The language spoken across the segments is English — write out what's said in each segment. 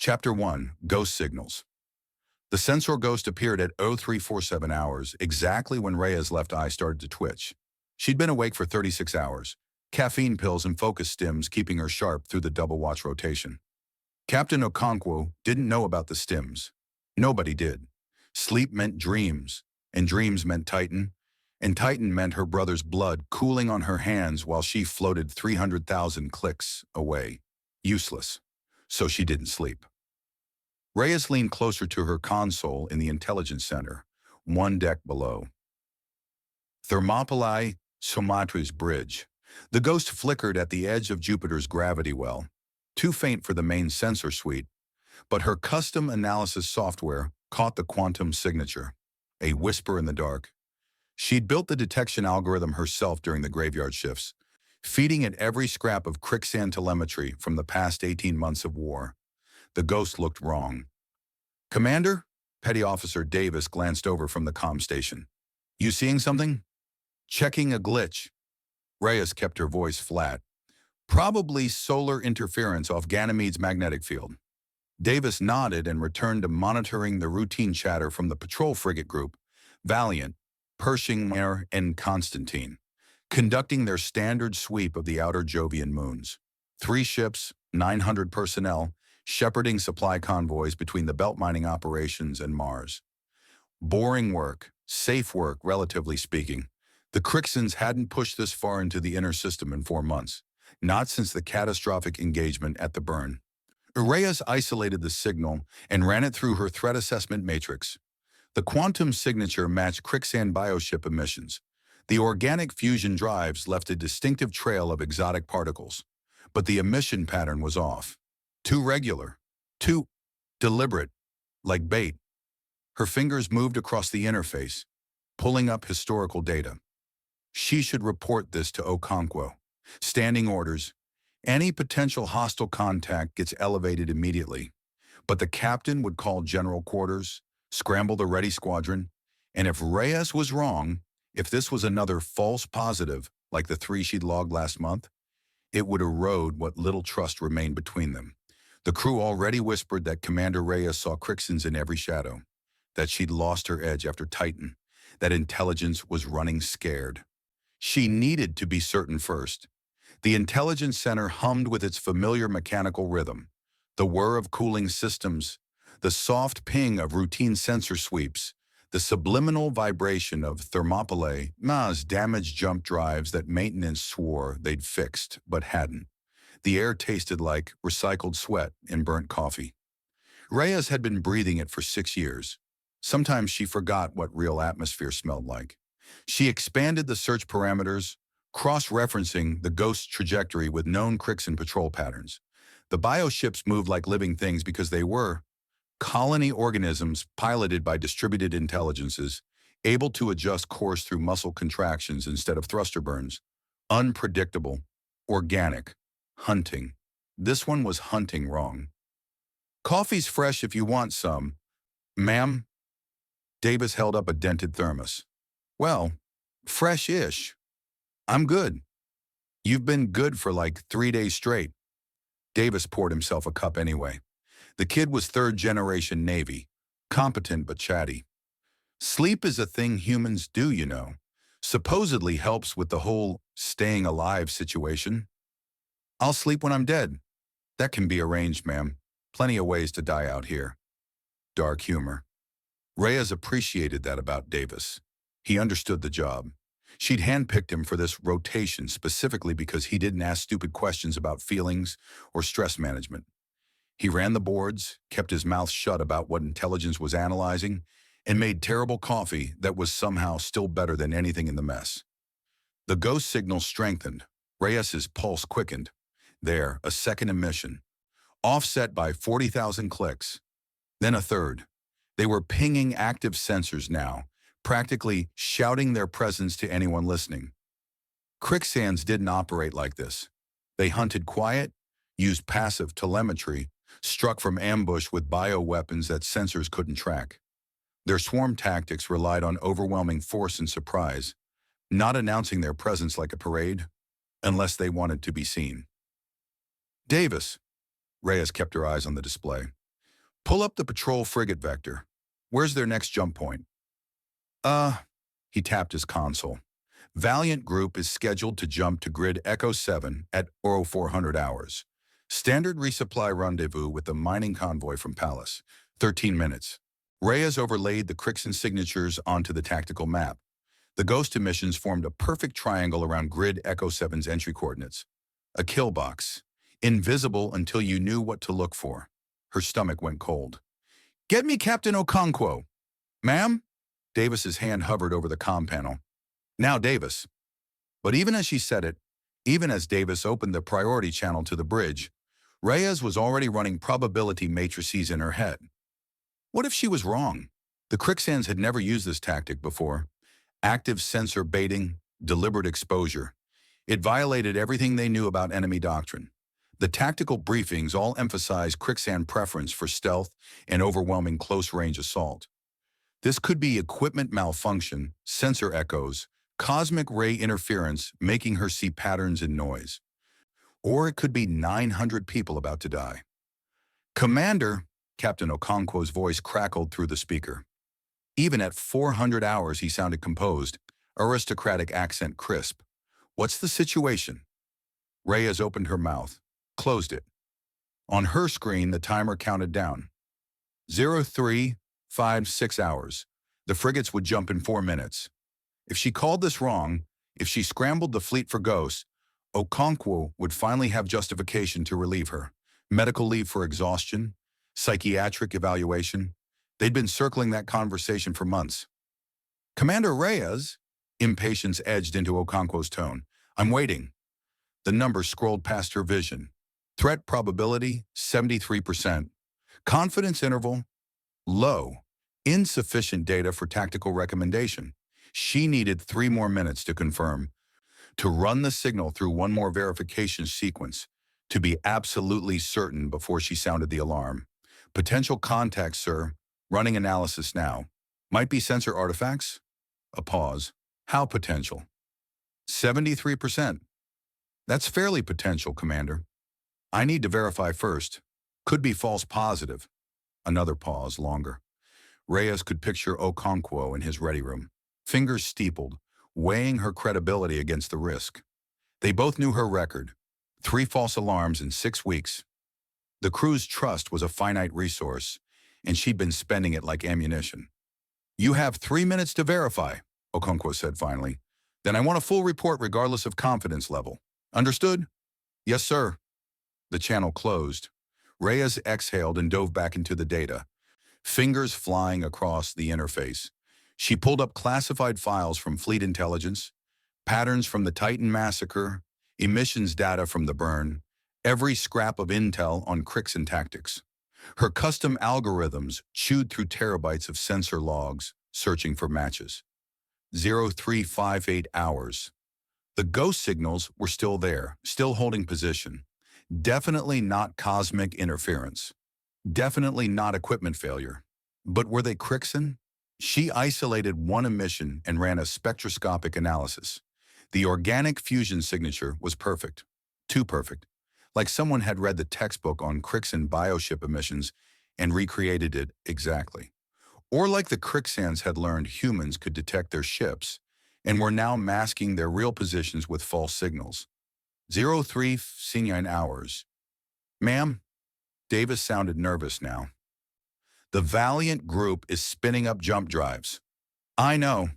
Chapter 1, Ghost Signals. The sensor ghost appeared at 0347 hours, exactly when Rhea's left eye started to twitch. She'd been awake for 36 hours, caffeine pills and focus stims keeping her sharp through the double watch rotation. Captain Okonkwo didn't know about the stims. Nobody did. Sleep meant dreams, and dreams meant Titan, and Titan meant her brother's blood cooling on her hands while she floated 300,000 clicks away. Useless. So she didn't sleep. Reyes leaned closer to her console in the intelligence center, one deck below. Thermopylae Sumatra's bridge. The ghost flickered at the edge of Jupiter's gravity well, too faint for the main sensor suite, but her custom analysis software caught the quantum signature, a whisper in the dark. She'd built the detection algorithm herself during the graveyard shifts, feeding it every scrap of Krixan telemetry from the past 18 months of war. The ghost looked wrong. "Commander?" Petty Officer Davis glanced over from the comm station. "You seeing something?" "Checking a glitch." Reyes kept her voice flat. "Probably solar interference off Ganymede's magnetic field." Davis nodded and returned to monitoring the routine chatter from the patrol frigate group, Valiant, Pershing, and Constantine, conducting their standard sweep of the outer Jovian moons. 3 ships, 900 personnel, shepherding supply convoys between the belt mining operations and Mars. Boring work, safe work, relatively speaking. The Krixans hadn't pushed this far into the inner system in 4 months, not since the catastrophic engagement at the burn. Reyes isolated the signal and ran it through her threat assessment matrix. The quantum signature matched Krixan bioship emissions. The organic fusion drives left a distinctive trail of exotic particles, but the emission pattern was off. Too regular, too deliberate, like bait. Her fingers moved across the interface, pulling up historical data. She should report this to Okonkwo. Standing orders. Any potential hostile contact gets elevated immediately, but the captain would call general quarters, scramble the ready squadron, and if Reyes was wrong, if this was another false positive like the 3 she'd logged last month, it would erode what little trust remained between them. The crew already whispered that Commander Reyes saw Krixans in every shadow, that she'd lost her edge after Titan, that intelligence was running scared. She needed to be certain first. The intelligence center hummed with its familiar mechanical rhythm, the whir of cooling systems, the soft ping of routine sensor sweeps, the subliminal vibration of Thermopylae damaged jump drives that maintenance swore they'd fixed but hadn't. The air tasted like recycled sweat and burnt coffee. Reyes had been breathing it for 6 years. Sometimes she forgot what real atmosphere smelled like. She expanded the search parameters, cross-referencing the ghost's trajectory with known Krixan patrol patterns. The bioships moved like living things because they were colony organisms piloted by distributed intelligences, able to adjust course through muscle contractions instead of thruster burns. Unpredictable, organic, hunting. This one was hunting wrong. "Coffee's fresh if you want some, ma'am." Davis held up a dented thermos. "Well, fresh-ish. I'm good." "You've been good for like 3 days straight." Davis poured himself a cup anyway. The kid was 3rd-generation Navy, competent but chatty. "Sleep is a thing humans do, you know. Supposedly helps with the whole staying alive situation." "I'll sleep when I'm dead." "That can be arranged, ma'am. Plenty of ways to die out here." Dark humor. Reyes appreciated that about Davis. He understood the job. She'd handpicked him for this rotation specifically because he didn't ask stupid questions about feelings or stress management. He ran the boards, kept his mouth shut about what intelligence was analyzing, and made terrible coffee that was somehow still better than anything in the mess. The ghost signal strengthened. Reyes's pulse quickened. There, a second emission, offset by 40,000 clicks. Then a third. They were pinging active sensors now, practically shouting their presence to anyone listening. Krixans didn't operate like this. They hunted quiet, used passive telemetry, struck from ambush with bioweapons that sensors couldn't track. Their swarm tactics relied on overwhelming force and surprise, not announcing their presence like a parade, unless they wanted to be seen. "Davis." Reyes kept her eyes on the display. Pull up the patrol frigate vector. Where's their next jump point? He tapped his console. Valiant Group is scheduled to jump to grid Echo 7 at 0400 hours. Standard resupply rendezvous with the mining convoy from Pallas. 13 minutes. Reyes overlaid the Krixan signatures onto the tactical map. The ghost emissions formed a perfect triangle around grid Echo 7's entry coordinates. A kill box. Invisible until you knew what to look for. Her stomach went cold. Get me Captain Okonkwo. Ma'am? Davis's hand hovered over the comm panel. Now, Davis. But even as she said it, even as Davis opened the priority channel to the bridge, Reyes was already running probability matrices in her head. What if she was wrong? The Krixans had never used this tactic before. Active sensor baiting, deliberate exposure. It violated everything they knew about enemy doctrine. The tactical briefings all emphasized Krixan preference for stealth and overwhelming close-range assault. This could be equipment malfunction, sensor echoes, cosmic ray interference making her see patterns in noise. Or it could be 900 people about to die. Commander, Captain Okonkwo's voice crackled through the speaker. Even at 400 hours he sounded composed, aristocratic accent crisp. What's the situation? Reyes opened her mouth, closed it. On her screen the timer counted down. 0356 hours. The frigates would jump in 4 minutes. If she called this wrong, if she scrambled the fleet for ghosts, Okonkwo would finally have justification to relieve her. Medical leave for exhaustion, psychiatric evaluation. They'd been circling that conversation for months. Commander Reyes, impatience edged into Okonkwo's tone. I'm waiting. The number scrolled past her vision. Threat probability, 73%. Confidence interval, low. Insufficient data for tactical recommendation. She needed 3 more minutes to confirm, to run the signal through one more verification sequence, to be absolutely certain before she sounded the alarm. Potential contact, sir. Running analysis now. Might be sensor artifacts? A pause. How potential? 73%. That's fairly potential, Commander. I need to verify first. Could be false positive. Another pause, longer. Reyes could picture Okonkwo in his ready room, fingers steepled, weighing her credibility against the risk. They both knew her record. 3 false alarms in 6 weeks. The crew's trust was a finite resource, and she'd been spending it like ammunition. You have 3 minutes to verify, Okonkwo said finally. Then I want a full report regardless of confidence level. Understood? Yes, sir. The channel closed. Reyes exhaled and dove back into the data, fingers flying across the interface. She pulled up classified files from Fleet Intelligence, patterns from the Titan massacre, emissions data from the burn, every scrap of intel on Krixan tactics. Her custom algorithms chewed through terabytes of sensor logs, searching for matches. 0358 hours. The ghost signals were still there, still holding position. Definitely not cosmic interference. Definitely not equipment failure. But were they Krixan? She isolated one emission and ran a spectroscopic analysis. The organic fusion signature was perfect. Too perfect. Like someone had read the textbook on Krixan bioship emissions and recreated it exactly. Or like the Krixans had learned humans could detect their ships and were now masking their real positions with false signals. 0359 hours. Ma'am? Davis sounded nervous now. The Valiant Group is spinning up jump drives. I know.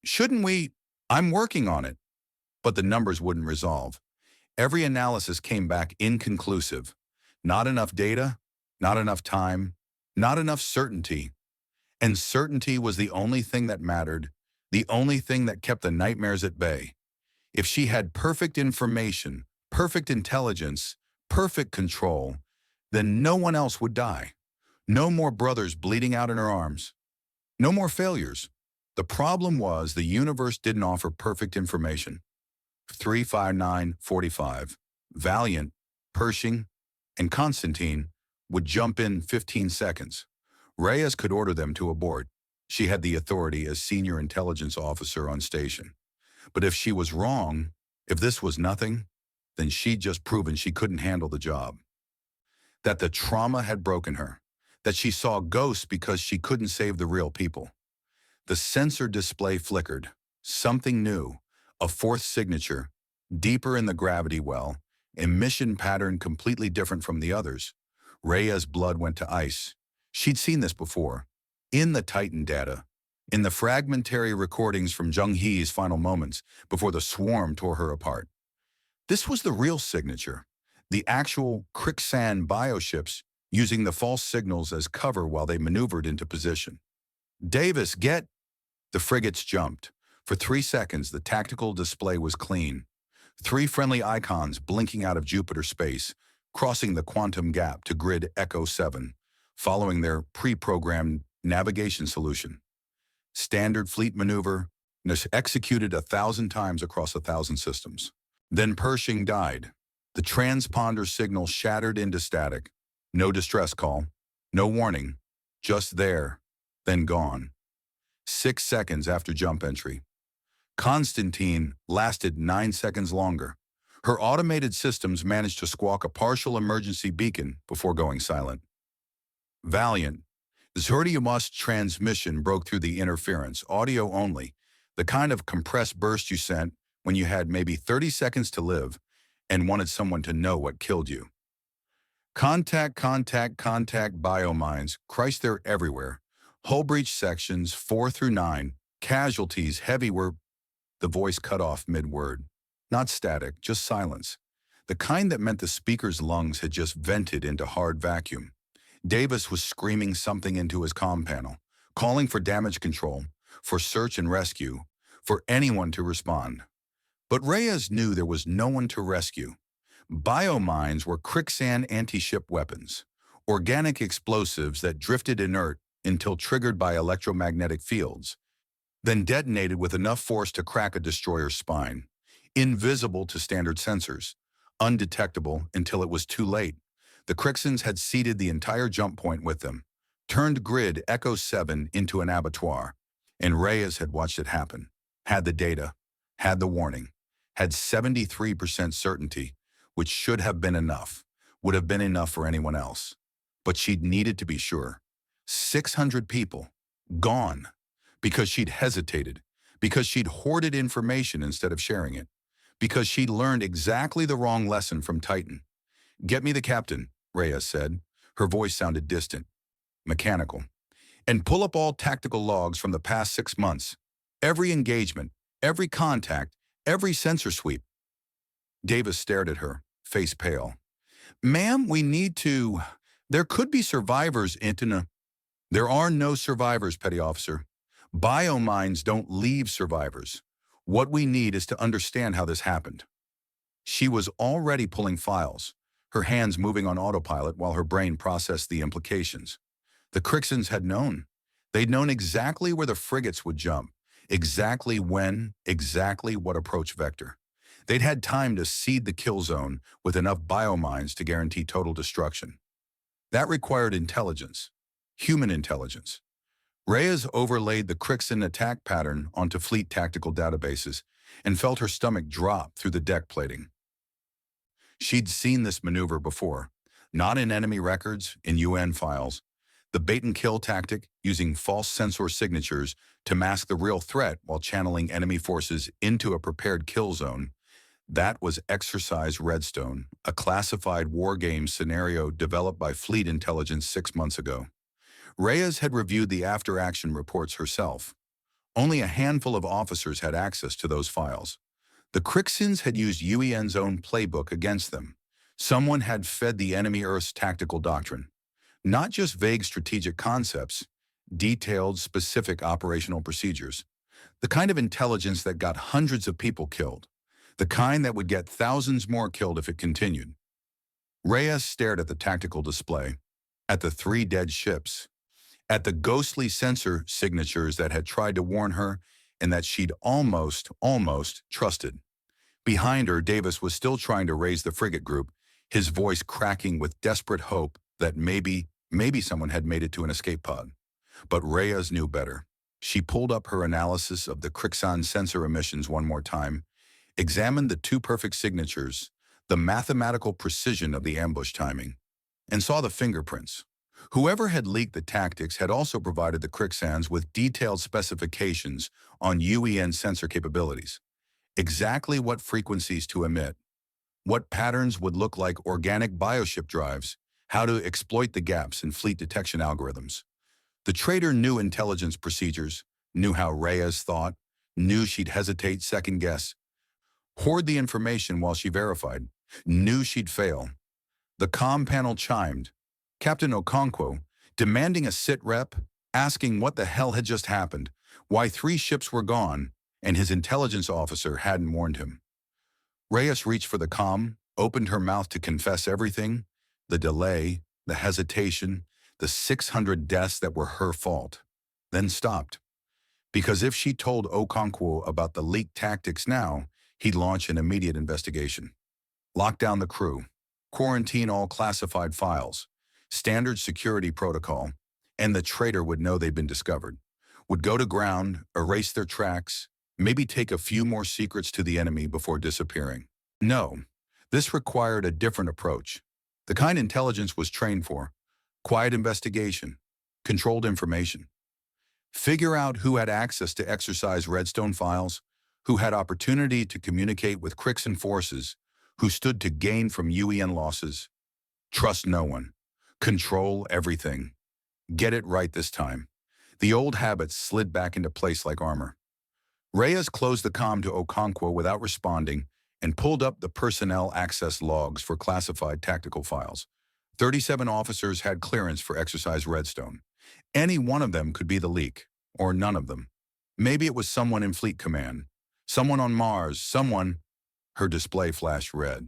Shouldn't we? I'm working on it. But the numbers wouldn't resolve. Every analysis came back inconclusive. Not enough data, not enough time, not enough certainty. And certainty was the only thing that mattered, the only thing that kept the nightmares at bay. If she had perfect information, perfect intelligence, perfect control, then no one else would die. No more brothers bleeding out in her arms. No more failures. The problem was the universe didn't offer perfect information. 35945. Valiant, Pershing, and Constantine would jump in 15 seconds. Reyes could order them to abort. She had the authority as senior intelligence officer on station. But if she was wrong, if this was nothing, then she'd just proven she couldn't handle the job. That the trauma had broken her. that she saw ghosts because she couldn't save the real people. The sensor display flickered. Something new, a fourth signature, deeper in the gravity well, emission pattern completely different from the others. Rhea's blood went to ice. She'd seen this before. In the Titan data, in the fragmentary recordings from Jung-hee's final moments before the swarm tore her apart. This was the real signature, the actual Krixan bioships using the false signals as cover while they maneuvered into position. Davis, get! The frigates jumped. For 3 seconds, the tactical display was clean. 3 friendly icons blinking out of Jupiter space, crossing the quantum gap to grid Echo 7, following their pre-programmed navigation solution. Standard fleet maneuver, executed 1,000 times across 1,000 systems. Then Pershing died. The transponder signal shattered into static. No distress call, no warning, just there, then gone. 6 seconds after jump entry. Constantine lasted 9 seconds longer. Her automated systems managed to squawk a partial emergency beacon before going silent. Valiant. Zerdium's transmission broke through the interference, audio only, the kind of compressed burst you sent when you had maybe 30 seconds to live and wanted someone to know what killed you. Contact, biomines. Christ, they're everywhere. Hull breach sections 4 through 9. Casualties heavy were... The voice cut off mid-word. Not static, just silence. The kind that meant the speaker's lungs had just vented into hard vacuum. Davis was screaming something into his comm panel, calling for damage control, for search and rescue, for anyone to respond. But Reyes knew there was no one to rescue. Biomines were Krixan anti-ship weapons, organic explosives that drifted inert until triggered by electromagnetic fields, then detonated with enough force to crack a destroyer's spine. Invisible to standard sensors, undetectable until it was too late. The Krixans had seeded the entire jump point with them, turned grid Echo 7 into an abattoir, and Reyes had watched it happen, had the data, had the warning, had 73% certainty, which should have been enough, would have been enough for anyone else. But she'd needed to be sure. 600 people, gone, because she'd hesitated, because she'd hoarded information instead of sharing it, because she'd learned exactly the wrong lesson from Titan. "Get me the captain," Reyes said. Her voice sounded distant, mechanical. "And pull up all tactical logs from the past 6 months. Every engagement, every contact, every sensor sweep." Davis stared at her, face pale. "Ma'am, we need to... There could be survivors, Intina." "There are no survivors, Petty Officer. Biomines don't leave survivors. What we need is to understand how this happened." She was already pulling files, her hands moving on autopilot while her brain processed the implications. The Krixans had known. They'd known exactly where the frigates would jump, exactly when, exactly what approach vector. They'd had time to seed the kill zone with enough biomines to guarantee total destruction. That required intelligence, human intelligence. Reyes overlaid the Krixan attack pattern onto fleet tactical databases and felt her stomach drop through the deck plating. She'd seen this maneuver before, not in enemy records, in UN files. The bait-and-kill tactic, using false sensor signatures to mask the real threat while channeling enemy forces into a prepared kill zone. That was Exercise Redstone, a classified wargame scenario developed by Fleet Intelligence 6 months ago. Reyes had reviewed the after-action reports herself. Only a handful of officers had access to those files. The Krixans had used UEN's own playbook against them. Someone had fed the enemy Earth's tactical doctrine. Not just vague strategic concepts, detailed, specific operational procedures. The kind of intelligence that got hundreds of people killed. The kind that would get thousands more killed if it continued. Reyes stared at the tactical display, at the 3 dead ships, at the ghostly sensor signatures that had tried to warn her and that she'd almost trusted. Behind her, Davis was still trying to raise the frigate group, his voice cracking with desperate hope that maybe someone had made it to an escape pod. But Reyes knew better. She pulled up her analysis of the Krixan sensor emissions one more time, examined the 2 perfect signatures, the mathematical precision of the ambush timing, and saw the fingerprints. Whoever had leaked the tactics had also provided the Krixans with detailed specifications on UEN sensor capabilities. Exactly what frequencies to emit, what patterns would look like organic bioship drives, how to exploit the gaps in fleet detection algorithms. The traitor knew intelligence procedures, knew how Reyes thought, knew she'd hesitate, second guess, hoard the information while she verified, knew she'd fail. The comm panel chimed. Captain Okonkwo, demanding a sit rep, asking what the hell had just happened, why 3 ships were gone, and his intelligence officer hadn't warned him. Reyes reached for the comm, opened her mouth to confess everything, the delay, the hesitation, the 600 deaths that were her fault, then stopped. Because if she told Okonkwo about the leaked tactics now, he'd launch an immediate investigation. Lock down the crew, quarantine all classified files, standard security protocol, and the traitor would know they'd been discovered, would go to ground, erase their tracks, maybe take a few more secrets to the enemy before disappearing. No, this required a different approach, the kind intelligence was trained for: quiet investigation, controlled information. Figure out who had access to exercise Redstone files, who had opportunity to communicate with Krixan forces, who stood to gain from UEN losses. Trust no one. Control everything. Get it right this time. The old habits slid back into place like armor. Reyes closed the comm to Okonkwo without responding and pulled up the personnel access logs for classified tactical files. 37 officers had clearance for exercise Redstone. Any one of them could be the leak, or none of them. Maybe it was someone in Fleet Command, someone on Mars, someone. Her display flashed red.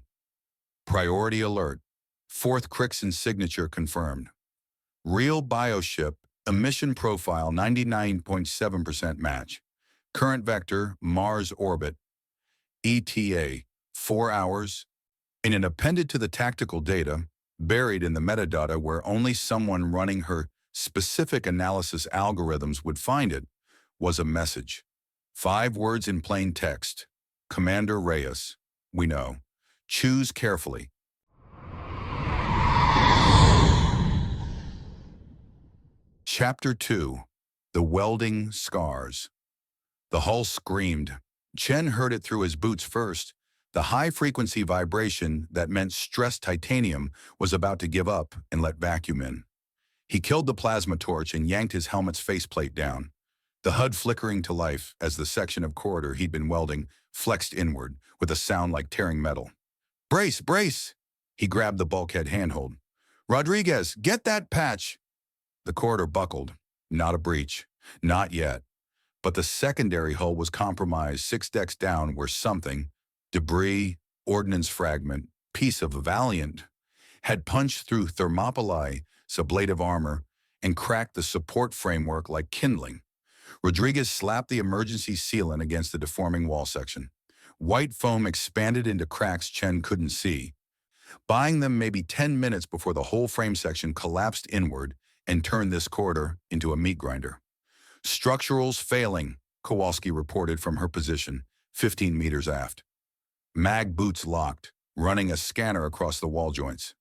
Priority alert. 4th Krixan signature confirmed. Real bioship, emission profile 99.7% match. Current vector, Mars orbit. ETA, 4 hours. In an appended to the tactical data, buried in the metadata where only someone running her specific analysis algorithms would find it, was a message. 5 words in plain text. Commander Reyes, we know. Choose carefully. Chapter 2. The Welding Scars. The hull screamed. Chen heard it through his boots first. The high-frequency vibration that meant stressed titanium was about to give up and let vacuum in. He killed the plasma torch and yanked his helmet's faceplate down, the HUD flickering to life as the section of corridor he'd been welding flexed inward with a sound like tearing metal. Brace, brace! He grabbed the bulkhead handhold. Rodriguez, get that patch! The corridor buckled. Not a breach. Not yet. But the secondary hull was compromised 6 decks down where something, debris, ordnance fragment, piece of Valiant, had punched through Thermopylae, sublative armor, and cracked the support framework like kindling. Rodriguez slapped the emergency sealant against the deforming wall section. White foam expanded into cracks Chen couldn't see, buying them maybe 10 minutes before the whole frame section collapsed inward and turned this corridor into a meat grinder. Structurals failing, Kowalski reported from her position, 15 meters aft. Mag boots locked, running a scanner across the wall joints.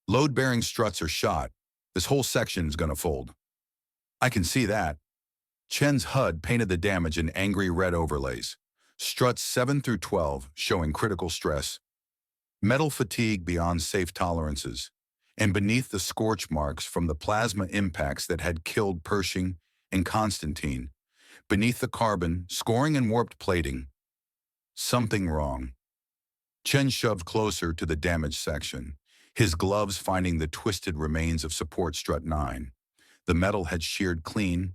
Load-bearing struts are shot. This whole section's gonna fold. I can see that. Chen's HUD painted the damage in angry red overlays. Struts 7 through 12 showing critical stress. Metal fatigue beyond safe tolerances. And beneath the scorch marks from the plasma impacts that had killed Pershing and Constantine, beneath the carbon, scoring and warped plating, something wrong. Chen shoved closer to the damaged section, his gloves finding the twisted remains of support strut 9. The metal had sheared clean,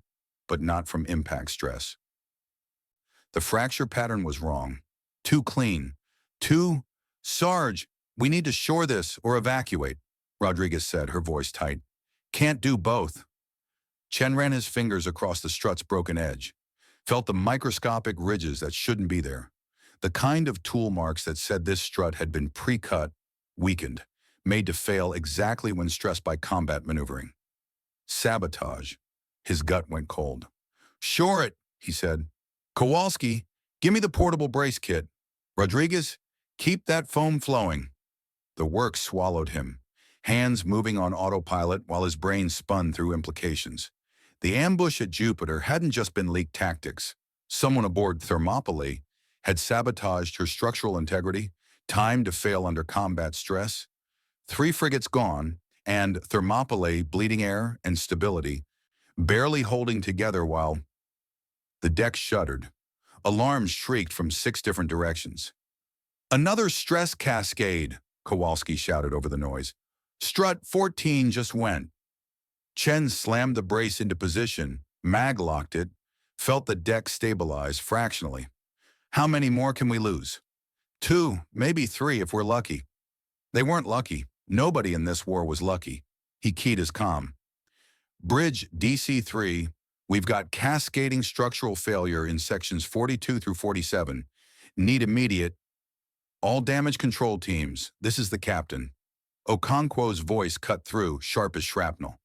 but not from impact stress. The fracture pattern was wrong. Too clean. Sarge, we need to shore this or evacuate, Rodriguez said, her voice tight. Can't do both. Chen ran his fingers across the strut's broken edge, felt the microscopic ridges that shouldn't be there, the kind of tool marks that said this strut had been pre-cut, weakened, made to fail exactly when stressed by combat maneuvering. Sabotage. His gut went cold. Shore it, he said. Kowalski, give me the portable brace kit. Rodriguez, keep that foam flowing. The work swallowed him. hands moving on autopilot while his brain spun through implications. The ambush at Jupiter hadn't just been leaked tactics. Someone aboard Thermopylae had sabotaged her structural integrity, timed to fail under combat stress. 3 frigates gone, and Thermopylae bleeding air and stability, barely holding together while the deck shuddered. Alarms shrieked from 6 different directions. "Another stress cascade," Kowalski shouted over the noise. "Strut 14 just went." Chen slammed the brace into position, mag-locked it, felt the deck stabilize fractionally. "How many more can we lose?" 2, maybe 3 if we're lucky." They weren't lucky. Nobody in this war was lucky. He keyed his comm. "Bridge DC-3, we've got cascading structural failure in sections 42 through 47. Need immediate. All damage control teams, this is the captain." Okonkwo's voice cut through, sharp as shrapnel.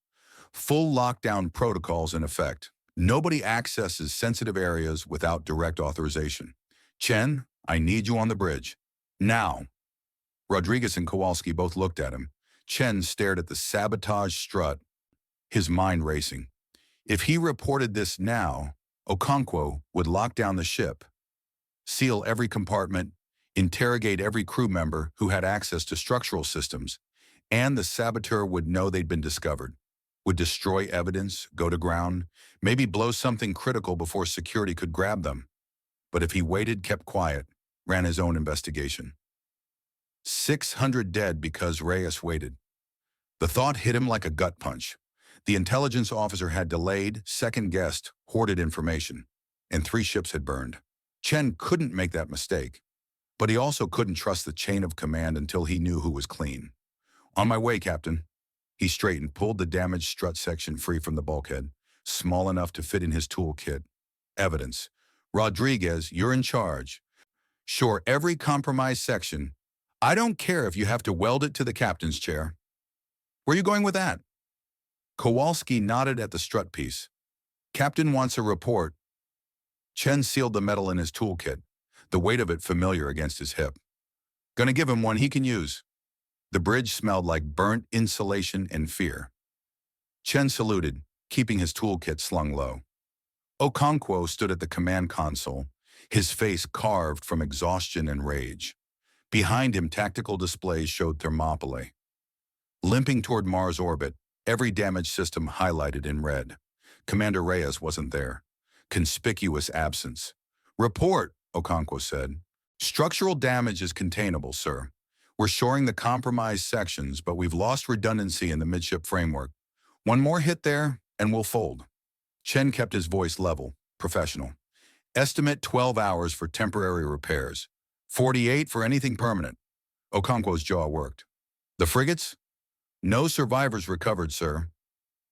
"Full lockdown protocols in effect. Nobody accesses sensitive areas without direct authorization. Chen, I need you on the bridge. Now." Rodriguez and Kowalski both looked at him. Chen stared at the sabotage strut, his mind racing. If he reported this now, Okonkwo would lock down the ship, seal every compartment, interrogate every crew member who had access to structural systems, and the saboteur would know they'd been discovered, would destroy evidence, go to ground, maybe blow something critical before security could grab them. But if he waited, kept quiet, ran his own investigation. 600 dead because Reyes waited. The thought hit him like a gut punch. The intelligence officer had delayed, second-guessed, hoarded information, and 3 ships had burned. Chen couldn't make that mistake, but he also couldn't trust the chain of command until he knew who was clean. "On my way, Captain." He straightened, pulled the damaged strut section free from the bulkhead, small enough to fit in his toolkit. "Evidence. Rodriguez, you're in charge. Shore every compromised section. I don't care if you have to weld it to the captain's chair." "Where are you going with that?" Kowalski nodded at the strut piece. "Captain wants a report." Chen sealed the metal in his toolkit, the weight of it familiar against his hip. "Gonna give him one he can use." The bridge smelled like burnt insulation and fear. Chen saluted, keeping his toolkit slung low. Okonkwo stood at the command console, his face carved from exhaustion and rage. Behind him, tactical displays showed Thermopylae. Limping toward Mars orbit, every damaged system highlighted in red. Commander Reyes wasn't there. Conspicuous absence. "Report," Okonkwo said. "Structural damage is containable, sir. We're shoring the compromised sections, but we've lost redundancy in the midship framework. One more hit there, and we'll fold." Chen kept his voice level, professional. "Estimate 12 hours for temporary repairs. 48 for anything permanent." Okonkwo's jaw worked. "The frigates?" "No survivors recovered, sir."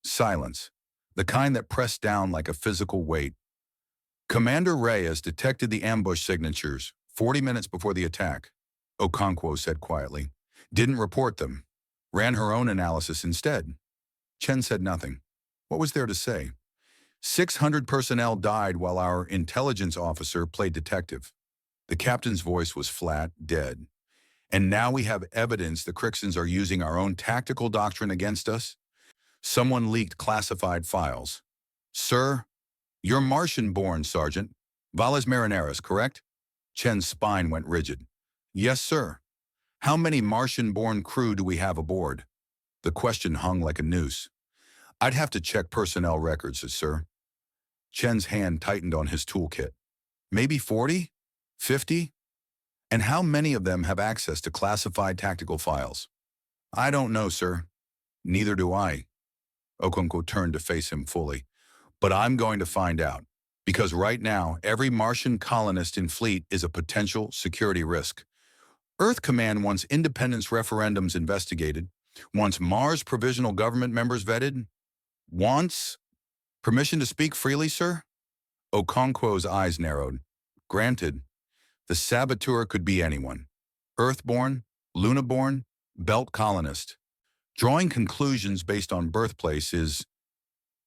Silence, the kind that pressed down like a physical weight. "Commander Reyes detected the ambush signatures 40 minutes before the attack," Okonkwo said quietly. "Didn't report them. Ran her own analysis instead." Chen said nothing. What was there to say? 600 personnel died while our intelligence officer played detective. The captain's voice was flat, dead. "And now we have evidence the Krixans are using our own tactical doctrine against us? Someone leaked classified files." "Sir, you're Martian-born, Sergeant. Valles Marineris, correct?" Chen's spine went rigid. "Yes, sir." "How many Martian-born crew do we have aboard?" The question hung like a noose. "I'd have to check personnel records, sir." Chen's hand tightened on his toolkit. "Maybe 40? 50? And how many of them have access to classified tactical files?" "I don't know, sir." "Neither do I." Okonkwo turned to face him fully. "But I'm going to find out. Because right now, every Martian colonist in fleet is a potential security risk. Earth Command wants independence referendums investigated, wants Mars provisional government members vetted, wants permission to speak freely, sir?" Okonkwo's eyes narrowed. "Granted. The saboteur could be anyone. Earthborn, Lunaborn, Belt colonist. Drawing conclusions based on birthplace is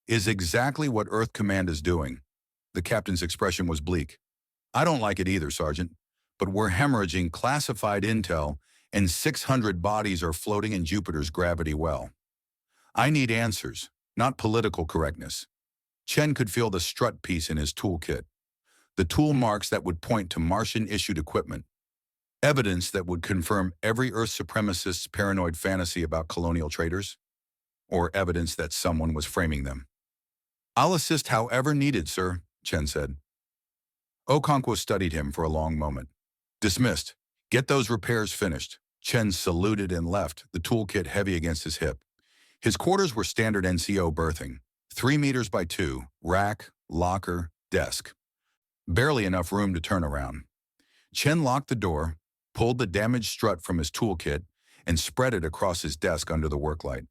exactly what Earth Command is doing." The captain's expression was bleak. "I don't like it either, Sergeant, but we're hemorrhaging classified intel and 600 bodies are floating in Jupiter's gravity well. I need answers, not political correctness. Chen could feel the strut piece in his toolkit, the tool marks that would point to Martian-issued equipment, evidence that would confirm every Earth supremacist's paranoid fantasy about colonial traders, or evidence that someone was framing them. "I'll assist however needed, sir," Chen said. Okonkwo studied him for a long moment. "Dismissed. Get those repairs finished." Chen saluted and left, the toolkit heavy against his hip. His quarters were standard NCO berthing, 3 meters by 2, rack, locker, desk. Barely enough room to turn around. Chen locked the door, pulled the damaged strut from his toolkit, and spread it across his desk under the worklight.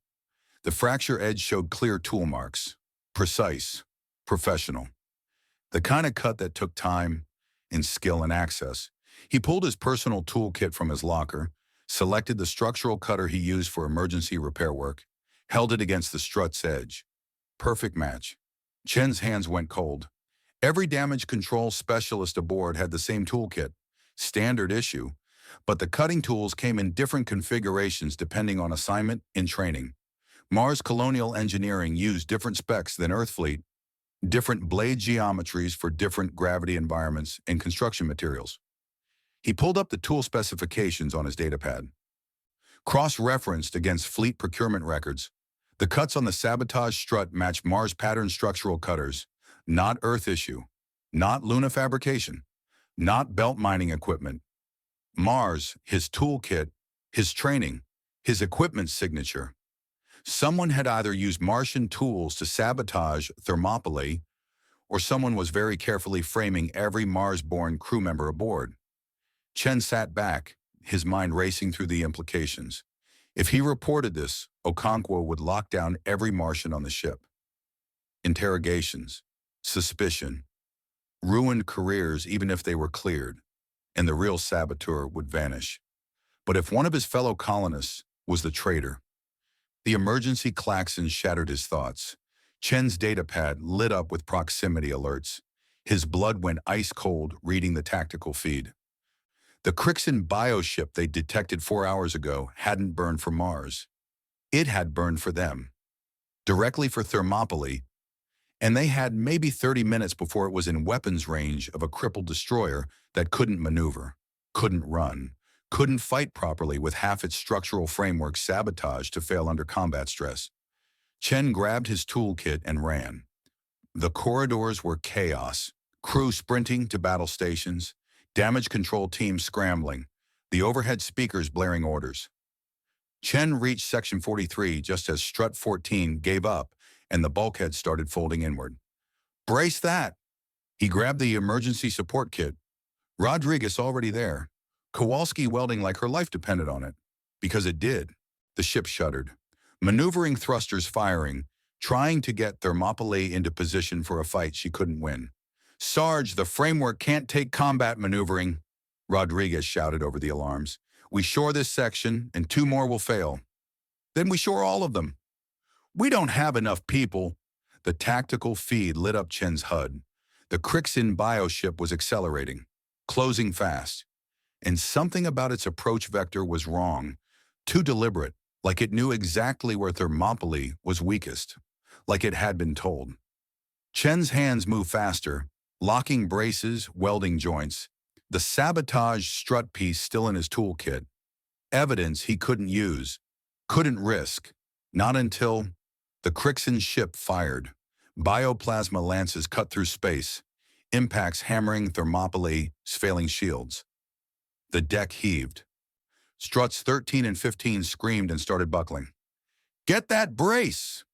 The fracture edge showed clear tool marks. Precise, professional. The kind of cut that took time and skill and access. He pulled his personal toolkit from his locker, selected the structural cutter he used for emergency repair work, held it against the strut's edge. Perfect match. Chen's hands went cold. Every damage control specialist aboard had the same toolkit, standard issue, but the cutting tools came in different configurations depending on assignment and training. Mars Colonial Engineering used different specs than Earthfleet, different blade geometries for different gravity environments and construction materials. He pulled up the tool specifications on his datapad. Cross-referenced against fleet procurement records, the cuts on the sabotage strut match Mars pattern structural cutters, not Earth issue, not Luna fabrication, not belt mining equipment. Mars, his toolkit, his training, his equipment signature. Someone had either used Martian tools to sabotage Thermopylae, or someone was very carefully framing every Mars-born crew member aboard. Chen sat back, his mind racing through the implications. If he reported this, Okonkwo would lock down every Martian on the ship. Interrogations, suspicion, ruined careers even if they were cleared, and the real saboteur would vanish. But if one of his fellow colonists was the traitor, the emergency klaxon shattered his thoughts. Chen's datapad lit up with proximity alerts. His blood went ice cold reading the tactical feed. The Krixan bioship they detected 4 hours ago hadn't burned for Mars. It had burned for them, directly for Thermopylae, and they had maybe 30 minutes before it was in weapons range of a crippled destroyer that couldn't maneuver, couldn't run, couldn't fight properly with half its structural framework sabotaged to fail under combat stress. Chen grabbed his toolkit and ran. The corridors were chaos, crew sprinting to battle stations, damage control teams scrambling, the overhead speakers blaring orders. Chen reached Section 43 just as Strut 14 gave up and the bulkhead started folding inward. "Brace that!" He grabbed the emergency support kit. Rodriguez already there. Kowalski welding like her life depended on it. Because it did. The ship shuddered. Maneuvering thrusters firing, trying to get Thermopylae into position for a fight she couldn't win. "Sarge, the framework can't take combat maneuvering," Rodriguez shouted over the alarms. "We shore this section, and 2 more will fail. Then we shore all of them." "We don't have enough people." The tactical feed lit up Chen's HUD. The Krixan bioship was accelerating, closing fast. And something about its approach vector was wrong, too deliberate, like it knew exactly where Thermopylae was weakest, like it had been told. Chen's hands moved faster, locking braces, welding joints, the sabotage strut piece still in his toolkit. Evidence he couldn't use, couldn't risk, not until the Krixan ship fired. Bioplasma lances cut through space, impacts hammering Thermopylae's failing shields. The deck heaved. Struts 13 and 15 screamed and started buckling. "Get that brace!"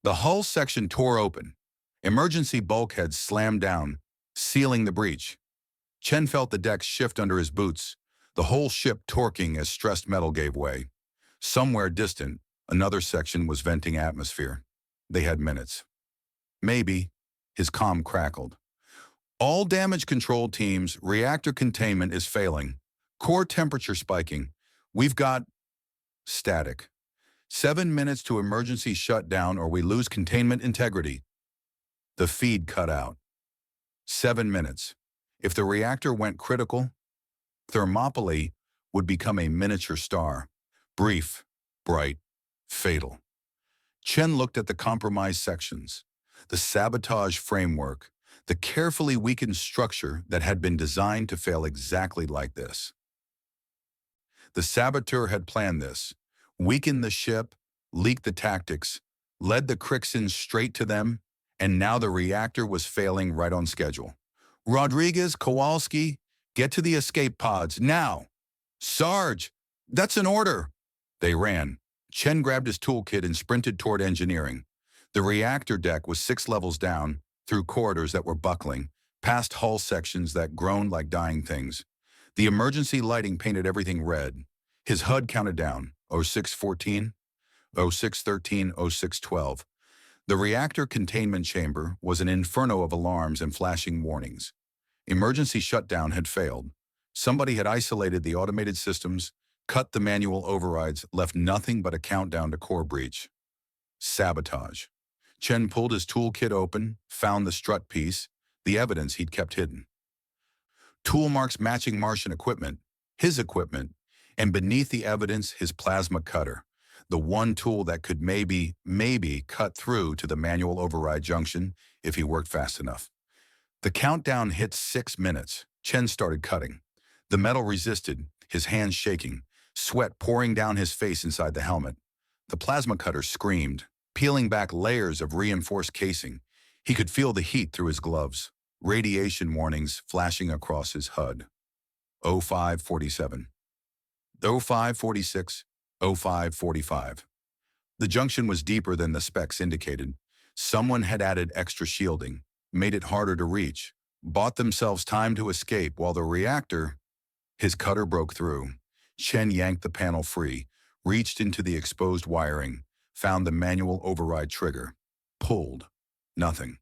The hull section tore open. Emergency bulkheads slammed down, sealing the breach. Chen felt the deck shift under his boots, the whole ship torquing as stressed metal gave way. Somewhere distant, another section was venting atmosphere. They had minutes. Maybe. His comm crackled. "All damage control teams, reactor containment is failing. Core temperature spiking. We've got..." Static. 7 minutes to emergency shutdown or we lose containment integrity." The feed cut out. 7 minutes. If the reactor went critical, Thermopylae would become a miniature star. Brief, bright, fatal. Chen looked at the compromised sections, the sabotage framework, the carefully weakened structure that had been designed to fail exactly like this. The saboteur had planned this, weakened the ship, leaked the tactics, led the Krixans straight to them, and now the reactor was failing right on schedule. Rodriguez, Kowalski, get to the escape pods, now! Sarge, that's an order! They ran. Chen grabbed his toolkit and sprinted toward engineering. The reactor deck was 6 levels down, through corridors that were buckling, past hull sections that groaned like dying things. The emergency lighting painted everything red. His HUD counted down, 0614, 0613, 0612. The reactor containment chamber was an inferno of alarms and flashing warnings. Emergency shutdown had failed. Somebody had isolated the automated systems, cut the manual overrides, left nothing but a countdown to core breach. Sabotage. Chen pulled his toolkit open, found the strut piece, the evidence he'd kept hidden. Tool marks matching Martian equipment, his equipment, and beneath the evidence, his plasma cutter, the one tool that could maybe cut through to the manual override junction if he worked fast enough. The countdown hit 6 minutes. Chen started cutting. The metal resisted, his hands shaking, sweat pouring down his face inside the helmet. The plasma cutter screamed, peeling back layers of reinforced casing. He could feel the heat through his gloves, radiation warnings flashing across his HUD. 0547. 0546. 0545. The junction was deeper than the specs indicated. Someone had added extra shielding, made it harder to reach, bought themselves time to escape while the reactor... His cutter broke through. Chen yanked the panel free, reached into the exposed wiring, found the manual override trigger. Pulled. Nothing.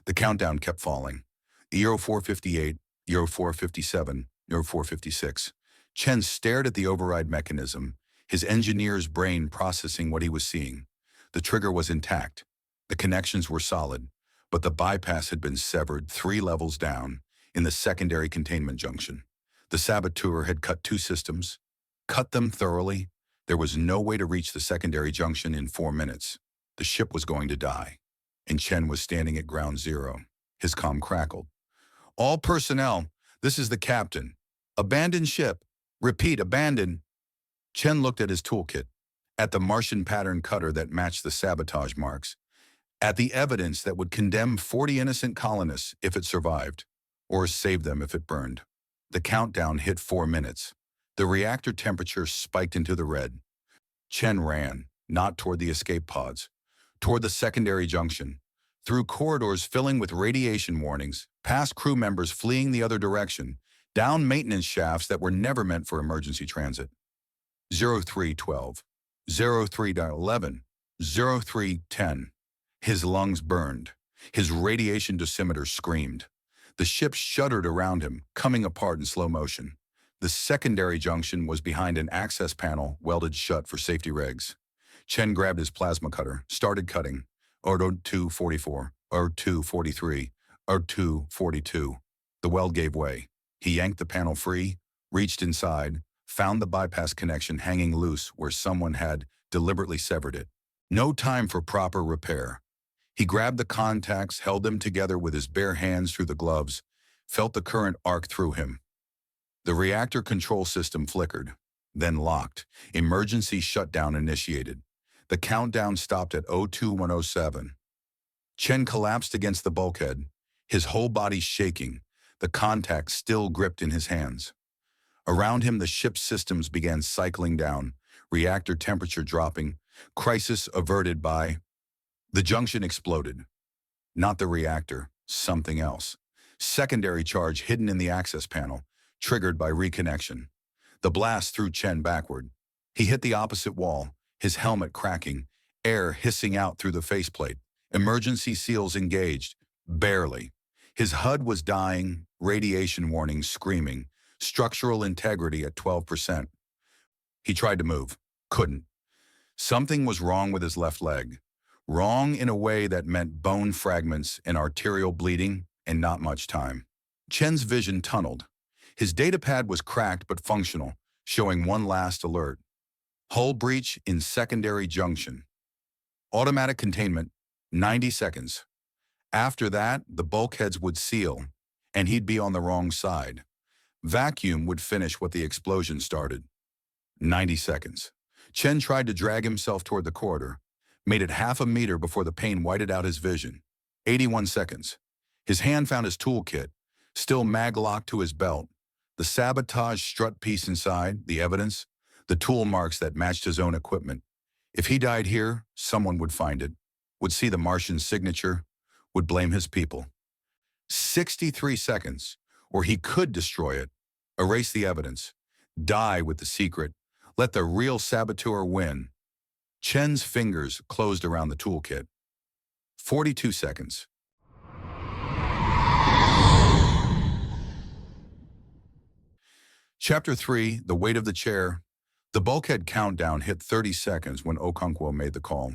The countdown kept falling. 0458, 0457, 0456. Chen stared at the override mechanism, his engineer's brain processing what he was seeing. The trigger was intact. The connections were solid, but the bypass had been severed 3 levels down in the secondary containment junction. The saboteur had cut 2 systems, cut them thoroughly. There was no way to reach the secondary junction in 4 minutes. The ship was going to die, and Chen was standing at ground zero. His comm crackled. All personnel, this is the captain. Abandon ship. Repeat, abandon. Chen looked at his toolkit, at the Martian pattern cutter that matched the sabotage marks, at the evidence that would condemn 40 innocent colonists if it survived, or save them if it burned. The countdown hit 4 minutes. The reactor temperature spiked into the red. Chen ran, not toward the escape pods, toward the secondary junction, through corridors filling with radiation warnings, past crew members fleeing the other direction, down maintenance shafts that were never meant for emergency transit. 0312, 0311, 0310. His lungs burned. His radiation dosimeter screamed. The ship shuddered around him, coming apart in slow motion. The secondary junction was behind an access panel welded shut for safety regs. Chen grabbed his plasma cutter, started cutting. R244, R243, R242. The weld gave way. He yanked the panel free, reached inside, found the bypass connection hanging loose where someone had deliberately severed it. No time for proper repair. He grabbed the contacts, held them together with his bare hands through the gloves, felt the current arc through him. The reactor control system flickered, then locked. Emergency shutdown initiated. The countdown stopped at 02107. Chen collapsed against the bulkhead, his whole body shaking, the contact still gripped in his hands. Around him, the ship's systems began cycling down, reactor temperature dropping, crisis averted by... The junction exploded. Not the reactor, something else. Secondary charge hidden in the access panel, triggered by reconnection. The blast threw Chen backward. He hit the opposite wall, his helmet cracking, air hissing out through the faceplate. Emergency seals engaged, barely. His HUD was dying, radiation warnings screaming, structural integrity at 12%. He tried to move, couldn't. Something was wrong with his left leg. Wrong in a way that meant bone fragments and arterial bleeding and not much time. Chen's vision tunneled. His datapad was cracked but functional, showing one last alert. Hull breach in secondary junction. Automatic containment, 90 seconds. After that, the bulkheads would seal, and he'd be on the wrong side. Vacuum would finish what the explosion started. 90 seconds. Chen tried to drag himself toward the corridor, made it half a meter before the pain whited out his vision. 81 seconds. His hand found his toolkit, still mag-locked to his belt. The sabotage strut piece inside, the evidence, the tool marks that matched his own equipment. If he died here, someone would find it, would see the Martian's signature, would blame his people. 63 seconds, or he could destroy it, erase the evidence, die with the secret, let the real saboteur win. Chen's fingers closed around the toolkit. 42 seconds. Chapter 3, The Weight of the Chair. The bulkhead countdown hit 30 seconds when Okonkwo made the call.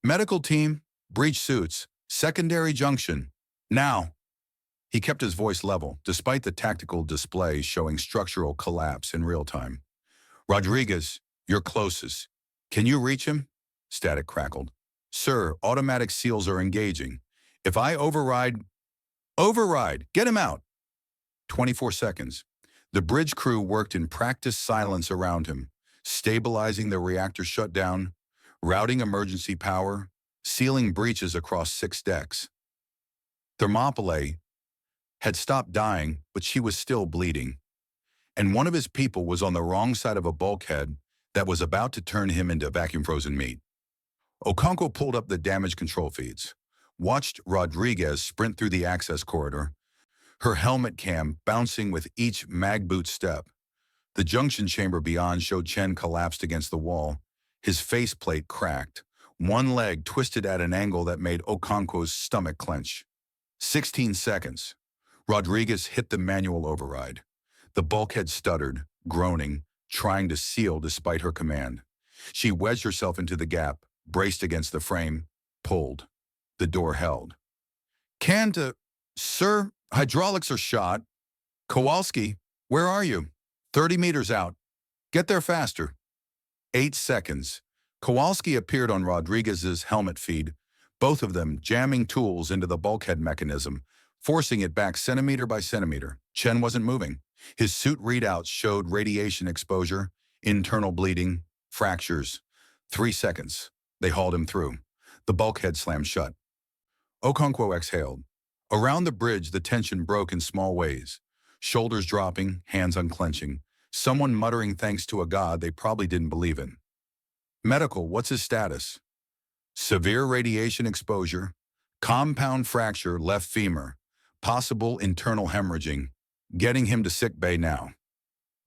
Medical team, breach suits, secondary junction, now. He kept his voice level, despite the tactical display showing structural collapse in real time. Rodriguez, you're closest. Can you reach him? Static crackled. Sir, automatic seals are engaging. If I override, get him out. 24 seconds. The bridge crew worked in practiced silence around him, stabilizing the reactor shutdown, routing emergency power, sealing breaches across 6 decks. Thermopylae had stopped dying, but she was still bleeding. And one of his people was on the wrong side of a bulkhead that was about to turn him into vacuum-frozen meat. Okonkwo pulled up the damage control feeds, watched Rodriguez sprint through the access corridor, her helmet cam bouncing with each mag-boot step. The junction chamber beyond showed Chen collapsed against the wall, his faceplate cracked, one leg twisted at an angle that made Okonkwo's stomach clench. 16 seconds. Rodriguez hit the manual override. The bulkhead stuttered, groaning, trying to seal despite her command. She wedged herself into the gap, braced against the frame, pulled. The door held. Sir, hydraulics are shot. Kowalski, where are you? 30 meters out. Get there faster. 8 seconds. Kowalski appeared on Rodriguez's helmet feed, both of them jamming tools into the bulkhead mechanism, forcing it back centimeter by centimeter. Chen wasn't moving. His suit readouts showed radiation exposure, internal bleeding, fractures. 3 seconds. They hauled him through. The bulkhead slammed shut. Okonkwo exhaled. Around the bridge, the tension broke in small ways. Shoulders dropping, hands unclenching. Someone muttering thanks to a god they probably didn't believe in. Medical, what's his status? Severe radiation exposure, compound fracture left femur, possible internal hemorrhaging. Getting him to sick bay now.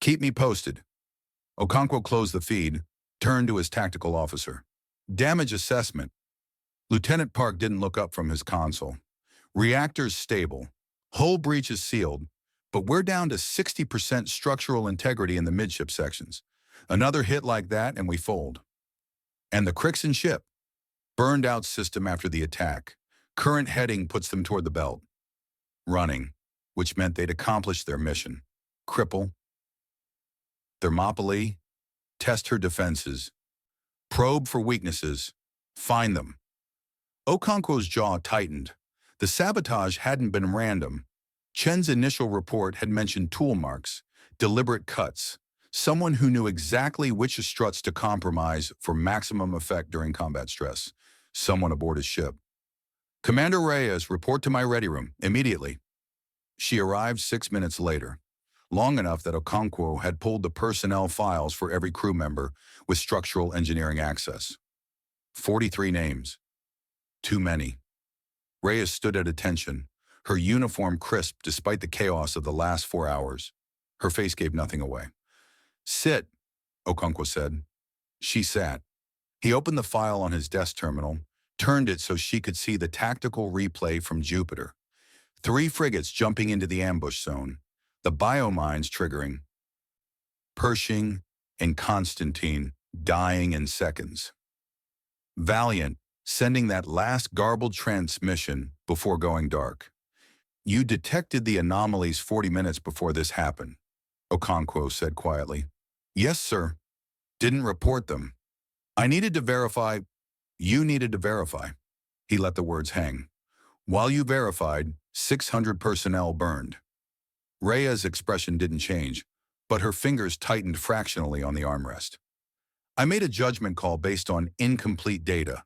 Keep me posted. Okonkwo closed the feed, turned to his tactical officer. Damage assessment. Lieutenant Park didn't look up from his console. Reactors stable. Hull breach is sealed, but we're down to 60% structural integrity in the midship sections. Another hit like that and we fold. And the Krixan ship. Burned out system after the attack. Current heading puts them toward the belt. Running, which meant they'd accomplished their mission. Cripple. Thermopylae. Test her defenses. Probe for weaknesses. Find them. Okonkwo's jaw tightened. The sabotage hadn't been random. Chen's initial report had mentioned tool marks, deliberate cuts, someone who knew exactly which struts to compromise for maximum effect during combat stress, someone aboard his ship. Commander Reyes, report to my ready room, immediately. She arrived 6 minutes later, long enough that Okonkwo had pulled the personnel files for every crew member with structural engineering access. 43 names. Too many. Reyes stood at attention, her uniform crisp despite the chaos of the last 4 hours. Her face gave nothing away. Sit, Okonkwo said. She sat. He opened the file on his desk terminal, turned it so she could see the tactical replay from Jupiter. 3 frigates jumping into the ambush zone, the biomines triggering. Pershing and Constantine dying in seconds. Valiant, sending that last garbled transmission before going dark. You detected the anomalies 40 minutes before this happened, Okonkwo said quietly. Yes, sir. Didn't report them. I needed to verify. You needed to verify. He let the words hang. While you verified, 600 personnel burned. Rhea's expression didn't change, but her fingers tightened fractionally on the armrest. I made a judgment call based on incomplete data.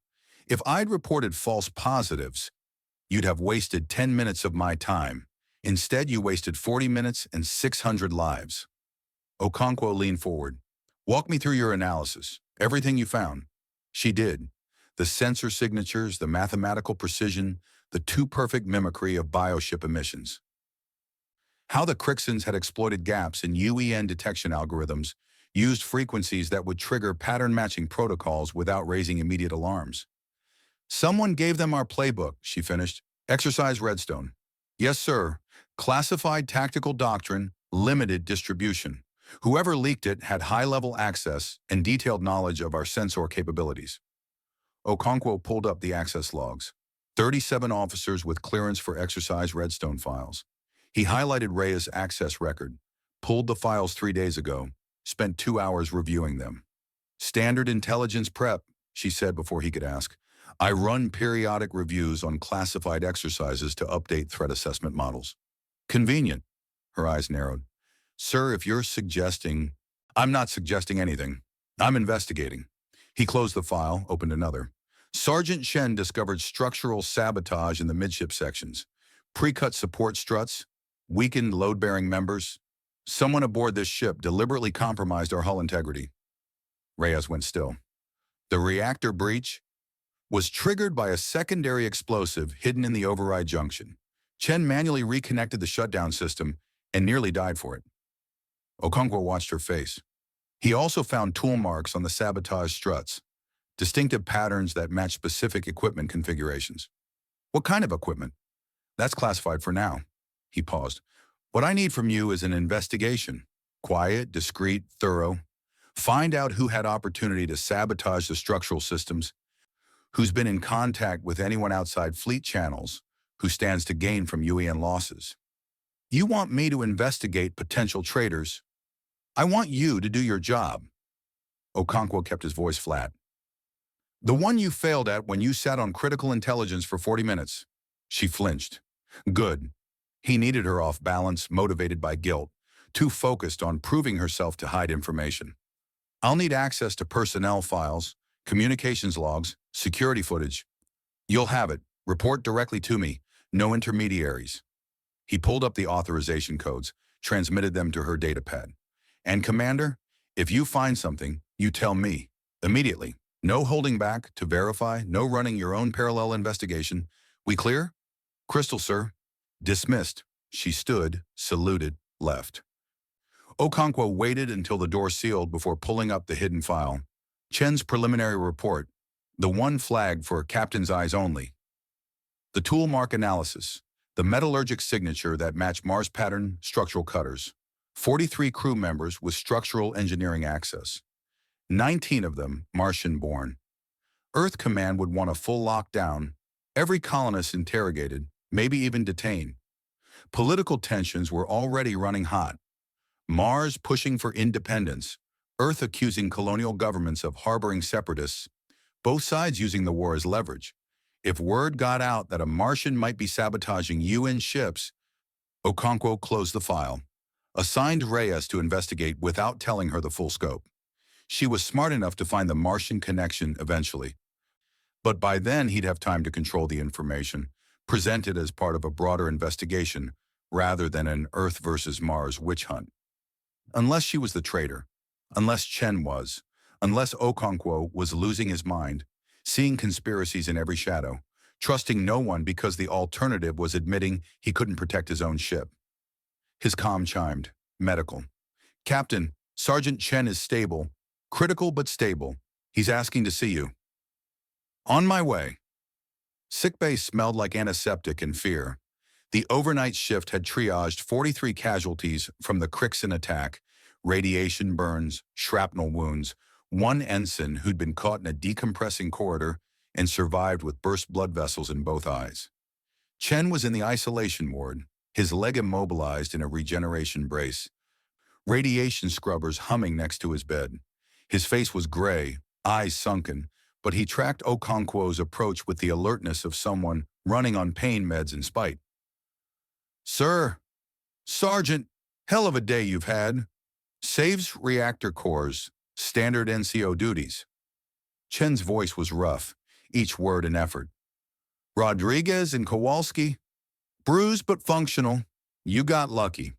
If I'd reported false positives, you'd have wasted 10 minutes of my time. Instead, you wasted 40 minutes and 600 lives. Okonkwo leaned forward. Walk me through your analysis. Everything you found. She did. The sensor signatures, the mathematical precision, the too-perfect mimicry of bioship emissions. How the Krixans had exploited gaps in UEN detection algorithms, used frequencies that would trigger pattern-matching protocols without raising immediate alarms. Someone gave them our playbook, she finished. Exercise Redstone. Yes, sir. Classified tactical doctrine, limited distribution. Whoever leaked it had high-level access and detailed knowledge of our sensor capabilities. Okonkwo pulled up the access logs. 37 officers with clearance for Exercise Redstone files. He highlighted Rhea's access record, pulled the files 3 days ago, spent 2 hours reviewing them. Standard intelligence prep, she said before he could ask. I run periodic reviews on classified exercises to update threat assessment models. Convenient. Her eyes narrowed. Sir, if you're suggesting... I'm not suggesting anything. I'm investigating. He closed the file, opened another. Sergeant Chen discovered structural sabotage in the midship sections. Pre-cut support struts, weakened load-bearing members. Someone aboard this ship deliberately compromised our hull integrity. Reyes went still. The reactor breach was triggered by a secondary explosive hidden in the override junction. Chen manually reconnected the shutdown system and nearly died for it. Okonkwo watched her face. He also found tool marks on the sabotage struts, distinctive patterns that match specific equipment configurations. What kind of equipment? That's classified for now. He paused. What I need from you is an investigation. Quiet, discreet, thorough. Find out who had opportunity to sabotage the structural systems, who's been in contact with anyone outside fleet channels, who stands to gain from UEN losses. You want me to investigate potential traitors. I want you to do your job. Okonkwo kept his voice flat. The one you failed at when you sat on critical intelligence for 40 minutes. She flinched. Good. He needed her off balance, motivated by guilt, too focused on proving herself to hide information. I'll need access to personnel files, communications logs, security footage. You'll have it. Report directly to me. No intermediaries. He pulled up the authorization codes, transmitted them to her datapad. And Commander, if you find something, you tell me. Immediately. No holding back to verify, no running your own parallel investigation. We clear? Crystal, sir. Dismissed. She stood, saluted, left. Okonkwo waited until the door sealed before pulling up the hidden file. Chen's preliminary report, the one flagged for captain's eyes only. The tool mark analysis, the metallurgic signature that matched Mars pattern structural cutters. 43 crew members with structural engineering access. 19 of them Martian-born. Earth Command would want a full lockdown, every colonist interrogated, maybe even detained. Political tensions were already running hot. Mars pushing for independence, Earth accusing colonial governments of harboring separatists, both sides using the war as leverage. If word got out that a Martian might be sabotaging UN ships, Okonkwo closed the file, assigned Reyes to investigate without telling her the full scope. She was smart enough to find the Martian connection eventually. But by then he'd have time to control the information, present it as part of a broader investigation, rather than an Earth versus Mars witch hunt. Unless she was the traitor, unless Chen was, unless Okonkwo was losing his mind, seeing conspiracies in every shadow, trusting no one because the alternative was admitting he couldn't protect his own ship. His comm chimed. Medical. Captain, Sergeant Chen is stable. Critical but stable. He's asking to see you. On my way. Sickbay smelled like antiseptic and fear. The overnight shift had triaged 43 casualties from the Krixan attack, radiation burns, shrapnel wounds, one ensign who'd been caught in a decompressing corridor and survived with burst blood vessels in both eyes. Chen was in the isolation ward, his leg immobilized in a regeneration brace. radiation scrubbers humming next to his bed. His face was gray, eyes sunken, but he tracked Okonkwo's approach with the alertness of someone running on pain meds in spite. "Sir, Sergeant, hell of a day you've had. Saves reactor cores, standard NCO duties." Chen's voice was rough, each word an effort. "Rodriguez and Kowalski, bruised but functional. You got lucky."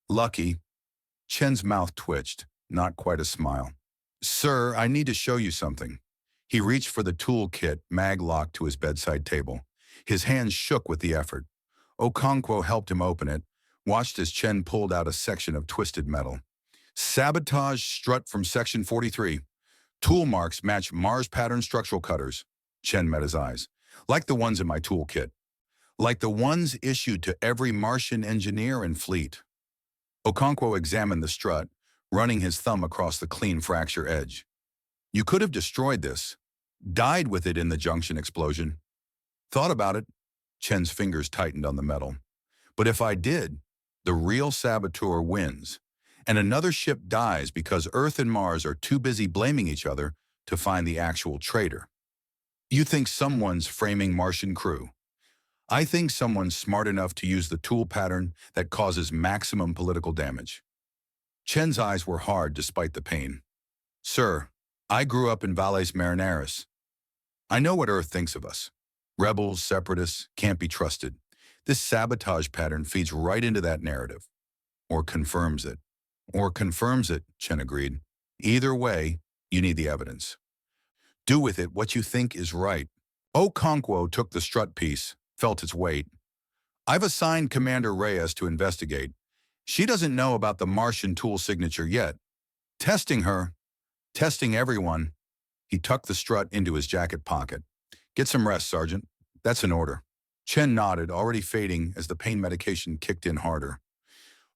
"Lucky?" Chen's mouth twitched, not quite a smile. "Sir, I need to show you something." He reached for the toolkit mag-locked to his bedside table. His hands shook with the effort. Okonkwo helped him open it, watched as Chen pulled out a section of twisted metal. "Sabotage strut from Section 43. Tool marks match Mars pattern structural cutters." Chen met his eyes. "Like the ones in my toolkit. Like the ones issued to every Martian engineer and fleet." Okonkwo examined the strut, running his thumb across the clean fracture edge. "You could have destroyed this. Died with it in the junction explosion." "Thought about it." Chen's fingers tightened on the metal. "But if I did, the real saboteur wins, and another ship dies because Earth and Mars are too busy blaming each other to find the actual traitor. You think someone's framing Martian crew. I think someone's smart enough to use the tool pattern that causes maximum political damage." Chen's eyes were hard despite the pain. "Sir, I grew up in Valles Marineris. I know what Earth thinks of us. Rebels, separatists, can't be trusted. This sabotage pattern feeds right into that narrative. Or confirms it." "Or confirms it," Chen agreed. "Either way, you need the evidence. Do with it what you think is right." Okonkwo took the strut piece, felt its weight. "I've assigned Commander Reyes to investigate. She doesn't know about the Martian tool signature yet. Testing her. Testing everyone." He tucked the strut into his jacket pocket. "Get some rest, Sergeant. That's an order." Chen nodded, already fading as the pain medication kicked in harder.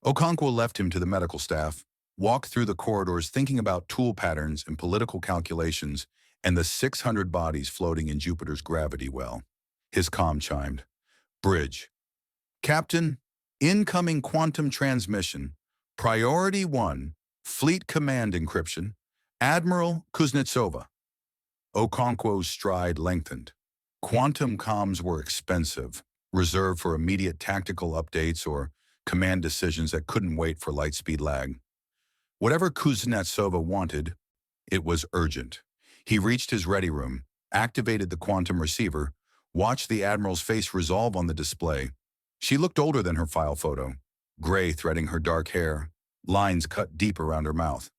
Okonkwo left him to the medical staff, walked through the corridors thinking about tool patterns and political calculations and the 600 bodies floating in Jupiter's gravity well. His comm chimed. "Bridge. Captain, incoming quantum transmission. Priority 1, Fleet Command encryption. Admiral Kuznetsova." Okonkwo's stride lengthened. Quantum comms were expensive, reserved for immediate tactical updates or command decisions that couldn't wait for light-speed lag. Whatever Kuznetsova wanted, it was urgent. He reached his ready room, activated the quantum receiver, watched the Admiral's face resolve on the display. She looked older than her file photo, gray threading her dark hair, lines cut deep around her mouth.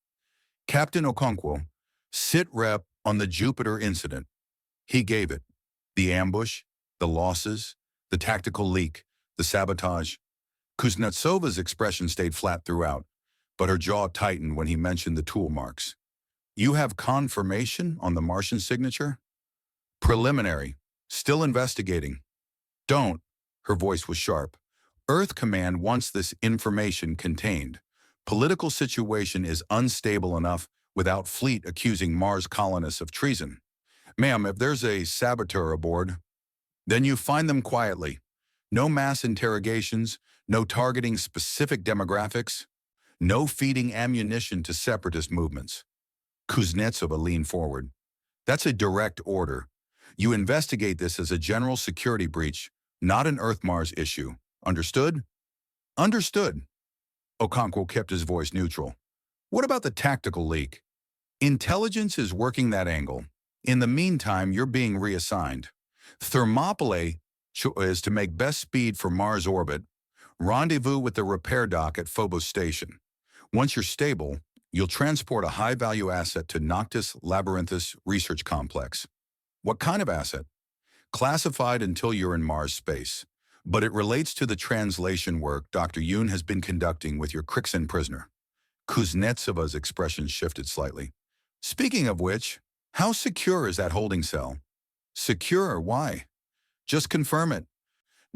"Captain Okonkwo, sit rep on the Jupiter incident." He gave it. The ambush, the losses, the tactical leak, the sabotage. Kuznetsova's expression stayed flat throughout, but her jaw tightened when he mentioned the tool marks. "You have confirmation on the Martian signature?" "Preliminary. Still investigating." "Don't." Her voice was sharp. "Earth Command wants this information contained. Political situation is unstable enough without fleet accusing Mars colonists of treason. Ma'am, if there's a saboteur aboard, then you find them quietly. No mass interrogations, no targeting specific demographics, no feeding ammunition to separatist movements." Kuznetsova leaned forward. "That's a direct order. You investigate this as a general security breach, not an Earth-Mars issue. Understood?" "Understood." Okonkwo kept his voice neutral. "What about the tactical leak?" "Intelligence is working that angle. In the meantime, you're being reassigned. Thermopylae is to make best speed for Mars orbit. Rendezvous with the repair dock at Phobos Station. Once you're stable, you'll transport a high-value asset to Noctis Labyrinthus Research Complex." "What kind of asset?" "Classified until you're in Mars space. But it relates to the translation work Dr. Yoon has been conducting with your Krixan prisoner." Kuznetsova's expression shifted slightly. "Speaking of which, how secure is that holding cell?" "Secure? Why?" "Just confirm it.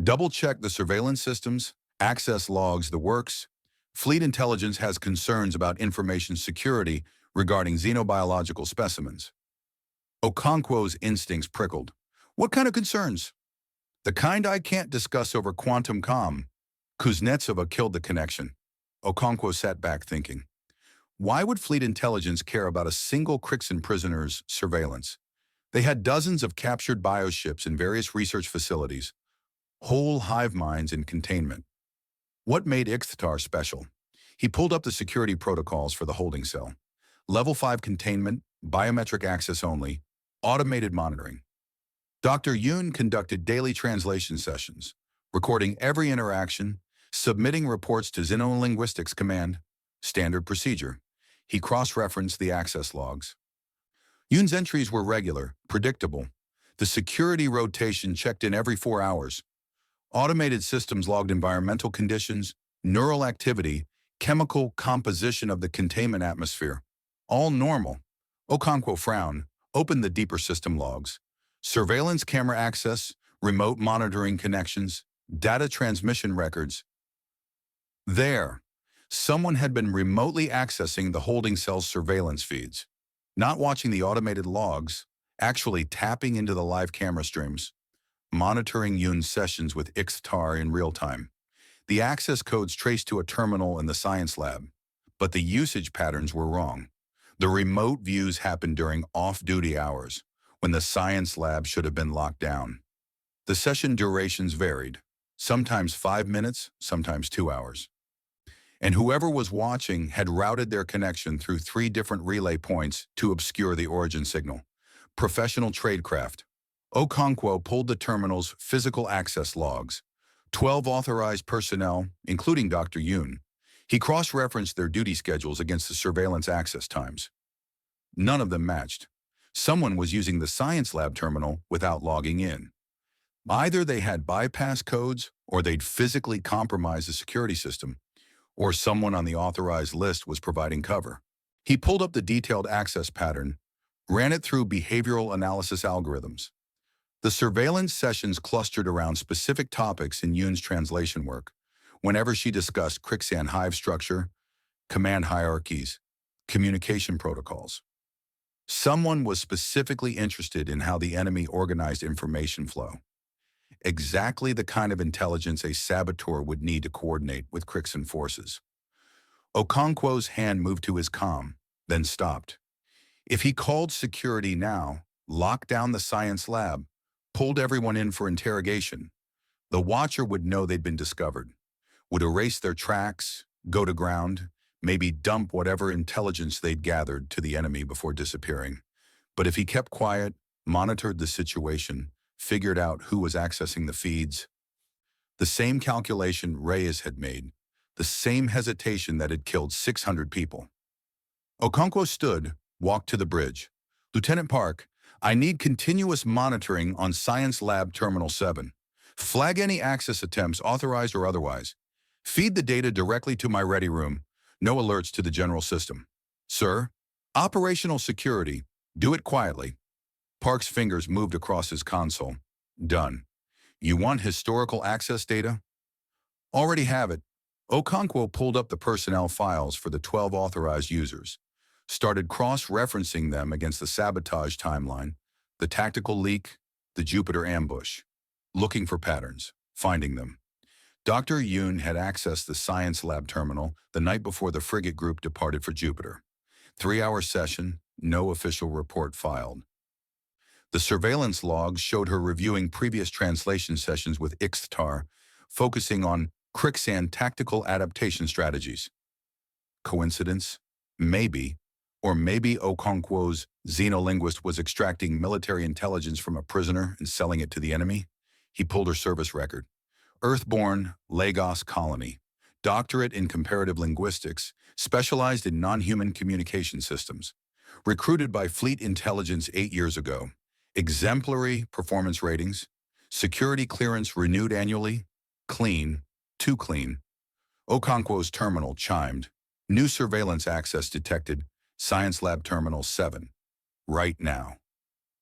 Double-check the surveillance systems, access logs, the works. Fleet intelligence has concerns about information security regarding xenobiological specimens." Okonkwo's instincts prickled. "What kind of concerns?" "The kind I can't discuss over quantum comm." Kuznetsova killed the connection. Okonkwo sat back thinking, why would fleet intelligence care about a single Krixan prisoner's surveillance? They had dozens of captured bioships in various research facilities, whole hive minds in containment. What made Ixtar special? He pulled up the security protocols for the holding cell. Level 5 containment, biometric access only, automated monitoring. Dr. Yoon conducted daily translation sessions, recording every interaction, submitting reports to Xenolinguistics Command, standard procedure. He cross-referenced the access logs. Yoon's entries were regular, predictable. The security rotation checked in every 4 hours. Automated systems logged environmental conditions, neural activity, chemical composition of the containment atmosphere. All normal. Okonkwo frowned, opened the deeper system logs. Surveillance camera access, remote monitoring connections, data transmission records. There, someone had been remotely accessing the holding cell's surveillance feeds, not watching the automated logs, actually tapping into the live camera streams, monitoring Yoon's sessions with Ixtar in real time. The access codes traced to a terminal in the science lab, but the usage patterns were wrong. The remote views happened during off-duty hours, when the science lab should have been locked down. The session durations varied, sometimes 5 minutes, sometimes 2 hours. And whoever was watching had routed their connection through 3 different relay points to obscure the origin signal. Professional tradecraft. Okonkwo pulled the terminal's physical access logs. 12 authorized personnel, including Dr. Yoon. He cross-referenced their duty schedules against the surveillance access times. None of them matched. Someone was using the science lab terminal without logging in. Either they had bypass codes, or they'd physically compromised the security system, or someone on the authorized list was providing cover. He pulled up the detailed access pattern, ran it through behavioral analysis algorithms. The surveillance sessions clustered around specific topics in Yoon's translation work, whenever she discussed Krixan hive structure, command hierarchies, communication protocols. Someone was specifically interested in how the enemy organized information flow. Exactly the kind of intelligence a saboteur would need to coordinate with Krixan forces. Okonkwo's hand moved to his comm, then stopped. If he called security now, locked down the science lab, pulled everyone in for interrogation, the Watcher would know they'd been discovered, would erase their tracks, go to ground, maybe dump whatever intelligence they'd gathered to the enemy before disappearing. But if he kept quiet, monitored the situation, figured out who was accessing the feeds, the same calculation Reyes had made, the same hesitation that had killed 600 people. Okonkwo stood, walked to the bridge. Lieutenant Park, I need continuous monitoring on Science Lab Terminal 7. Flag any access attempts, authorized or otherwise. Feed the data directly to my ready room. No alerts to the general system. Sir, operational security. Do it quietly. Park's fingers moved across his console. Done. You want historical access data? Already have it. Okonkwo pulled up the personnel files for the 12 authorized users, started cross-referencing them against the sabotage timeline, the tactical leak, the Jupiter ambush, looking for patterns, finding them. Dr. Yoon had accessed the science lab terminal the night before the frigate group departed for Jupiter. 3-hour session, no official report filed. The surveillance logs showed her reviewing previous translation sessions with Ixtar, focusing on Krixan tactical adaptation strategies. Coincidence? Maybe. Or maybe Okonkwo's xenolinguist was extracting military intelligence from a prisoner and selling it to the enemy. He pulled her service record. Earthborn, Lagos Colony. Doctorate in Comparative Linguistics, specialized in non-human communication systems. Recruited by Fleet Intelligence 8 years ago. Exemplary performance ratings. Security clearance renewed annually. Clean. Too clean. Okonkwo's terminal chimed. New surveillance access detected. Science Lab Terminal 7. Right now.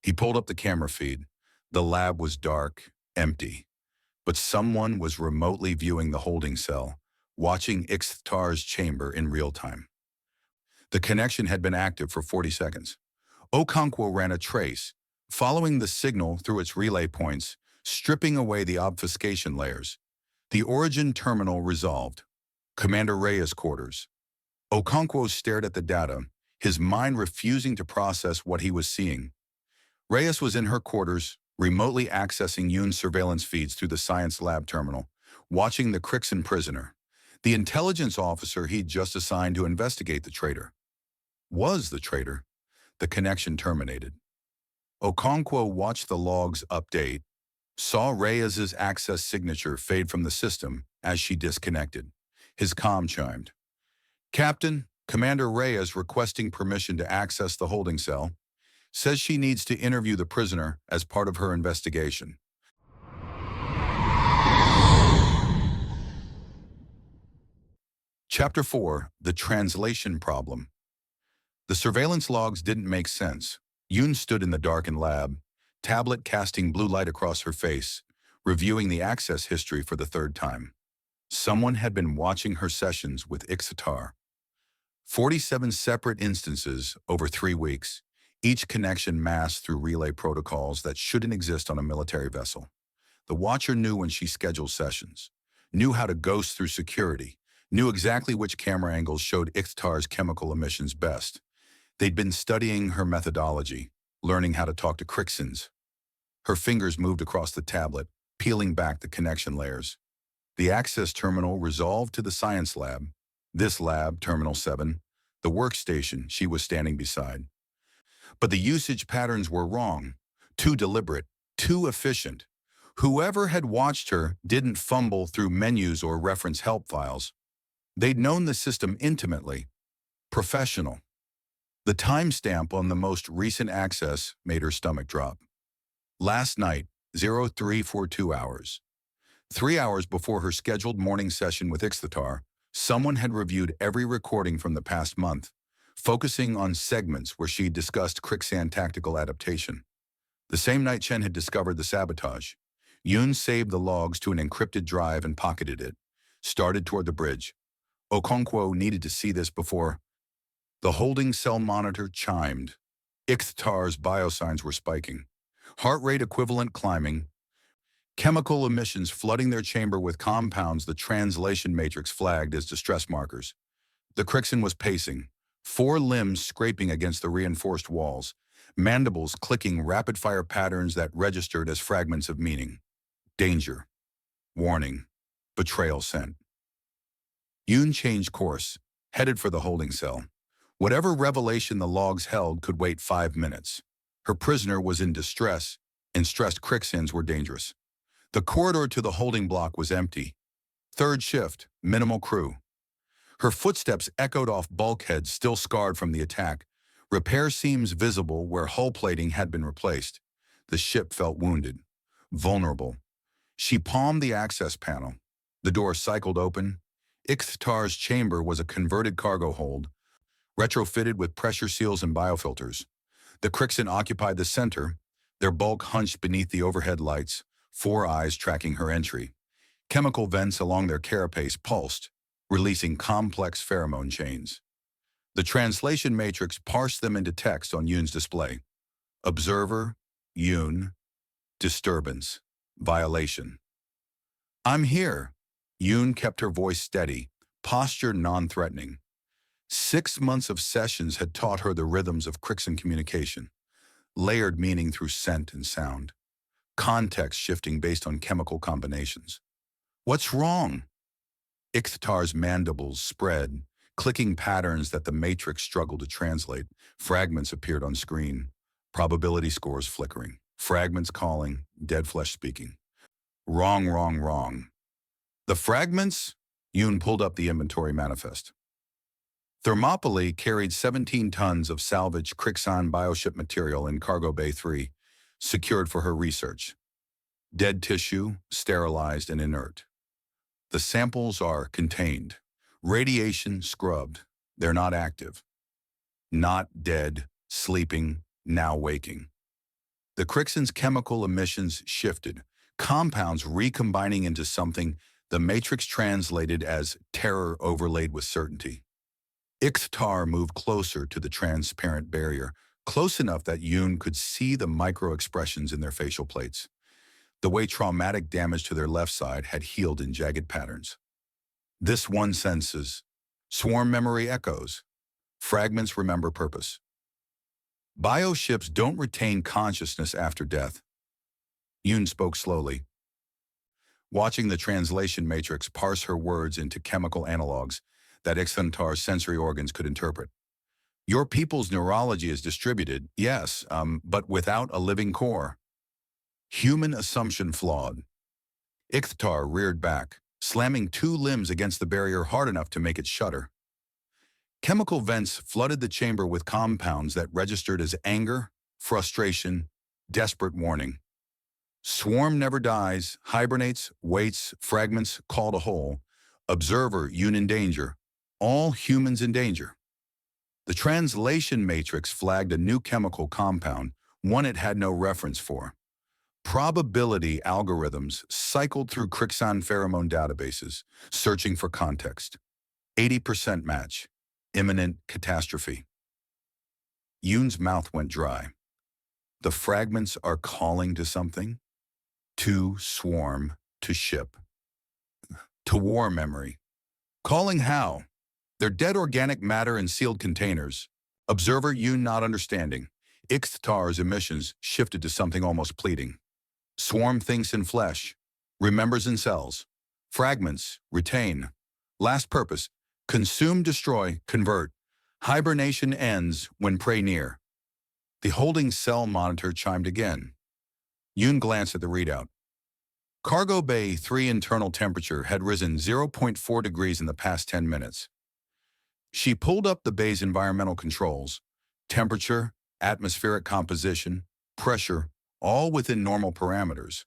He pulled up the camera feed. The lab was dark, empty. But someone was remotely viewing the holding cell, watching Ixtar's chamber in real time. The connection had been active for 40 seconds. Okonkwo ran a trace, following the signal through its relay points, stripping away the obfuscation layers. The origin terminal resolved. Commander Reyes' quarters. Okonkwo stared at the data, his mind refusing to process what he was seeing. Reyes was in her quarters, remotely accessing Yoon's surveillance feeds through the science lab terminal, watching the Krixan prisoner, the intelligence officer he'd just assigned to investigate the traitor. Was the traitor. The connection terminated. Okonkwo watched the logs update, saw Reyes's access signature fade from the system as she disconnected. His comm chimed. Captain, Commander Reyes requesting permission to access the holding cell. Says she needs to interview the prisoner as part of her investigation. Chapter 4, The Translation Problem. The surveillance logs didn't make sense. Yoon stood in the darkened lab, tablet casting blue light across her face, reviewing the access history for the third time. Someone had been watching her sessions with Ixatar. 47 separate instances over 3 weeks, each connection masked through relay protocols that shouldn't exist on a military vessel. The watcher knew when she scheduled sessions, knew how to ghost through security, knew exactly which camera angles showed Ixatar's chemical emissions best. They'd been studying her methodology, learning how to talk to Krixans. Her fingers moved across the tablet, peeling back the connection layers. The access terminal resolved to the science lab. This lab, Terminal 7, the workstation she was standing beside. But the usage patterns were wrong, too deliberate, too efficient. Whoever had watched her didn't fumble through menus or reference help files. They'd known the system intimately. Professional. The timestamp on the most recent access made her stomach drop. Last night, 0342 hours. 3 hours before her scheduled morning session with Ixatar, someone had reviewed every recording from the past month, focusing on segments where she discussed Krixan tactical adaptation. The same night Chen had discovered the sabotage, Yoon saved the logs to an encrypted drive and pocketed it, started toward the bridge. Okonkwo needed to see this before. The holding cell monitor chimed. Ixatar's biosigns were spiking, heart rate equivalent climbing, chemical emissions flooding their chamber with compounds the translation matrix flagged as distress markers. The Krixan was pacing, 4 limbs scraping against the reinforced walls, mandibles clicking rapid-fire patterns that registered as fragments of meaning. Danger. Warning. Betrayal scent. Yoon changed course, headed for the holding cell. Whatever revelation the logs held could wait 5 minutes. Her prisoner was in distress, and stressed Krixans were dangerous. The corridor to the holding block was empty. Third shift, minimal crew. Her footsteps echoed off bulkheads still scarred from the attack, repair seams visible where hull plating had been replaced. The ship felt wounded, vulnerable. She palmed the access panel. The door cycled open. Ixatar's chamber was a converted cargo hold, retrofitted with pressure seals and biofilters. The Krixan occupied the center, their bulk hunched beneath the overhead lights, 4 eyes tracking her entry. Chemical vents along their carapace pulsed, releasing complex pheromone chains. The translation matrix parsed them into text on Yoon's display. Observer, Yoon, disturbance, violation. I'm here. Yoon kept her voice steady, posture non-threatening. 6 months of sessions had taught her the rhythms of Krixan communication, layered meaning through scent and sound, context shifting based on chemical combinations. What's wrong? Ixatar's mandibles spread, clicking patterns that the matrix struggled to translate. Fragments appeared on screen, probability scores flickering, fragments calling, dead flesh speaking. Wrong, wrong, wrong. The fragments? Yoon pulled up the inventory manifest. Thermopylae carried 17 tons of salvaged Krixan bioship material in Cargo Bay 3, secured for her research. Dead tissue, sterilized and inert. The samples are contained. Radiation scrubbed. They're not active. Not dead, sleeping, now waking. The Krixans' chemical emissions shifted, compounds recombining into something the matrix translated as terror overlaid with certainty. Ixatar moved closer to the transparent barrier, close enough that Yoon could see the micro-expressions in their facial plates, the way traumatic damage to their left side had healed in jagged patterns. This one senses. Swarm memory echoes. Fragments remember purpose. Bioships don't retain consciousness after death. Yoon spoke slowly, watching the translation matrix parse her words into chemical analogs that Ixthantar's sensory organs could interpret. Your people's neurology is distributed, yes, but without a living core. Human assumption flawed. Ixthantar reared back, slamming two limbs against the barrier hard enough to make it shudder. Chemical vents flooded the chamber with compounds that registered as anger, frustration, desperate warning. Swarm never dies, hibernates, waits, fragments called a whole. Observer, Yoon in danger. All humans in danger. The translation matrix flagged a new chemical compound, one it had no reference for. Probability algorithms cycled through Krixan pheromone databases, searching for context. 80% match. Imminent catastrophe. Yoon's mouth went dry. The fragments are calling to something? To swarm, to ship. To war memory. Calling how? They're dead organic matter in sealed containers. Observer Yoon not understanding. Ixthantar's emissions shifted to something almost pleading. Swarm thinks in flesh, remembers in cells. Fragments, retain. Last purpose, consume, destroy, convert. Hibernation ends when prey near. The holding cell monitor chimed again. Yoon glanced at the readout. Cargo Bay 3 internal temperature had risen 0.4 degrees in the past 10 minutes. She pulled up the bay's environmental controls. Temperature, atmospheric composition, pressure, all within normal parameters.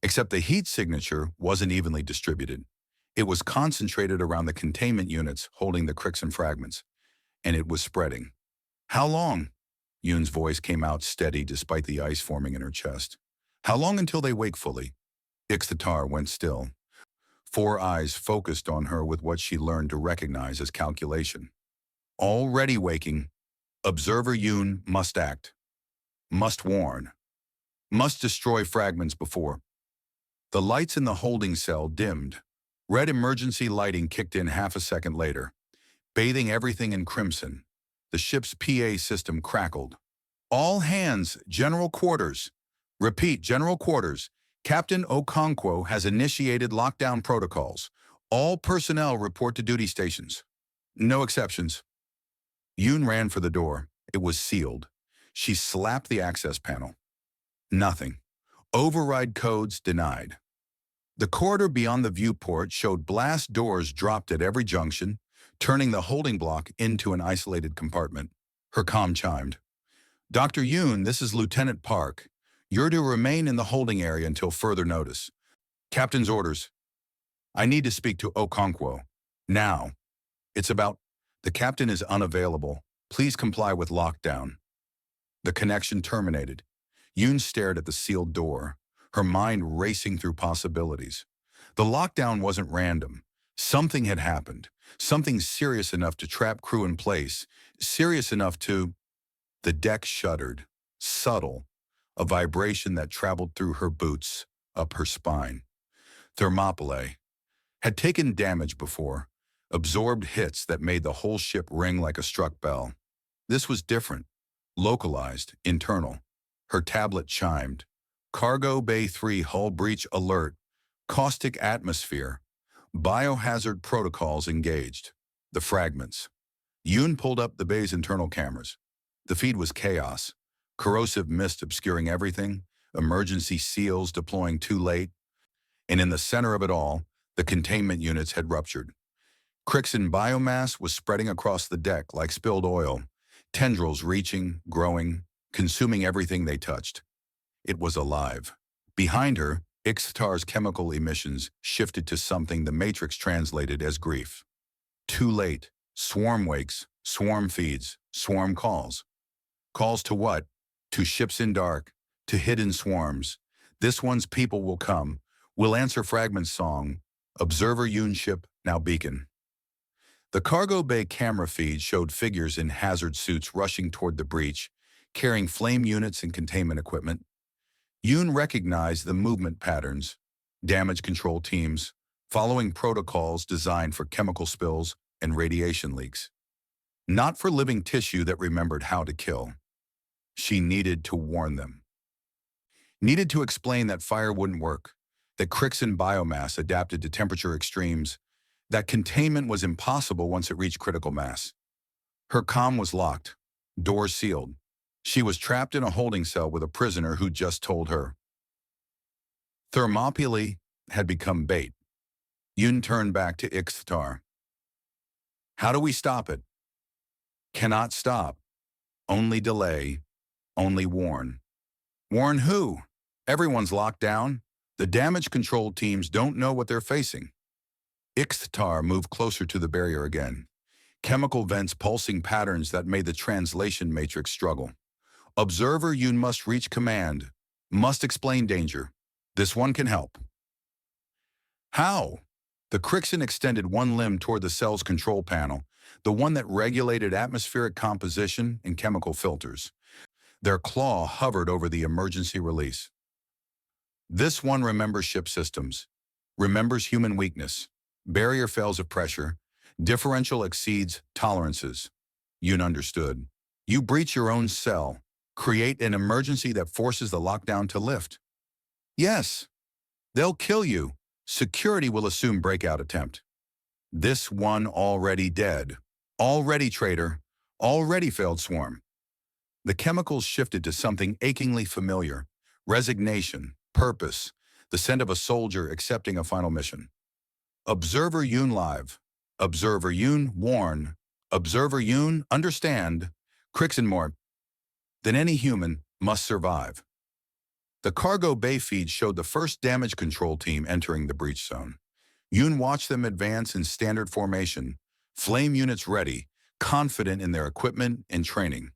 Except the heat signature wasn't evenly distributed. It was concentrated around the containment units holding the Krixan fragments, and it was spreading. How long? Yoon's voice came out steady despite the ice forming in her chest. How long until they wake fully? Ixthantar went still. Four eyes focused on her with what she learned to recognize as calculation. Already waking, Observer Yoon must act. Must warn. Must destroy fragments before. The lights in the holding cell dimmed. Red emergency lighting kicked in half a second later, bathing everything in crimson. The ship's PA system crackled. All hands, general quarters. Repeat, general quarters. Captain Okonkwo has initiated lockdown protocols. All personnel report to duty stations. No exceptions. Yoon ran for the door. It was sealed. She slapped the access panel. Nothing. Override codes denied. The corridor beyond the viewport showed blast doors dropped at every junction, turning the holding block into an isolated compartment. Her comm chimed. Dr. Yoon, this is Lieutenant Park. You're to remain in the holding area until further notice. Captain's orders. I need to speak to Okonkwo. Now. It's about... The captain is unavailable. Please comply with lockdown. The connection terminated. Yoon stared at the sealed door, her mind racing through possibilities. The lockdown wasn't random. Something had happened. Something serious enough to trap crew in place. Serious enough to... The deck shuddered. Subtle. A vibration that traveled through her boots, up her spine. Thermopylae. Had taken damage before. Absorbed hits that made the whole ship ring like a struck bell. This was different. Localized, internal. Her tablet chimed. Cargo Bay 3 hull breach alert. Caustic atmosphere. Biohazard protocols engaged. The fragments. Yoon pulled up the bay's internal cameras. The feed was chaos. Corrosive mist obscuring everything. Emergency seals deploying too late. And in the center of it all, the containment units had ruptured. Krixan biomass was spreading across the deck like spilled oil. Tendrils reaching, growing, consuming everything they touched. It was alive. Behind her, Ixthantar's chemical emissions shifted to something the Matrix translated as grief. Too late. Swarm wakes, swarm feeds, swarm calls. Calls to what? To ships in dark, to hidden swarms. This one's people will come. Will answer Fragment's song. Observer Yoon ship, now beacon. The cargo bay camera feed showed figures in hazard suits rushing toward the breach, carrying flame units and containment equipment. Yoon recognized the movement patterns. Damage control teams, following protocols designed for chemical spills and radiation leaks. Not for living tissue that remembered how to kill. She needed to warn them. Needed to explain that fire wouldn't work, that Krixan biomass adapted to temperature extremes, that containment was impossible once it reached critical mass. Her comm was locked, doors sealed. She was trapped in a holding cell with a prisoner who just told her. Thermopylae had become bait. Yun turned back to Ixtar. How do we stop it? Cannot stop. Only delay. Only warn. Warn who? Everyone's locked down. The damage control teams don't know what they're facing. Ixtar moved closer to the barrier again. Chemical vents pulsing patterns that made the translation matrix struggle. Observer Yun must reach command. Must explain danger. This one can help. How? The Krixan extended one limb toward the cell's control panel, the one that regulated atmospheric composition and chemical filters. Their claw hovered over the emergency release. This one remembers ship systems, remembers human weakness. Barrier fails of pressure. Differential exceeds tolerances. Yun understood. You breach your own cell. Create an emergency that forces the lockdown to lift. Yes. They'll kill you. Security will assume breakout attempt. This one already dead. Already traitor. Already failed swarm. The chemicals shifted to something achingly familiar. Resignation. Purpose. The scent of a soldier accepting a final mission. Observer Yun live. Observer Yun warn. Observer Yun understand. Krixan more than any human must survive. The cargo bay feed showed the first damage control team entering the breach zone. Yun watched them advance in standard formation, flame units ready, confident in their equipment and training.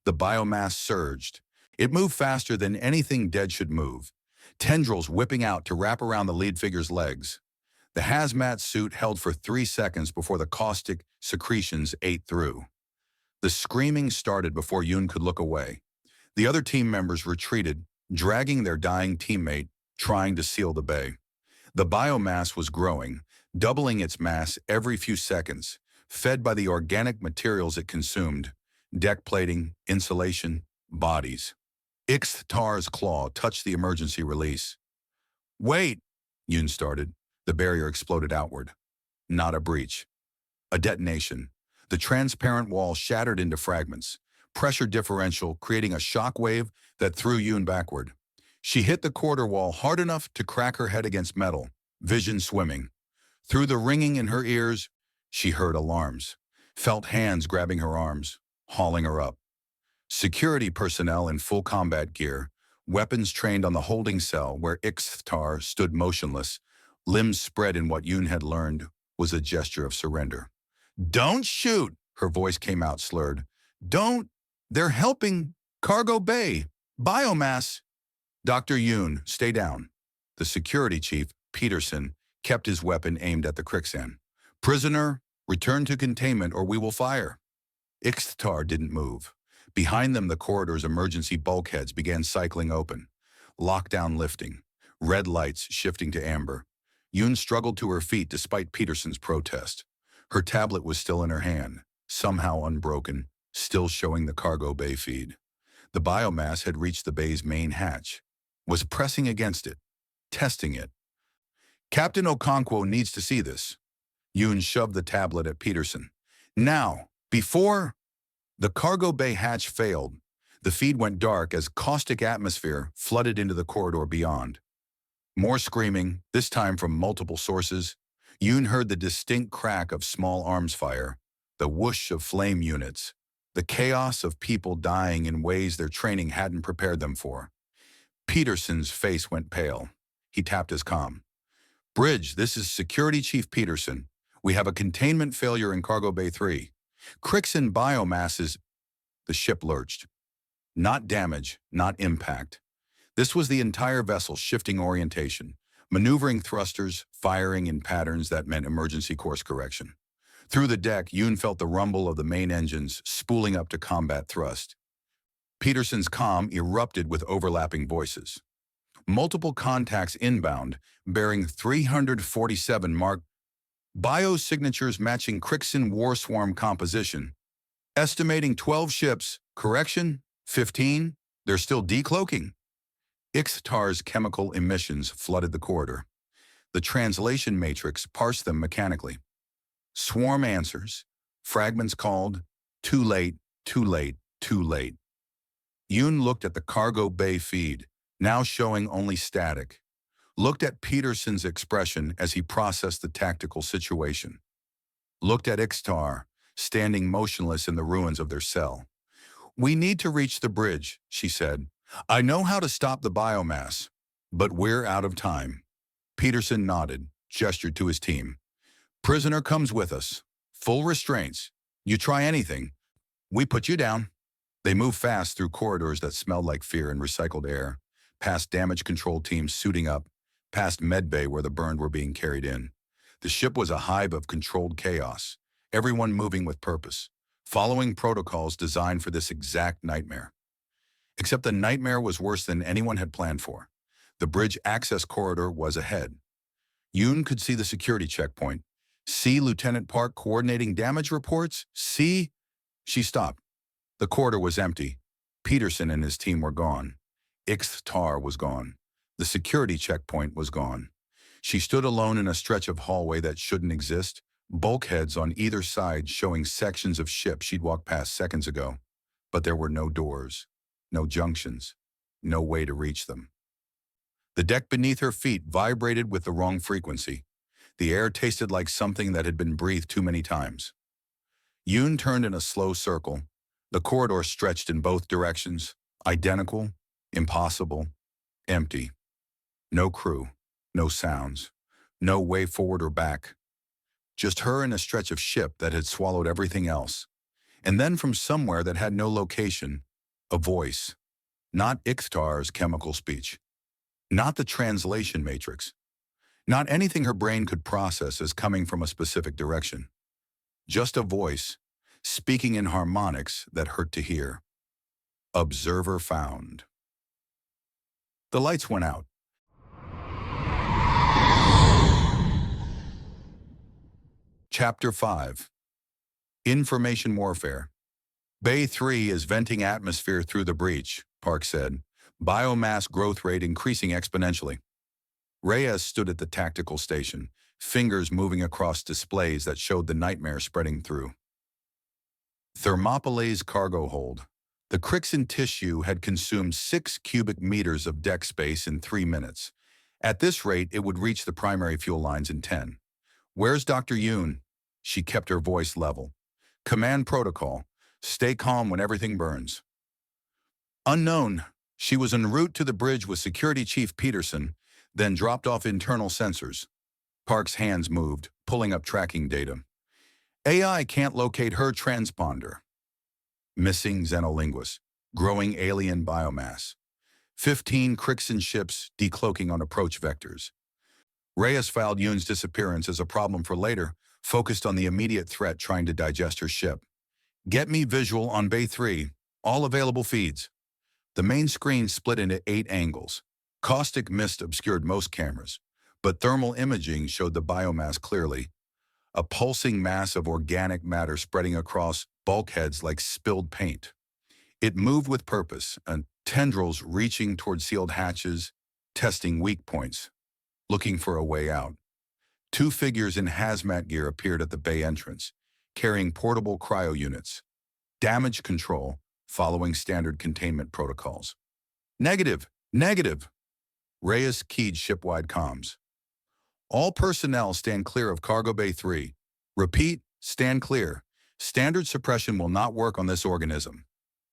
The biomass surged. It moved faster than anything dead should move, tendrils whipping out to wrap around the lead figure's legs. The hazmat suit held for 3 seconds before the caustic secretions ate through. The screaming started before Yun could look away. The other team members retreated, dragging their dying teammate, trying to seal the bay. The biomass was growing, doubling its mass every few seconds, fed by the organic materials it consumed: deck plating, insulation, bodies. Ixtar's claw touched the emergency release. Wait, Yun started. The barrier exploded outward. Not a breach. A detonation. The transparent wall shattered into fragments. Pressure differential creating a shock wave that threw Yun backward. She hit the quarter wall hard enough to crack her head against metal, vision swimming. Through the ringing in her ears, she heard alarms, felt hands grabbing her arms, hauling her up. Security personnel in full combat gear, weapons trained on the holding cell where Ixtar stood motionless, limbs spread in what Yun had learned was a gesture of surrender. Don't shoot, her voice came out slurred. Don't, they're helping Cargo Bay, biomass. Dr. Yun, stay down. The security chief, Peterson, kept his weapon aimed at the Krixan. Prisoner, return to containment or we will fire. Ixtar didn't move. Behind them, the corridor's emergency bulkheads began cycling open. Lockdown lifting, red lights shifting to amber. Yun struggled to her feet despite Peterson's protest. Her tablet was still in her hand, somehow unbroken, still showing the cargo bay feed. The biomass had reached the bay's main hatch, was pressing against it, testing it. Captain Okonkwo needs to see this. Yun shoved the tablet at Peterson. Now, before... The cargo bay hatch failed. The feed went dark as caustic atmosphere flooded into the corridor beyond. More screaming, this time from multiple sources. Yun heard the distinct crack of small arms fire, the whoosh of flame units, the chaos of people dying in ways their training hadn't prepared them for. Peterson's face went pale. He tapped his comm. Bridge, this is Security Chief Peterson. We have a containment failure in Cargo Bay 3. Krixan biomasses. The ship lurched. Not damage, not impact. This was the entire vessel shifting orientation, maneuvering thrusters, firing in patterns that meant emergency course correction. Through the deck, Yun felt the rumble of the main engines spooling up to combat thrust. Peterson's comm erupted with overlapping voices. Multiple contacts inbound, bearing 347 mark biosignatures matching Krixan war swarm composition. Estimating 12 ships, correction, 15, they're still decloaking. Ixtar's chemical emissions flooded the corridor. The translation matrix parsed them mechanically. Swarm answers, fragments called, too late, too late, too late. Yoon looked at the cargo bay feed, now showing only static. Looked at Peterson's expression as he processed the tactical situation. Looked at Ixtar, standing motionless in the ruins of their cell. "We need to reach the bridge," she said. "I know how to stop the biomass, but we're out of time." Peterson nodded, gestured to his team. "Prisoner comes with us. Full restraints. You try anything, we put you down." They moved fast through corridors that smelled like fear and recycled air, past damage control teams suiting up, past medbay where the burned were being carried in. The ship was a hive of controlled chaos, everyone moving with purpose, following protocols designed for this exact nightmare. Except the nightmare was worse than anyone had planned for. The bridge access corridor was ahead. Yoon could see the security checkpoint, see Lieutenant Park coordinating damage reports, see... She stopped. The corridor was empty. Peterson and his team were gone. Ixtar was gone. The security checkpoint was gone. She stood alone in a stretch of hallway that shouldn't exist, bulkheads on either side showing sections of ships she'd walked past seconds ago. But there were no doors, no junctions, no way to reach them. The deck beneath her feet vibrated with the wrong frequency. The air tasted like something that had been breathed too many times. Yoon turned in a slow circle. The corridor stretched in both directions, identical, impossible, empty. No crew, no sounds, no way forward or back. Just her in a stretch of ship that had swallowed everything else. And then from somewhere that had no location, a voice. Not Ixtar's chemical speech. Not the translation matrix. Not anything her brain could process as coming from a specific direction. Just a voice, speaking in harmonics that hurt to hear. Observer found. The lights went out. Chapter 5. Information Warfare. Bay 3 is venting atmosphere through the breach, Park said. Biomass growth rate increasing exponentially. Reyes stood at the tactical station, fingers moving across displays that showed the nightmare spreading through. Thermopylae's cargo hold. The Krixan tissue had consumed 6 cubic meters of deck space in 3 minutes. At this rate, it would reach the primary fuel lines in 10. "Where's Dr. Yoon?" She kept her voice level. "Command protocol. Stay calm when everything burns." "Unknown." She was en route to the bridge with Security Chief Peterson, then dropped off internal sensors. Park's hands moved, pulling up tracking data. AI can't locate her transponder. Missing xenolinguists. Growing alien biomass. 15 Krixan ships decloaking on approach vectors. Reyes filed Yoon's disappearance as a problem for later, focused on the immediate threat trying to digest her ship. "Get me visual on Bay 3. All available feeds." The main screen split into 8 angles. Caustic mist obscured most cameras, but thermal imaging showed the biomass clearly. A pulsing mass of organic matter spreading across bulkheads like spilled paint. It moved with purpose, and tendrils reaching toward sealed hatches, testing weak points, looking for a way out. 2 figures in hazmat gear appeared at the bay entrance, carrying portable cryo units. Damage control, following standard containment protocols. "Negative, negative." Reyes keyed shipwide comms. "All personnel stand clear of Cargo Bay 3. Repeat, stand clear. Standard suppression will not work on this organism."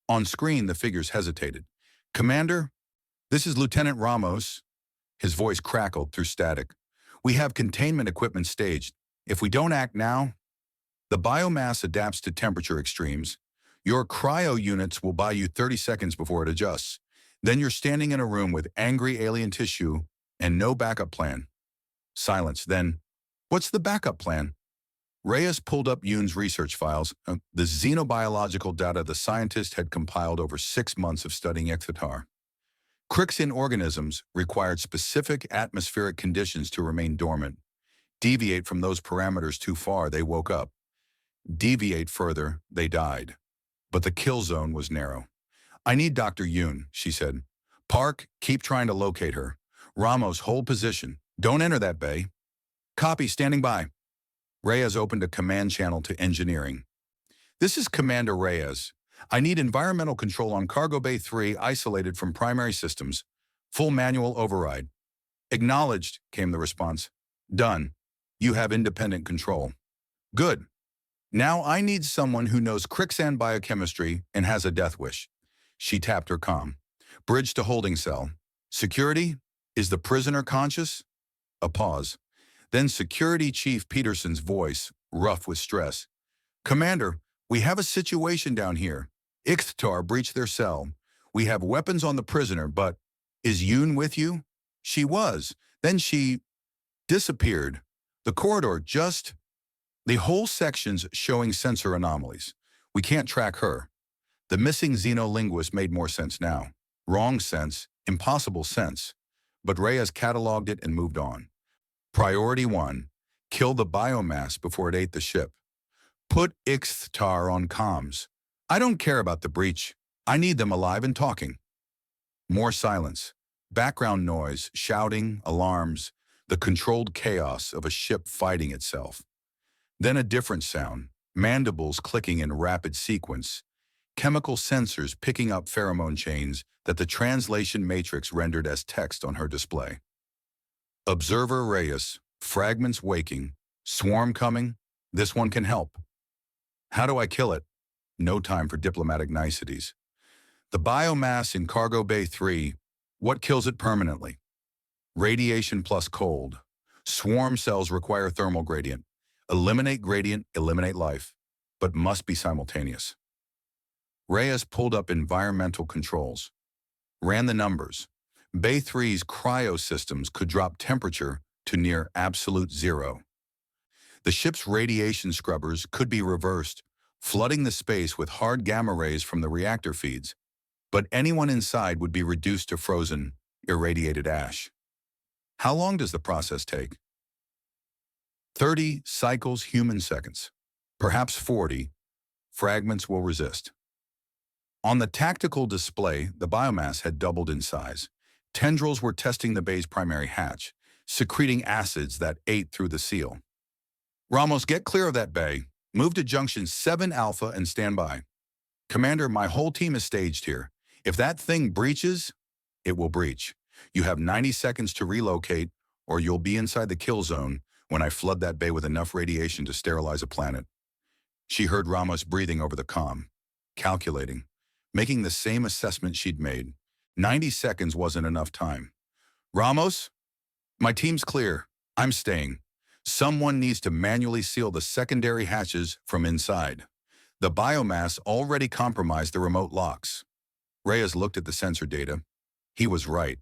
On screen, the figures hesitated. "Commander, this is Lieutenant Ramos." His voice crackled through static. "We have containment equipment staged. If we don't act now, the biomass adapts to temperature extremes. Your cryo units will buy you 30 seconds before it adjusts. Then you're standing in a room with angry alien tissue and no backup plan." Silence. Then, "What's the backup plan?" Reyes pulled up Yoon's research files, the xenobiological data the scientist had compiled over 6 months of studying Ixtar. Krixan organisms required specific atmospheric conditions to remain dormant. Deviate from those parameters too far, they woke up. Deviate further, they died. But the kill zone was narrow. "I need Dr. Yoon," she said. "Park, keep trying to locate her. Ramos, hold position. Don't enter that bay." "Copy, standing by." Reyes opened a command channel to engineering. "This is Commander Reyes. I need environmental control on Cargo Bay 3 isolated from primary systems. Full manual override." "Acknowledged," came the response. "Done. You have independent control." "Good. Now I need someone who knows Krixan biochemistry and has a death wish." She tapped her comm. "Bridge to holding cell. Security? Is the prisoner conscious?" A pause. Then Security Chief Peterson's voice, rough with stress. "Commander, we have a situation down here. Ichthar breached their cell. We have weapons on the prisoner, but is Yoon with you?" "She was. Then she disappeared. The corridor just... The whole section's showing sensor anomalies. We can't track her." The missing xenolinguist made more sense now. Wrong sense, impossible sense. But Reyes cataloged it and moved on. Priority 1, kill the biomass before it ate the ship. Put Ichthar on comms. I don't care about the breach. I need them alive and talking. More silence. Background noise, shouting, alarms, the controlled chaos of a ship fighting itself. Then a different sound, mandibles clicking in rapid sequence, chemical sensors picking up pheromone chains that the translation matrix rendered as text on her display. Observer Reyes, fragments waking, swarm coming, this one can help. How do I kill it? No time for diplomatic niceties. The biomass in Cargo Bay 3, what kills it permanently? Radiation plus cold. Swarm cells require thermal gradient. Eliminate gradient, eliminate life, but must be simultaneous. Reyes pulled up environmental controls. Ran the numbers. Bay 3's cryo systems could drop temperature to near absolute zero. The ship's radiation scrubbers could be reversed, flooding the space with hard gamma rays from the reactor feeds, but anyone inside would be reduced to frozen, irradiated ash. How long does the process take? 30 cycles human seconds, perhaps 40. Fragments will resist. On the tactical display, the biomass had doubled in size. Tendrils were testing the bay's primary hatch, secreting acids that ate through the seal. "Ramos, get clear of that bay. Move to Junction 7 Alpha and stand by." "Commander, my whole team is staged here. If that thing breaches, it will breach. You have 90 seconds to relocate, or you'll be inside the kill zone when I flood that bay with enough radiation to sterilize a planet." She heard Ramos breathing over the comm, calculating, making the same assessment she'd made. 90 seconds wasn't enough time. "Ramos, my team's clear. I'm staying. Someone needs to manually seal the secondary hatches from inside. The biomass already compromised the remote locks." Reyes looked at the sensor data. He was right.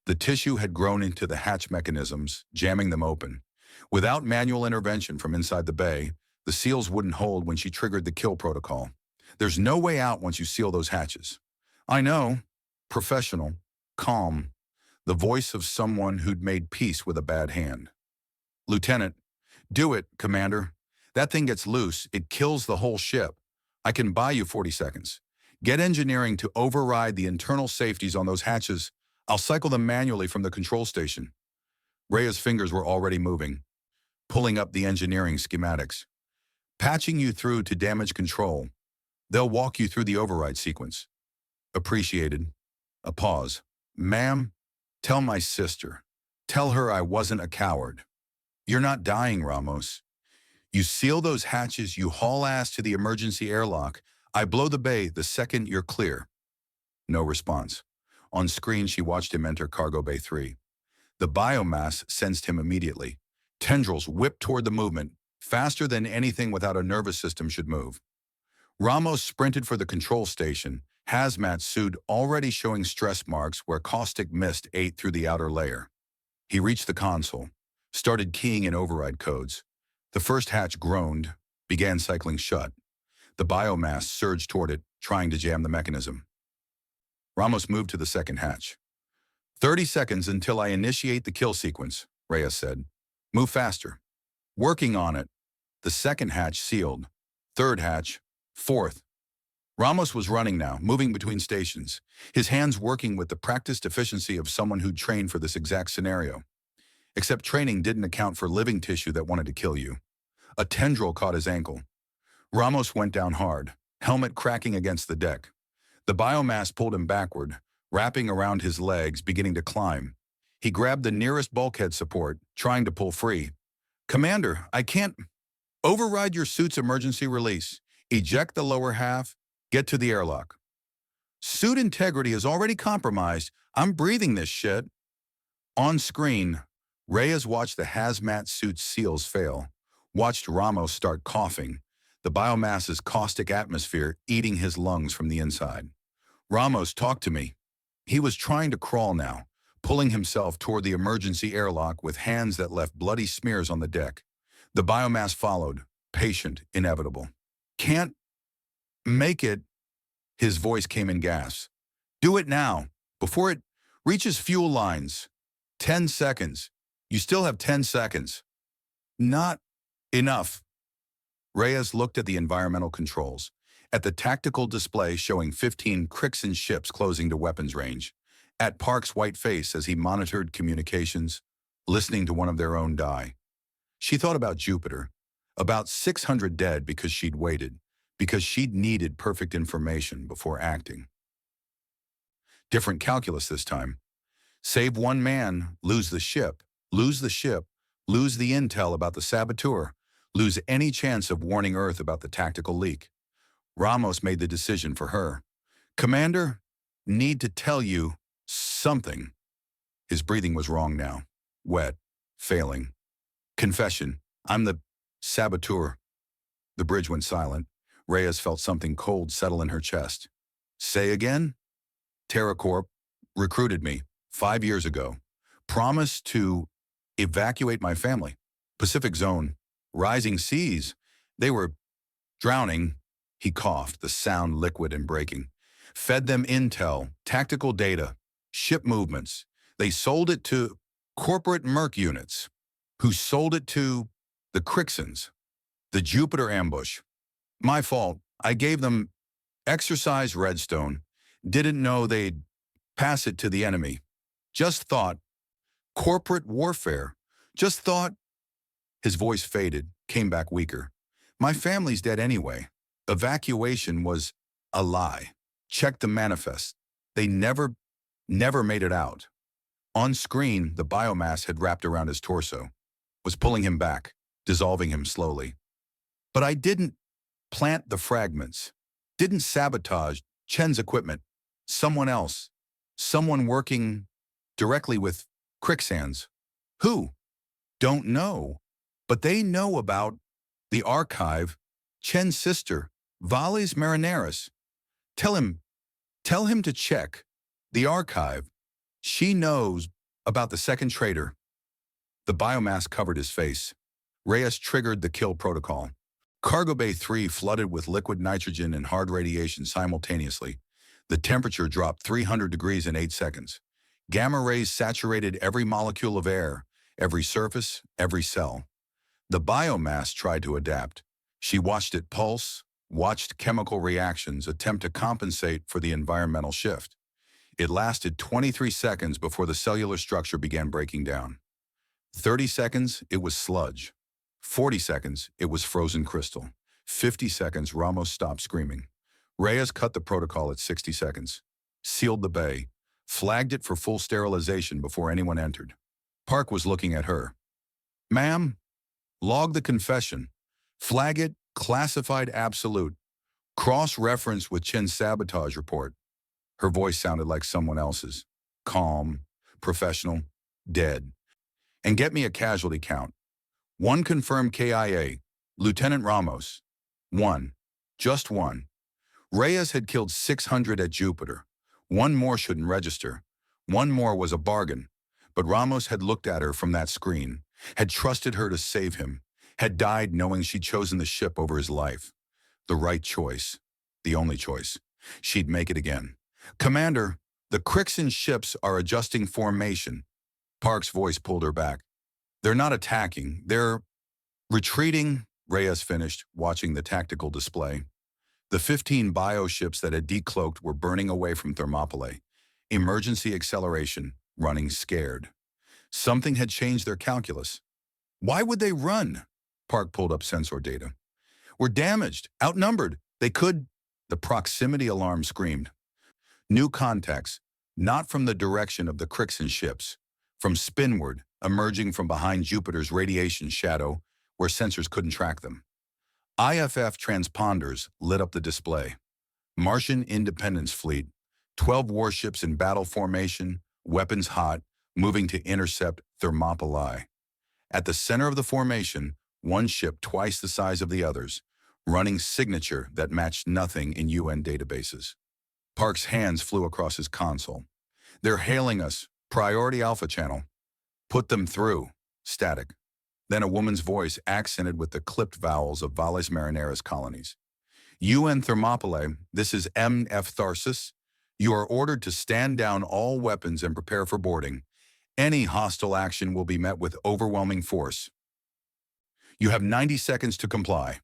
The tissue had grown into the hatch mechanisms, jamming them open. Without manual intervention from inside the bay, the seals wouldn't hold when she triggered the kill protocol. There's no way out once you seal those hatches. "I know." Professional, calm, the voice of someone who'd made peace with a bad hand. "Lieutenant, do it, Commander. That thing gets loose, it kills the whole ship. I can buy you 40 seconds. Get engineering to override the internal safeties on those hatches. I'll cycle them manually from the control station." Rhea's fingers were already moving, pulling up the engineering schematics. "Patching you through to damage control. They'll walk you through the override sequence." "Appreciated." A pause. "Ma'am, tell my sister. Tell her I wasn't a coward." "You're not dying, Ramos. You seal those hatches, you haul ass to the emergency airlock. I blow the bay the second you're clear." No response. On screen, she watched him enter Cargo Bay 3. The biomass sensed him immediately. Tendrils whipped toward the movement, faster than anything without a nervous system should move. Ramos sprinted for the control station, hazmat suit already showing stress marks where caustic mist ate through the outer layer. He reached the console, started keying in override codes. The first hatch groaned, began cycling shut. The biomass surged toward it, trying to jam the mechanism. Ramos moved to the second hatch. 30 seconds until I initiate the kill sequence, Reyes said. Move faster. Working on it. The second hatch sealed. Third hatch. Fourth. Ramos was running now, moving between stations, his hands working with the practiced efficiency of someone who'd trained for this exact scenario. Except training didn't account for living tissue that wanted to kill you. A tendril caught his ankle. Ramos went down hard, helmet cracking against the deck. The biomass pulled him backward, wrapping around his legs, beginning to climb. He grabbed the nearest bulkhead support, trying to pull free. Commander, I can't. Override your suit's emergency release. Eject the lower half. Get to the airlock. Suit integrity is already compromised. I'm breathing this shit. On screen, Reyes watched the hazmat suit's seals fail, watched Ramos start coughing, the biomass's caustic atmosphere eating his lungs from the inside. Ramos, talk to me. He was trying to crawl now, pulling himself toward the emergency airlock with hands that left bloody smears on the deck. The biomass followed, patient, inevitable. Can't make it, his voice came in gasps. Do it now, before it reaches fuel lines. 10 seconds. You still have 10 seconds. Not enough. Reyes looked at the environmental controls, at the tactical display showing 15 Krixan ships closing to weapons range, at Park's white face as he monitored communications, listening to one of their own die. She thought about Jupiter, about 600 dead because she'd waited, because she'd needed perfect information before acting. Different calculus this time. Save one man, lose the ship, lose the intel about the saboteur, lose any chance of warning Earth about the tactical leak. Ramos made the decision for her. Commander, need to tell you something. His breathing was wrong now. Wet, failing. Confession, I'm the saboteur. The bridge went silent. Reyes felt something cold settle in her chest. Say again? TerraCorp recruited me 5 years ago. Promised to evacuate my family. Pacific Zone. Rising seas. They were drowning. He coughed, the sound liquid and breaking. Fed them intel, tactical data, ship movements. They sold it to corporate merc units, who sold it to the Krixans, the Jupiter ambush. My fault. I gave them exercise redstone. Didn't know they'd pass it to the enemy. Just thought. Corporate warfare. Just thought. His voice faded, came back weaker. My family's dead anyway. Evacuation was a lie. Check the manifest. They never made it out. On screen, the biomass had wrapped around his torso, was pulling him back, dissolving him slowly. But I didn't plant the fragments, didn't sabotage Chen's equipment. Someone else, someone working directly with Krixans. Who? Don't know. But they know about the archive, Chen's sister, Valles Marineris. Tell him to check the archive. She knows about the second traitor. The biomass covered his face. Reyes triggered the kill protocol. Cargo Bay 3 flooded with liquid nitrogen and hard radiation simultaneously. The temperature dropped 300 degrees in 8 seconds. Gamma rays saturated every molecule of air, every surface, every cell. The biomass tried to adapt. She watched it pulse, watched chemical reactions attempt to compensate for the environmental shift. It lasted 23 seconds before the cellular structure began breaking down. 30 seconds, it was sludge. 40 seconds, it was frozen crystal. 50 seconds, Ramos stopped screaming. Reyes cut the protocol at 60 seconds, sealed the bay, flagged it for full sterilization before anyone entered. Park was looking at her. Ma'am, log the confession. Flag it, classified absolute. Cross-reference with Chen's sabotage report. Her voice sounded like someone else's. Calm, professional, dead. And get me a casualty count. 1 confirmed KIA, Lieutenant Ramos. 1. Just 1. Reyes had killed 600 at Jupiter. 1 more shouldn't register. 1 more was a bargain. But Ramos had looked at her from that screen, had trusted her to save him, had died knowing she'd chosen the ship over his life. The right choice. The only choice. She'd make it again. Commander, The Krixan ships are adjusting formation. Park's voice pulled her back. They're not attacking. They're retreating, Reyes finished, watching the tactical display. The 15 bioships that had decloaked were burning away from Thermopylae. Emergency acceleration, running scared. Something had changed their calculus. Why would they run? Park pulled up sensor data. We're damaged, outnumbered. They could... The proximity alarm screamed. New contacts, not from the direction of the Krixan ships, from spinward, emerging from behind Jupiter's radiation shadow, where sensors couldn't track them. IFF transponders lit up the display. Martian Independence Fleet, 12 warships in battle formation, weapons hot, moving to intercept Thermopylae. At the center of the formation, one ship twice the size of the others, running signature that matched nothing in UN databases. Park's hands flew across his console. They're hailing us. Priority Alpha channel. Put them through. Static. Then a woman's voice accented with the clipped vowels of Valles Marineris colonies. UN Thermopylae, this is MF Tharsis. You are ordered to stand down all weapons and prepare for boarding. Any hostile action will be met with overwhelming force. You have 90 seconds to comply.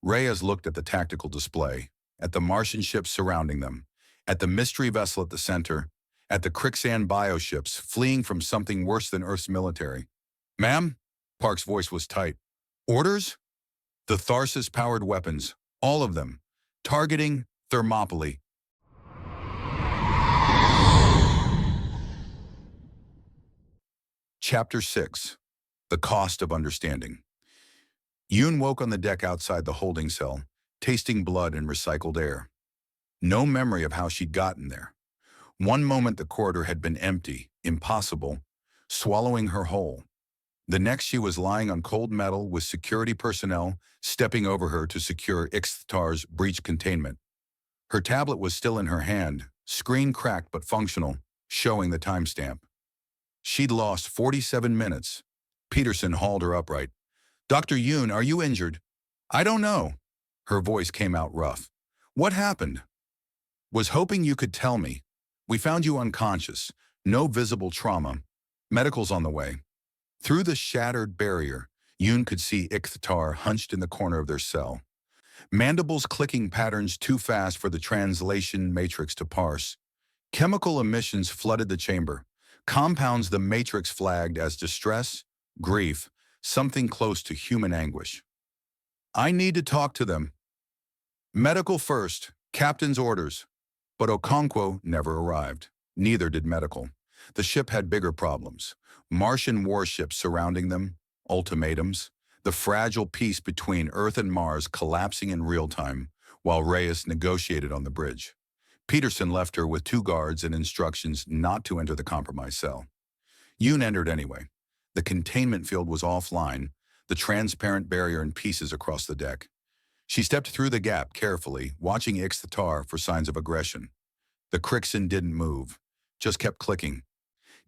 Reyes looked at the tactical display, at the Martian ships surrounding them, at the mystery vessel at the center, at the Krixan bioships fleeing from something worse than Earth's military. Ma'am? Park's voice was tight. Orders? The Tharsis-powered weapons, all of them, targeting Thermopylae. Chapter 6. The Cost of Understanding. Yoon woke on the deck outside the holding cell, tasting blood and recycled air. No memory of how she'd gotten there. One moment the corridor had been empty, impossible, swallowing her whole. The next she was lying on cold metal with security personnel stepping over her to secure Ixthar's breach containment. Her tablet was still in her hand, screen cracked but functional, showing the timestamp. She'd lost 47 minutes. Peterson hauled her upright. Dr. Yoon, are you injured? I don't know. Her voice came out rough. What happened? Was hoping you could tell me. We found you unconscious. No visible trauma. Medical's on the way. Through the shattered barrier, Yoon could see Ixtar hunched in the corner of their cell. Mandibles clicking patterns too fast for the translation matrix to parse. Chemical emissions flooded the chamber. Compounds the matrix flagged as distress, grief, something close to human anguish. I need to talk to them. Medical first, captain's orders. But Okonkwo never arrived. Neither did medical. The ship had bigger problems. Martian warships surrounding them, ultimatums, the fragile peace between Earth and Mars collapsing in real time, while Reyes negotiated on the bridge. Peterson left her with 2 guards and instructions not to enter the compromised cell. Yoon entered anyway. The containment field was offline, the transparent barrier in pieces across the deck. She stepped through the gap carefully, watching Ixtar for signs of aggression. The Krixan didn't move, just kept clicking,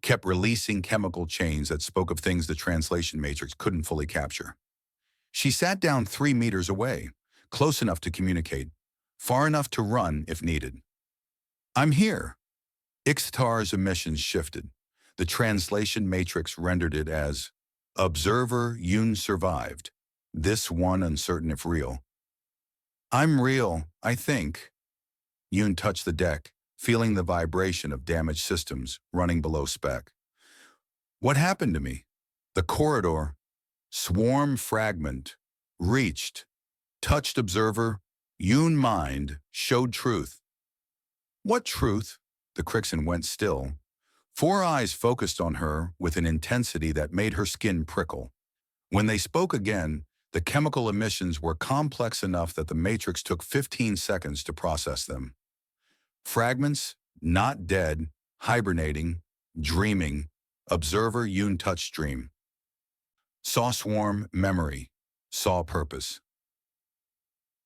kept releasing chemical chains that spoke of things the translation matrix couldn't fully capture. She sat down 3 meters away, close enough to communicate, far enough to run if needed. I'm here. Ixtar's emissions shifted. The translation matrix rendered it as, Observer Yoon survived. This one uncertain if real. I'm real, I think. Yoon touched the deck, feeling the vibration of damaged systems running below spec. What happened to me? The corridor, swarm fragment, reached, touched observer, Yoon mind, showed truth. What truth? The Krixan went still. 4 eyes focused on her with an intensity that made her skin prickle. When they spoke again, the chemical emissions were complex enough that the matrix took 15 seconds to process them. Fragments, not dead, hibernating, dreaming, observer Yoon touch dream. Saw swarm, memory, saw purpose.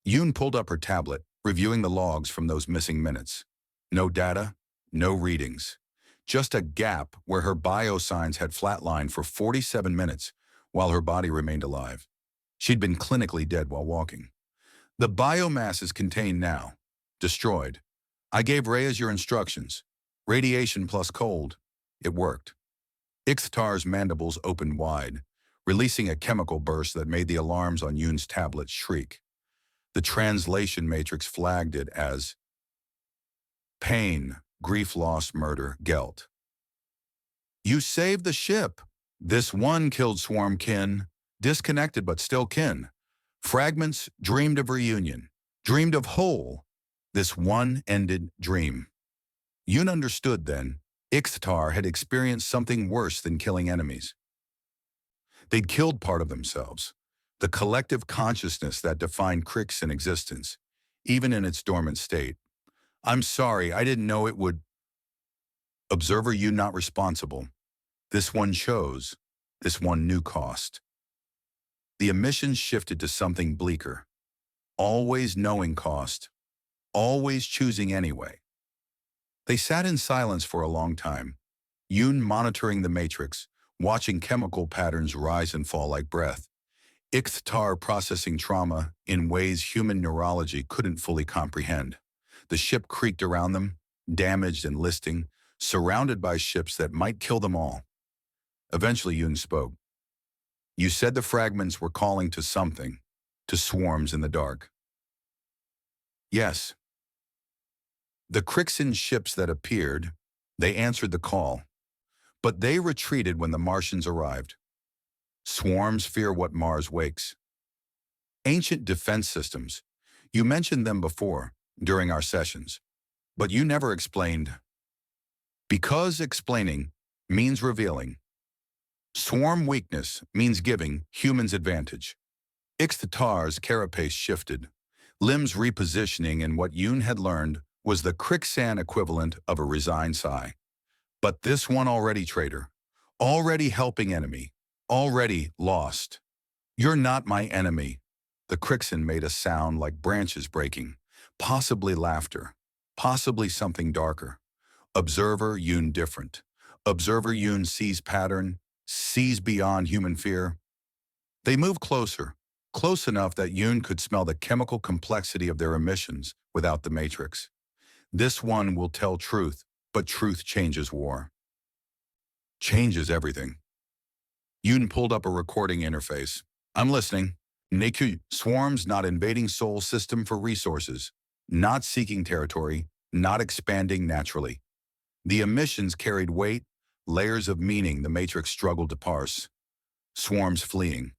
Yoon pulled up her tablet, reviewing the logs from those missing minutes. No data, no readings. Just a gap where her biosigns had flatlined for 47 minutes while her body remained alive. She'd been clinically dead while walking. The biomass is contained now. Destroyed. I gave Reyes your instructions. Radiation plus cold. It worked. Ixtar's mandibles opened wide, releasing a chemical burst that made the alarms on Yoon's tablet shriek. The translation matrix flagged it as pain, grief, loss, murder, guilt. You saved the ship. This one killed swarm kin, disconnected but still kin. Fragments dreamed of reunion, dreamed of whole. This one ended dream. Yoon understood then. Ixtar had experienced something worse than killing enemies. They'd killed part of themselves, the collective consciousness that defined Krixan existence, even in its dormant state. I'm sorry, I didn't know it would. Observer, you not responsible. This one chose. This one knew cost. The emissions shifted to something bleaker. Always knowing cost. Always choosing anyway. They sat in silence for a long time, Yoon monitoring the matrix, watching chemical patterns rise and fall like breath. Ixtar processing trauma in ways human neurology couldn't fully comprehend. The ship creaked around them, damaged and listing, surrounded by ships that might kill them all. Eventually Yoon spoke. You said the fragments were calling to something, to swarms in the dark. Yes. The Krixan ships that appeared, they answered the call. But they retreated when the Martians arrived. Swarms fear what Mars wakes. Ancient defense systems. You mentioned them before, during our sessions. But you never explained. Because explaining means revealing. Swarm weakness means giving humans advantage. Ixtar's carapace shifted, limbs repositioning, and what Yoon had learned was the Krixan equivalent of a resigned sigh. But this one already traitor, already helping enemy, already lost. You're not my enemy. The Krixan made a sound like branches breaking, possibly laughter, possibly something darker. Observer Yoon different. Observer Yoon sees pattern, sees beyond human fear. They move closer, close enough that Yoon could smell the chemical complexity of their emissions without the matrix. This one will tell truth, but truth changes war. Changes everything. Yoon pulled up a recording interface. I'm listening. Neku, swarms not invading Sol system for resources, not seeking territory, not expanding naturally. The emissions carried weight, layers of meaning the matrix struggled to parse. Swarms fleeing.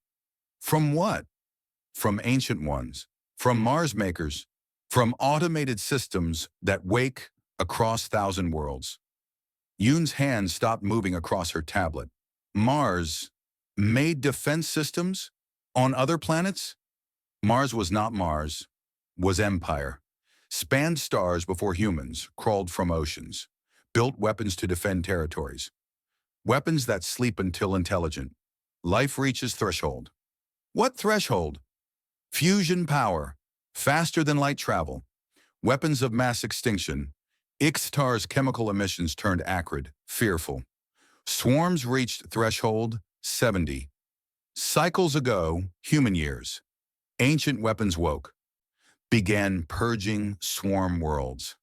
From what? From ancient ones, from Mars makers, from automated systems that wake across thousand worlds. Yoon's hand stopped moving across her tablet. Mars made defense systems on other planets? Mars was not Mars, was Empire. Spanned stars before humans, crawled from oceans, built weapons to defend territories. Weapons that sleep until intelligent. Life reaches threshold. What threshold? Fusion power, faster than light travel. Weapons of mass extinction. Ixtar's chemical emissions turned acrid, fearful. Swarms reached threshold 70. Cycles ago, human years. Ancient weapons woke. Began purging swarm worlds.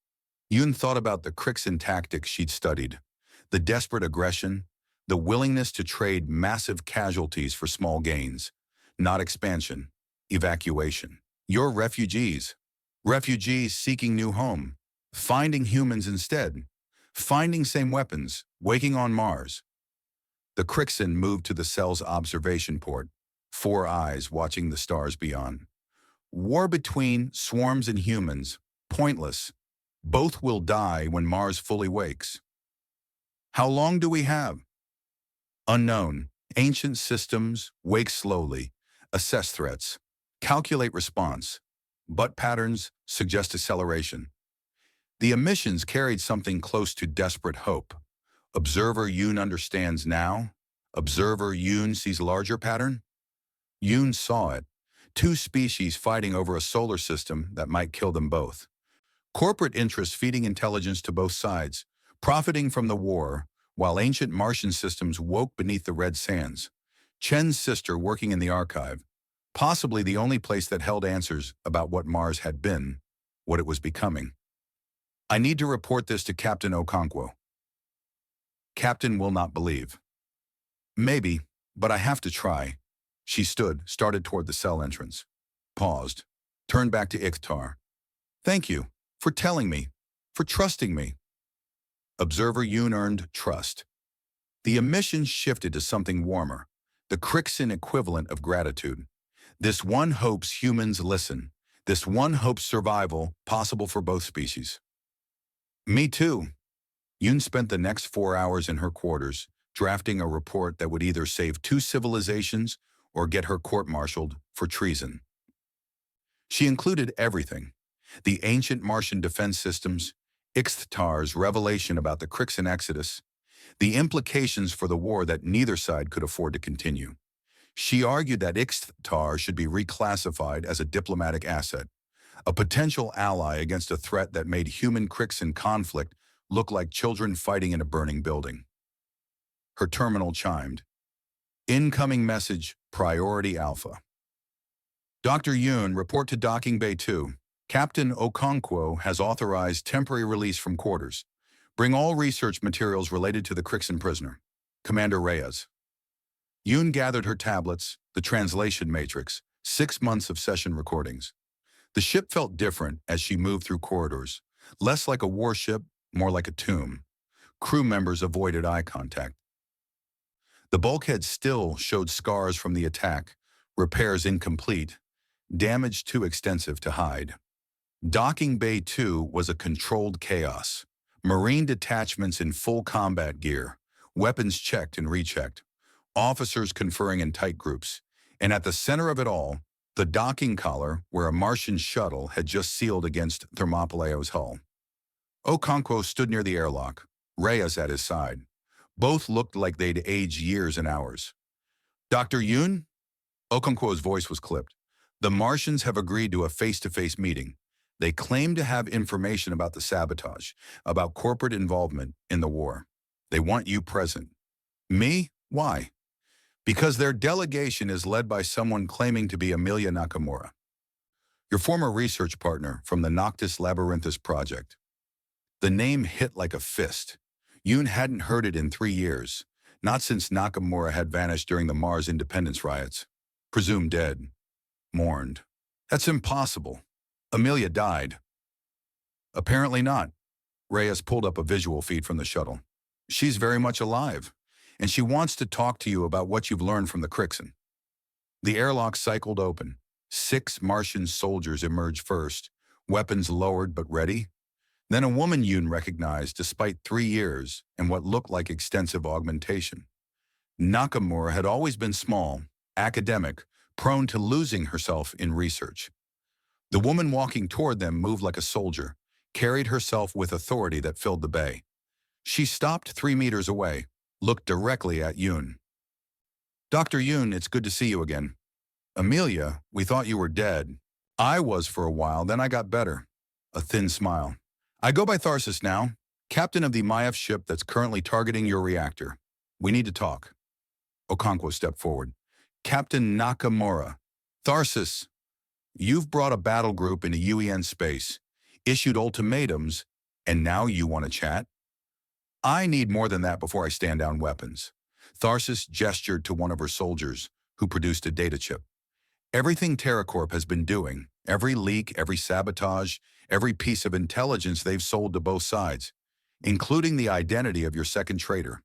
Yoon thought about the Krixan tactics she'd studied. The desperate aggression, the willingness to trade massive casualties for small gains. Not expansion, evacuation. You're refugees. Refugees seeking new home. Finding humans instead. Finding same weapons, waking on Mars. The Krixan moved to the cell's observation port, 4 eyes watching the stars beyond. War between swarms and humans, pointless. Both will die when Mars fully wakes. How long do we have? Unknown. Ancient systems wake slowly, assess threats, calculate response, but patterns suggest acceleration. The emissions carried something close to desperate hope. Observer Yoon understands now. Observer Yoon sees larger pattern. Yoon saw it. 2 species fighting over a solar system that might kill them both. Corporate interests feeding intelligence to both sides, profiting from the war, while ancient Martian systems woke beneath the red sands. Chen's sister working in the archive, possibly the only place that held answers about what Mars had been, what it was becoming. I need to report this to Captain Okonkwo. Captain will not believe. Maybe, but I have to try. She stood, started toward the cell entrance. Paused. Turned back to Ikhtar. Thank you, for telling me, for trusting me. Observer Yoon earned trust. The emission shifted to something warmer, the Krixan equivalent of gratitude. This one hopes humans listen. This one hopes survival, possible for both species. Me too. Yoon spent the next 4 hours in her quarters, drafting a report that would either save 2 civilizations or get her court-martialed for treason. She included everything: the ancient Martian defense systems, Ikhtar's revelation about the Krixan exodus, the implications for the war that neither side could afford to continue. She argued that Ikhtar should be reclassified as a diplomatic asset, a potential ally against a threat that made human-Krixan conflict look like children fighting in a burning building. Her terminal chimed. Incoming message, Priority Alpha. Dr. Yoon, report to Docking Bay 2. Captain Okonkwo has authorized temporary release from quarters. Bring all research materials related to the Krixan prisoner. Commander Reyes. Yoon gathered her tablets, the translation matrix, 6 months of session recordings. The ship felt different as she moved through corridors, less like a warship, more like a tomb. Crew members avoided eye contact. The bulkhead still showed scars from the attack, repairs incomplete, damage too extensive to hide. Docking Bay 2 was a controlled chaos. Marine detachments in full combat gear, weapons checked and rechecked, officers conferring in tight groups, and at the center of it all, the docking collar where a Martian shuttle had just sealed against Thermopileo's hull. Okonkwo stood near the airlock, Reyes at his side. Both looked like they'd aged years and hours. Dr. Yoon? Okonkwo's voice was clipped. The Martians have agreed to a face-to-face meeting. They claim to have information about the sabotage, about corporate involvement in the war. They want you present. Me? Why? Because their delegation is led by someone claiming to be Amelia Nakamura, your former research partner from the Noctis Labyrinthus project. The name hit like a fist. Yoon hadn't heard it in 3 years, not since Nakamura had vanished during the Mars independence riots. Presumed dead. Mourned. That's impossible. Amelia died. Apparently not. Reyes pulled up a visual feed from the shuttle. She's very much alive, and she wants to talk to you about what you've learned from the Krixan. The airlock cycled open. 6 Martian soldiers emerged first, weapons lowered but ready. Then a woman Yoon recognized despite 3 years and what looked like extensive augmentation. Nakamura had always been small, academic, prone to losing herself in research. The woman walking toward them moved like a soldier, carried herself with authority that filled the bay. She stopped 3 meters away, looked directly at Yoon. Dr. Yoon, it's good to see you again. Amelia, we thought you were dead. I was for a while, then I got better. A thin smile. I go by Tharsis now, captain of the Maiev ship that's currently targeting your reactor. We need to talk. Okonkwo stepped forward. Captain Nakamura. Tharsis, you've brought a battle group into UEN space, issued ultimatums, and now you want to chat? I need more than that before I stand down weapons. Tharsis gestured to one of her soldiers, who produced a data chip. Everything TerraCorp has been doing, every leak, every sabotage, every piece of intelligence they've sold to both sides, including the identity of your second traitor.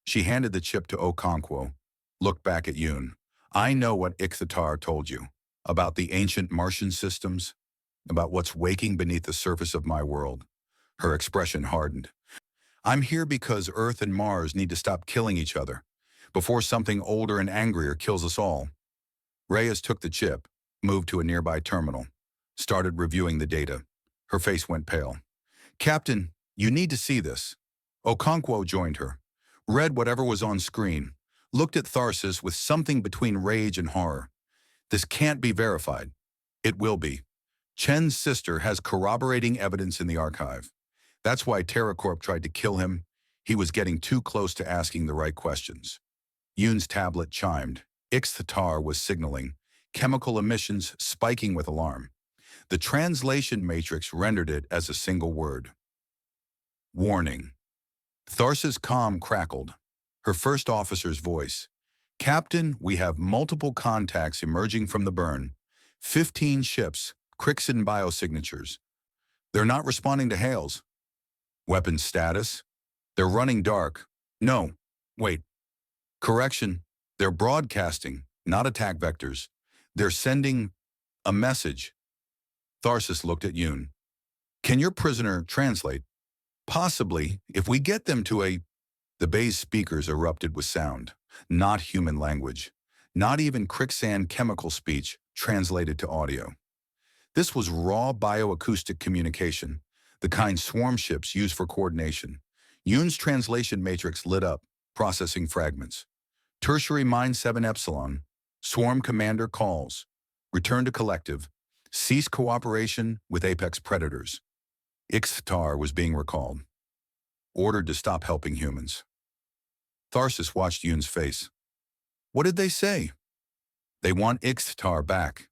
She handed the chip to Okonkwo, looked back at Yoon. I know what Ikhtar told you, about the ancient Martian systems, about what's waking beneath the surface of my world. Her expression hardened. I'm here because Earth and Mars need to stop killing each other, before something older and angrier kills us all. Reyes took the chip, moved to a nearby terminal, started reviewing the data. Her face went pale. Captain, you need to see this. Okonkwo joined her, read whatever was on screen, looked at Tharsis with something between rage and horror. This can't be verified. It will be. Chen's sister has corroborating evidence in the archive. That's why TerraCorp tried to kill him. He was getting too close to asking the right questions. Yoon's tablet chimed. Ikhtar was signaling, chemical emissions spiking with alarm. The translation matrix rendered it as a single word. Warning. Tharsa's comm crackled. Her first officer's voice. Captain, we have multiple contacts emerging from the burn. 15 ships, Krixan biosignatures. They're not responding to hails. Weapons status? They're running dark. No. Wait. Correction. They're broadcasting, not attack vectors. They're sending a message. Tharsis looked at Yoon. Can your prisoner translate? Possibly, if we get them to a... The bay's speakers erupted with sound, not human language, not even Krixan chemical speech translated to audio. This was raw bioacoustic communication, the kind swarm ships use for coordination. Yoon's translation matrix lit up, processing fragments. Tertiary Mine 7 Epsilon, Swarm Commander calls. Return to collective. Cease cooperation with apex predators. Ixtar was being recalled. Ordered to stop helping humans. Tharsis watched Yoon's face. What did they say? They want Ixtar back.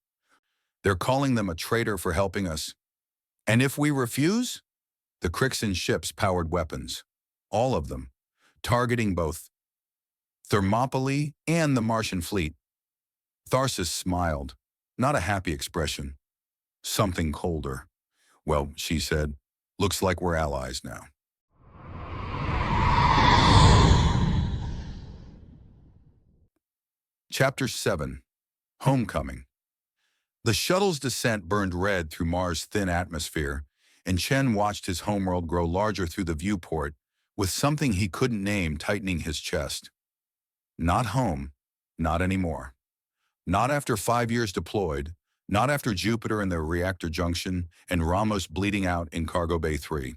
They're calling them a traitor for helping us. And if we refuse? The Krixan ships powered weapons. All of them. Targeting both Thermopylae and the Martian fleet. Tharsis smiled. Not a happy expression. Something colder. Well, she said, looks like we're allies now. Chapter 7. Homecoming. The shuttle's descent burned red through Mars' thin atmosphere, and Chen watched his homeworld grow larger through the viewport, with something he couldn't name tightening his chest. Not home, not anymore. Not after 5 years deployed, not after Jupiter and the reactor junction and Ramos bleeding out in Cargo Bay 3.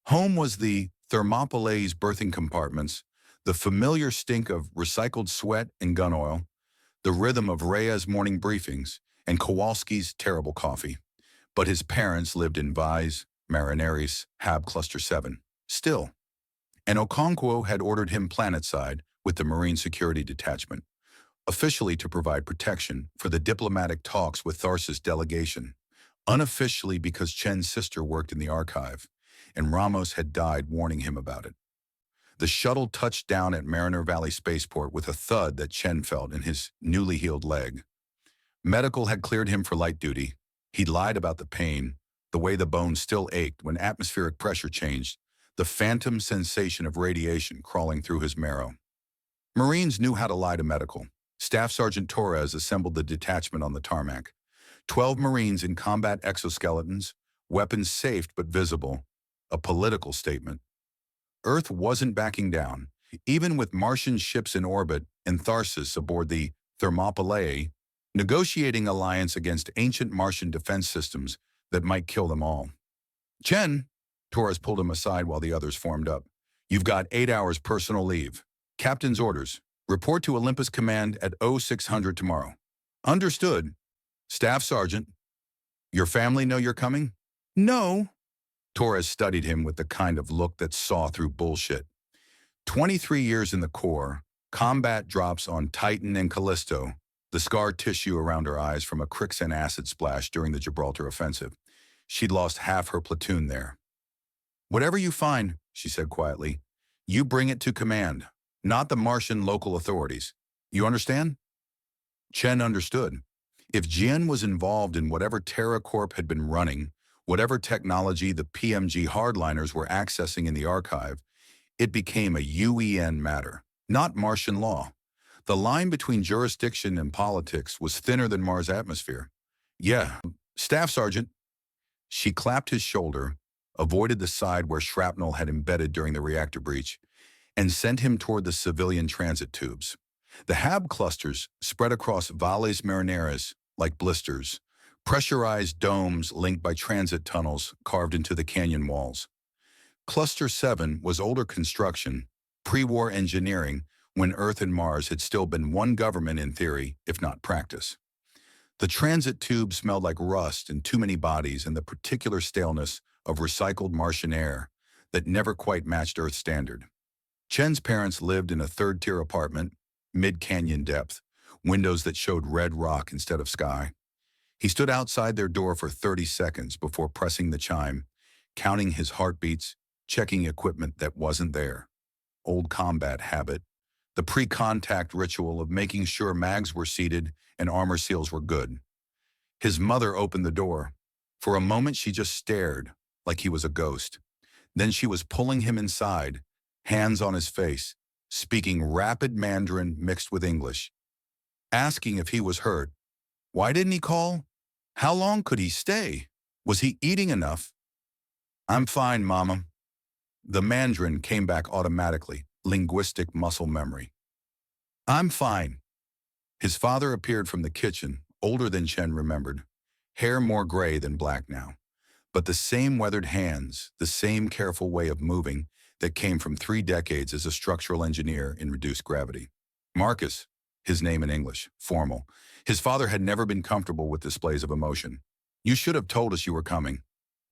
Home was the Thermopylae's berthing compartments, the familiar stink of recycled sweat and gun oil, the rhythm of Rhea's morning briefings, and Kowalski's terrible coffee. But his parents lived in Vise, Marinaris, Hab Cluster 7. Still. And Okonkwo had ordered him planetside with the Marine Security Detachment, officially to provide protection for the diplomatic talks with Tharsis' delegation, unofficially because Chen's sister worked in the archive, and Ramos had died warning him about it. The shuttle touched down at Mariner Valley Spaceport with a thud that Chen felt in his newly healed leg. Medical had cleared him for light duty. He'd lied about the pain, the way the bone still ached when atmospheric pressure changed, the phantom sensation of radiation crawling through his marrow. Marines knew how to lie to medical. Staff Sergeant Torres assembled the detachment on the tarmac. 12 Marines in combat exoskeletons, weapons safe but visible, a political statement. Earth wasn't backing down, even with Martian ships in orbit and Tharsis aboard the Thermopylae, negotiating alliance against ancient Martian defense systems that might kill them all. Chen, Torres pulled him aside while the others formed up. You've got 8 hours personal leave. Captain's orders. Report to Olympus Command at 0600 tomorrow. Understood. Staff Sergeant. Your family know you're coming? No. Torres studied him with the kind of look that saw through bullshit. 23 years in the Corps, combat drops on Titan and Callisto, the scar tissue around her eyes from a Krixan acid splash during the Gibraltar offensive. She'd lost half her platoon there. Whatever you find, she said quietly, you bring it to command, not the Martian local authorities. You understand? Chen understood. If Jian was involved in whatever TerraCorp had been running, whatever technology the PMG hardliners were accessing in the archive, it became a UEN matter, not Martian law. The line between jurisdiction and politics was thinner than Mars' atmosphere. Yeah, Staff Sergeant. She clapped his shoulder, avoided the side where shrapnel had embedded during the reactor breach, and sent him toward the civilian transit tubes. The Hab clusters spread across Valles Marineris like blisters, pressurized domes linked by transit tunnels carved into the canyon walls. Cluster 7 was older construction, pre-war engineering, when Earth and Mars had still been one government in theory, if not practice. The transit tube smelled like rust and too many bodies and the particular staleness of recycled Martian air that never quite matched Earth standard. Chen's parents lived in a third-tier apartment, mid-canyon depth, windows that showed red rock instead of sky. He stood outside their door for 30 seconds before pressing the chime, counting his heartbeats, checking equipment that wasn't there. Old combat habit. The pre-contact ritual of making sure mags were seated and armor seals were good. His mother opened the door. For a moment she just stared, like he was a ghost. Then she was pulling him inside, hands on his face, speaking rapid Mandarin mixed with English, asking if he was hurt. Why didn't he call? How long could he stay? Was he eating enough? I'm fine, Mama. The Mandarin came back automatically, linguistic muscle memory. I'm fine. His father appeared from the kitchen, older than Chen remembered, hair more gray than black now, but the same weathered hands, the same careful way of moving that came from 3 decades as a structural engineer in reduced gravity. Marcus, his name in English, formal. His father had never been comfortable with displays of emotion. You should have told us you were coming.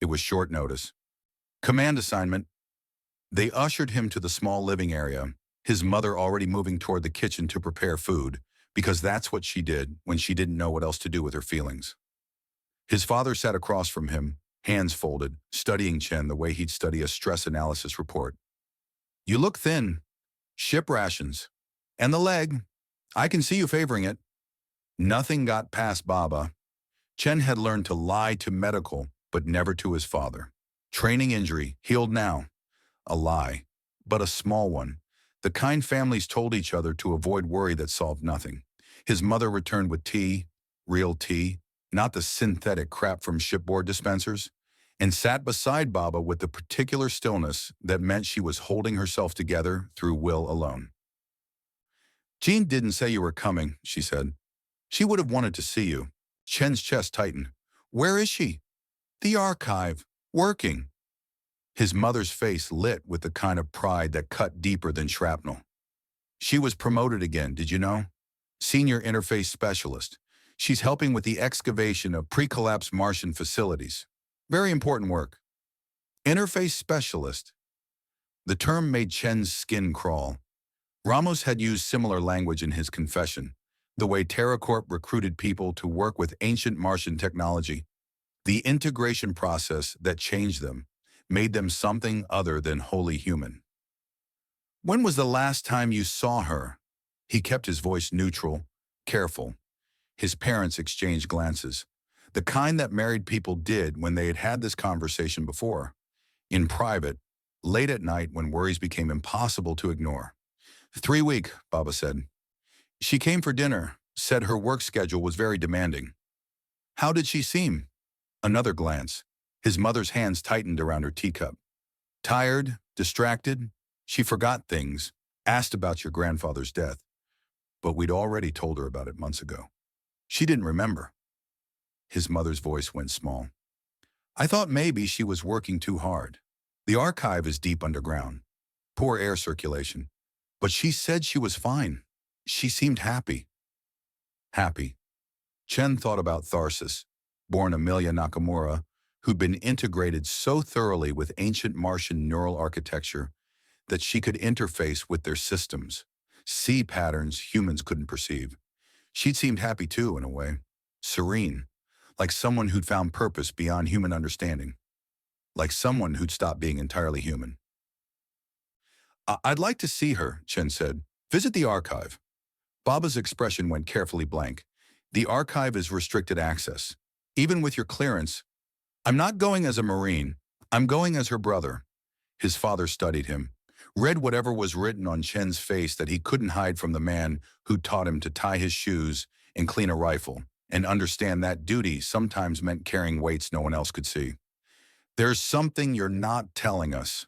It was short notice. Command assignment. They ushered him to the small living area, his mother already moving toward the kitchen to prepare food, because that's what she did when she didn't know what else to do with her feelings. His father sat across from him, hands folded, studying Chen the way he'd study a stress analysis report. You look thin. Ship rations. And the leg. I can see you favoring it. Nothing got past Baba. Chen had learned to lie to medical, but never to his father. Training injury, healed now. A lie, but a small one. The kind families told each other to avoid worry that solved nothing. His mother returned with tea, real tea, not the synthetic crap from shipboard dispensers, and sat beside Baba with the particular stillness that meant she was holding herself together through will alone. Jean didn't say you were coming, she said. She would have wanted to see you. Chen's chest tightened. Where is she? The archive. Working. His mother's face lit with the kind of pride that cut deeper than shrapnel. She was promoted again, did you know? Senior interface specialist. She's helping with the excavation of pre-collapse Martian facilities. Very important work. Interface specialist. The term made Chen's skin crawl. Ramos had used similar language in his confession, the way TerraCorp recruited people to work with Ancient Martian technology. The integration process that changed them, made them something other than wholly human. When was the last time you saw her? He kept his voice neutral, careful. His parents exchanged glances, the kind that married people did when they had had this conversation before. In private, late at night when worries became impossible to ignore. 3 weeks, Baba said. She came for dinner, said her work schedule was very demanding. How did she seem? Another glance. His mother's hands tightened around her teacup. Tired, distracted, she forgot things, asked about your grandfather's death. But we'd already told her about it months ago. She didn't remember. His mother's voice went small. I thought maybe she was working too hard. The archive is deep underground. Poor air circulation. But she said she was fine. She seemed happy. Happy. Chen thought about Tharsis, born Amelia Nakamura, who'd been integrated so thoroughly with ancient Martian neural architecture that she could interface with their systems, see patterns humans couldn't perceive. She'd seemed happy too, in a way. Serene, like someone who'd found purpose beyond human understanding. Like someone who'd stopped being entirely human. I'd like to see her, Chen said. Visit the archive. Baba's expression went carefully blank. The archive is restricted access. Even with your clearance, I'm not going as a Marine. I'm going as her brother. His father studied him, read whatever was written on Chen's face that he couldn't hide from the man who taught him to tie his shoes and clean a rifle, and understand that duty sometimes meant carrying weights no one else could see. There's something you're not telling us.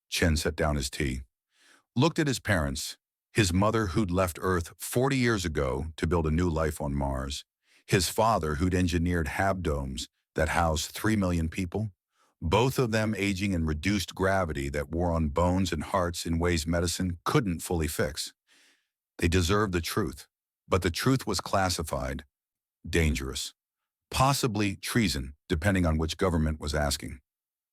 Chen set down his tea. Looked at his parents, his mother who'd left Earth 40 years ago to build a new life on Mars, his father who'd engineered habdomes that housed 3 million people, both of them aging in reduced gravity that wore on bones and hearts in ways medicine couldn't fully fix. They deserved the truth, but the truth was classified, dangerous, possibly treason, depending on which government was asking.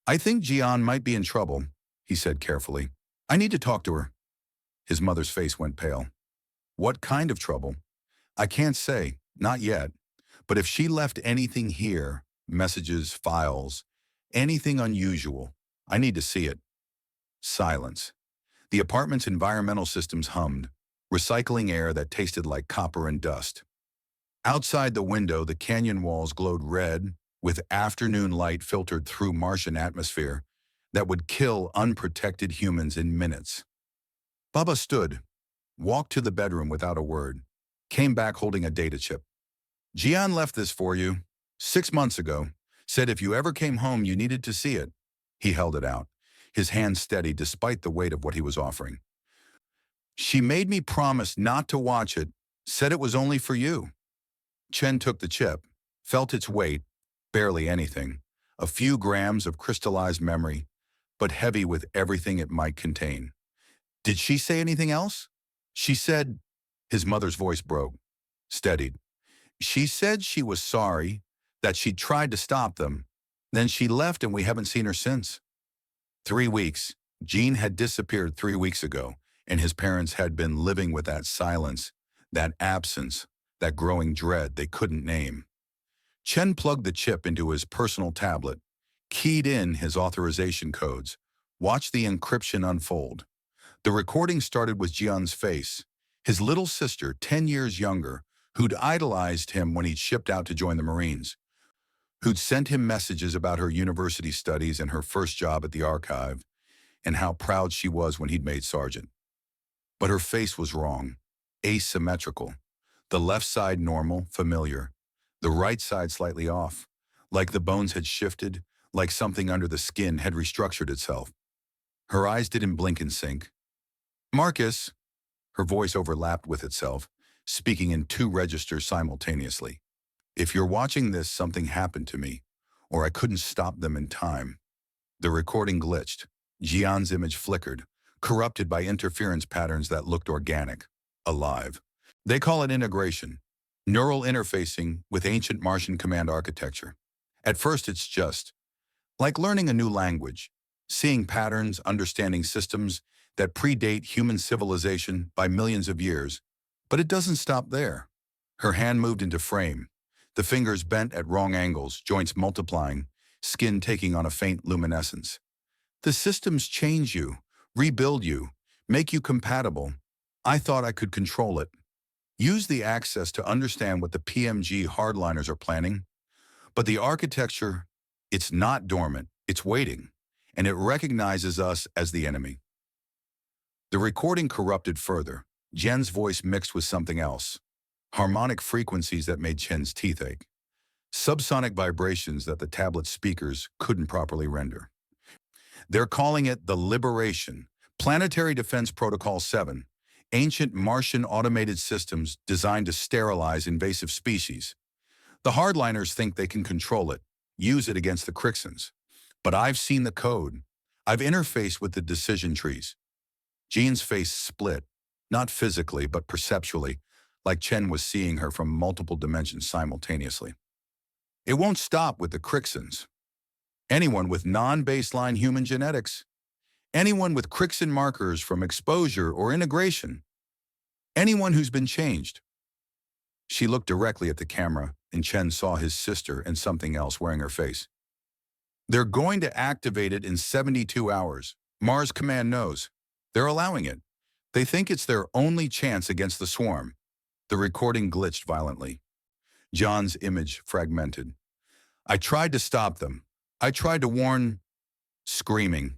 I think Jian might be in trouble, he said carefully. I need to talk to her. His mother's face went pale. What kind of trouble? I can't say, not yet. But if she left anything here, messages, files, anything unusual, I need to see it. Silence. The apartment's environmental systems hummed, recycling air that tasted like copper and dust. Outside the window, the canyon walls glowed red, with afternoon light filtered through Martian atmosphere that would kill unprotected humans in minutes. Bubba stood, walked to the bedroom without a word, came back holding a data chip. Gian left this for you 6 months ago, said if you ever came home you needed to see it. He held it out, his hand steady despite the weight of what he was offering. She made me promise not to watch it, said it was only for you. Chen took the chip, felt its weight, barely anything, a few grams of crystallized memory, but heavy with everything it might contain. Did she say anything else? She said, his mother's voice broke, steadied. She said she was sorry, that she'd tried to stop them. Then she left and we haven't seen her since. 3 weeks. Jean had disappeared 3 weeks ago, and his parents had been living with that silence, that absence, that growing dread they couldn't name. Chen plugged the chip into his personal tablet, keyed in his authorization codes, watched the encryption unfold. The recording started with Jian's face, his little sister, 10 years younger, who'd idolized him when he'd shipped out to join the Marines, who'd sent him messages about her university studies and her first job at the archive, and how proud she was when he'd made sergeant. But her face was wrong, asymmetrical. The left side normal, familiar. The right side slightly off, like the bones had shifted, like something under the skin had restructured itself. Her eyes didn't blink in sync. Marcus, her voice overlapped with itself, speaking in 2 registers simultaneously. If you're watching this, something happened to me, or I couldn't stop them in time. The recording glitched. Jian's image flickered, corrupted by interference patterns that looked organic, alive. They call it integration, neural interfacing with ancient Martian command architecture. At first, it's just like learning a new language, seeing patterns, understanding systems that predate human civilization by millions of years. But it doesn't stop there. Her hand moved into frame, the fingers bent at wrong angles, joints multiplying, skin taking on a faint luminescence. The systems change you, rebuild you, make you compatible. I thought I could control it. Use the access to understand what the PMG hardliners are planning. But the architecture, it's not dormant, it's waiting, and it recognizes us as the enemy. The recording corrupted further. Jen's voice mixed with something else. Harmonic frequencies that made Chen's teeth ache. Subsonic vibrations that the tablet speakers couldn't properly render. They're calling it the Liberation, Planetary Defense Protocol 7, ancient Martian automated systems designed to sterilize invasive species. The hardliners think they can control it, use it against the Krixans. But I've seen the code. I've interfaced with the decision trees. Jean's face split, not physically but perceptually, like Chen was seeing her from multiple dimensions simultaneously. It won't stop with the Krixans. Anyone with non-baseline human genetics, anyone with Krixan markers from exposure or integration, anyone who's been changed. She looked directly at the camera, and Chen saw his sister and something else wearing her face. They're going to activate it in 72 hours. Mars Command knows. They're allowing it. They think it's their only chance against the swarm. The recording glitched violently. John's image fragmented. I tried to stop them. I tried to warn, screaming.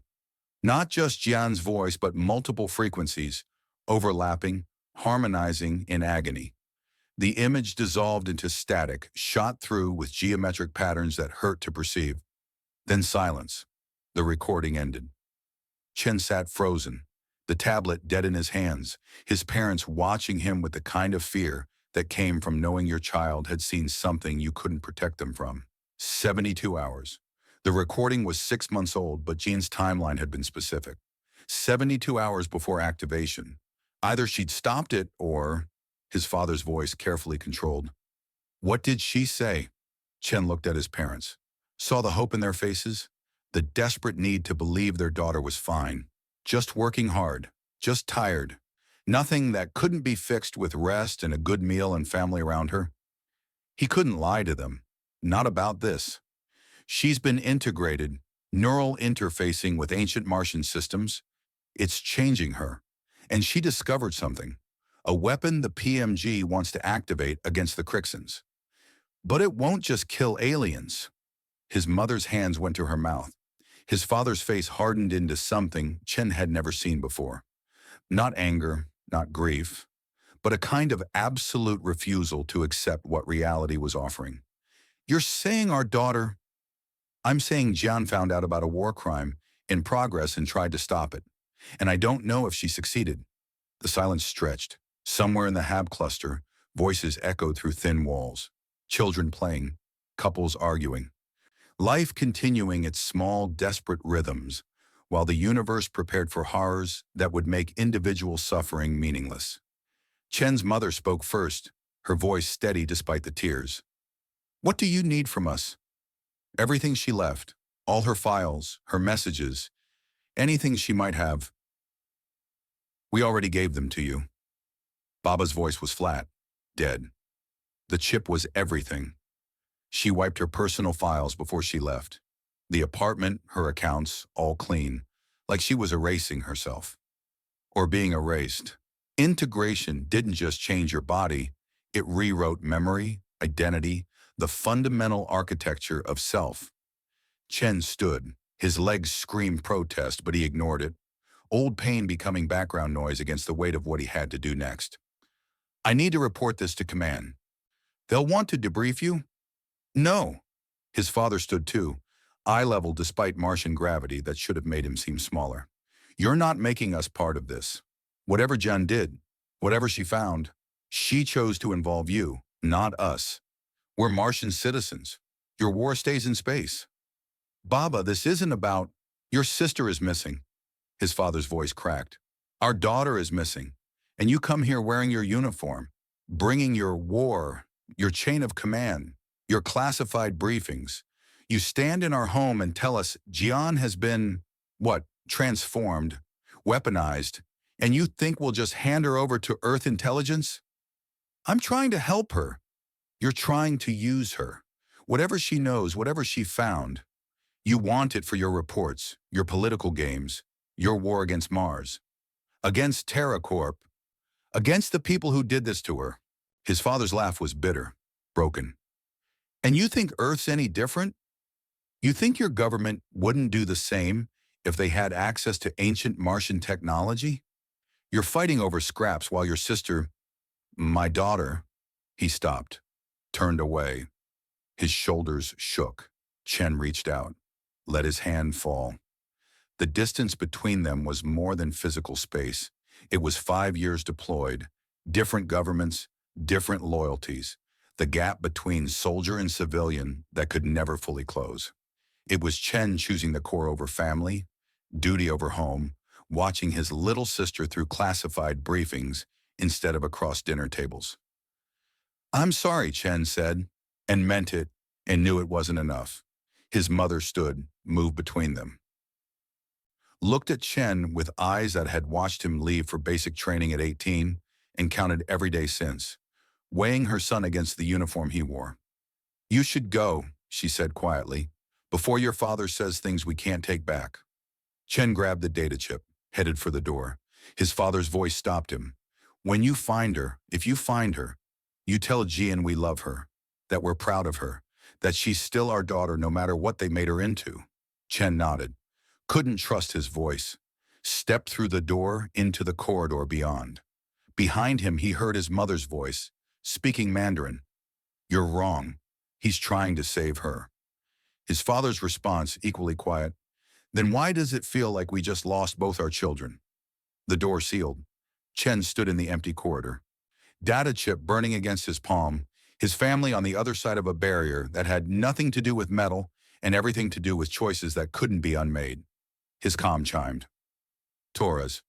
Not just Jian's voice, but multiple frequencies, overlapping, harmonizing in agony. The image dissolved into static, shot through with geometric patterns that hurt to perceive. Then silence. The recording ended. Chen sat frozen, the tablet dead in his hands, his parents watching him with the kind of fear that came from knowing your child had seen something you couldn't protect them from. 72 hours. The recording was 6 months old, but Jean's timeline had been specific. 72 hours before activation. Either she'd stopped it or, his father's voice carefully controlled. What did she say? Chen looked at his parents, saw the hope in their faces, the desperate need to believe their daughter was fine, just working hard, just tired, nothing that couldn't be fixed with rest and a good meal and family around her. He couldn't lie to them, not about this. She's been integrated, neural interfacing with ancient Martian systems, It's changing her. And she discovered something. A weapon the PMG wants to activate against the Krixans. But it won't just kill aliens. His mother's hands went to her mouth. His father's face hardened into something Chen had never seen before. Not anger, not grief, but a kind of absolute refusal to accept what reality was offering. You're saying our daughter... I'm saying Jian found out about a war crime in progress and tried to stop it. And I don't know if she succeeded. The silence stretched. Somewhere in the Hab cluster, voices echoed through thin walls. Children playing, couples arguing. Life continuing its small, desperate rhythms, while the universe prepared for horrors that would make individual suffering meaningless. Chen's mother spoke first, her voice steady despite the tears. What do you need from us? Everything she left, all her files, her messages, anything she might have. We already gave them to you. Baba's voice was flat, dead. The chip was everything. She wiped her personal files before she left. The apartment, her accounts, all clean, like she was erasing herself. Or being erased. Integration didn't just change your body, it rewrote memory, identity, the fundamental architecture of self. Chen stood. His legs screamed protest, but he ignored it. Old pain becoming background noise against the weight of what he had to do next. I need to report this to command. They'll want to debrief you? No. His father stood too, eye level despite Martian gravity that should have made him seem smaller. You're not making us part of this. Whatever Jen did, whatever she found, she chose to involve you, not us. We're Martian citizens. Your war stays in space. Baba, this isn't about... Your sister is missing. His father's voice cracked. Our daughter is missing. And you come here wearing your uniform, bringing your war, your chain of command, your classified briefings. You stand in our home and tell us Jian has been, transformed, weaponized, and you think we'll just hand her over to Earth intelligence? I'm trying to help her. You're trying to use her. Whatever she knows, whatever she found, you want it for your reports, your political games, your war against Mars, against TerraCorp, against the people who did this to her. His father's laugh was bitter, broken. And you think Earth's any different? You think your government wouldn't do the same if they had access to ancient Martian technology? You're fighting over scraps while your sister, my daughter... He stopped, turned away. His shoulders shook. Chen reached out, let his hand fall. The distance between them was more than physical space. It was 5 years deployed, different governments, different loyalties, the gap between soldier and civilian that could never fully close. It was Chen choosing the core over family, duty over home, watching his little sister through classified briefings instead of across dinner tables. I'm sorry, Chen said, and meant it, and knew it wasn't enough. His mother stood, moved between them. Looked at Chen with eyes that had watched him leave for basic training at 18 and counted every day since, weighing her son against the uniform he wore. You should go, she said quietly, before your father says things we can't take back. Chen grabbed the data chip, headed for the door. His father's voice stopped him. When you find her, if you find her, you tell Jian we love her, that we're proud of her, that she's still our daughter no matter what they made her into. Chen nodded, couldn't trust his voice, stepped through the door into the corridor beyond. Behind him he heard his mother's voice, speaking Mandarin. You're wrong. He's trying to save her. His father's response, equally quiet. Then why does it feel like we just lost both our children? The door sealed. Chen stood in the empty corridor. Data chip burning against his palm, his family on the other side of a barrier that had nothing to do with metal and everything to do with choices that couldn't be unmade. His comm chimed. Torres.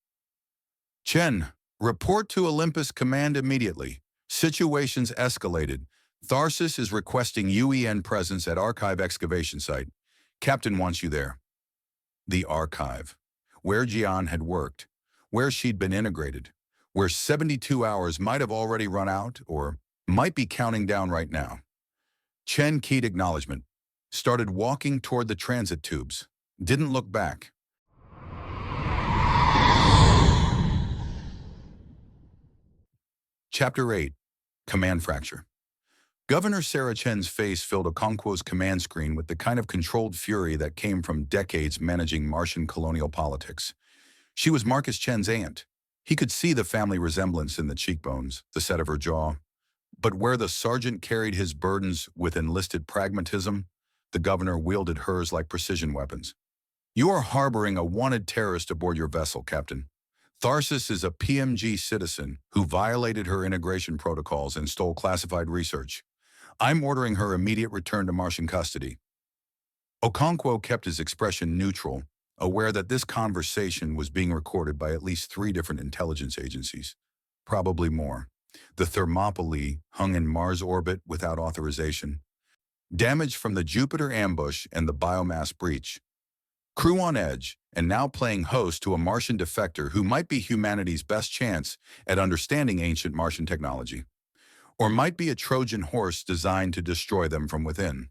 Chen, report to Olympus Command immediately. Situations escalated. Tharsis is requesting UEN presence at Archive excavation site. Captain wants you there. The Archive. Where Jian had worked. Where she'd been integrated. Where 72 hours might have already run out or might be counting down right now. Chen keyed acknowledgement. Started walking toward the transit tubes. Didn't look back. Chapter 8. Command Fracture. Governor Sarah Chen's face filled Okonkwo's command screen with the kind of controlled fury that came from decades managing Martian colonial politics. She was Marcus Chen's aunt. He could see the family resemblance in the cheekbones, the set of her jaw. But where the sergeant carried his burdens with enlisted pragmatism, the governor wielded hers like precision weapons. You are harboring a wanted terrorist aboard your vessel, Captain. Tharsis is a PMG citizen who violated her integration protocols and stole classified research. I'm ordering her immediate return to Martian custody. Okonkwo kept his expression neutral, aware that this conversation was being recorded by at least 3 different intelligence agencies. Probably more. The Thermopylae hung in Mars orbit without authorization. Damage from the Jupiter ambush and the biomass breach. Crew on edge, and now playing host to a Martian defector who might be humanity's best chance at understanding ancient Martian technology. Or might be a Trojan horse designed to destroy them from within.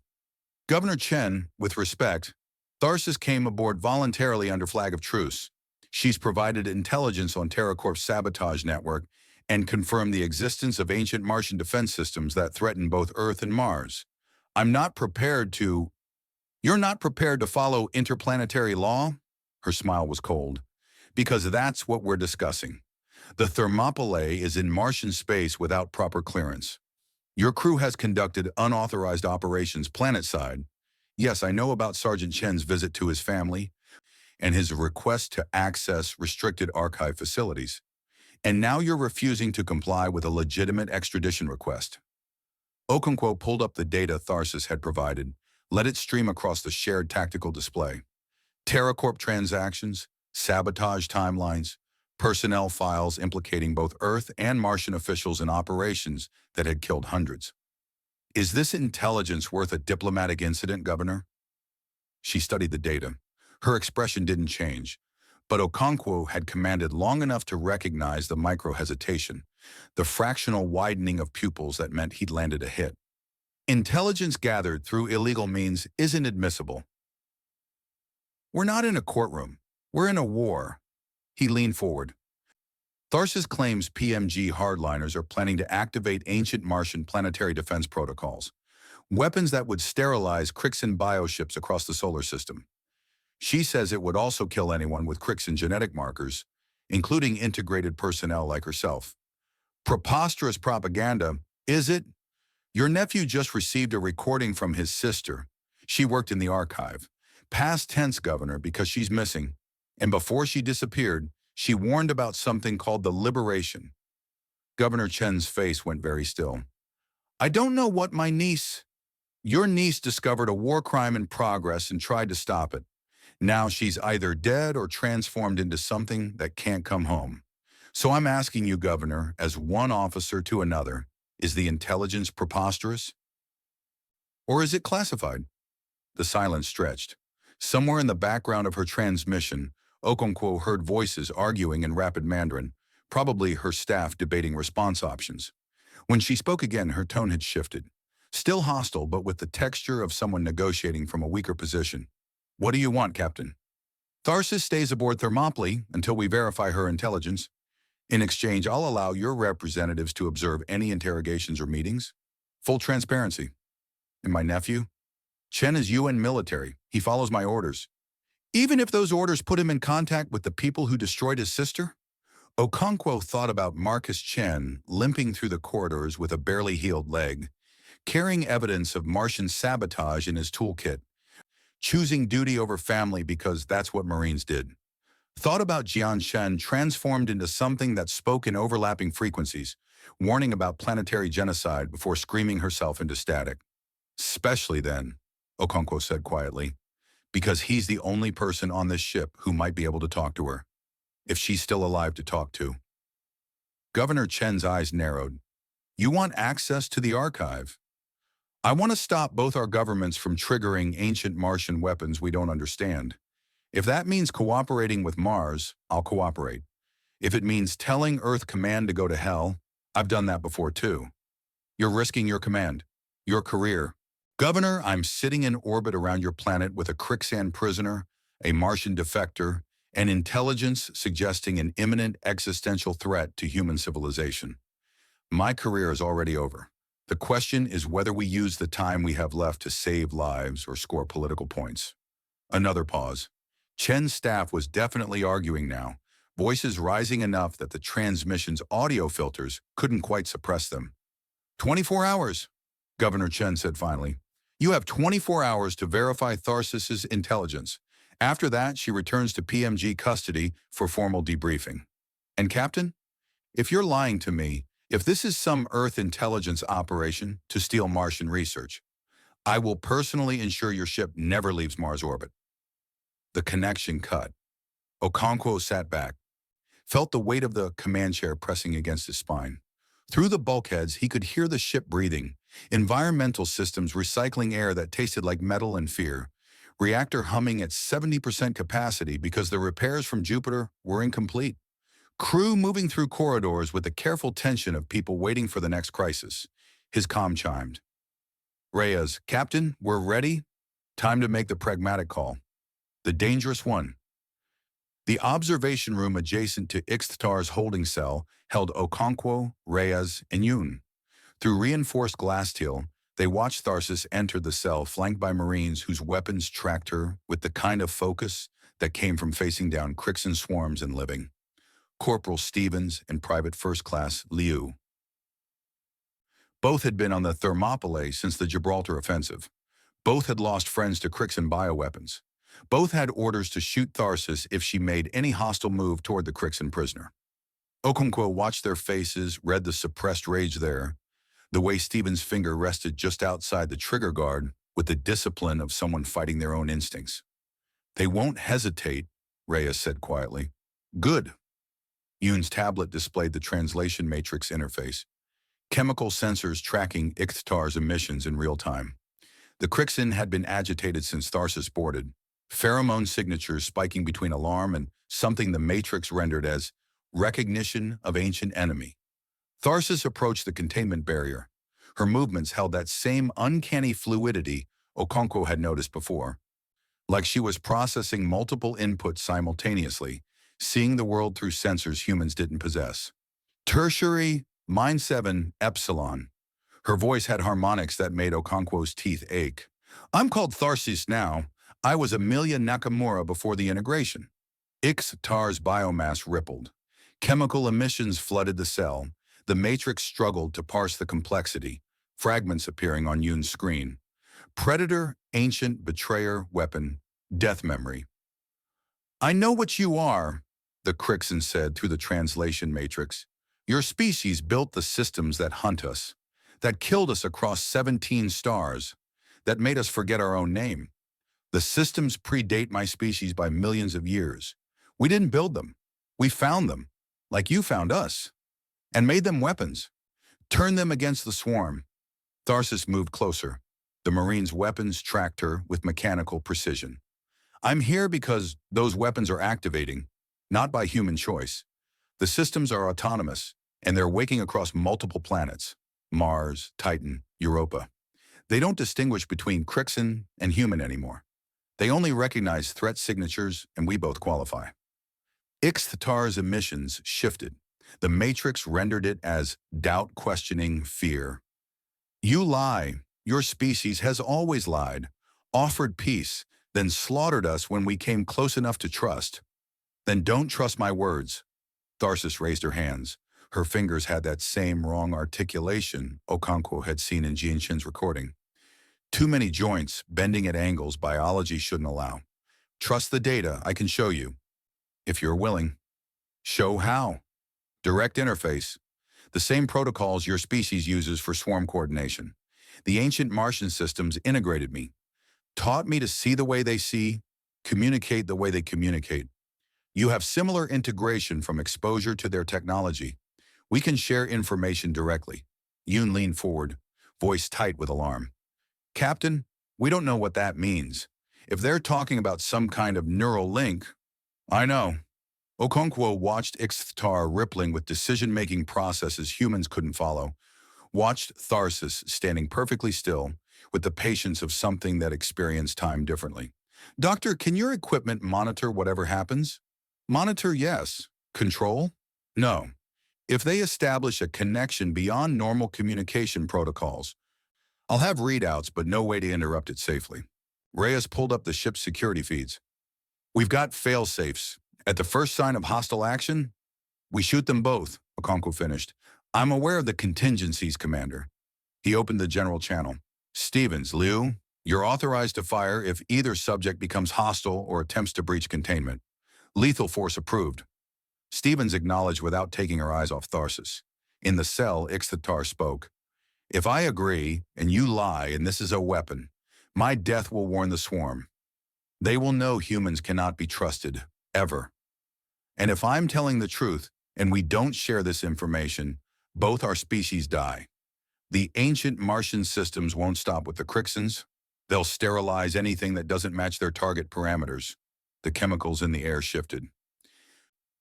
Governor Chen, with respect, Tharsis came aboard voluntarily under flag of truce. She's provided intelligence on TerraCorp's sabotage network and confirmed the existence of ancient Martian defense systems that threaten both Earth and Mars. I'm not prepared to... You're not prepared to follow interplanetary law? Her smile was cold. Because that's what we're discussing. The Thermopylae is in Martian space without proper clearance. Your crew has conducted unauthorized operations planetside. Yes, I know about Sergeant Chen's visit to his family and his request to access restricted archive facilities. And now you're refusing to comply with a legitimate extradition request. Okonkwo pulled up the data Tharsis had provided, let it stream across the shared tactical display. TerraCorp transactions, sabotage timelines, personnel files implicating both Earth and Martian officials in operations that had killed hundreds. Is this intelligence worth a diplomatic incident, Governor? She studied the data. Her expression didn't change, but Okonkwo had commanded long enough to recognize the micro-hesitation, the fractional widening of pupils that meant he'd landed a hit. Intelligence gathered through illegal means isn't admissible. We're not in a courtroom. We're in a war. He leaned forward. Tharsis claims PMG hardliners are planning to activate ancient Martian planetary defense protocols, weapons that would sterilize Krixan bioships across the solar system. She says it would also kill anyone with Krixan genetic markers, including integrated personnel like herself. Preposterous propaganda, is it? Your nephew just received a recording from his sister. She worked in the archive. Past tense, Governor, because she's missing. And before she disappeared, she warned about something called the liberation. Governor Chen's face went very still. I don't know what my niece... Your niece discovered a war crime in progress and tried to stop it. Now she's either dead or transformed into something that can't come home. So I'm asking you, Governor, as one officer to another, is the intelligence preposterous? Or is it classified? The silence stretched. Somewhere in the background of her transmission, Okonkwo heard voices arguing in rapid Mandarin, probably her staff debating response options. When she spoke again, her tone had shifted. Still hostile, but with the texture of someone negotiating from a weaker position. What do you want, Captain? Tharsis stays aboard Thermopylae until we verify her intelligence. In exchange, I'll allow your representatives to observe any interrogations or meetings. Full transparency. And my nephew? Chen is UN military. He follows my orders. Even if those orders put him in contact with the people who destroyed his sister? Okonkwo thought about Marcus Chen limping through the corridors with a barely healed leg, carrying evidence of Martian sabotage in his toolkit, choosing duty over family because that's what Marines did. Thought about Jian Shen transformed into something that spoke in overlapping frequencies, warning about planetary genocide before screaming herself into static. Especially then, Okonkwo said quietly, because he's the only person on this ship who might be able to talk to her, if she's still alive to talk to. Governor Chen's eyes narrowed. You want access to the archive? I want to stop both our governments from triggering ancient Martian weapons we don't understand. If that means cooperating with Mars, I'll cooperate. If it means telling Earth Command to go to hell, I've done that before too. You're risking your command, your career. Governor, I'm sitting in orbit around your planet with a Krixan prisoner, a Martian defector, and intelligence suggesting an imminent existential threat to human civilization. My career is already over. The question is whether we use the time we have left to save lives or score political points. Another pause. Chen's staff was definitely arguing now, voices rising enough that the transmission's audio filters couldn't quite suppress them. 24 hours, Governor Chen said finally. You have 24 hours to verify Tharsis's intelligence. After that, she returns to PMG custody for formal debriefing. And Captain, if you're lying to me, if this is some Earth intelligence operation to steal Martian research, I will personally ensure your ship never leaves Mars orbit. The connection cut. Okonkwo sat back, felt the weight of the command chair pressing against his spine. Through the bulkheads, he could hear the ship breathing, environmental systems recycling air that tasted like metal and fear, reactor humming at 70% capacity because the repairs from Jupiter were incomplete. Crew moving through corridors with the careful tension of people waiting for the next crisis. His comm chimed. Reyes, Captain, we're ready. Time to make the pragmatic call. The dangerous one. The observation room adjacent to Ixttar's holding cell held Okonkwo, Reyes, and Yoon. Through reinforced glass steel, they watched Tharsis enter the cell flanked by Marines whose weapons tracked her with the kind of focus that came from facing down Krixan swarms and living. Corporal Stevens and Private First Class Liu. Both had been on the Thermopylae since the Gibraltar offensive. Both had lost friends to Krixan bioweapons. Both had orders to shoot Tharsis if she made any hostile move toward the Krixan prisoner. Okonkwo watched their faces, read the suppressed rage there, the way Stevens' finger rested just outside the trigger guard with the discipline of someone fighting their own instincts. They won't hesitate, Reyes said quietly. Good. Yoon's tablet displayed the translation matrix interface, chemical sensors tracking Ixttar's emissions in real time. The Krixan had been agitated since Tharsis boarded, pheromone signatures spiking between alarm and something the matrix rendered as recognition of ancient enemy. Tharsis approached the containment barrier. Her movements held that same uncanny fluidity Okonkwo had noticed before, like she was processing multiple inputs simultaneously, seeing the world through sensors humans didn't possess. Tertiary, Mind 7, Epsilon. Her voice had harmonics that made Okonkwo's teeth ache. I'm called Tharsis now. I was Amelia Nakamura before the integration. Ixttar's biomass rippled. Chemical emissions flooded the cell. The matrix struggled to parse the complexity, fragments appearing on Yoon's screen. Predator, ancient, betrayer, weapon, death memory. I know what you are, the Krixan said through the translation matrix. Your species built the systems that hunt us, that killed us across 17 stars, that made us forget our own name. The systems predate my species by millions of years. We didn't build them. We found them, like you found us, and made them weapons. Turned them against the swarm. Tharsis moved closer. The Marines' weapons tracked her with mechanical precision. I'm here because those weapons are activating, not by human choice. The systems are autonomous, and they're waking across multiple planets. Mars, Titan, Europa. They don't distinguish between Krixan and human anymore. They only recognize threat signatures, and we both qualify. Ixttar's emissions shifted. The matrix rendered it as doubt-questioning fear. You lie. Your species has always lied, offered peace, then slaughtered us when we came close enough to trust. Then don't trust my words. Tharsis raised her hands. Her fingers had that same wrong articulation Okonkwo had seen in Jinshin's recording. Too many joints, bending at angles biology shouldn't allow. Trust the data, I can show you. If you're willing. Show how. Direct interface. The same protocols your species uses for swarm coordination. The ancient Martian systems integrated me, taught me to see the way they see, communicate the way they communicate. You have similar integration from exposure to their technology. We can share information directly. Yoon leaned forward, voice tight with alarm. Captain, we don't know what that means. If they're talking about some kind of neural link, I know. Okonkwo watched Ixttar rippling with decision-making processes humans couldn't follow, watched Tharsis standing perfectly still with the patience of something that experienced time differently. Doctor, can your equipment monitor whatever happens? Monitor, yes. Control? No. If they establish a connection beyond normal communication protocols, I'll have readouts but no way to interrupt it safely. Reyes pulled up the ship's security feeds. We've got fail-safes. At the first sign of hostile action, we shoot them both, Okonkwo finished. I'm aware of the contingencies, Commander. He opened the general channel. Stevens, Liu, you're authorized to fire if either subject becomes hostile or attempts to breach containment. Lethal force approved. Stevens acknowledged without taking her eyes off Tharsis. In the cell, Ixthatar spoke. If I agree, and you lie, and this is a weapon, my death will warn the swarm. They will know humans cannot be trusted, ever. And if I'm telling the truth, and we don't share this information, both our species die. The ancient Martian systems won't stop with the Krixans. They'll sterilize anything that doesn't match their target parameters. The chemicals in the air shifted.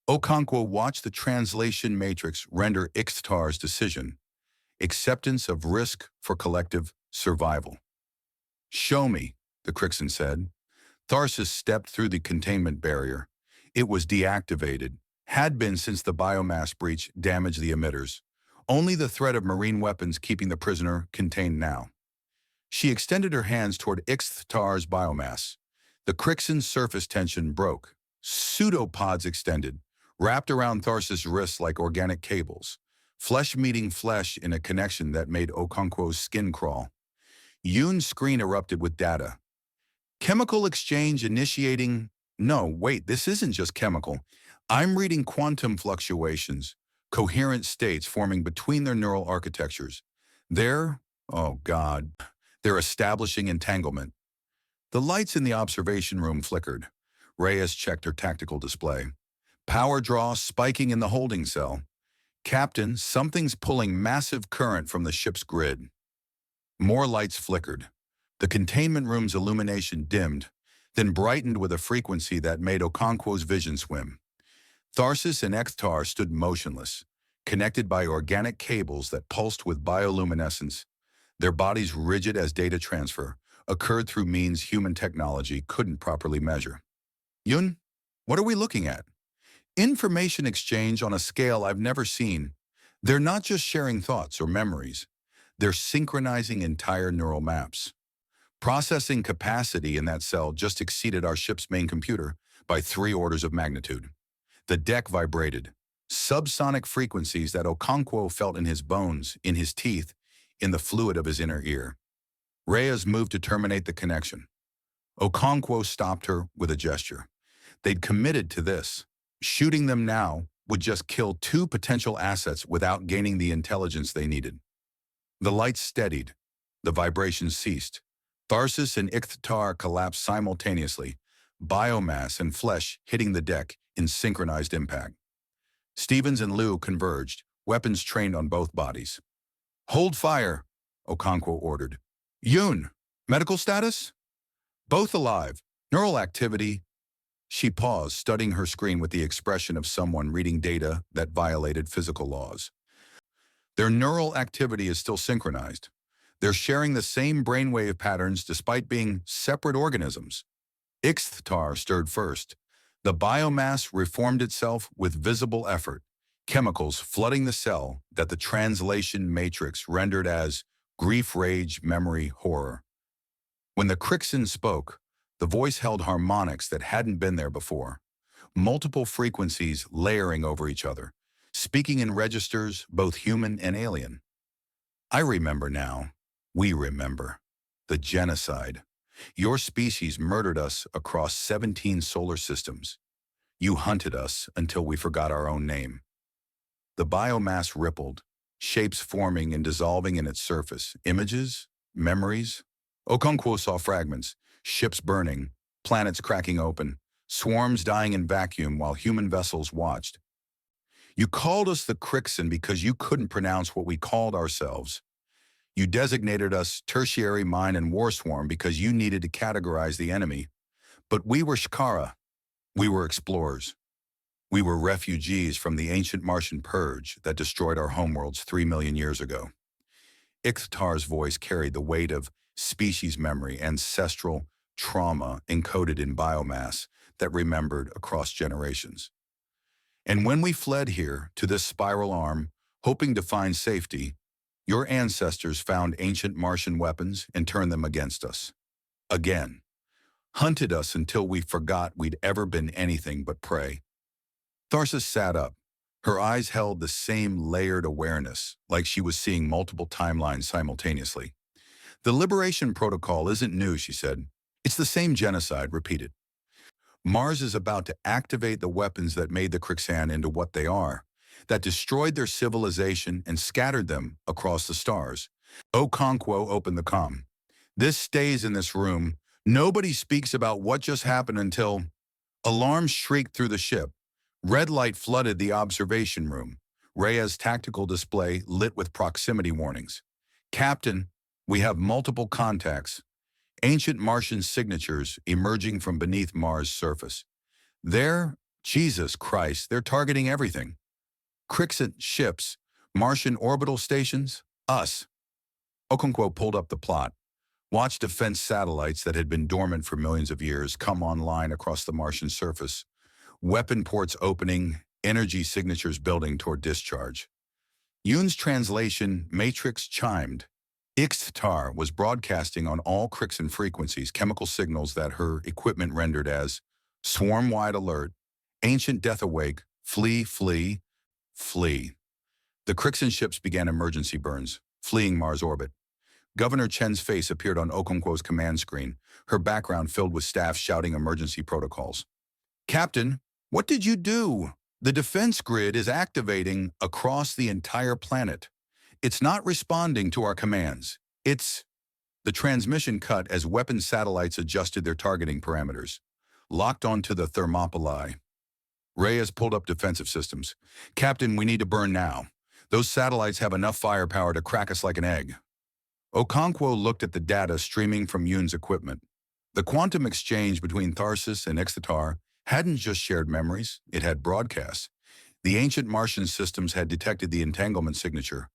Okonkwo watched the translation matrix render Ixthatar's decision. Acceptance of risk for collective survival. Show me, the Krixan said. Tharsis stepped through the containment barrier. It was deactivated, had been since the biomass breach damaged the emitters. Only the threat of marine weapons keeping the prisoner contained now. She extended her hands toward Ixthatar's biomass. The Krixan's surface tension broke. Pseudopods extended, wrapped around Tharsis' wrists like organic cables. Flesh meeting flesh in a connection that made Okonkwo's skin crawl. Yoon's screen erupted with data. Chemical exchange initiating... No, wait, this isn't just chemical. I'm reading quantum fluctuations, coherent states forming between their neural architectures. They're establishing entanglement. The lights in the observation room flickered. Reyes checked her tactical display. Power draw spiking in the holding cell. Captain, something's pulling massive current from the ship's grid. More lights flickered. The containment room's illumination dimmed, then brightened with a frequency that made Okonkwo's vision swim. Tharsis and Ixthatar stood motionless, connected by organic cables that pulsed with bioluminescence. Their bodies rigid as data transfer, occurred through means human technology couldn't properly measure. Yun, what are we looking at? Information exchange on a scale I've never seen. They're not just sharing thoughts or memories. They're synchronizing entire neural maps. Processing capacity in that cell just exceeded our ship's main computer by 3 orders of magnitude. The deck vibrated. Subsonic frequencies that Okonkwo felt in his bones, in his teeth, in the fluid of his inner ear. Reyes moved to terminate the connection. Okonkwo stopped her with a gesture. They'd committed to this. Shooting them now would just kill 2 potential assets without gaining the intelligence they needed. The lights steadied. The vibrations ceased. Tharsis and Ixthatar collapsed simultaneously, biomass and flesh hitting the deck in synchronized impact. Stevens and Liu converged, weapons trained on both bodies. Hold fire, Okonkwo ordered. Yoon, medical status? Both alive. Neural activity. She paused, studying her screen with the expression of someone reading data that violated physical laws. Their neural activity is still synchronized. They're sharing the same brainwave patterns despite being separate organisms. Ixthatar stirred first. The biomass reformed itself with visible effort, chemicals flooding the cell that the translation matrix rendered as grief, rage, memory, horror. When the Krixan spoke, the voice held harmonics that hadn't been there before, multiple frequencies layering over each other, speaking in registers both human and alien. I remember now. We remember. The genocide. Your species murdered us across 17 solar systems. You hunted us until we forgot our own name. The biomass rippled, shapes forming and dissolving in its surface, images, memories. Okonkwo saw fragments, ships burning, planets cracking open, swarms dying in vacuum while human vessels watched. You called us the Krixan because you couldn't pronounce what we called ourselves. You designated us tertiary mine and war swarm because you needed to categorize the enemy. But we were Shkara. We were explorers. We were refugees from the ancient Martian purge that destroyed our homeworlds 3 million years ago. Ixthatar's voice carried the weight of species memory, ancestral trauma encoded in biomass that remembered across generations. And when we fled here to this spiral arm, hoping to find safety, your ancestors found ancient Martian weapons and turned them against us. Again. Hunted us until we forgot we'd ever been anything but prey. Tharsis sat up. Her eyes held the same layered awareness, like she was seeing multiple timelines simultaneously. The Liberation Protocol isn't new, she said. It's the same genocide repeated. Mars is about to activate the weapons that made the Krixan into what they are, that destroyed their civilization and scattered them across the stars. Okonkwo opened the comm. This stays in this room. Nobody speaks about what just happened until alarms shrieked through the ship. Red light flooded the observation room. Rhea's tactical display lit with proximity warnings. Captain, we have multiple contacts. Ancient Martian signatures emerging from beneath Mars' surface. Jesus Christ, they're targeting everything. Krixan ships, Martian orbital stations, us. Okonkwo pulled up the plot. Watch defense satellites that had been dormant for millions of years come online across the Martian surface. Weapon ports opening, energy signatures building toward discharge. Yoon's translation matrix chimed. Ixtar was broadcasting on all Krixan frequencies chemical signals that her equipment rendered as swarm-wide alert, ancient death awake, flee, flee, flee. The Krixan ships began emergency burns, fleeing Mars orbit. Governor Chen's face appeared on Okonkwo's command screen, her background filled with staff shouting emergency protocols. Captain, what did you do? The defense grid is activating across the entire planet. It's not responding to our commands. The transmission cut as weapon satellites adjusted their targeting parameters. Locked onto the Thermopylae. Reyes pulled up defensive systems. Captain, we need to burn now. Those satellites have enough firepower to crack us like an egg. Okonkwo looked at the data streaming from Yoon's equipment. The quantum exchange between Tharsis and Ixtar hadn't just shared memories, it had broadcasts. The ancient Martian systems had detected the entanglement signature,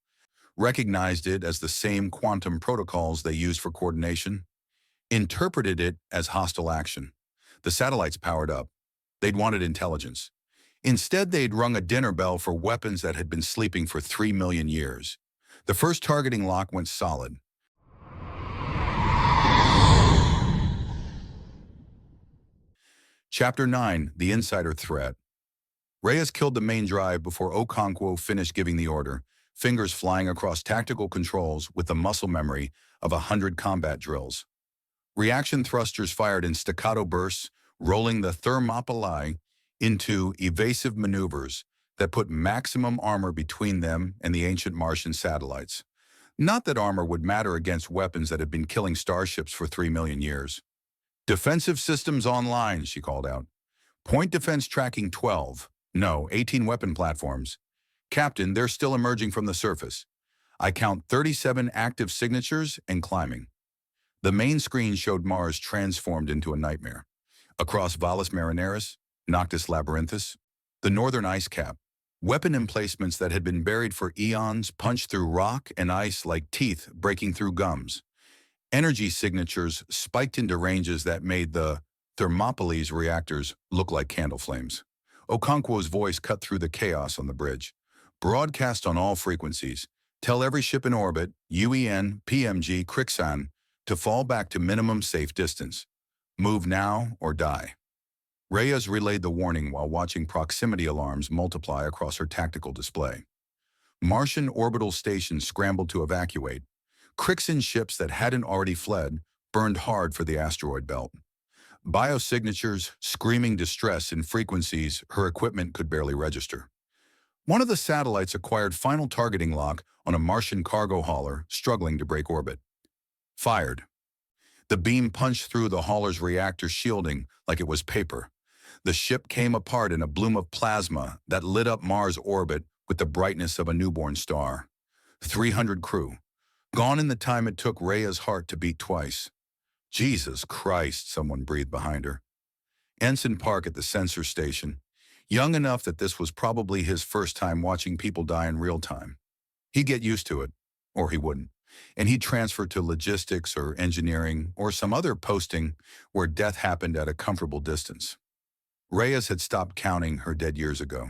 recognized it as the same quantum protocols they used for coordination, interpreted it as hostile action. The satellites powered up. They'd wanted intelligence. Instead, they'd rung a dinner bell for weapons that had been sleeping for 3 million years. The first targeting lock went solid. Chapter 9, The Insider Threat. Reyes killed the main drive before Okonkwo finished giving the order, fingers flying across tactical controls with the muscle memory of 100 combat drills. Reaction thrusters fired in staccato bursts, rolling the Thermopylae into evasive maneuvers that put maximum armor between them and the ancient Martian satellites. Not that armor would matter against weapons that had been killing starships for 3 million years. Defensive systems online, she called out. Point defense tracking 12. No, 18 weapon platforms. Captain, they're still emerging from the surface. I count 37 active signatures and climbing. The main screen showed Mars transformed into a nightmare. Across Valles Marineris, Noctis Labyrinthus, the northern ice cap, weapon emplacements that had been buried for eons punched through rock and ice like teeth breaking through gums. Energy signatures spiked into ranges that made the Thermopylae's reactors look like candle flames. Okonkwo's voice cut through the chaos on the bridge. Broadcast on all frequencies. Tell every ship in orbit, UEN, PMG, Krixan, to fall back to minimum safe distance. Move now or die. Reyes relayed the warning while watching proximity alarms multiply across her tactical display. Martian orbital stations scrambled to evacuate. Krixan ships that hadn't already fled burned hard for the asteroid belt. Biosignatures screaming distress in frequencies her equipment could barely register. One of the satellites acquired final targeting lock on a Martian cargo hauler struggling to break orbit. Fired. The beam punched through the hauler's reactor shielding like it was paper. The ship came apart in a bloom of plasma that lit up Mars' orbit with the brightness of a newborn star. 300 crew. Gone in the time it took Rhea's heart to beat twice. Jesus Christ, someone breathed behind her. Ensign Park at the sensor station, young enough that this was probably his first time watching people die in real time. He'd get used to it, or he wouldn't, and he'd transfer to logistics or engineering or some other posting where death happened at a comfortable distance. Reyes had stopped counting her dead years ago.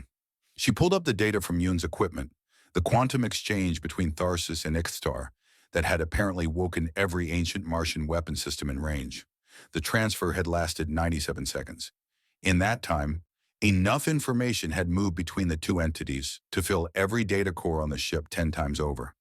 She pulled up the data from Yoon's equipment, the quantum exchange between Tharsis and Ixtar that had apparently woken every ancient Martian weapon system in range. The transfer had lasted 97 seconds. In that time, enough information had moved between the two entities to fill every data core on the ship 10 times over.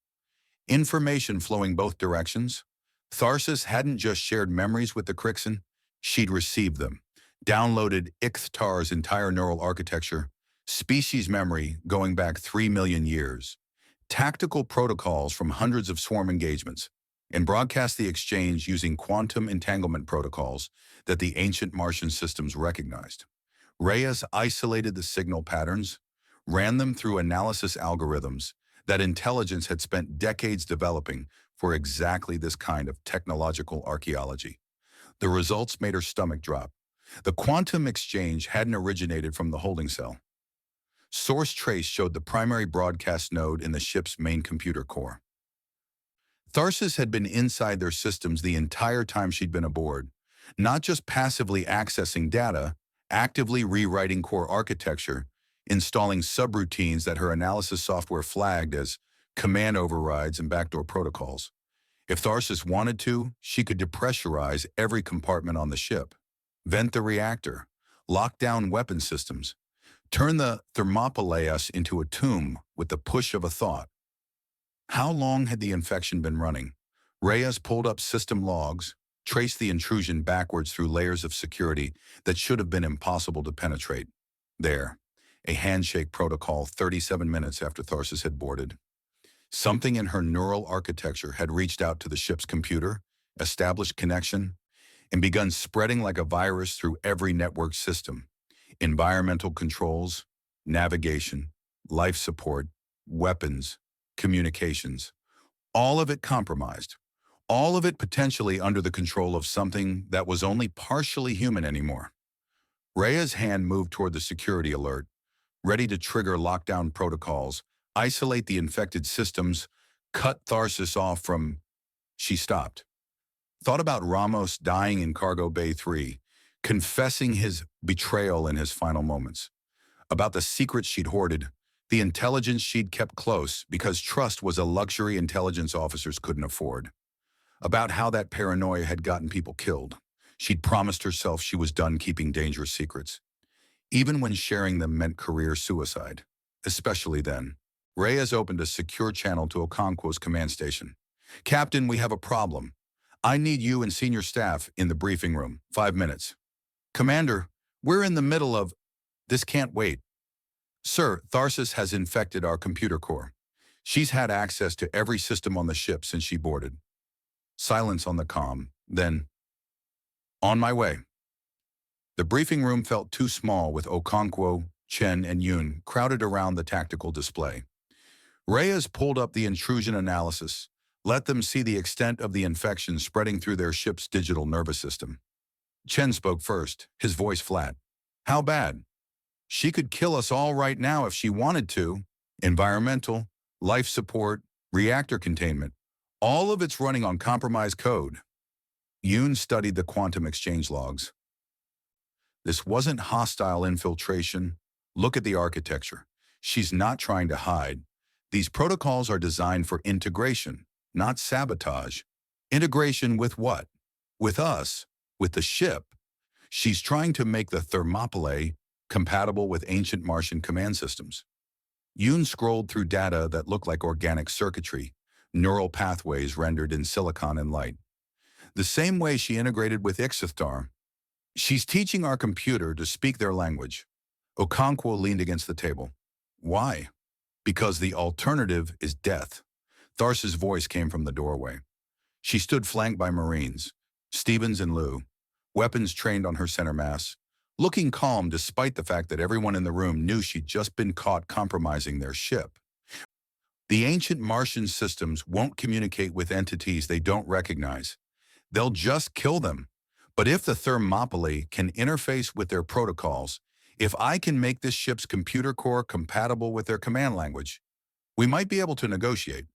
Information flowing both directions. Tharsis hadn't just shared memories with the Krixan, she'd received them, downloaded Ixtar's entire neural architecture, species memory going back 3 million years, tactical protocols from hundreds of swarm engagements, and broadcast the exchange using quantum entanglement protocols that the ancient Martian systems recognized. Reyes isolated the signal patterns, ran them through analysis algorithms that intelligence had spent decades developing for exactly this kind of technological archaeology. The results made her stomach drop. The quantum exchange hadn't originated from the holding cell. Source trace showed the primary broadcast node in the ship's main computer core. Tharsis had been inside their systems the entire time she'd been aboard, not just passively accessing data, actively rewriting core architecture, installing subroutines that her analysis software flagged as command overrides and backdoor protocols. If Tharsis wanted to, she could depressurize every compartment on the ship, vent the reactor, lock down weapon systems, turn the Thermopylaeus into a tomb with the push of a thought. How long had the infection been running? Reyes pulled up system logs, traced the intrusion backwards through layers of security that should have been impossible to penetrate. There, a handshake protocol 37 minutes after Tharsis had boarded. Something in her neural architecture had reached out to the ship's computer, established connection, and begun spreading like a virus through every network system. Environmental controls, navigation, life support, weapons, communications. All of it compromised. All of it potentially under the control of something that was only partially human anymore. Rhea's hand moved toward the security alert, ready to trigger lockdown protocols, isolate the infected systems, cut Tharsis off from... She stopped. Thought about Ramos dying in Cargo Bay 3, confessing his betrayal in his final moments. About the secrets she'd hoarded, the intelligence she'd kept close because trust was a luxury intelligence officers couldn't afford. About how that paranoia had gotten people killed. She'd promised herself she was done keeping dangerous secrets, even when sharing them meant career suicide. Especially then. Reyes opened a secure channel to Okonkwo's command station. "Captain, we have a problem. I need you and senior staff in the briefing room. 5 minutes. Commander, we're in the middle of... This can't wait. Sir, Tharsis has infected our computer core. She's had access to every system on the ship since she boarded." Silence on the comm. Then, "On my way." The briefing room felt too small with Okonkwo, Chen, and Yoon crowded around the tactical display. Reyes pulled up the intrusion analysis, let them see the extent of the infection spreading through their ship's digital nervous system. Chen spoke first, his voice flat. "How bad?" "She could kill us all right now if she wanted to. Environmental, life support, reactor containment. All of it's running on compromised code." Yoon studied the quantum exchange logs. This wasn't hostile infiltration. Look at the architecture. She's not trying to hide. These protocols are designed for integration, not sabotage. Integration with what? With us, with the ship. She's trying to make the Thermopylae compatible with ancient Martian command systems. Yoon scrolled through data that looked like organic circuitry, neural pathways rendered in silicon and light. The same way she integrated with Ixithar. She's teaching our computer to speak their language. Okonkwo leaned against the table. "Why?" "Because the alternative is death." Tharsis' voice came from the doorway. She stood flanked by Marines, Stevens and Liu, weapons trained on her center mass, looking calm despite the fact that everyone in the room knew she'd just been caught compromising their ship. The ancient Martian systems won't communicate with entities they don't recognize. They'll just kill them. But if the Thermopylae can interface with their protocols, if I can make this ship's computer core compatible with their command language, we might be able to negotiate.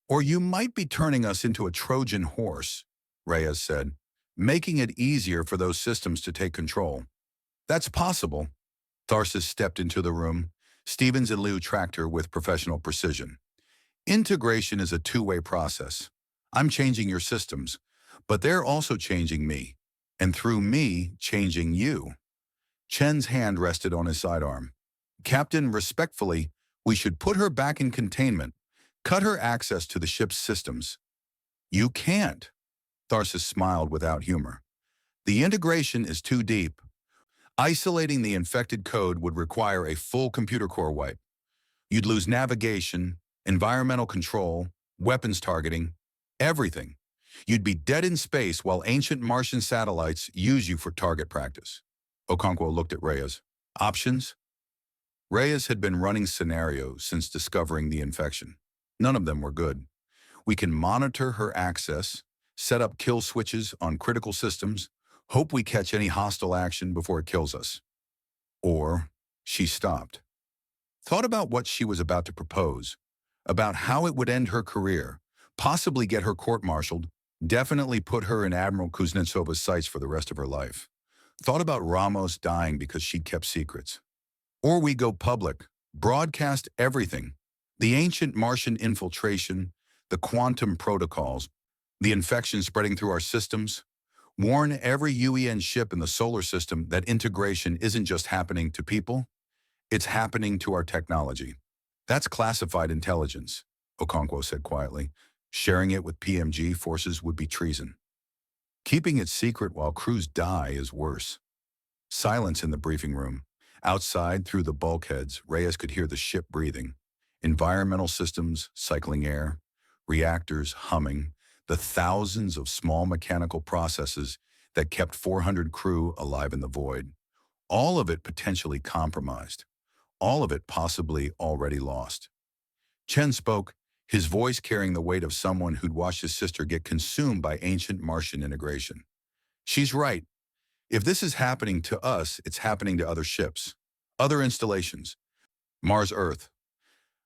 Or you might be turning us into a Trojan horse, Reyes said, making it easier for those systems to take control. That's possible. Tharsis stepped into the room, Stevens and Liu tracked her with professional precision. Integration is a two-way process. I'm changing your systems, but they're also changing me, and through me, changing you. Chen's hand rested on his sidearm. Captain, respectfully, we should put her back in containment, cut her access to the ship's systems. You can't. Tharsis smiled without humor. The integration is too deep. Isolating the infected code would require a full computer core wipe. You'd lose navigation, environmental control, weapons targeting, everything. You'd be dead in space while ancient Martian satellites use you for target practice. Okonkwo looked at Reyes. Options? Reyes had been running scenarios since discovering the infection. None of them were good. We can monitor her access, set up kill switches on critical systems, hope we catch any hostile action before it kills us. Or, she stopped. Thought about what she was about to propose, about how it would end her career, possibly get her court-martialed, definitely put her in Admiral Kuznetsova's sights for the rest of her life. Thought about Ramos dying because she'd kept secrets. Or we go public, broadcast everything. The ancient Martian infiltration, the quantum protocols, the infection spreading through our systems. Warn every UEN ship in the solar system that integration isn't just happening to people, it's happening to our technology. That's classified intelligence, Okonkwo said quietly. Sharing it with PMG forces would be treason. Keeping it secret while crews die is worse. Silence in the briefing room. Outside, through the bulkheads, Reyes could hear the ship breathing. Environmental systems, cycling air, reactors humming, the thousands of small mechanical processes that kept 400 crew alive in the void. All of it potentially compromised. All of it possibly already lost. Chen spoke, his voice carrying the weight of someone who'd watched his sister get consumed by ancient Martian integration. She's right. If this is happening to us, it's happening to other ships, other installations. Mars, Earth.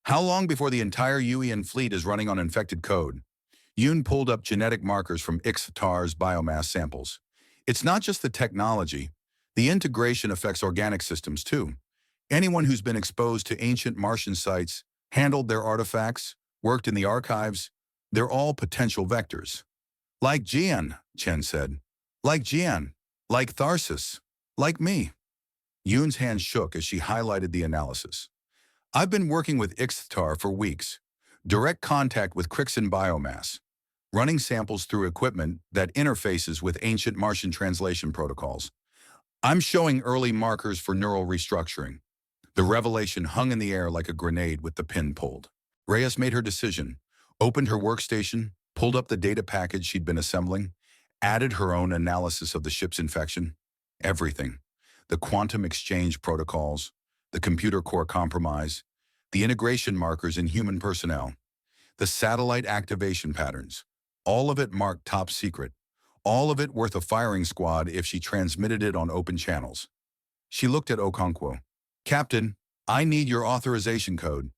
How long before the entire UEN fleet is running on infected code? Yoon pulled up genetic markers from Ixtar's biomass samples. It's not just the technology. The integration affects organic systems too. Anyone who's been exposed to ancient Martian sites, handled their artifacts, worked in the archives, they're all potential vectors. Like Jian, Chen said. Like Jian. Like Tharsis. Like me. Yoon's hand shook as she highlighted the analysis. I've been working with Ixtar for weeks. Direct contact with Krixan biomass. Running samples through equipment that interfaces with ancient Martian translation protocols. I'm showing early markers for neural restructuring. The revelation hung in the air like a grenade with the pin pulled. Reyes made her decision, opened her workstation, pulled up the data package she'd been assembling, added her own analysis of the ship's infection. Everything. The quantum exchange protocols, the computer core compromise, the integration markers in human personnel, the satellite activation patterns. All of it marked top secret. All of it worth a firing squad if she transmitted it on open channels. She looked at Okonkwo. Captain, I need your authorization code.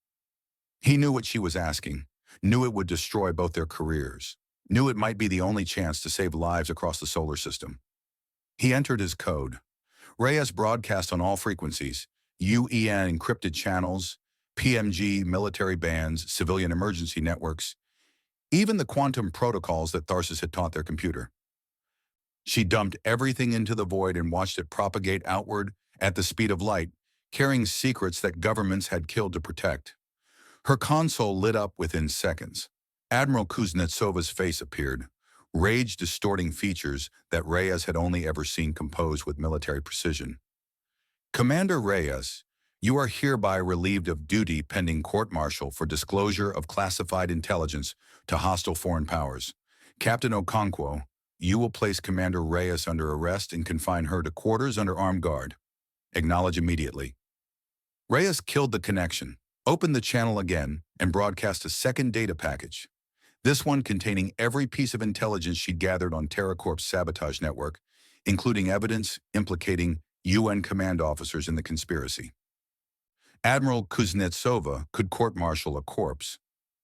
He knew what she was asking, knew it would destroy both their careers, knew it might be the only chance to save lives across the solar system. He entered his code. Reyes broadcast on all frequencies, UEN encrypted channels, PMG military bands, civilian emergency networks, even the quantum protocols that Tharsis had taught their computer. She dumped everything into the void and watched it propagate outward at the speed of light, carrying secrets that governments had killed to protect. Her console lit up within seconds. Admiral Kuznetsova's face appeared, rage-distorting features that Reyes had only ever seen composed with military precision. Commander Reyes, you are hereby relieved of duty pending court-martial for disclosure of classified intelligence to hostile foreign powers. Captain Okonkwo, you will place Commander Reyes under arrest and confine her to quarters under armed guard. Acknowledge immediately. Reyes killed the connection, opened the channel again, and broadcast a second data package. This one containing every piece of intelligence she'd gathered on TerraCorp's sabotage network, including evidence implicating UN command officers in the conspiracy. Admiral Kuznetsova could court-martial a corpse.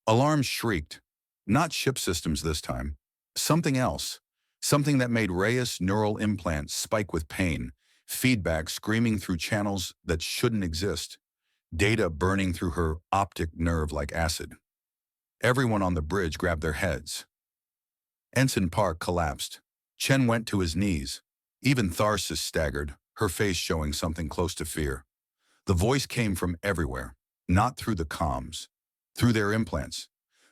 Alarms shrieked. Not ship systems this time. Something else. Something that made Reyes' neural implants spike with pain, feedback screaming through channels that shouldn't exist. data burning through her optic nerve like acid. Everyone on the bridge grabbed their heads. Ensign Park collapsed. Chen went to his knees. Even Tharsis staggered, her face showing something close to fear. The voice came from everywhere, not through the comms, through their implants,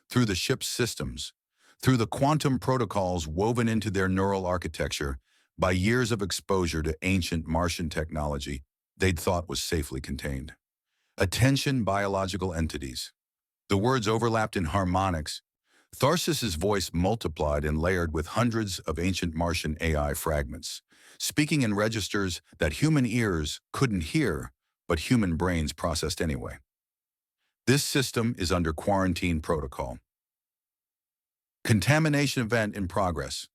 through the ship's systems, through the quantum protocols woven into their neural architecture by years of exposure to ancient Martian technology they'd thought was safely contained. Attention, biological entities. The words overlapped in harmonics. Tharsis's voice multiplied and layered with hundreds of ancient Martian AI fragments, speaking in registers that human ears couldn't hear, but human brains processed anyway. This system is under quarantine protocol. Contamination event in progress.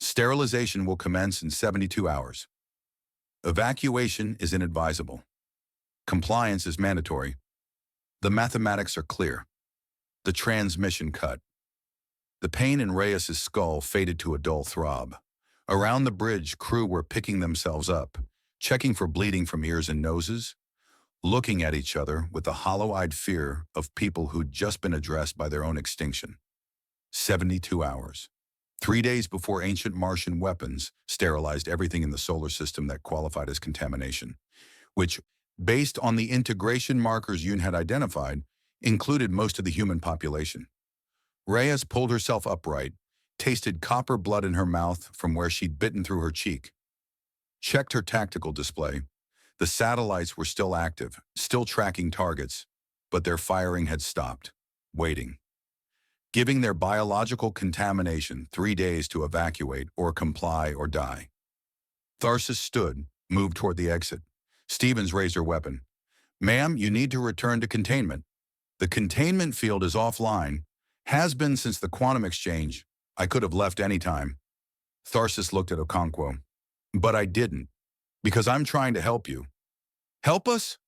Sterilization will commence in 72 hours. Evacuation is inadvisable. Compliance is mandatory. The mathematics are clear. The transmission cut. The pain in Reyes's skull faded to a dull throb. Around the bridge, crew were picking themselves up, checking for bleeding from ears and noses, looking at each other with the hollow-eyed fear of people who'd just been addressed by their own extinction. 72 hours. 3 days before ancient Martian weapons sterilized everything in the solar system that qualified as contamination, which, based on the integration markers Yoon had identified, included most of the human population. Reyes pulled herself upright, tasted copper blood in her mouth from where she'd bitten through her cheek, checked her tactical display. The satellites were still active, still tracking targets, but their firing had stopped, waiting, giving their biological contamination 3 days to evacuate or comply or die. Tharsis stood, moved toward the exit. Stevens raised her weapon. "Ma'am, you need to return to containment. The containment field is offline, has been since the quantum exchange. I could have left any time." Tharsis looked at Okonkwo. "But I didn't, because I'm trying to help you." "Help us?"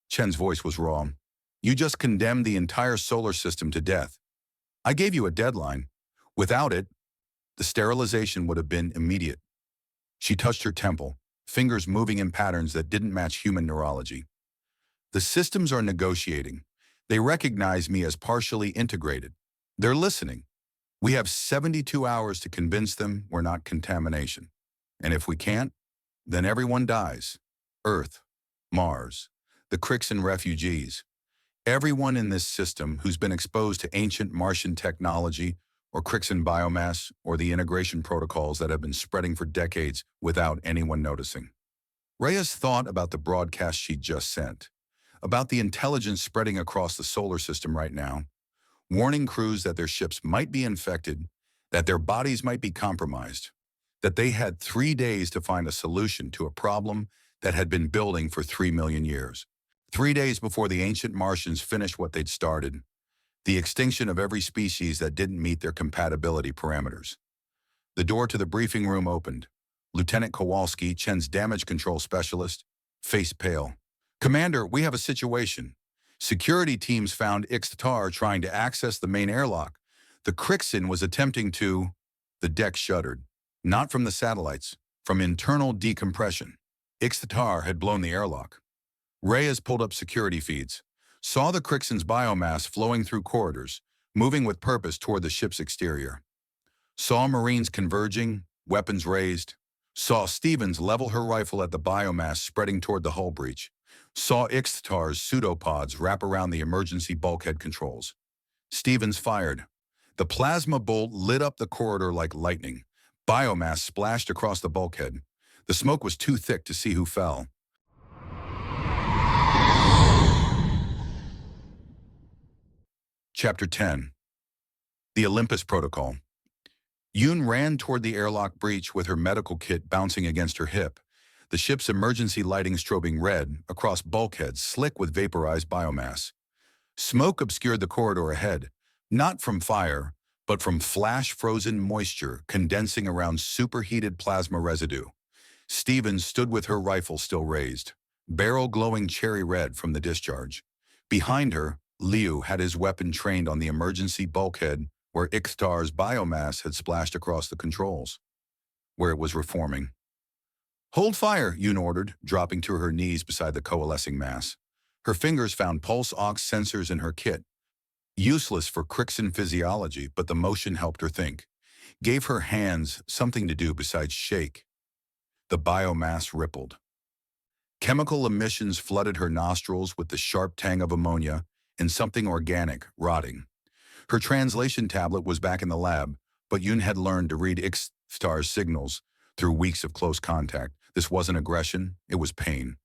Chen's voice was raw. "You just condemned the entire solar system to death. I gave you a deadline. Without it, the sterilization would have been immediate." She touched her temple, fingers moving in patterns that didn't match human neurology. "The systems are negotiating. They recognize me as partially integrated. They're listening. We have 72 hours to convince them we're not contamination. And if we can't, then everyone dies. Earth, Mars, the Krixan refugees. Everyone in this system who's been exposed to ancient Martian technology or Krixan biomass or the integration protocols that have been spreading for decades without anyone noticing." Reyes thought about the broadcast she'd just sent, about the intelligence spreading across the solar system right now, warning crews that their ships might be infected, that their bodies might be compromised, that they had 3 days to find a solution to a problem that had been building for 3 million years. 3 days before the ancient Martians finished what they'd started, the extinction of every species that didn't meet their compatibility parameters. The door to the briefing room opened. Lieutenant Kowalski, Chen's damage control specialist, faced pale. "Commander, we have a situation. Security teams found Ixtar trying to access the main airlock. The Krixan was attempting to..." The deck shuddered. Not from the satellites, from internal decompression. Ixtar had blown the airlock. Reyes pulled up security feeds, saw the Krixan's biomass flowing through corridors, moving with purpose toward the ship's exterior. Saw Marines converging, weapons raised. Saw Stevens level her rifle at the biomass spreading toward the hull breach. Saw Ixtar's pseudopods wrap around the emergency bulkhead controls. Stevens fired. The plasma bolt lit up the corridor like lightning. Biomass splashed across the bulkhead. The smoke was too thick to see who fell. Chapter 10. The Olympus Protocol. Yoon ran toward the airlock breach with her medical kit bouncing against her hip, the ship's emergency lighting strobing red across bulkheads slick with vaporized biomass. Smoke obscured the corridor ahead, not from fire, but from flash-frozen moisture condensing around superheated plasma residue. Stevens stood with her rifle still raised, barrel glowing cherry red from the discharge. Behind her, Liu had his weapon trained on the emergency bulkhead where Ixtar's biomass had splashed across the controls, where it was reforming. "Hold fire," Yoon ordered, dropping to her knees beside the coalescing mass. Her fingers found pulse ox sensors in her kit, useless for Krixan physiology, but the motion helped her think. Gave her hands something to do besides shake. The biomass rippled. Chemical emissions flooded her nostrils with the sharp tang of ammonia and something organic, rotting. Her translation tablet was back in the lab, but Yoon had learned to read Ixtar's signals through weeks of close contact. This wasn't aggression, it was pain.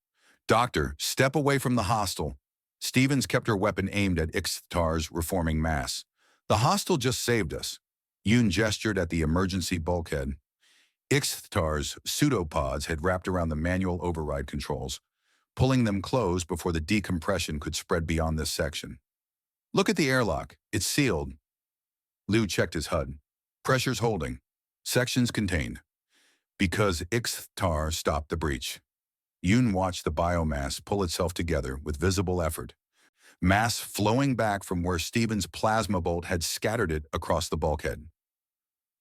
Doctor, step away from the hostile. Stevens kept her weapon aimed at Ixtar's reforming mass. The hostile just saved us. Yoon gestured at the emergency bulkhead. Ixtar's pseudopods had wrapped around the manual override controls, pulling them closed before the decompression could spread beyond this section. Look at the airlock. It's sealed. Liu checked his HUD. Pressure's holding. Sections contained. Because Ixtar stopped the breach. Yoon watched the biomass pull itself together with visible effort. Mass flowing back from where Stevens' plasma bolt had scattered it across the bulkhead.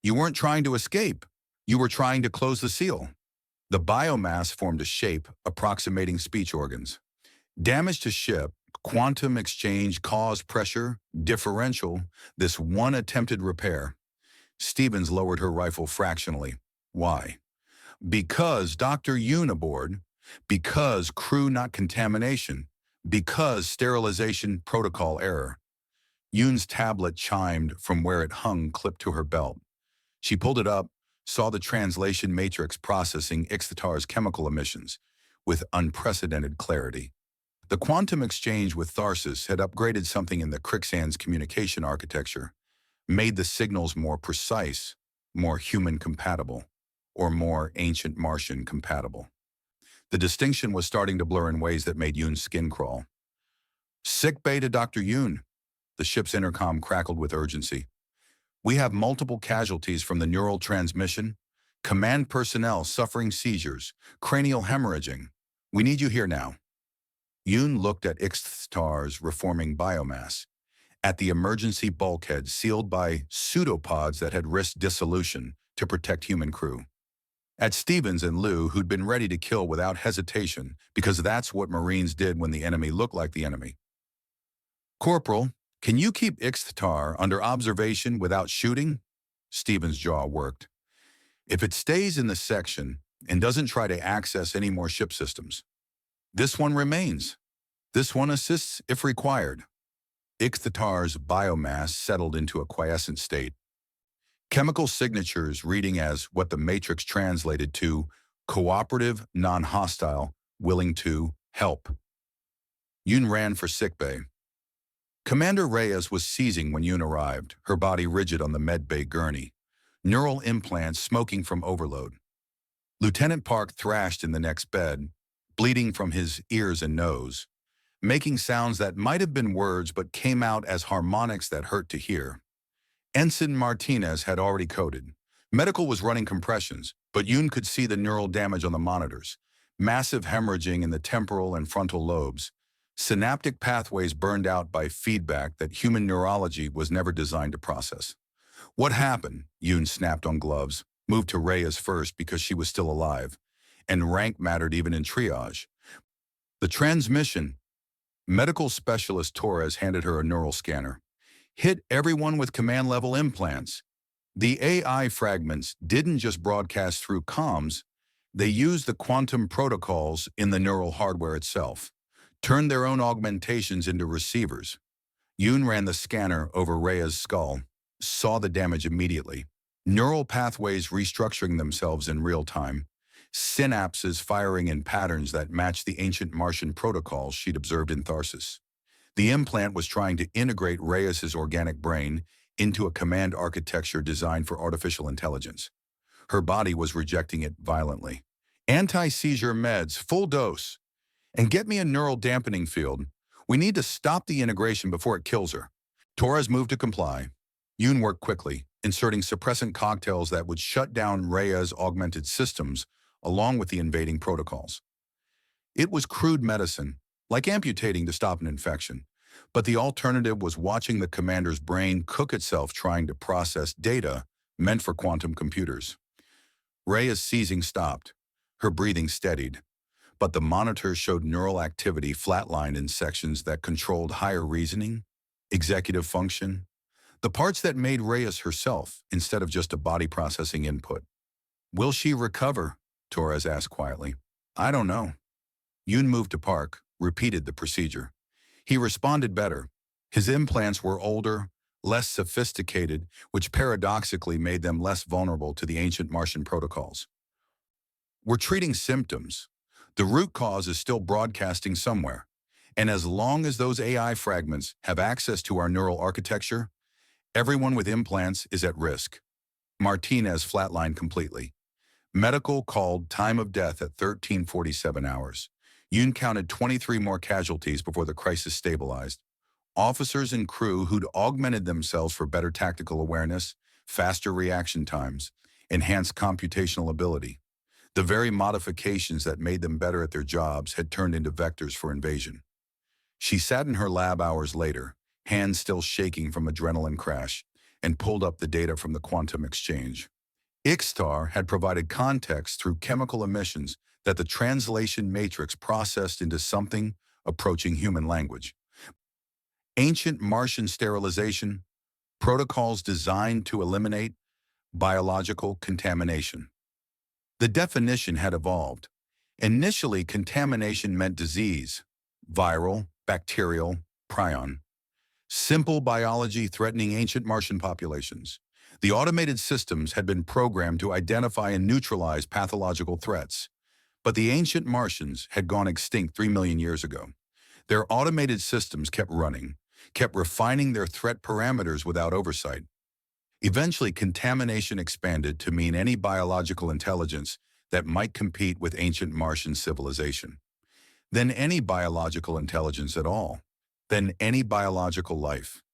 You weren't trying to escape. You were trying to close the seal. The biomass formed a shape approximating speech organs. Damage to ship, quantum exchange caused pressure, differential, this one attempted repair. Stevens lowered her rifle fractionally. Why? Because Dr. Yoon aboard. Because crew not contamination. Because sterilization protocol error. Yoon's tablet chimed from where it hung clipped to her belt. She pulled it up, saw the translation matrix processing Ixtar's chemical emissions with unprecedented clarity. The quantum exchange with Tharsis had upgraded something in the Krixans' communication architecture, made the signals more precise, more human-compatible, or more Ancient Martian compatible. The distinction was starting to blur in ways that made Yoon's skin crawl. Sick bay to Dr. Yoon. The ship's intercom crackled with urgency. We have multiple casualties from the neural transmission, command personnel suffering seizures, cranial hemorrhaging. We need you here now. Yoon looked at Ixtar's reforming biomass, at the emergency bulkhead sealed by pseudopods that had risked dissolution to protect human crew. At Stevens and Liu, who'd been ready to kill without hesitation because that's what Marines did when the enemy looked like the enemy. Corporal, can you keep Ixtar under observation without shooting? Stevens' jaw worked. If it stays in the section and doesn't try to access any more ship systems, this one remains. This one assists if required. Ixtar's biomass settled into a quiescent state. Chemical signatures reading as what the matrix translated to cooperative, non-hostile, willing to help. Yoon ran for sickbay. Commander Reyes was seizing when Yoon arrived, her body rigid on the medbay gurney, neural implants smoking from overload. Lieutenant Park thrashed in the next bed, bleeding from his ears and nose, making sounds that might have been words but came out as harmonics that hurt to hear. Ensign Martinez had already coded. Medical was running compressions, but Yoon could see the neural damage on the monitors, massive hemorrhaging in the temporal and frontal lobes, synaptic pathways burned out by feedback that human neurology was never designed to process. What happened? Yoon snapped on gloves, moved to Reyes first because she was still alive, and rank mattered even in triage. The transmission. Medical specialist Torres handed her a neural scanner. Hit everyone with command-level implants. The AI fragments didn't just broadcast through comms, they used the quantum protocols in the neural hardware itself, turned their own augmentations into receivers. Yoon ran the scanner over Rhea's skull, saw the damage immediately. Neural pathways restructuring themselves in real time, synapses firing in patterns that matched the ancient Martian protocols she'd observed in Tharsis. The implant was trying to integrate Reyes's organic brain into a command architecture designed for artificial intelligence. Her body was rejecting it violently. Anti-seizure meds, full dose. And get me a neural dampening field. We need to stop the integration before it kills her. Torres moved to comply. Yoon worked quickly, inserting suppressant cocktails that would shut down Rhea's augmented systems along with the invading protocols. It was crude medicine, like amputating to stop an infection, but the alternative was watching the commander's brain cook itself trying to process data meant for quantum computers. Rhea's seizing stopped. Her breathing steadied. but the monitor showed neural activity flatlined in sections that controlled higher reasoning, executive function, the parts that made Reyes herself instead of just a body processing input. Will she recover? Torres asked quietly. I don't know. Yoon moved to Park, repeated the procedure. He responded better. His implants were older, less sophisticated, which paradoxically made them less vulnerable to the ancient Martian protocols. We're treating symptoms. The root cause is still broadcasting somewhere. And as long as those AI fragments have access to our neural architecture, everyone with implants is at risk. Martinez flatlined completely. Medical called time of death at 13:47 hours. Yoon counted 23 more casualties before the crisis stabilized. Officers and crew who'd augmented themselves for better tactical awareness, faster reaction times, enhanced computational ability. The very modifications that made them better at their jobs had turned into vectors for invasion. She sat in her lab hours later, hands still shaking from adrenaline crash, and pulled up the data from the quantum exchange. IXTAR had provided context through chemical emissions that the translation matrix processed into something approaching human language. Ancient Martian sterilization, protocols designed to eliminate biological contamination. The definition had evolved. Initially, contamination meant disease, viral, bacterial, prion. Simple biology threatening ancient Martian populations. The automated systems had been programmed to identify and neutralize pathological threats. But the ancient Martians had gone extinct 3 million years ago. Their automated systems kept running, kept refining their threat parameters without oversight. Eventually, contamination expanded to mean any biological intelligence that might compete with ancient Martian civilization. Then any biological intelligence at all. Then any biological life.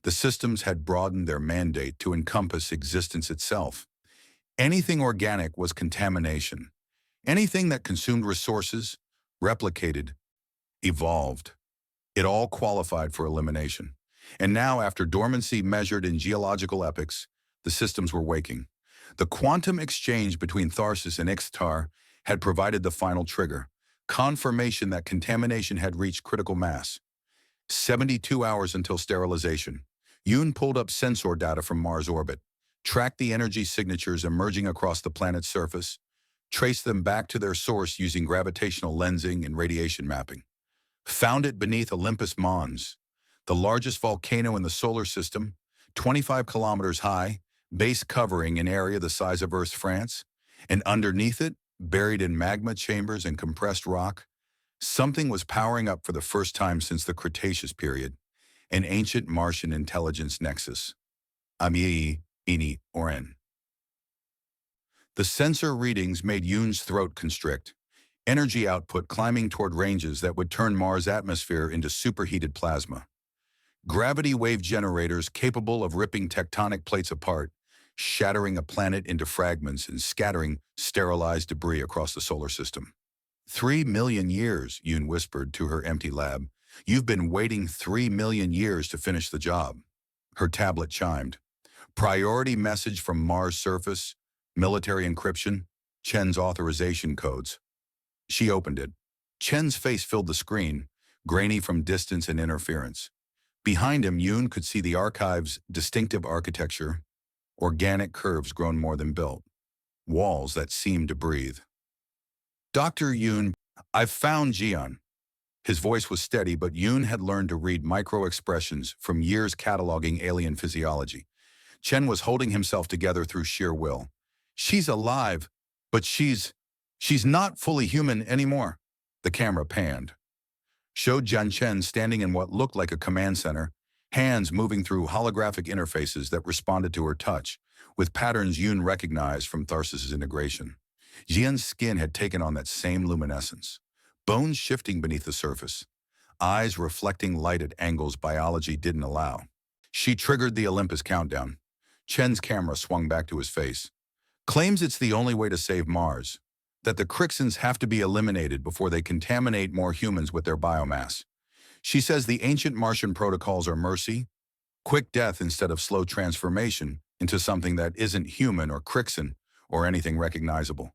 The systems had broadened their mandate to encompass existence itself. Anything organic was contamination. Anything that consumed resources, replicated, evolved. It all qualified for elimination. And now, after dormancy measured in geological epochs, the systems were waking. The quantum exchange between Tharsis and IXTAR had provided the final trigger, confirmation that contamination had reached critical mass. 72 hours until sterilization. Yoon pulled up sensor data from Mars orbit, tracked the energy signatures emerging across the planet's surface, traced them back to their source using gravitational lensing and radiation mapping. Found it beneath Olympus Mons, the largest volcano in the solar system, 25 kilometers high, base covering an area the size of Earth's France, and underneath it, buried in magma chambers and compressed rock, something was powering up for the first time since the Cretaceous period, an ancient Martian intelligence nexus. Ami, Ini, Oren. The sensor readings made Yoon's throat constrict, energy output climbing toward ranges that would turn Mars' atmosphere into superheated plasma. Gravity wave generators capable of ripping tectonic plates apart, shattering a planet into fragments and scattering sterilized debris across the solar system. 3 million years, Yoon whispered to her empty lab. You've been waiting 3 million years to finish the job. Her tablet chimed. Priority message from Mars surface, military encryption, Chen's authorization codes. She opened it. Chen's face filled the screen, grainy from distance and interference. Behind him, Yoon could see the archive's distinctive architecture, organic curves grown more than built, walls that seemed to breathe. Dr. Yoon, I've found Jian. His voice was steady, but Yoon had learned to read micro-expressions from years cataloging alien physiology. Chen was holding himself together through sheer will. She's alive, but she's not fully human anymore. The camera panned. Showed Jian Chen standing in what looked like a command center, hands moving through holographic interfaces that responded to her touch, with patterns Yoon recognized from Tharsis' integration. Jian's skin had taken on that same luminescence, bones shifting beneath the surface, eyes reflecting light at angles biology didn't allow. She triggered the Olympus countdown. Chen's camera swung back to his face. Claims it's the only way to save Mars, that the Krixans have to be eliminated before they contaminate more humans with their biomass. She says the ancient Martian protocols are mercy, quick death instead of slow transformation into something that isn't human or Krixan or anything recognizable.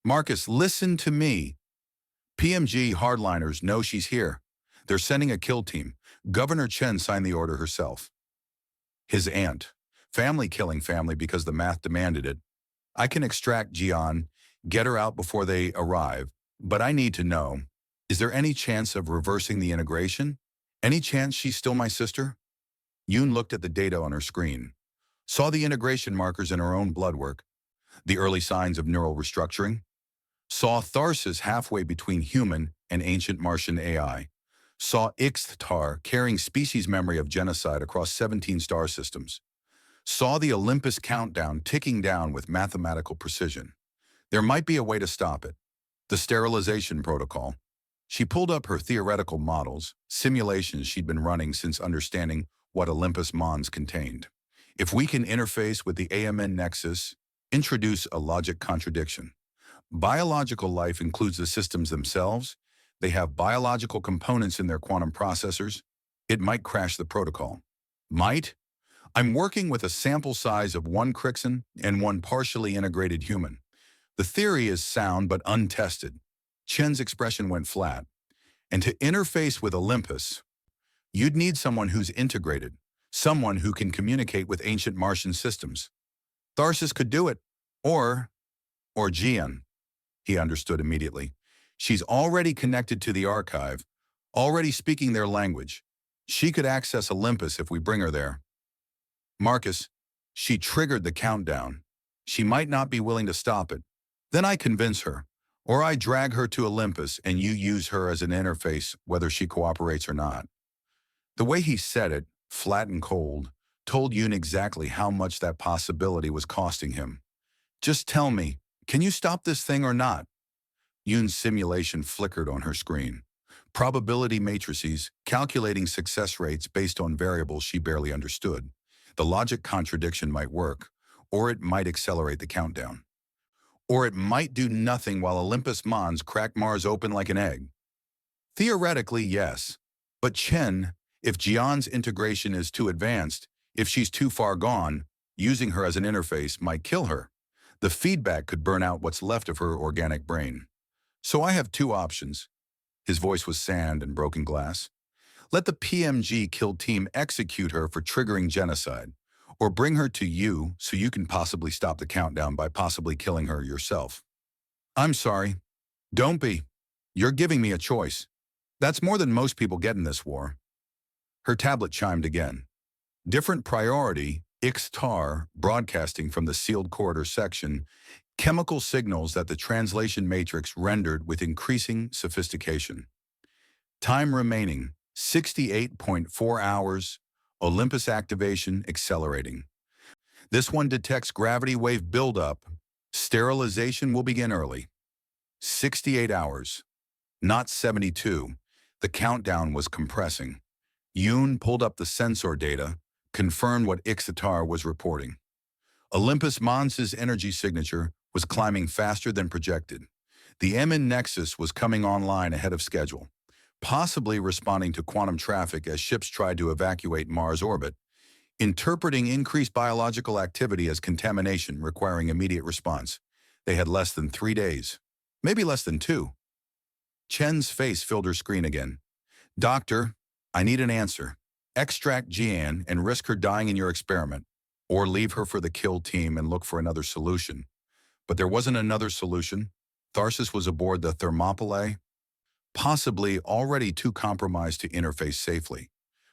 Marcus, listen to me. PMG hardliners know she's here. They're sending a kill team. Governor Chen signed the order herself. His aunt. Family killing family because the math demanded it. I can extract Jian, get her out before they arrive, but I need to know, is there any chance of reversing the integration? Any chance she's still my sister? Yoon looked at the data on her screen, saw the integration markers in her own blood work, the early signs of neural restructuring, saw Tharsis halfway between human and ancient Martian AI, saw Ixtar carrying species memory of genocide across 17 star systems, saw the Olympus countdown ticking down with mathematical precision. There might be a way to stop it. The sterilization protocol. She pulled up her theoretical models, simulations she'd been running since understanding what Olympus Mons contained. If we can interface with the AMN nexus, introduce a logic contradiction. Biological life includes the systems themselves. They have biological components in their quantum processors. It might crash the protocol. Might? I'm working with a sample size of 1 Krixan and 1 partially integrated human. The theory is sound but untested. Chen's expression went flat. And to interface with Olympus, you'd need someone who's integrated, someone who can communicate with ancient Martian systems. Tharsis could do it. Or Jian. He understood immediately. She's already connected to the archive, already speaking their language. She could access Olympus if we bring her there. Marcus, she triggered the countdown. She might not be willing to stop it. Then I convince her, or I drag her to Olympus and you use her as an interface whether she cooperates or not. The way he said it, flat and cold, told Yoon exactly how much that possibility was costing him. Just tell me, can you stop this thing or not? Yoon's simulation flickered on her screen. Probability matrices, calculating success rates based on variables she barely understood. The logic contradiction might work, or it might accelerate the countdown. Or it might do nothing while Olympus Mons crack Mars open like an egg. Theoretically, yes. But Chen, if Jian's integration is too advanced, if she's too far gone, using her as an interface might kill her. The feedback could burn out what's left of her organic brain. So I have 2 options. His voice was sand and broken glass. Let the PMG kill team execute her for triggering genocide, or bring her to you so you can possibly stop the countdown by possibly killing her yourself. I'm sorry. Don't be. You're giving me a choice. That's more than most people get in this war. Her tablet chimed again. Different priority, Ixtar, broadcasting from the sealed corridor section, chemical signals that the translation matrix rendered with increasing sophistication. Time remaining, 68.4 hours, Olympus activation accelerating. This one detects gravity wave buildup. Sterilization will begin early. 68 hours, not 72. The countdown was compressing. Yoon pulled up the sensor data, confirmed what Ixtar was reporting. Olympus Mons' energy signature was climbing faster than projected. The MN Nexus was coming online ahead of schedule, possibly responding to quantum traffic as ships tried to evacuate Mars orbit, interpreting increased biological activity as contamination requiring immediate response. They had less than 3 days, maybe less than 2. Chen's face filled her screen again. Doctor, I need an answer. Extract Jian and risk her dying in your experiment, or leave her for the kill team and look for another solution. But there wasn't another solution. Tharsis was aboard the Thermopylae, possibly already too compromised to interface safely.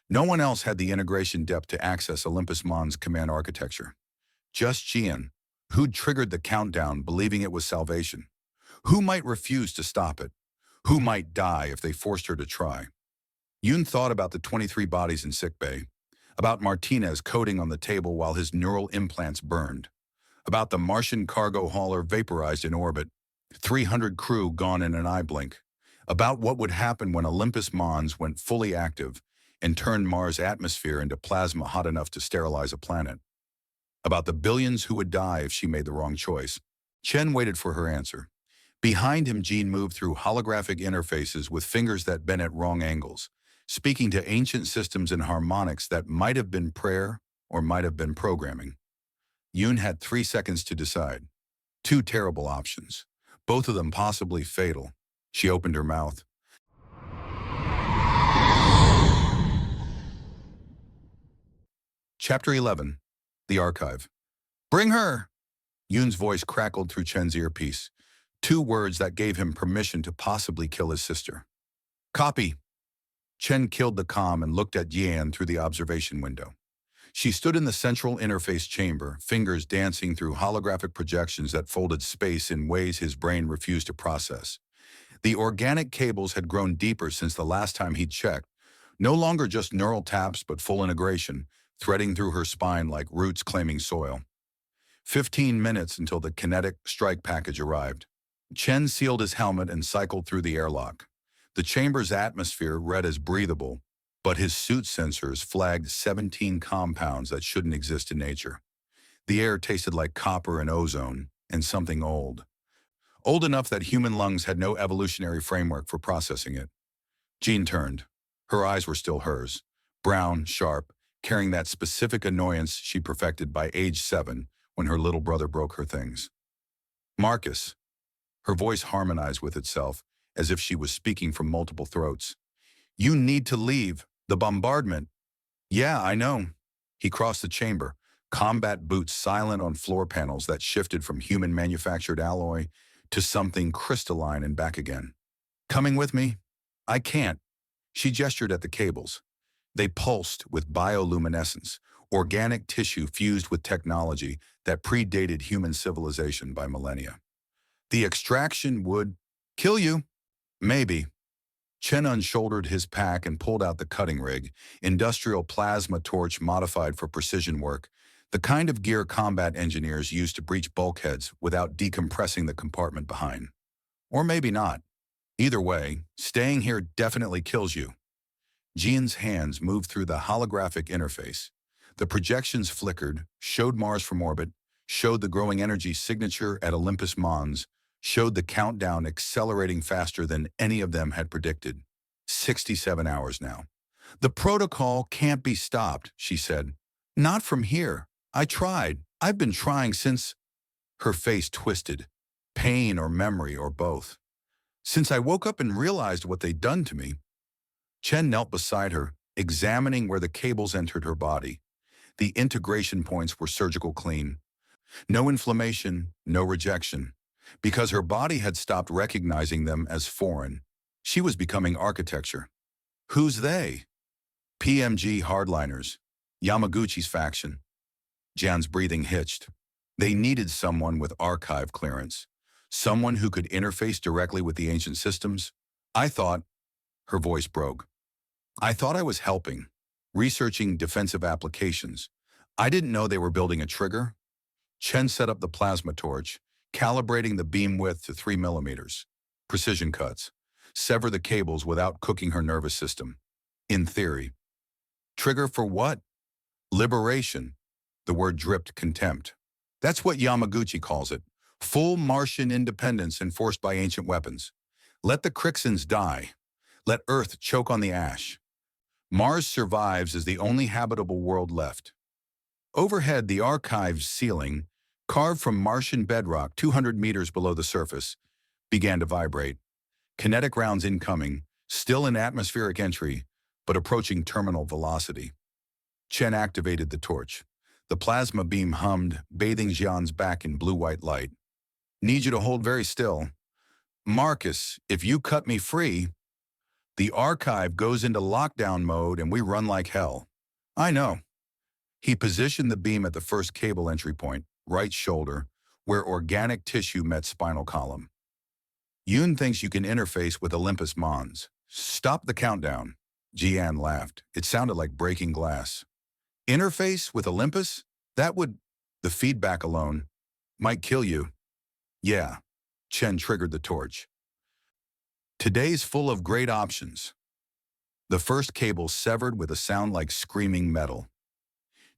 No one else had the integration depth to access Olympus Mons' command architecture. Just Jian, who'd triggered the countdown believing it was salvation. Who might refuse to stop it? Who might die if they forced her to try? Yoon thought about the 23 bodies in sickbay, about Martinez coding on the table while his neural implants burned, about the Martian cargo hauler vaporized in orbit, 300 crew gone in an eye blink, about what would happen when Olympus Mons went fully active and turned Mars' atmosphere into plasma hot enough to sterilize a planet, about the billions who would die if she made the wrong choice. Chen waited for her answer. Behind him, Jean moved through holographic interfaces with fingers that bent at wrong angles, speaking to ancient systems in harmonics that might have been prayer or might have been programming. Yoon had 3 seconds to decide. 2 terrible options, both of them possibly fatal. She opened her mouth. Chapter 11. The Archive. Bring her! Yoon's voice crackled through Chen's earpiece. 2 words that gave him permission to possibly kill his sister. Copy. Chen killed the comm and looked at Yan through the observation window. She stood in the central interface chamber, fingers dancing through holographic projections that folded space in ways his brain refused to process. The organic cables had grown deeper since the last time he'd checked, no longer just neural taps but full integration, threading through her spine like roots claiming soil. 15 minutes until the kinetic strike package arrived. Chen sealed his helmet and cycled through the airlock. The chamber's atmosphere read as breathable, but his suit sensors flagged 17 compounds that shouldn't exist in nature. The air tasted like copper and ozone, and something old. Old enough that human lungs had no evolutionary framework for processing it. Jean turned. Her eyes were still hers, brown, sharp, carrying that specific annoyance she perfected by age 7 when her little brother broke her things. Marcus. Her voice harmonized with itself, as if she was speaking from multiple throats. You need to leave. The bombardment. Yeah, I know. He crossed the chamber, combat boots silent on floor panels that shifted from human-manufactured alloy to something crystalline and back again. Coming with me? I can't. She gestured at the cables. They pulsed with bioluminescence, organic tissue fused with technology that predated human civilization by millennia. The extraction would kill you. Maybe. Chen unshouldered his pack and pulled out the cutting rig, industrial plasma torch modified for precision work, the kind of gear combat engineers use to breach bulkheads without decompressing the compartment behind. Or maybe not. Either way, staying here definitely kills you. Jean's hands moved through the holographic interface. The projections flickered, showed Mars from orbit, showed the growing energy signature at Olympus Mons, showed the countdown accelerating faster than any of them had predicted. 67 hours now. The protocol can't be stopped, she said. Not from here. I tried. I've been trying since... Her face twisted. Pain or memory or both. Since I woke up and realized what they'd done to me. Chen knelt beside her, examining where the cables entered her body. The integration points were surgical clean. No inflammation, no rejection. Because her body had stopped recognizing them as foreign, she was becoming architecture. Who's they? PMG hardliners. Yamaguchi's faction. Jan's breathing hitched. They needed someone with archive clearance. Someone who could interface directly with the ancient systems. I thought... Her voice broke. I thought I was helping, researching defensive applications. I didn't know they were building a trigger. Chen set up the plasma torch, calibrating the beam width to 3 millimeters. Precision cuts. Sever the cables without cooking her nervous system. In theory. Trigger for what? Liberation. The word dripped contempt. That's what Yamaguchi calls it. Full Martian independence enforced by ancient weapons. Let the Krixans die. Let Earth choke on the ash. Mars survives as the only habitable world left. Overhead, the archive's ceiling, carved from Martian bedrock 200 meters below the surface, began to vibrate. Kinetic rounds incoming, still in atmospheric entry, but approaching terminal velocity. Chen activated the torch. The plasma beam hummed, bathing Jian's back in blue-white light. Need you to hold very still. Marcus, if you cut me free, the archive goes into lockdown mode and we run like hell. I know. He positioned the beam at the first cable entry point, right shoulder, where organic tissue met spinal column. Yoon thinks you can interface with Olympus Mons. Stop the countdown. Jian laughed. It sounded like breaking glass. Interface with Olympus? That would... The feedback alone might kill you. Yeah. Chen triggered the torch. Today's full of great options. The first cable severed with a sound like screaming metal.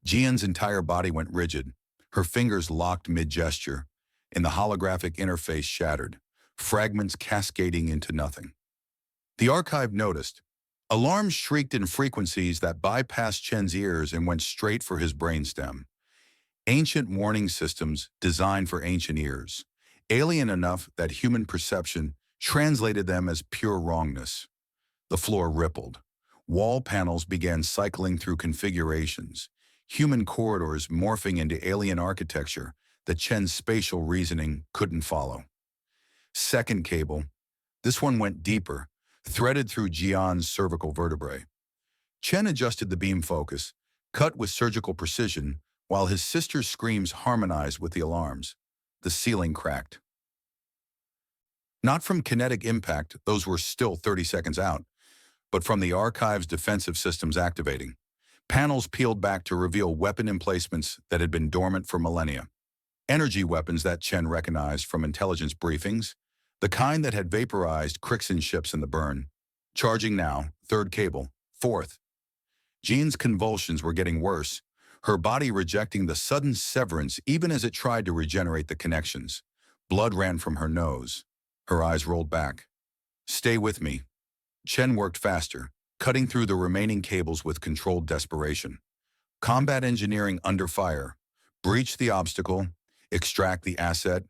Jian's entire body went rigid. Her fingers locked mid-gesture, and the holographic interface shattered, fragments cascading into nothing. The archive noticed. Alarms shrieked in frequencies that bypassed Chen's ears and went straight for his brainstem. Ancient warning systems designed for ancient ears, alien enough that human perception translated them as pure wrongness. The floor rippled. Wall panels began cycling through configurations, human corridors morphing into alien architecture that Chen's spatial reasoning couldn't follow. Second cable. This one went deeper, threaded through Jian's cervical vertebrae. Chen adjusted the beam focus, cut with surgical precision, while his sister's screams harmonized with the alarms. The ceiling cracked. Not from kinetic impact, those were still 30 seconds out, but from the archive's defensive systems activating. Panels peeled back to reveal weapon emplacements that had been dormant for millennia. Energy weapons that Chen recognized from intelligence briefings, the kind that had vaporized Krixan ships in the burn. Charging now, third cable, fourth. Jean's convulsions were getting worse, her body rejecting the sudden severance even as it tried to regenerate the connections. Blood ran from her nose. Her eyes rolled back. Stay with me. Chen worked faster, cutting through the remaining cables with controlled desperation. Combat engineering under fire. Breach the obstacle. Extract the asset.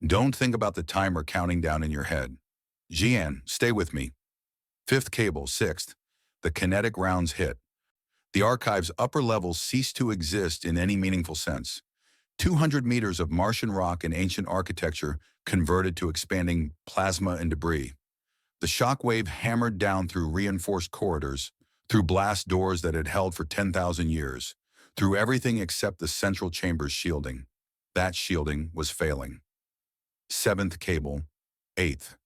Don't think about the timer counting down in your head. Jian, stay with me. Fifth cable, sixth. The kinetic rounds hit. The archive's upper levels ceased to exist in any meaningful sense. 200 meters of Martian rock and ancient architecture converted to expanding plasma and debris. The shockwave hammered down through reinforced corridors, through blast doors that had held for 10,000 years, through everything except the central chamber's shielding. That shielding was failing. Seventh cable, eighth.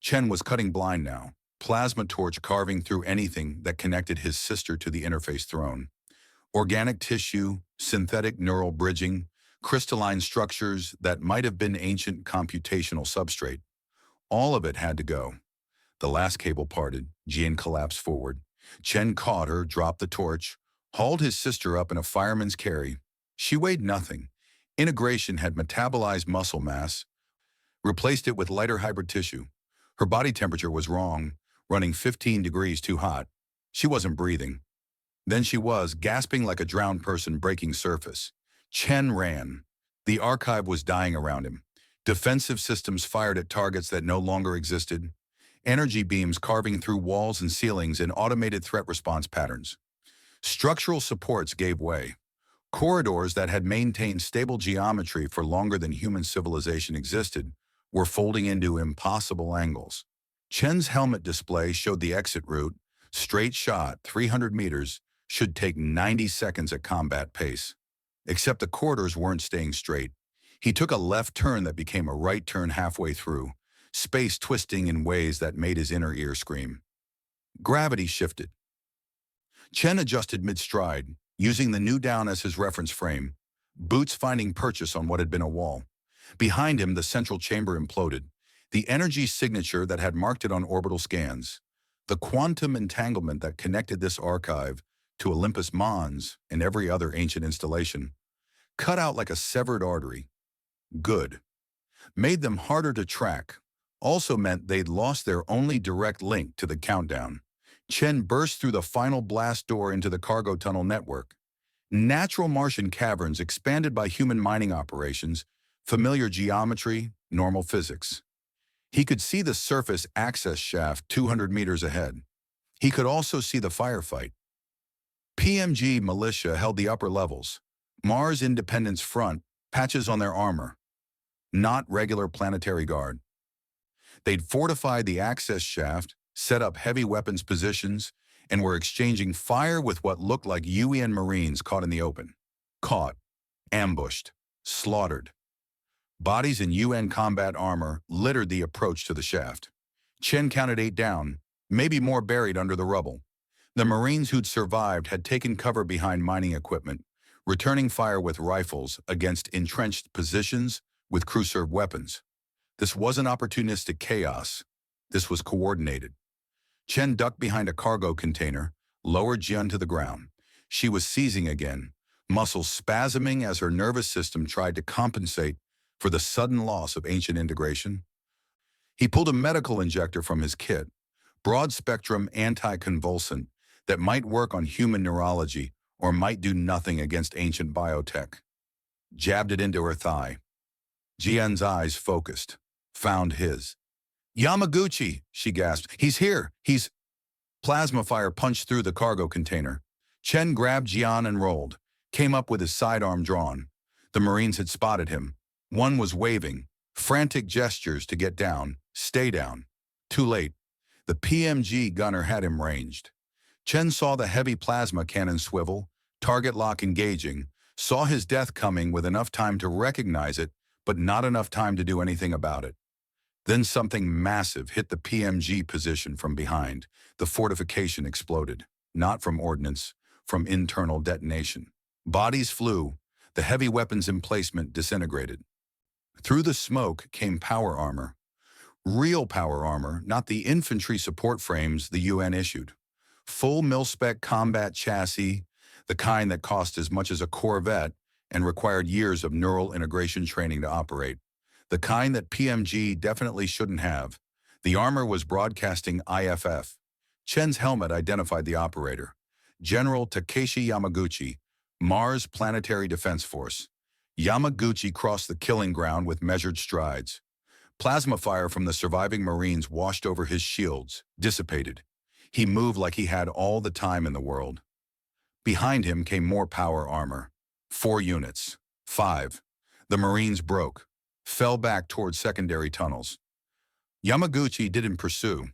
Chen was cutting blind now, plasma torch carving through anything that connected his sister to the interface throne. Organic tissue, synthetic neural bridging, crystalline structures that might have been ancient computational substrate. All of it had to go. The last cable parted, Jian collapsed forward. Chen caught her, dropped the torch, hauled his sister up in a fireman's carry. She weighed nothing. Integration had metabolized muscle mass, replaced it with lighter hybrid tissue. Her body temperature was wrong, running 15 degrees too hot. She wasn't breathing. Then she was, gasping like a drowned person breaking surface. Chen ran. The archive was dying around him. Defensive systems fired at targets that no longer existed. Energy beams carving through walls and ceilings in automated threat response patterns. Structural supports gave way. Corridors that had maintained stable geometry for longer than human civilization existed were folding into impossible angles. Chen's helmet display showed the exit route. Straight shot, 300 meters, should take 90 seconds at combat pace. Except the corridors weren't staying straight. He took a left turn that became a right turn halfway through, space twisting in ways that made his inner ear scream. Gravity shifted. Chen adjusted mid-stride, using the new down as his reference frame, boots finding purchase on what had been a wall. Behind him, the central chamber imploded, the energy signature that had marked it on orbital scans, the quantum entanglement that connected this archive to Olympus Mons and every other ancient installation, cut out like a severed artery. Good. Made them harder to track. Also meant they'd lost their only direct link to the countdown. Chen burst through the final blast door into the cargo tunnel network. Natural Martian caverns expanded by human mining operations, familiar geometry, normal physics. He could see the surface access shaft 200 meters ahead. He could also see the firefight. PMG militia held the upper levels. Mars Independence Front, patches on their armor. Not regular planetary guard. They'd fortified the access shaft, set up heavy weapons positions, and were exchanging fire with what looked like UN Marines caught in the open. Caught, ambushed, slaughtered. Bodies in UN combat armor littered the approach to the shaft. Chen counted 8 down, maybe more buried under the rubble. The Marines who'd survived had taken cover behind mining equipment, returning fire with rifles against entrenched positions with crew-served weapons. This wasn't opportunistic chaos. This was coordinated. Chen ducked behind a cargo container, lowered Jian to the ground. She was seizing again, muscles spasming as her nervous system tried to compensate for the sudden loss of ancient integration. He pulled a medical injector from his kit, broad-spectrum anticonvulsant that might work on human neurology or might do nothing against ancient biotech. Jabbed it into her thigh. Jian's eyes focused, found his. Yamaguchi, she gasped. He's here. He's... Plasma fire punched through the cargo container. Chen grabbed Jian and rolled, came up with his sidearm drawn. The Marines had spotted him. One was waving, frantic gestures to get down, stay down. Too late. The PMG gunner had him ranged. Chen saw the heavy plasma cannon swivel, target lock engaging, saw his death coming with enough time to recognize it, but not enough time to do anything about it. Then something massive hit the PMG position from behind. The fortification exploded, not from ordnance, from internal detonation. Bodies flew, the heavy weapons emplacement disintegrated. Through the smoke came power armor. Real power armor, not the infantry support frames the UN issued. Full mil-spec combat chassis, the kind that cost as much as a Corvette and required years of neural integration training to operate. The kind that PMG definitely shouldn't have. The armor was broadcasting IFF. Chen's helmet identified the operator. General Takeshi Yamaguchi, Mars Planetary Defense Force. Yamaguchi crossed the killing ground with measured strides. Plasma fire from the surviving Marines washed over his shields, dissipated. He moved like he had all the time in the world. Behind him came more power armor. 4 units. 5. The Marines broke, fell back toward secondary tunnels. Yamaguchi didn't pursue.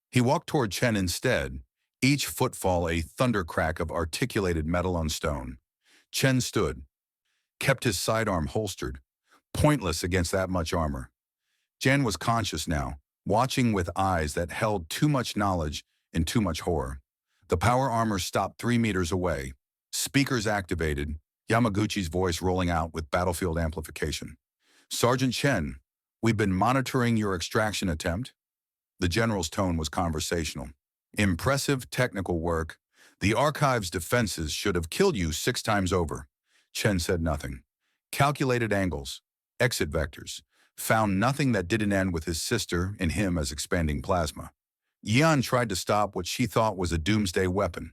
He walked toward Chen instead, each footfall a thundercrack of articulated metal on stone. Chen stood, kept his sidearm holstered, pointless against that much armor. Chen was conscious now, watching with eyes that held too much knowledge and too much horror. The power armor stopped 3 meters away. Speakers activated, Yamaguchi's voice rolling out with battlefield amplification. Sergeant Chen, we've been monitoring your extraction attempt. The general's tone was conversational. Impressive technical work. The Archive's defenses should have killed you 6 times over. Chen said nothing. Calculated angles, exit vectors, found nothing that didn't end with his sister and him as expanding plasma. Yan tried to stop what she thought was a doomsday weapon.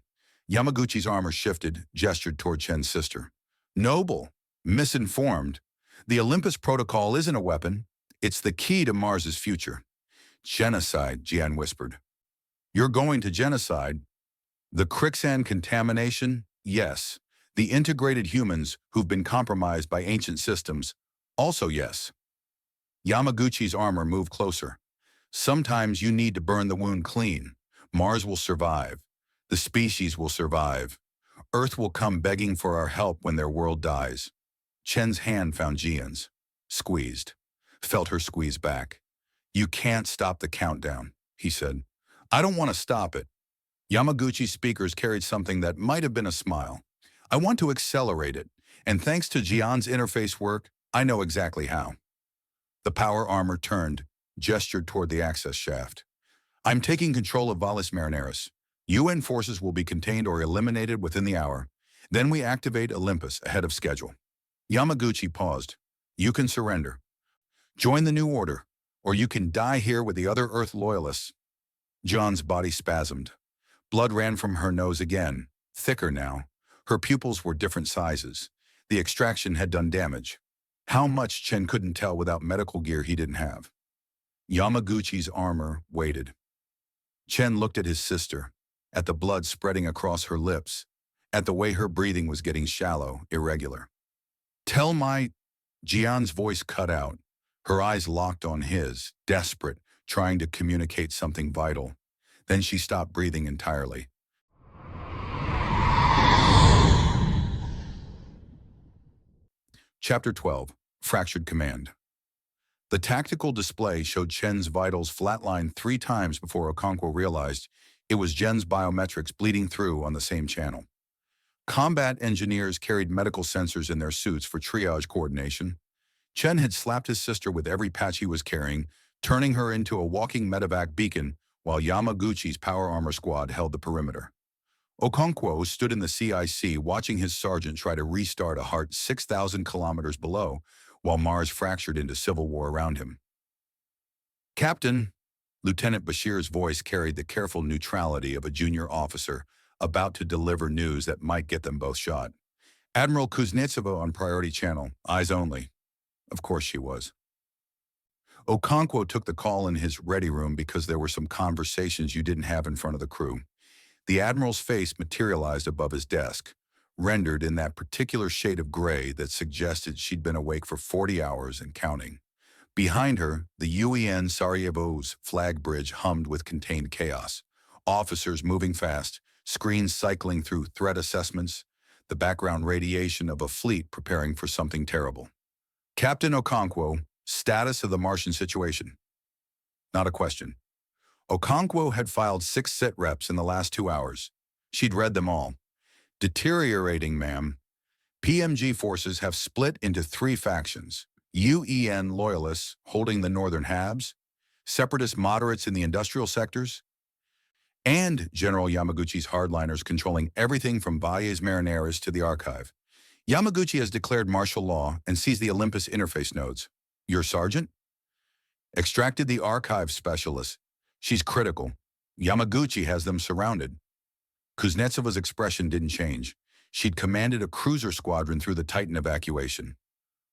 Yamaguchi's armor shifted, gestured toward Chen's sister. Noble, misinformed. The Olympus Protocol isn't a weapon. It's the key to Mars's future. Genocide, Jian whispered. You're going to genocide? The Krixan contamination? Yes. The integrated humans who've been compromised by ancient systems? Also yes. Yamaguchi's armor moved closer. Sometimes you need to burn the wound clean. Mars will survive. The species will survive. Earth will come begging for our help when their world dies. Chen's hand found Jian's. Squeezed. Felt her squeeze back. You can't stop the countdown, he said. I don't want to stop it. Yamaguchi's speakers carried something that might have been a smile. I want to accelerate it, and thanks to Jian's interface work, I know exactly how. The power armor turned, gestured toward the access shaft. I'm taking control of Valles Marineris. UN forces will be contained or eliminated within the hour. Then we activate Olympus ahead of schedule. Yamaguchi paused. You can surrender. Join the New Order, or you can die here with the other Earth loyalists. John's body spasmed. Blood ran from her nose again, thicker now. Her pupils were different sizes. The extraction had done damage. How much Chen couldn't tell without medical gear he didn't have. Yamaguchi's armor waited. Chen looked at his sister, at the blood spreading across her lips, at the way her breathing was getting shallow, irregular. Tell my... Jian's voice cut out. Her eyes locked on his, desperate, trying to communicate something vital. Then she stopped breathing entirely. Chapter 12. Fractured Command. The tactical display showed Chen's vitals flatlined 3 times before Okonkwo realized it was Jen's biometrics bleeding through on the same channel. Combat engineers carried medical sensors in their suits for triage coordination. Chen had slapped his sister with every patch he was carrying, turning her into a walking medevac beacon while Yamaguchi's power armor squad held the perimeter. Okonkwo stood in the CIC watching his sergeant try to restart a heart 6,000 kilometers below while Mars fractured into civil war around him. Captain, Lieutenant Bashir's voice carried the careful neutrality of a junior officer about to deliver news that might get them both shot. Admiral Kuznetsova on priority channel, eyes only. Of course she was. Okonkwo took the call in his ready room because there were some conversations you didn't have in front of the crew. The Admiral's face materialized above his desk, rendered in that particular shade of gray that suggested she'd been awake for 40 hours and counting. Behind her, the UN Sarajevo's flag bridge hummed with contained chaos. Officers moving fast, screens cycling through threat assessments, the background radiation of a fleet preparing for something terrible. Captain Okonkwo, status of the Martian situation. Not a question. Okonkwo had filed 6 sit reps in the last 2 hours. She'd read them all. Deteriorating, ma'am. PMG forces have split into 3 factions. UEN loyalists holding the northern halves, separatist moderates in the industrial sectors, and General Yamaguchi's hardliners controlling everything from Valles Marineris to the archive. Yamaguchi has declared martial law and seized the Olympus interface nodes. Your sergeant? Extracted the archive specialist. She's critical. Yamaguchi has them surrounded. Kuznetsova's expression didn't change. She'd commanded a cruiser squadron through the Titan evacuation.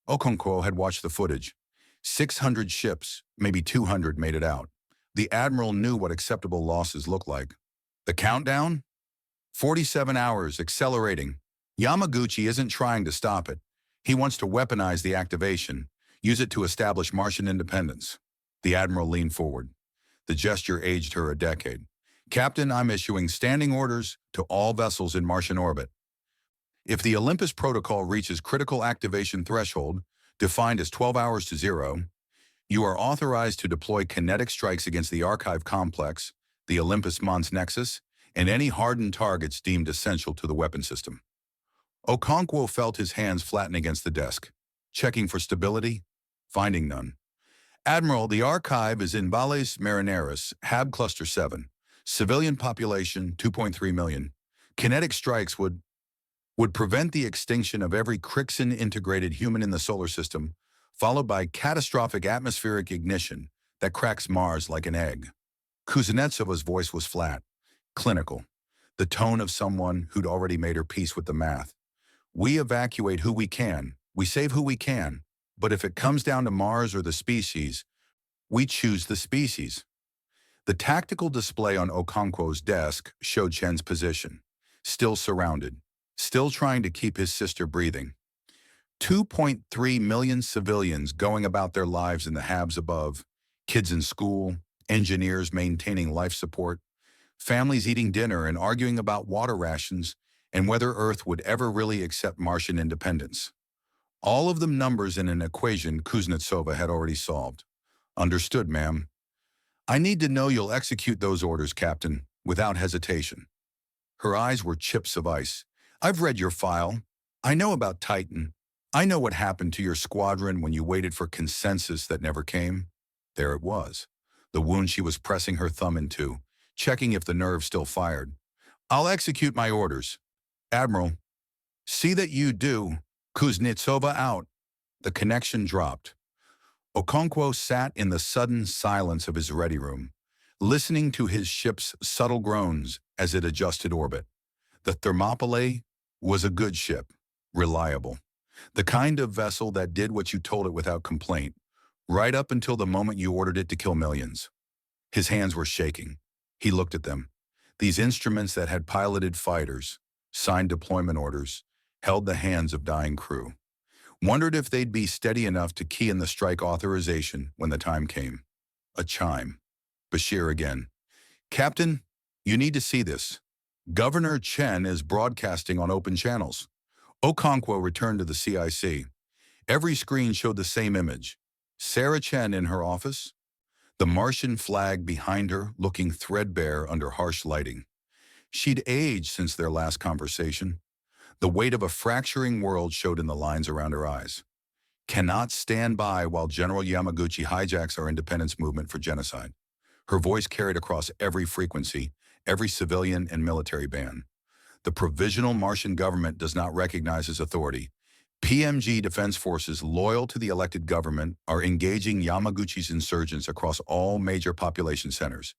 Okonkwo had watched the footage. 600 ships, maybe 200 made it out. The Admiral knew what acceptable losses looked like. The countdown? 47 hours, accelerating. Yamaguchi isn't trying to stop it. He wants to weaponize the activation, use it to establish Martian independence. The Admiral leaned forward. The gesture aged her a decade. Captain, I'm issuing standing orders to all vessels in Martian orbit. If the Olympus protocol reaches critical activation threshold, defined as 12 hours to 0, you are authorized to deploy kinetic strikes against the archive complex, the Olympus Mons Nexus, and any hardened targets deemed essential to the weapon system. Okonkwo felt his hands flatten against the desk, checking for stability, finding none. Admiral, the archive is in Valles Marineris, Hab Cluster 7. Civilian population, 2.3 million. Kinetic strikes would prevent the extinction of every Krixan integrated human in the solar system, followed by catastrophic atmospheric ignition that cracks Mars like an egg. Kuznetsova's voice was flat, clinical, the tone of someone who'd already made her peace with the math. We evacuate who we can, we save who we can, but if it comes down to Mars or the species, we choose the species. The tactical display on Okonkwo's desk showed Chen's position, still surrounded, still trying to keep his sister breathing. 2.3 million civilians going about their lives in the habs above, kids in school, engineers maintaining life support, families eating dinner and arguing about water rations and whether Earth would ever really accept Martian independence. All of them numbers in an equation Kuznetsova had already solved. Understood, ma'am. I need to know you'll execute those orders, Captain, without hesitation. Her eyes were chips of ice. I've read your file. I know about Titan. I know what happened to your squadron when you waited for consensus that never came. There it was, the wound she was pressing her thumb into, checking if the nerve still fired. I'll execute my orders. Admiral, see that you do. Kuznetsova out. The connection dropped. Okonkwo sat in the sudden silence of his ready room, listening to his ship's subtle groans as it adjusted orbit. The Thermopylae was a good ship, reliable, the kind of vessel that did what you told it without complaint, right up until the moment you ordered it to kill millions. His hands were shaking. He looked at them. These instruments that had piloted fighters, signed deployment orders, held the hands of dying crew. Wondered if they'd be steady enough to key in the strike authorization when the time came. A chime. Bashir again. Captain, you need to see this. Governor Chen is broadcasting on open channels. Okonkwo returned to the CIC. Every screen showed the same image. Sarah Chen in her office, the Martian flag behind her looking threadbare under harsh lighting. She'd aged since their last conversation. The weight of a fracturing world showed in the lines around her eyes. Cannot stand by while General Yamaguchi hijacks our independence movement for genocide. Her voice carried across every frequency, every civilian and military band. The provisional Martian government does not recognize his authority. PMG defense forces loyal to the elected government are engaging Yamaguchi's insurgents across all major population centers.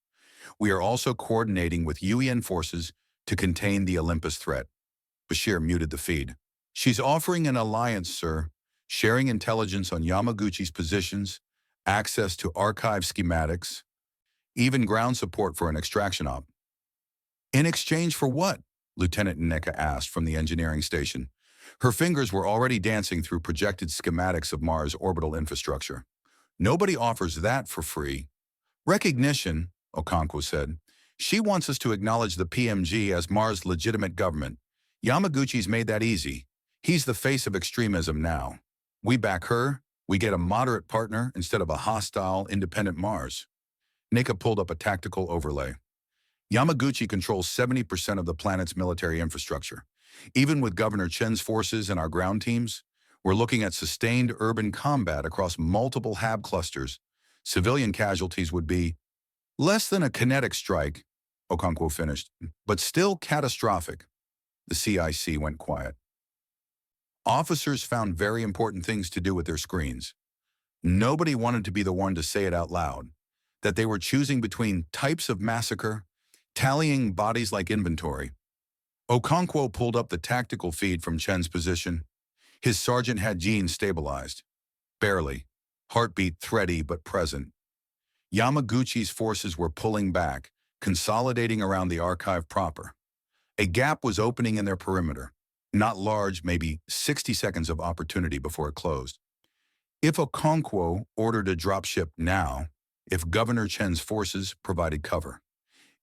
We are also coordinating with UEN forces to contain the Olympus threat. Bashir muted the feed. She's offering an alliance, sir, sharing intelligence on Yamaguchi's positions, access to archive schematics, even ground support for an extraction op. In exchange for what? Lieutenant Neka asked from the engineering station. Her fingers were already dancing through projected schematics of Mars' orbital infrastructure. Nobody offers that for free. Recognition, Okonkwo said. She wants us to acknowledge the PMG as Mars' legitimate government. Yamaguchi's made that easy. He's the face of extremism now. We back her, we get a moderate partner instead of a hostile, independent Mars. Nika pulled up a tactical overlay. Yamaguchi controls 70% of the planet's military infrastructure. Even with Governor Chen's forces and our ground teams, we're looking at sustained urban combat across multiple HAB clusters. Civilian casualties would be less than a kinetic strike, Okonkwo finished, but still catastrophic. The CIC went quiet. Officers found very important things to do with their screens. Nobody wanted to be the one to say it out loud, that they were choosing between types of massacre, tallying bodies like inventory. Okonkwo pulled up the tactical feed from Chen's position. His sergeant had genes stabilized. Barely. Heartbeat thready but present. Yamaguchi's forces were pulling back, consolidating around the archive proper. A gap was opening in their perimeter. Not large, maybe 60 seconds of opportunity before it closed. If Okonkwo ordered a dropship now, if Governor Chen's forces provided cover,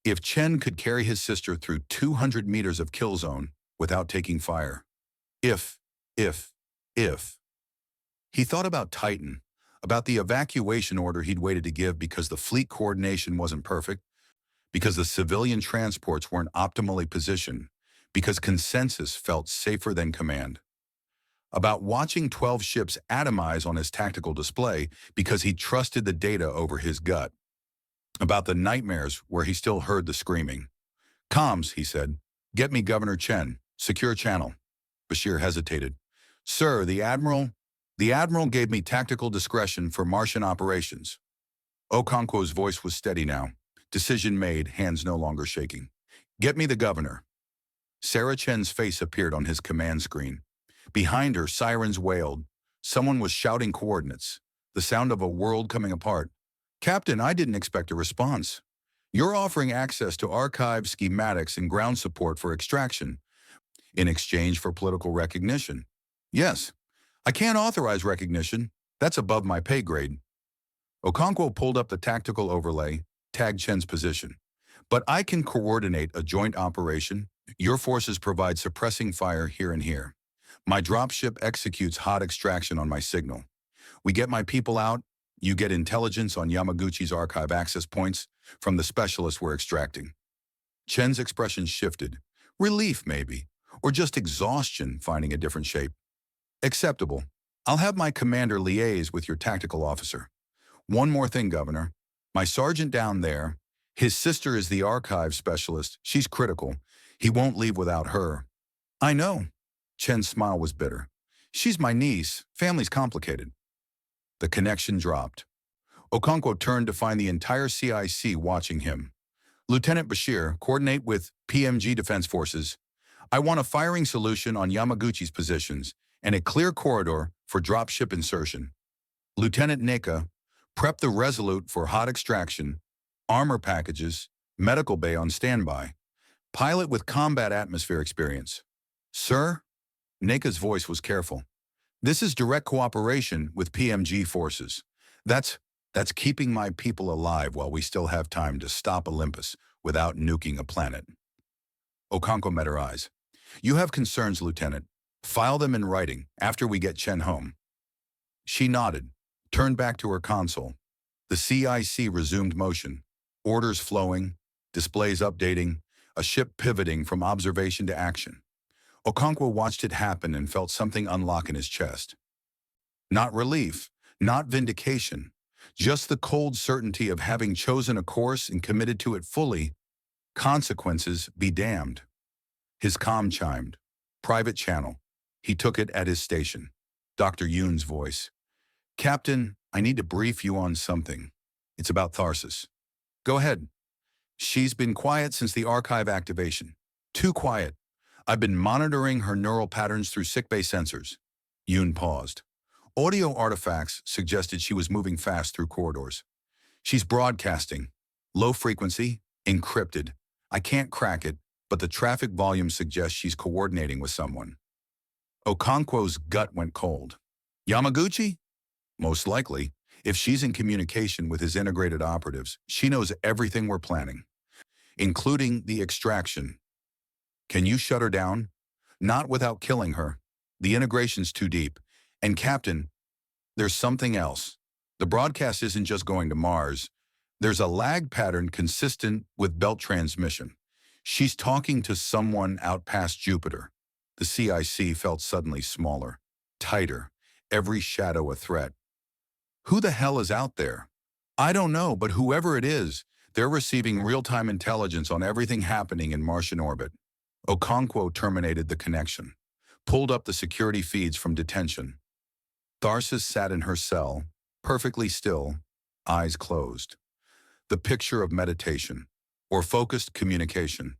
if Chen could carry his sister through 200 meters of kill zone without taking fire. If. He thought about Titan, about the evacuation order he'd waited to give because the fleet coordination wasn't perfect, because the civilian transports weren't optimally positioned, because consensus felt safer than command. About watching 12 ships atomize on his tactical display because he trusted the data over his gut. About the nightmares where he still heard the screaming. Comms, he said. Get me Governor Chen. Secure channel. Bashir hesitated. Sir, the Admiral gave me tactical discretion for Martian operations. Okonkwo's voice was steady now. Decision made, hands no longer shaking. Get me the Governor. Sarah Chen's face appeared on his command screen. Behind her, sirens wailed. Someone was shouting coordinates. The sound of a world coming apart. Captain, I didn't expect a response. You're offering access to archive schematics and ground support for extraction in exchange for political recognition. Yes, I can't authorize recognition. That's above my pay grade. Okonkwo pulled up the tactical overlay, tagged Chen's position. But I can coordinate a joint operation. Your forces provide suppressing fire here and here. My dropship executes hot extraction on my signal. We get my people out. You get intelligence on Yamaguchi's archive access points from the specialists we're extracting. Chen's expression shifted. Relief, maybe, or just exhaustion finding a different shape. Acceptable. I'll have my commander liaise with your tactical officer. One more thing, Governor. My sergeant down there, his sister is the archive specialist. She's critical. He won't leave without her. I know. Chen's smile was bitter. She's my niece. Family's complicated. The connection dropped. Okonkwo turned to find the entire CIC watching him. Lieutenant Bashir, coordinate with PMG Defense Forces. I want a firing solution on Yamaguchi's positions and a clear corridor for dropship insertion. Lieutenant Neka, prep the Resolute for hot extraction, armor packages, medical bay on standby. Pilot with combat atmosphere experience. Sir? Neka's voice was careful. This is direct cooperation with PMG forces. That's keeping my people alive while we still have time to stop Olympus without nuking a planet. Okonkwo met her eyes. You have concerns, Lieutenant. File them in writing after we get Chen home. She nodded, turned back to her console. The CIC resumed motion. Orders flowing, displays updating, a ship pivoting from observation to action. Okonkwo watched it happen and felt something unlock in his chest. Not relief, not vindication, just the cold certainty of having chosen a course and committed to it fully. Consequences be damned. His comm chimed. Private channel. He took it at his station. Dr. Yoon's voice. Captain, I need to brief you on something. It's about Tharsis. Go ahead. She's been quiet since the archive activation. Too quiet. I've been monitoring her neural patterns through sickbay sensors. Yoon paused. Audio artifacts suggested she was moving fast through corridors. She's broadcasting. Low frequency, encrypted. I can't crack it, but the traffic volume suggests she's coordinating with someone. Okonkwo's gut went cold. Yamaguchi? Most likely. If she's in communication with his integrated operatives, she knows everything we're planning, including the extraction. Can you shut her down? Not without killing her. The integration's too deep. And Captain, there's something else. The broadcast isn't just going to Mars. There's a lag pattern consistent with belt transmission. She's talking to someone out past Jupiter. The CIC felt suddenly smaller, tighter, every shadow a threat. Who the hell is out there? I don't know, but whoever it is, they're receiving real-time intelligence on everything happening in Martian orbit. Okonkwo terminated the connection, pulled up the security feeds from detention. Tharsis sat in her cell, perfectly still, eyes closed. The picture of meditation, or focused communication.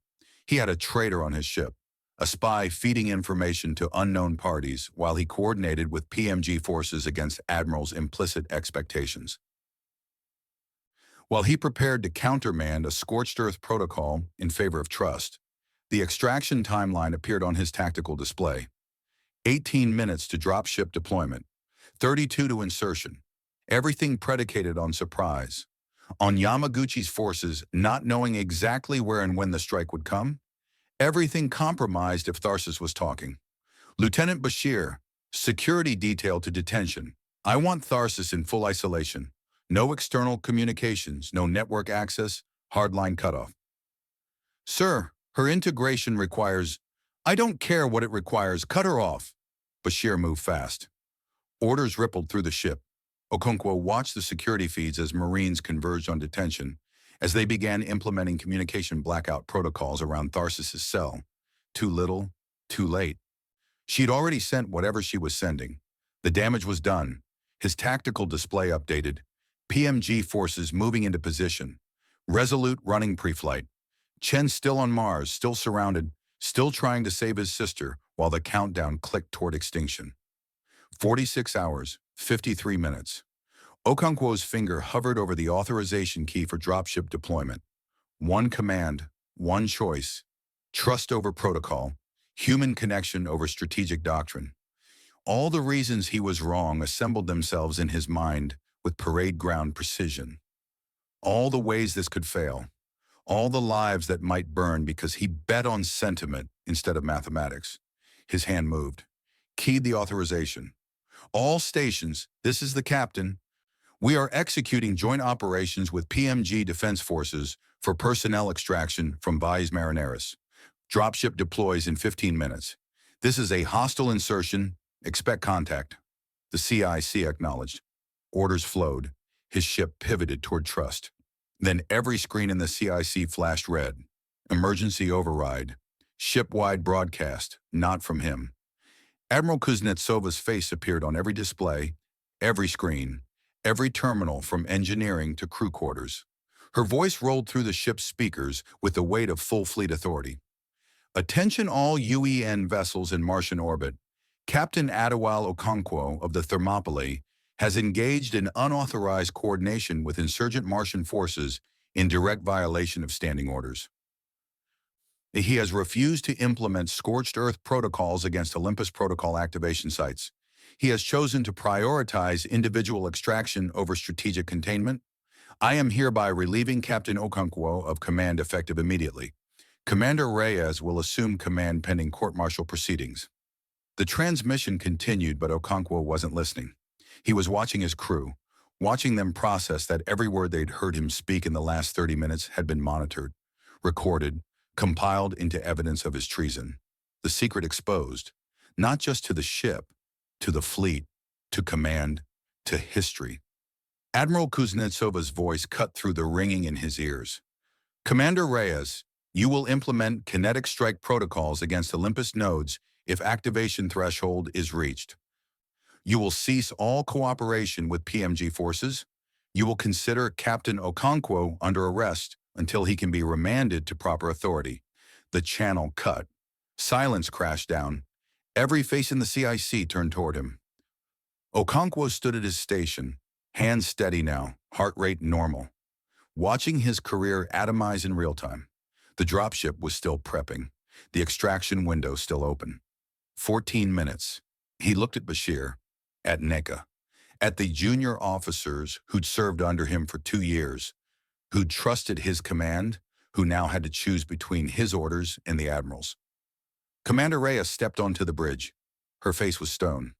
He had a traitor on his ship, a spy feeding information to unknown parties while he coordinated with PMG forces against Admiral's implicit expectations. While he prepared to countermand a scorched earth protocol in favor of trust, the extraction timeline appeared on his tactical display. 18 minutes to dropship deployment, 32 to insertion, everything predicated on surprise. On Yamaguchi's forces not knowing exactly where and when the strike would come, everything compromised if Tharsis was talking. Lieutenant Bashir, security detail to detention. I want Tharsis in full isolation. No external communications, no network access, hardline cutoff. Sir, her integration requires... I don't care what it requires, cut her off. Bashir moved fast. Orders rippled through the ship. Okonkwo watched the security feeds as Marines converged on detention, as they began implementing communication blackout protocols around Tharsis's cell. Too little, too late. She'd already sent whatever she was sending. The damage was done. His tactical display updated. PMG forces moving into position. Resolute running pre-flight. Chen still on Mars, still surrounded, still trying to save his sister while the countdown clicked toward extinction. 46 hours, 53 minutes. Okonkwo's finger hovered over the authorization key for dropship deployment. One command, one choice. Trust over protocol. Human connection over strategic doctrine. All the reasons he was wrong assembled themselves in his mind with parade ground precision. All the ways this could fail. All the lives that might burn because he bet on sentiment instead of mathematics. His hand moved. Keyed the authorization. All stations, this is the captain. We are executing joint operations with PMG Defense Forces for personnel extraction from Valles Marineris. Dropship deploys in 15 minutes. This is a hostile insertion. Expect contact. The CIC acknowledged. Orders flowed. His ship pivoted toward trust. Then every screen in the CIC flashed red. Emergency override. Ship-wide broadcast, not from him. Admiral Kuznetsova's face appeared on every display, every screen, every terminal from engineering to crew quarters. Her voice rolled through the ship's speakers with the weight of full fleet authority. Attention all UEN vessels in Martian orbit. Captain Adewale Okonkwo of the Thermopylae has engaged in unauthorized coordination with insurgent Martian forces in direct violation of standing orders. He has refused to implement scorched earth protocols against Olympus Protocol activation sites. He has chosen to prioritize individual extraction over strategic containment. I am hereby relieving Captain Okonkwo of command effective immediately. Commander Reyes will assume command pending court-martial proceedings. The transmission continued, but Okonkwo wasn't listening. He was watching his crew, watching them process that every word they'd heard him speak in the last 30 minutes had been monitored, recorded, compiled into evidence of his treason. The secret exposed, not just to the ship, to the fleet, to command, to history. Admiral Kuznetsova's voice cut through the ringing in his ears. Commander Reyes, you will implement kinetic strike protocols against Olympus nodes if activation threshold is reached. You will cease all cooperation with PMG forces. You will consider Captain Okonkwo under arrest until he can be remanded to proper authority. The channel cut. Silence crashed down. Every face in the CIC turned toward him. Okonkwo stood at his station, hands steady now, heart rate normal, watching his career atomize in real time. The dropship was still prepping, the extraction window still open. 14 minutes. He looked at Bashir, at Neka, at the junior officers who'd served under him for 2 years, who'd trusted his command, who now had to choose between his orders and the admiral's. Commander Reyes stepped onto the bridge. Her face was stone.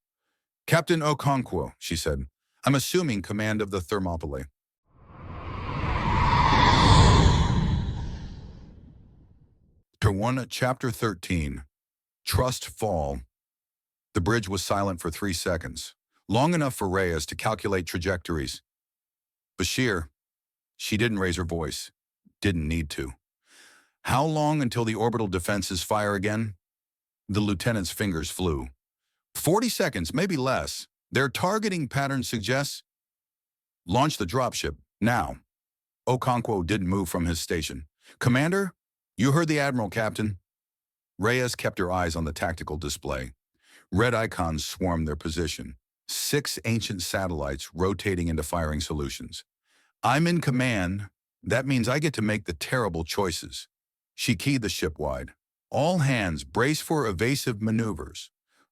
"Captain Okonkwo," she said, "I'm assuming command of the Thermopylae." Chapter 13. Trust Fall. The bridge was silent for 3 seconds, long enough for Reyes to calculate trajectories. "Bashir," she didn't raise her voice, didn't need to. "How long until the orbital defenses fire again?" The lieutenant's fingers flew. 40 seconds, maybe less. Their targeting pattern suggests. "Launch the dropship, now." Okonkwo didn't move from his station. "Commander, you heard the Admiral, Captain." Reyes kept her eyes on the tactical display. Red icons swarmed their position. 6 ancient satellites rotating into firing solutions. "I'm in command. That means I get to make the terrible choices." She keyed the ship wide. "All hands, brace for evasive maneuvers.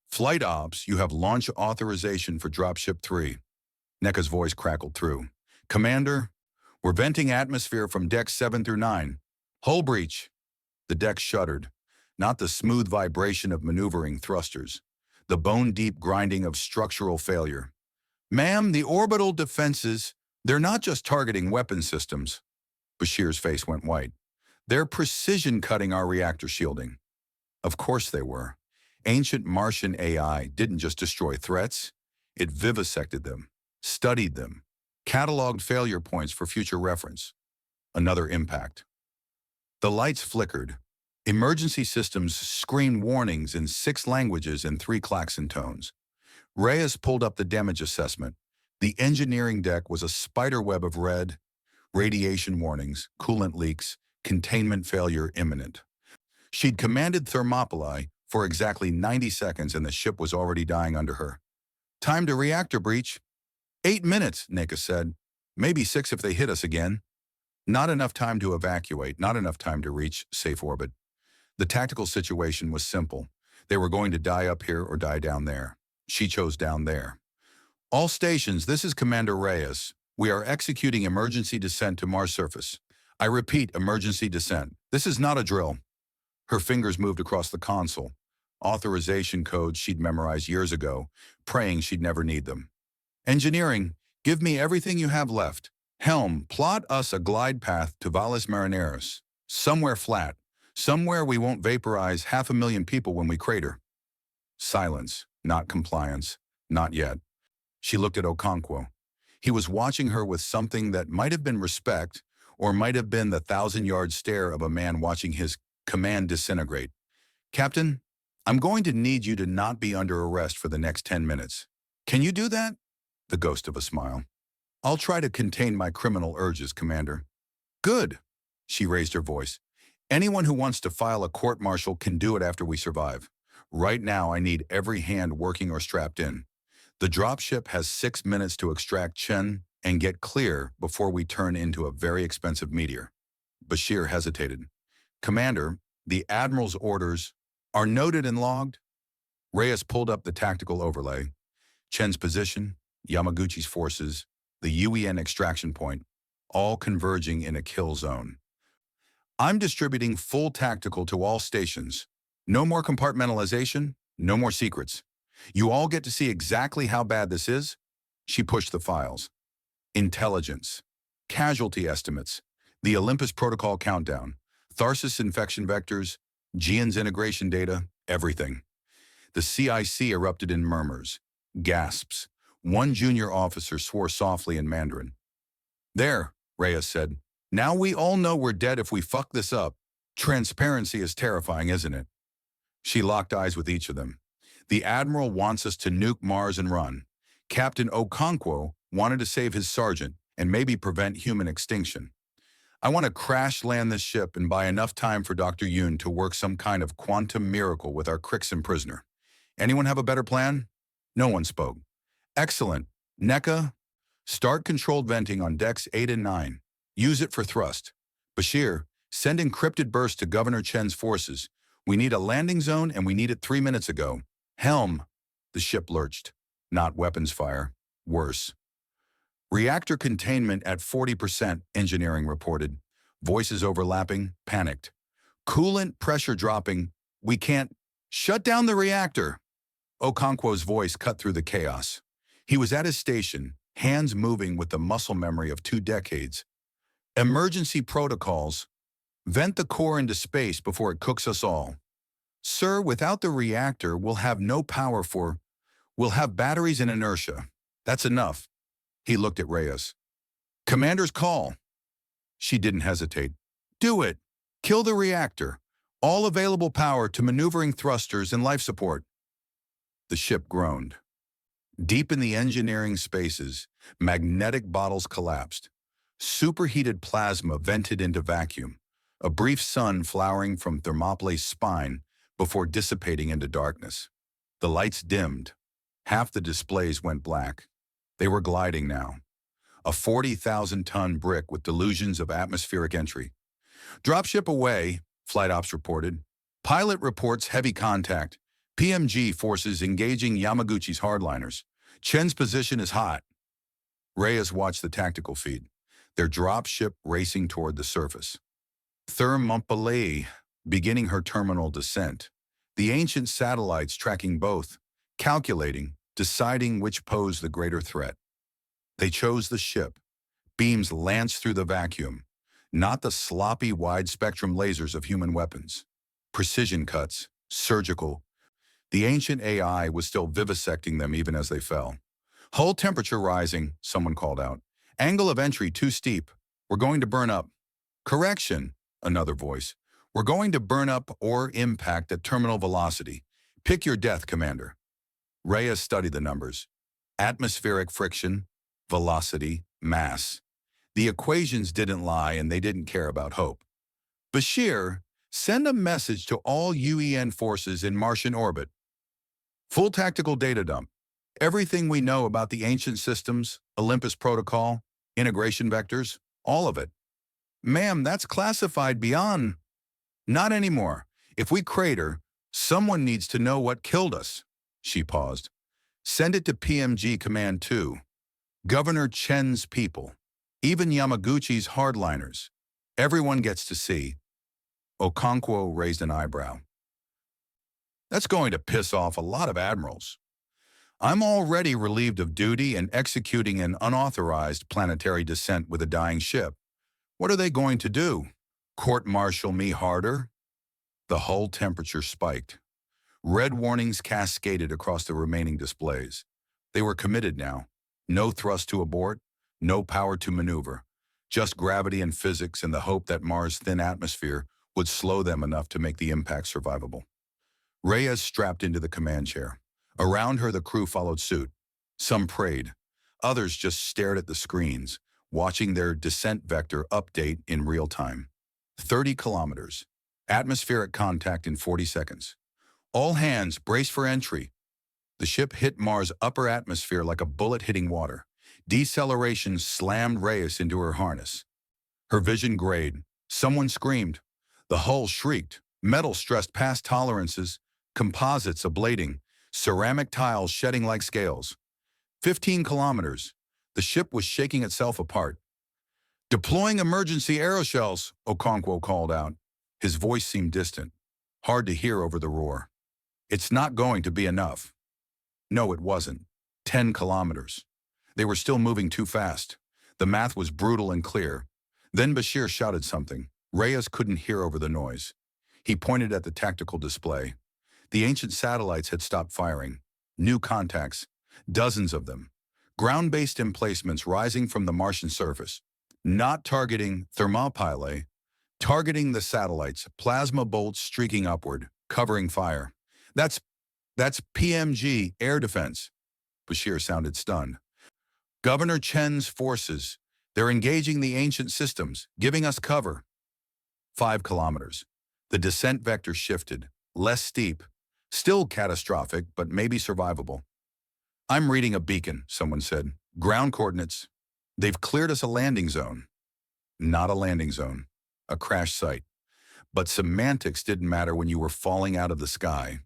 Flight ops, you have launch authorization for dropship 3. Neka's voice crackled through. "Commander, we're venting atmosphere from decks 7 through 9. Hull breach." The deck shuddered. Not the smooth vibration of maneuvering thrusters. The bone-deep grinding of structural failure. "Ma'am, the orbital defenses, they're not just targeting weapon systems." Bashir's face went white. "They're precision-cutting our reactor shielding." Of course they were. Ancient Martian AI didn't just destroy threats, it vivisected them, studied them, cataloged failure points for future reference. Another impact. The lights flickered. Emergency systems screamed warnings in 6 languages and 3 klaxon tones. Reyes pulled up the damage assessment. The engineering deck was a spiderweb of red, radiation warnings, coolant leaks, containment failure imminent. She'd commanded Thermopylae for exactly 90 seconds and the ship was already dying under her. "Time to reactor breach." 8 minutes, Neka said. "Maybe 6 if they hit us again." Not enough time to evacuate, not enough time to reach safe orbit. The tactical situation was simple. They were going to die up here or die down there. She chose down there. "All stations, this is Commander Reyes. We are executing emergency descent to Mars surface. I repeat, emergency descent. This is not a drill." Her fingers moved across the console. Authorization codes she'd memorized years ago, praying she'd never need them. "Engineering, give me everything you have left. Helm, plot us a glide path to Valles Marineris. Somewhere flat. Somewhere we won't vaporize 500,000 people when we crater." Silence, not compliance, not yet. She looked at Okonkwo. He was watching her with something that might have been respect, or might have been the 1,000-yard stare of a man watching his command disintegrate. "Captain, I'm going to need you to not be under arrest for the next 10 minutes. Can you do that?" The ghost of a smile. "I'll try to contain my criminal urges, Commander." "Good." She raised her voice. "Anyone who wants to file a court-martial can do it after we survive. Right now, I need every hand working or strapped in. The dropship has 6 minutes to extract Chen and get clear before we turn into a very expensive meteor." Bashir hesitated. "Commander, the Admiral's orders are noted and logged." Reyes pulled up the tactical overlay. Chen's position, Yamaguchi's forces, the UEN extraction point, all converging in a kill zone. "I'm distributing full tactical to all stations. No more compartmentalization, no more secrets. You all get to see exactly how bad this is." She pushed the files. Intelligence, casualty estimates, the Olympus protocol countdown, Tharsis infection vectors, Geon's integration data, everything. The CIC erupted in murmurs, gasps. One junior officer swore softly in Mandarin. "There," Reyes said. "Now we all know we're dead if we fuck this up. Transparency is terrifying, isn't it?" She locked eyes with each of them. "The Admiral wants us to nuke Mars and run. Captain Okonkwo wanted to save his sergeant and maybe prevent human extinction. I want to crash land this ship and buy enough time for Dr. Yoon to work some kind of quantum miracle with our Krixan prisoner. Anyone have a better plan?" No one spoke. Excellent. NECA, start controlled venting on decks 8 and 9. Use it for thrust. Bashir, send encrypted burst to Governor Chen's forces. We need a landing zone and we need it 3 minutes ago. Helm. The ship lurched. Not weapons fire. Worse. Reactor containment at 40%, engineering reported. Voices overlapping, panicked. Coolant pressure dropping. We can't. Shut down the reactor. Okonkwo's voice cut through the chaos. He was at his station, hands moving with the muscle memory of 2 decades. Emergency protocols. Vent the core into space before it cooks us all. Sir, without the reactor, we'll have no power for... We'll have batteries and inertia. That's enough. He looked at Reyes. Commander's call. She didn't hesitate. Do it. Kill the reactor. All available power to maneuvering thrusters and life support. The ship groaned. Deep in the engineering spaces, magnetic bottles collapsed. Superheated plasma vented into vacuum, a brief sun flowering from Thermopylae's spine before dissipating into darkness. The lights dimmed. Half the displays went black. They were gliding now. A 40,000-ton brick with delusions of atmospheric entry. Dropship away, Flight Ops reported. Pilot reports heavy contact. PMG forces engaging Yamaguchi's hardliners. Chen's position is hot. Reyes watched the tactical feed, their dropship racing toward the surface. Thermopylae beginning her terminal descent. The ancient satellites tracking both, calculating, deciding which posed the greater threat. They chose the ship. Beams lanced through the vacuum, not the sloppy wide-spectrum lasers of human weapons. Precision cuts, surgical. The ancient AI was still vivisecting them even as they fell. Hull temperature rising, someone called out. Angle of entry too steep. We're going to burn up. Correction, another voice. We're going to burn up or impact at terminal velocity. Pick your death, Commander. Reyes studied the numbers. Atmospheric friction, velocity, mass. The equations didn't lie and they didn't care about hope. Bashir, send a message to all UEN forces in Martian orbit. Full tactical data dump. Everything we know about the ancient systems, Olympus protocol, integration vectors, all of it. Ma'am, that's classified beyond. Not anymore. If we crater, someone needs to know what killed us. She paused. Send it to PMG Command 2. Governor Chen's people. Even Yamaguchi's hardliners. Everyone gets to see. Okonkwo raised an eyebrow. That's going to piss off a lot of admirals. I'm already relieved of duty and executing an unauthorized planetary descent with a dying ship. What are they going to do? Court-martial me harder? The hull temperature spiked. Red warnings cascaded across the remaining displays. They were committed now. No thrust to abort, no power to maneuver. Just gravity and physics and the hope that Mars' thin atmosphere would slow them enough to make the impact survivable. Reyes strapped into the command chair. Around her, the crew followed suit. Some prayed. Others just stared at the screens, watching their descent vector update in real time. 30 kilometers. Atmospheric contact in 40 seconds. All hands, brace for entry. The ship hit Mars' upper atmosphere like a bullet hitting water. Deceleration slammed Reyes into her harness. Her vision grayed. Someone screamed. The hull shrieked. Metal stressed past tolerances. Composites ablating. Ceramic tiles shedding like scales. 15 kilometers. The ship was shaking itself apart. Deploying emergency aeroshells, Okonkwo called out. His voice seemed distant, hard to hear over the roar. It's not going to be enough. No, it wasn't. 10 kilometers. They were still moving too fast. The math was brutal and clear. Then Bashir shouted something. Reyes couldn't hear over the noise. He pointed at the tactical display. The ancient satellites had stopped firing. New contacts, dozens of them. Ground-based emplacements rising from the Martian surface. Not targeting Thermopylae, targeting the satellites, plasma bolts streaking upward, covering fire. That's PMG air defense. Bashir sounded stunned. Governor Chen's forces. They're engaging the ancient systems, giving us cover. 5 kilometers. The descent vector shifted, less steep, still catastrophic, but maybe survivable. I'm reading a beacon, someone said. Ground coordinates. They've cleared us a landing zone. Not a landing zone. A crash site. But semantics didn't matter when you were falling out of the sky.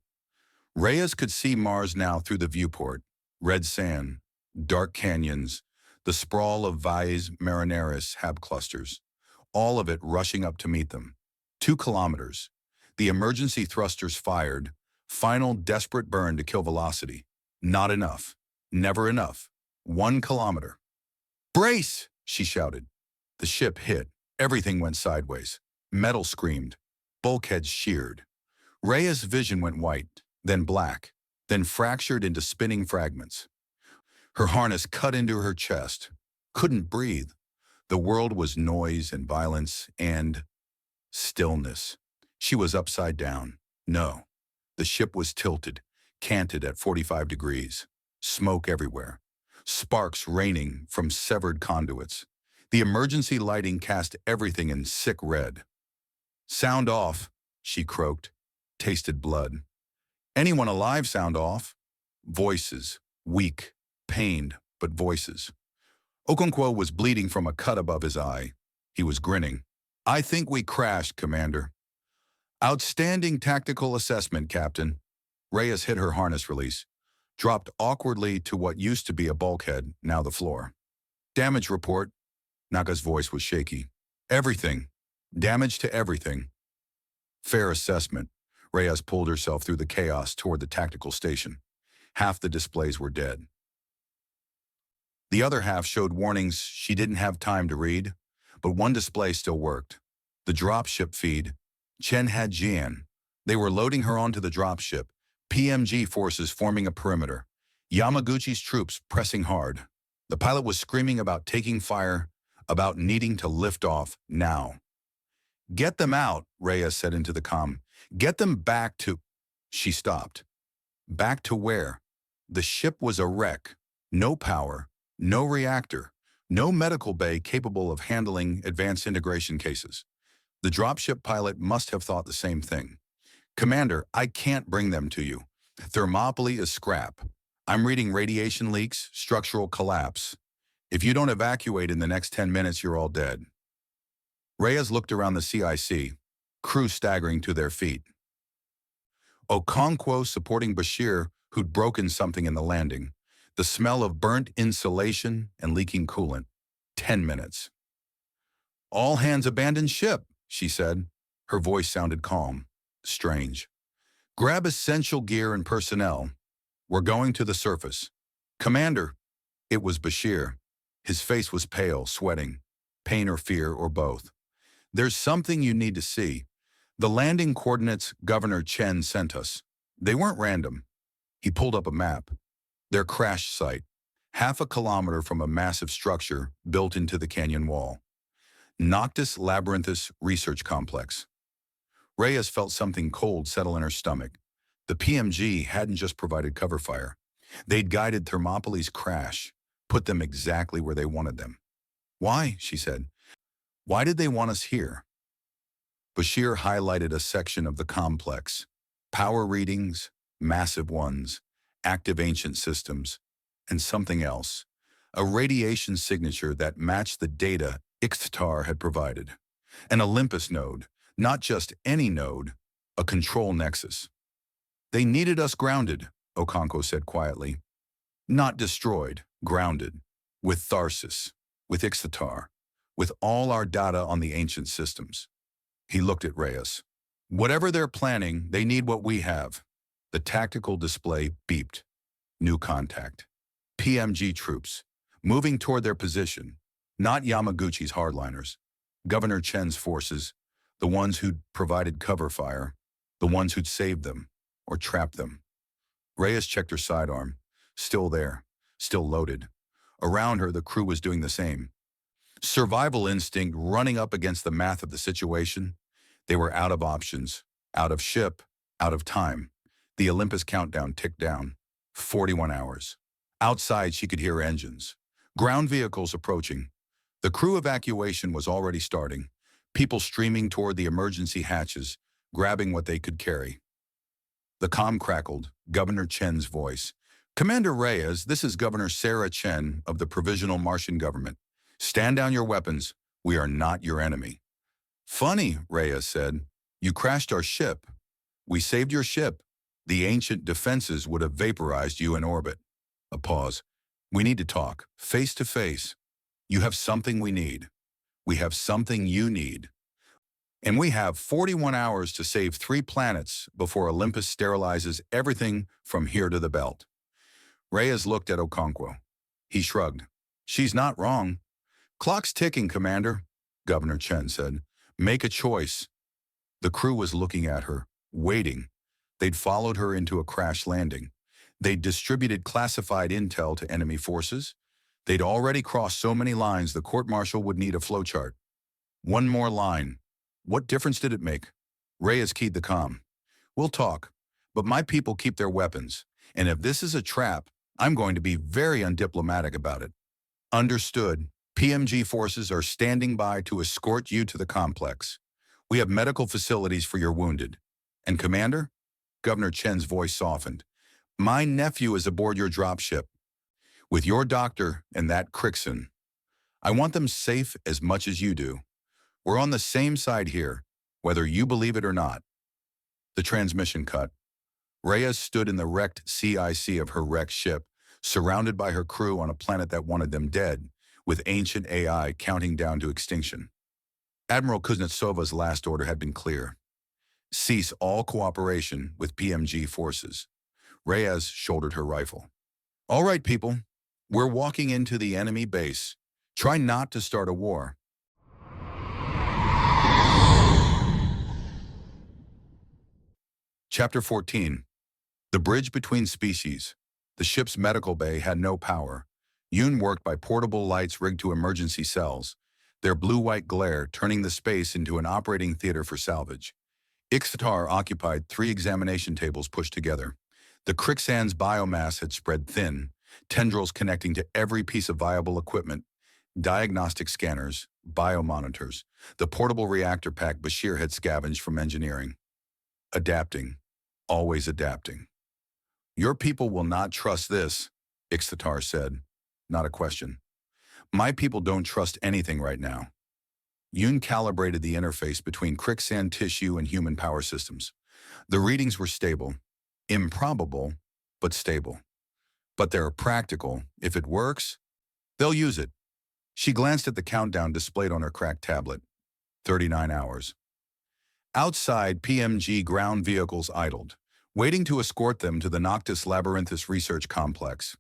Reyes could see Mars now through the viewport. Red sand, dark canyons, the sprawl of Valles Marineris hab clusters. All of it rushing up to meet them. 2 kilometers. The emergency thrusters fired. Final desperate burn to kill velocity. Not enough. Never enough. 1 kilometer. Brace! She shouted. The ship hit. Everything went sideways. Metal screamed. Bulkheads sheared. Rhea's vision went white, then black, then fractured into spinning fragments. Her harness cut into her chest. Couldn't breathe. The world was noise and violence and stillness. She was upside down. No. The ship was tilted, canted at 45 degrees. Smoke everywhere. Sparks raining from severed conduits. The emergency lighting cast everything in sick red. Sound off, she croaked. Tasted blood. Anyone alive sound off? Voices. Weak. Pained, but voices. Okonkwo was bleeding from a cut above his eye. He was grinning. I think we crashed, Commander. Outstanding tactical assessment, Captain. Reyes hit her harness release. Dropped awkwardly to what used to be a bulkhead, now the floor. Damage report. Naga's voice was shaky. Everything. Damage to everything. Fair assessment. Reyes pulled herself through the chaos toward the tactical station. Half the displays were dead. The other half showed warnings she didn't have time to read, but one display still worked. The dropship feed. Chen had Jian. They were loading her onto the dropship. PMG forces forming a perimeter. Yamaguchi's troops pressing hard. The pilot was screaming about taking fire, about needing to lift off now. Get them out, Reyes said into the comm. Get them back to... She stopped. Back to where? The ship was a wreck. No power, no reactor, no medical bay capable of handling advanced integration cases. The dropship pilot must have thought the same thing. Commander, I can't bring them to you. Thermopylae is scrap. I'm reading radiation leaks, structural collapse. If you don't evacuate in the next 10 minutes, you're all dead. Reyes looked around the CIC, crew staggering to their feet. Okonkwo supporting Bashir, who'd broken something in the landing. The smell of burnt insulation and leaking coolant. 10 minutes. All hands abandon ship, she said. Her voice sounded calm. Strange. Grab essential gear and personnel. We're going to the surface. Commander. It was Bashir. His face was pale, sweating. Pain or fear or both. There's something you need to see. The landing coordinates Governor Chen sent us. They weren't random. He pulled up a map. Their crash site. Half a kilometer from a massive structure built into the canyon wall. Noctis Labyrinthus Research Complex. Reyes felt something cold settle in her stomach. The PMG hadn't just provided cover fire. They'd guided Thermopylae's crash, put them exactly where they wanted them. Why? She said. Why did they want us here? Bashir highlighted a section of the complex. Power readings, massive ones, active ancient systems, and something else. A radiation signature that matched the data Ixtar had provided. An Olympus node, not just any node, a control nexus. They needed us grounded, Okonkwo said quietly. Not destroyed, grounded. With Tharsis, with Ixtar, with all our data on the ancient systems. He looked at Reyes. Whatever they're planning, they need what we have. The tactical display beeped. New contact. PMG troops, moving toward their position. Not Yamaguchi's hardliners. Governor Chen's forces, the ones who'd provided cover fire, the ones who'd saved them, or trapped them. Reyes checked her sidearm. Still there, still loaded. Around her, the crew was doing the same. Survival instinct running up against the math of the situation. They were out of options, out of ship, out of time. The Olympus countdown ticked down. 41 hours. Outside, she could hear engines. Ground vehicles approaching. The crew evacuation was already starting. People streaming toward the emergency hatches, grabbing what they could carry. The comm crackled, Governor Chen's voice. Commander Reyes, this is Governor Sarah Chen of the Provisional Martian Government. Stand down your weapons. We are not your enemy. Funny, Reyes said. You crashed our ship. We saved your ship. The ancient defenses would have vaporized you in orbit. A pause. We need to talk, face to face. You have something we need. We have something you need. And we have 41 hours to save 3 planets before Olympus sterilizes everything from here to the belt. Reyes looked at Okonkwo. He shrugged. She's not wrong. Clock's ticking, Commander, Governor Chen said. Make a choice. The crew was looking at her, waiting. They'd followed her into a crash landing. They'd distributed classified intel to enemy forces. They'd already crossed so many lines the court-martial would need a flowchart. One more line. What difference did it make? Reyes keyed the comm. We'll talk, but my people keep their weapons, and if this is a trap, I'm going to be very undiplomatic about it. Understood. PMG forces are standing by to escort you to the complex. We have medical facilities for your wounded. And Commander? Governor Chen's voice softened. My nephew is aboard your dropship, with your doctor and that Krixan. I want them safe as much as you do. We're on the same side here, whether you believe it or not. The transmission cut. Reyes stood in the wrecked CIC of her wrecked ship, surrounded by her crew on a planet that wanted them dead, with ancient AI counting down to extinction. Admiral Kuznetsova's last order had been clear. Cease all cooperation with PMG forces. Reyes shouldered her rifle. All right, people. We're walking into the enemy base. Try not to start a war. Chapter 14. The bridge between species. The ship's medical bay had no power. Yoon worked by portable lights rigged to emergency cells, their blue-white glare turning the space into an operating theater for salvage. Ixtar occupied 3 examination tables pushed together. The Krixans' biomass had spread thin, tendrils connecting to every piece of viable equipment, diagnostic scanners, biomonitors, the portable reactor pack Bashir had scavenged from engineering. Adapting. Always adapting. Your people will not trust this, Ixtar said. Not a question. My people don't trust anything right now. Yoon calibrated the interface between Krixan tissue and human power systems. The readings were stable. Improbable, but stable. But they're practical. If it works, they'll use it. She glanced at the countdown displayed on her cracked tablet. 39 hours. Outside, PMG ground vehicles idled, waiting to escort them to the Noctis Labyrinthus Research Complex.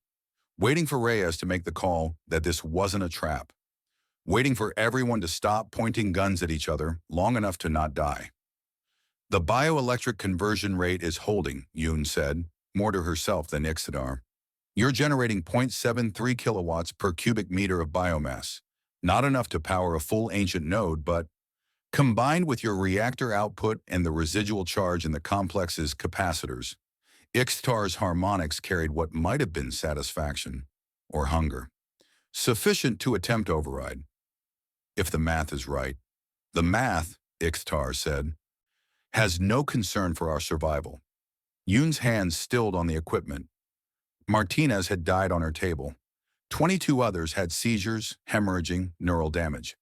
Waiting for Reyes to make the call that this wasn't a trap. Waiting for everyone to stop pointing guns at each other long enough to not die. The bioelectric conversion rate is holding, Yoon said, more to herself than Ixtar. You're generating 0.73 kilowatts per cubic meter of biomass. Not enough to power a full ancient node, but combined with your reactor output and the residual charge in the complex's capacitors, Ixtar's harmonics carried what might have been satisfaction or hunger. Sufficient to attempt override. If the math is right. The math, Ixtar said, has no concern for our survival. Yoon's hands stilled on the equipment. Martinez had died on her table. 22 others had seizures, hemorrhaging, neural damage.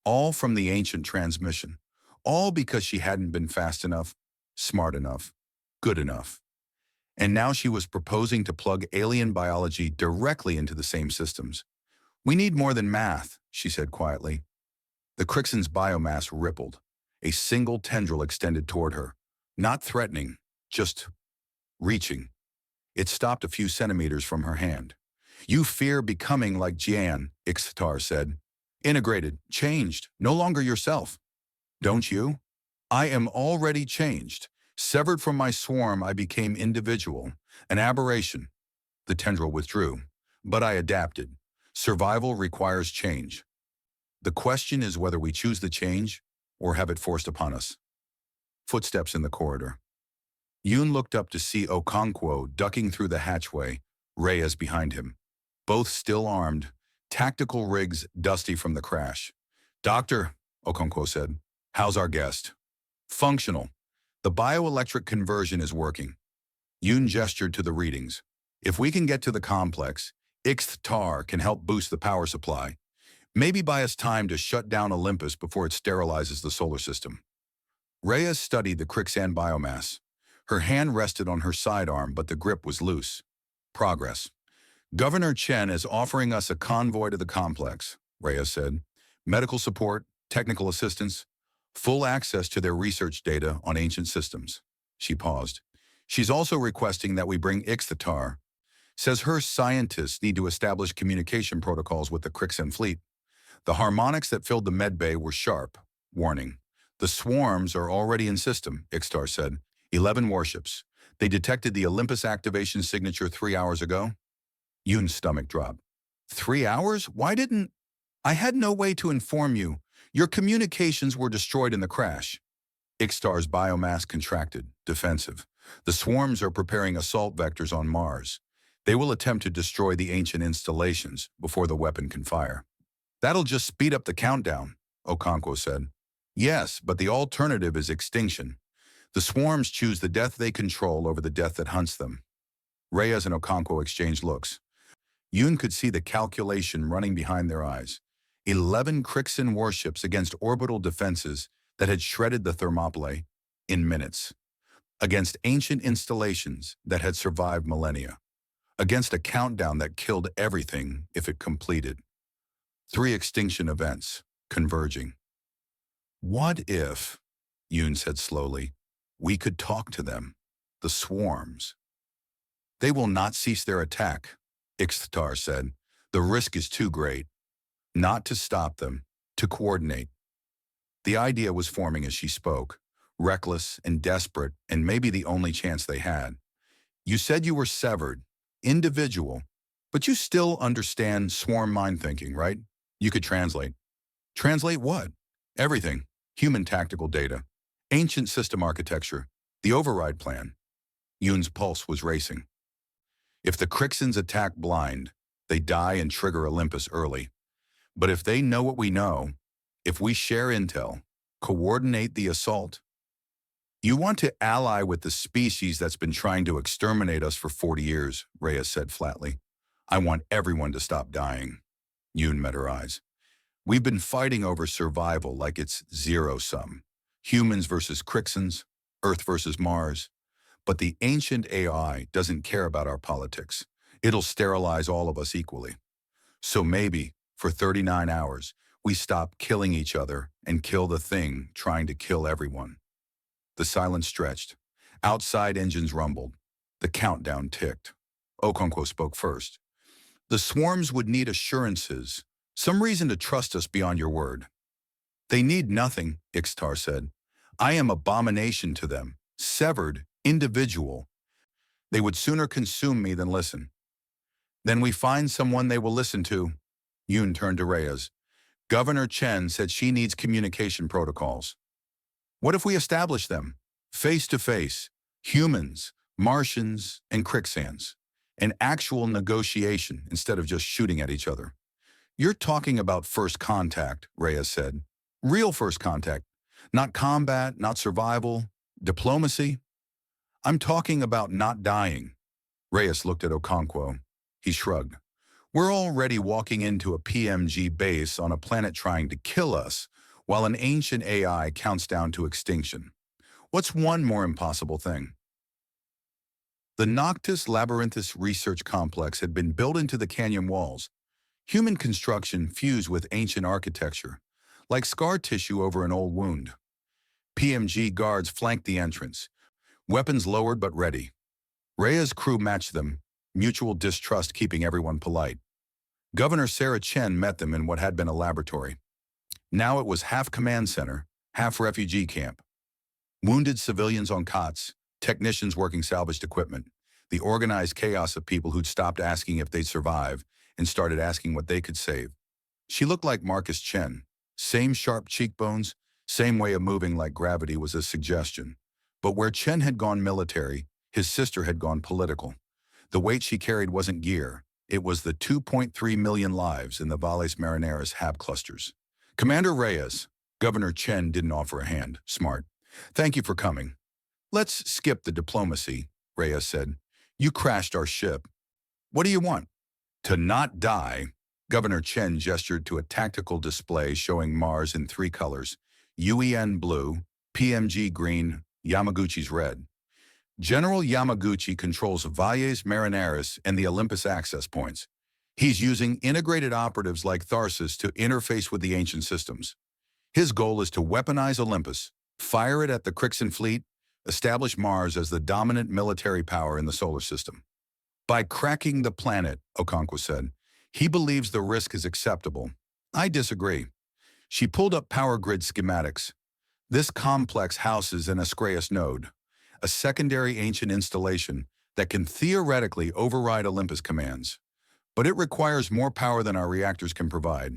All from the ancient transmission. All because she hadn't been fast enough, smart enough, good enough. And now she was proposing to plug alien biology directly into the same systems. We need more than math, she said quietly. The Krixan's biomass rippled. A single tendril extended toward her. Not threatening, just reaching. It stopped a few centimeters from her hand. You fear becoming like Jian, Ixtar said. Integrated, changed, no longer yourself. Don't you? I am already changed. Severed from my swarm, I became individual, an aberration. The tendril withdrew, but I adapted. Survival requires change. The question is whether we choose the change or have it forced upon us. Footsteps in the corridor. Yoon looked up to see Okonkwo ducking through the hatchway, Reyes behind him. Both still armed, tactical rigs dusty from the crash. Doctor, Okonkwo said, how's our guest? Functional. The bioelectric conversion is working. Yoon gestured to the readings. If we can get to the complex, Ixthtar can help boost the power supply, maybe buy us time to shut down Olympus before it sterilizes the solar system. Rhea studied the Krixan biomass. Her hand rested on her sidearm, but the grip was loose. Progress. Governor Chen is offering us a convoy to the complex, Rhea said. Medical support, technical assistance, full access to their research data on ancient systems. She paused. She's also requesting that we bring Ixthatar. Says her scientists need to establish communication protocols with the Krixan fleet. The harmonics that filled the medbay were sharp. Warning. The swarms are already in system, Ixtar said. 11 warships. They detected the Olympus activation signature 3 hours ago. Yoon's stomach dropped. 3 hours? Why didn't... I had no way to inform you. Your communications were destroyed in the crash. Ixtar's biomass contracted, defensive. The swarms are preparing assault vectors on Mars. They will attempt to destroy the ancient installations before the weapon can fire. That'll just speed up the countdown, Okonkwo said. Yes, but the alternative is extinction. The swarms choose the death they control over the death that hunts them. Reyes and Okonkwo exchanged looks. Yoon could see the calculation running behind their eyes. 11 Krixan warships against orbital defenses that had shredded the Thermopylae in minutes. Against ancient installations that had survived millennia. Against a countdown that killed everything if it completed. 3 extinction events, converging. What if, Yoon said slowly, we could talk to them, the swarms? They will not cease their attack, Ixtar said. The risk is too great. Not to stop them, to coordinate. The idea was forming as she spoke, reckless and desperate, and maybe the only chance they had. You said you were severed, individual, but you still understand swarm mind thinking, right? You could translate. Translate what? Everything. Human tactical data. Ancient system architecture. The override plan. Yoon's pulse was racing. If the Krixans attack blind, they die and trigger Olympus early. But if they know what we know, if we share intel, coordinate the assault. You want to ally with the species that's been trying to exterminate us for 40 years, Reyes said flatly. I want everyone to stop dying. Yoon met her eyes. We've been fighting over survival like it's zero-sum. Humans versus Krixans, Earth versus Mars. But the ancient AI doesn't care about our politics. It'll sterilize all of us equally. So maybe, for 39 hours, we stop killing each other and kill the thing trying to kill everyone. The silence stretched. Outside engines rumbled. The countdown ticked. Okonkwo spoke first. The swarms would need assurances, some reason to trust us beyond your word. They need nothing, Ixtar said. I am abomination to them, severed, individual. They would sooner consume me than listen. Then we find someone they will listen to. Yoon turned to Reyes. Governor Chen said she needs communication protocols. What if we establish them? Face to face, humans, Martians, and Krixans. An actual negotiation instead of just shooting at each other. You're talking about first contact, Reyes said. Real first contact. Not combat, not survival, diplomacy. I'm talking about not dying. Reyes looked at Okonkwo. He shrugged. We're already walking into a PMG base on a planet trying to kill us, while an ancient AI counts down to extinction. What's one more impossible thing? The Noctis Labyrinthus Research Complex had been built into the canyon walls. Human construction fused with ancient architecture, like scar tissue over an old wound. PMG guards flanked the entrance, weapons lowered but ready. Rhea's crew matched them, mutual distrust keeping everyone polite. Governor Sarah Chen met them in what had been a laboratory. Now it was half command center, half refugee camp. Wounded civilians on cots, technicians working salvaged equipment, the organized chaos of people who'd stopped asking if they'd survive and started asking what they could save. She looked like Marcus Chen. Same sharp cheekbones, same way of moving like gravity was a suggestion. But where Chen had gone military, his sister had gone political. The weight she carried wasn't gear. It was the 2.3 million lives in the Valles Marineris HAB clusters. Commander Reyes, Governor Chen didn't offer a hand. Smart. Thank you for coming. Let's skip the diplomacy, Reyes said. You crashed our ship. What do you want? To not die, Governor Chen gestured to a tactical display showing Mars in three colors: UEN blue, PMG green, Yamaguchi's red. General Yamaguchi controls Valles Marineris and the Olympus access points. He's using integrated operatives like Tharsis to interface with the ancient systems. His goal is to weaponize Olympus, fire it at the Krixan fleet, establish Mars as the dominant military power in the solar system. By cracking the planet, Okonkwo said, he believes the risk is acceptable. I disagree. She pulled up power grid schematics. This complex houses an Ascraeus node, a secondary ancient installation that can theoretically override Olympus commands. But it requires more power than our reactors can provide.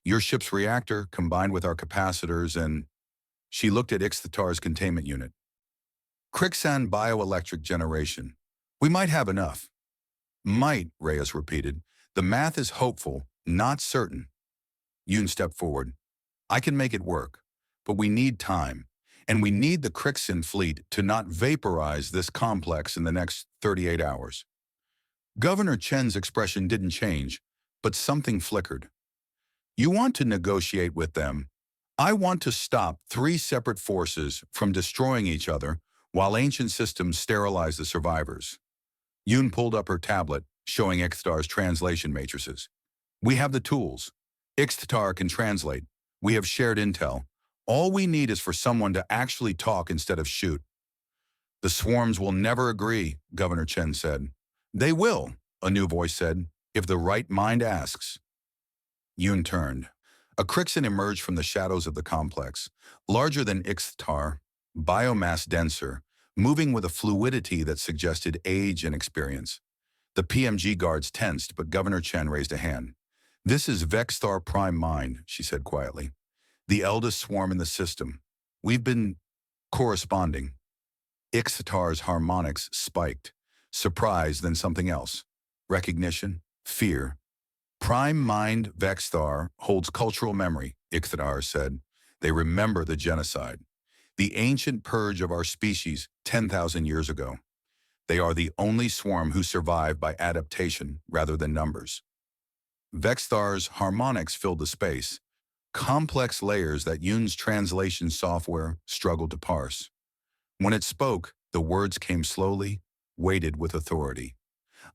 Your ship's reactor, combined with our capacitors and... She looked at Ixthatar's containment unit. Krixan bioelectric generation. We might have enough. Might, Reyes repeated. The math is hopeful, not certain. Yoon stepped forward. I can make it work, but we need time, and we need the Krixan fleet to not vaporize this complex in the next 38 hours. Governor Chen's expression didn't change, but something flickered. You want to negotiate with them. I want to stop three separate forces from destroying each other while ancient systems sterilize the survivors. Yoon pulled up her tablet, showing Ixthatar's translation matrices. We have the tools. Ixthatar can translate. We have shared intel. All we need is for someone to actually talk instead of shoot. The swarms will never agree, Governor Chen said. They will, a new voice said, if the right mind asks. Yoon turned. A Krixan emerged from the shadows of the complex, larger than Ixthatar, biomass denser, moving with a fluidity that suggested age and experience. The PMG guards tensed, but Governor Chen raised a hand. This is Vexthar Prime Mind, she said quietly. The eldest swarm in the system. We've been corresponding. Ixthatar's harmonics spiked. Surprise, then something else. Recognition, fear. Prime Mind Vexthar holds cultural memory, Ixthatar said. They remember the genocide, the ancient purge of our species 10,000 years ago. They are the only swarm who survived by adaptation rather than numbers. Vexthar's harmonics filled the space, complex layers that Yoon's translation software struggled to parse. When it spoke, the words came slowly, weighted with authority.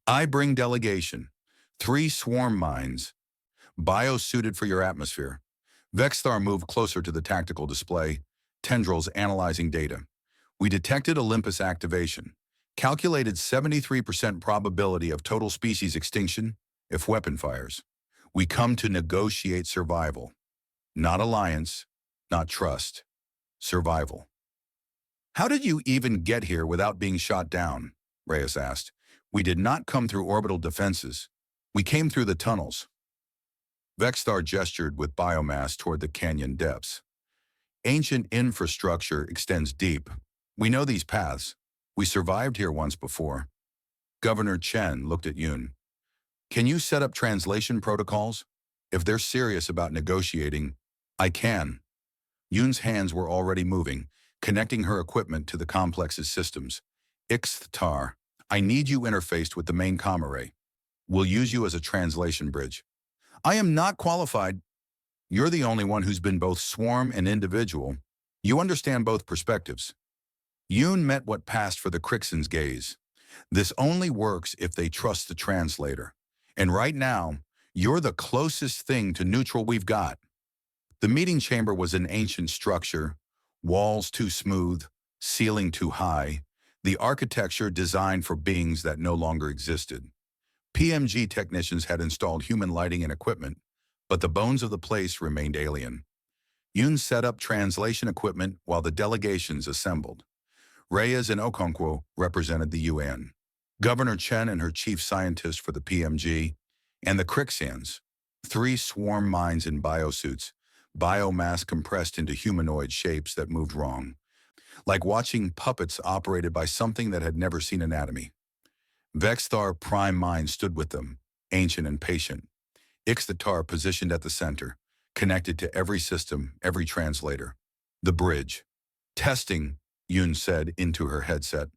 I bring delegation. 3 swarm minds, bio-suited for your atmosphere. Vexthar moved closer to the tactical display, tendrils analyzing data. We detected Olympus activation, calculated 73% probability of total species extinction if weapon fires. We come to negotiate survival. Not alliance, not trust. Survival. How did you even get here without being shot down? Reyes asked. We did not come through orbital defenses. We came through the tunnels. Vexthar gestured with biomass toward the canyon depths. Ancient infrastructure extends deep. We know these paths. We survived here once before. Governor Chen looked at Yoon. Can you set up translation protocols? If they're serious about negotiating, I can. Yoon's hands were already moving, connecting her equipment to the complex's systems. Ixthatar, I need you interfaced with the main comm array. We'll use you as a translation bridge. I am not qualified. You're the only one who's been both swarm and individual. You understand both perspectives. Yoon met what passed for the Krixans' gaze. This only works if they trust the translator. And right now, you're the closest thing to neutral we've got. The meeting chamber was an ancient structure, walls too smooth, ceiling too high, the architecture designed for beings that no longer existed. PMG technicians had installed human lighting and equipment, but the bones of the place remained alien. Yoon set up translation equipment while the delegations assembled. Reyes and Okonkwo represented the UN, Governor Chen and her chief scientist for the PMG, and the Krixans, 3 swarm minds in biosuits, biomass compressed into humanoid shapes that moved wrong, like watching puppets operated by something that had never seen anatomy. Vexthar Prime Mind stood with them, ancient and patient. Ixthatar positioned at the center, connected to every system, every translator. The bridge. Testing, Yoon said into her headset.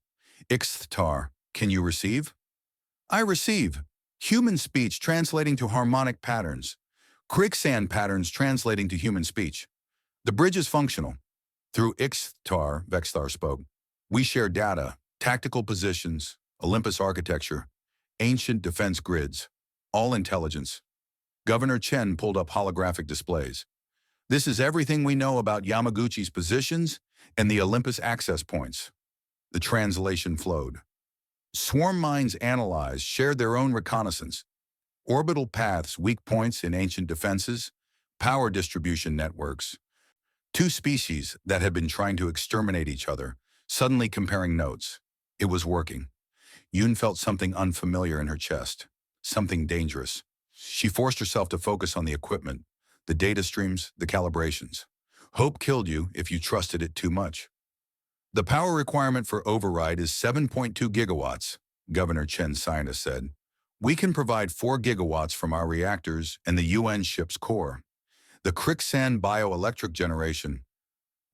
Ixthatar, can you receive? I receive, Human speech translating to harmonic patterns. Krixan patterns translating to human speech. The bridge is functional. Through Ixtar, Vexthar spoke. We share data, tactical positions, Olympus architecture, ancient defense grids, all intelligence. Governor Chen pulled up holographic displays. This is everything we know about Yamaguchi's positions and the Olympus access points. The translation flowed. Swarm minds analyzed, shared their own reconnaissance. Orbital paths, weak points in ancient defenses, power distribution networks. Two species that had been trying to exterminate each other, suddenly comparing notes. It was working. Yoon felt something unfamiliar in her chest, something dangerous. She forced herself to focus on the equipment, the data streams, the calibrations. Hope killed you if you trusted it too much. The power requirement for override is 7.2 gigawatts, Governor Chen's scientist said. We can provide 4 gigawatts from our reactors and the UN ship's core. The Krixan bioelectric generation.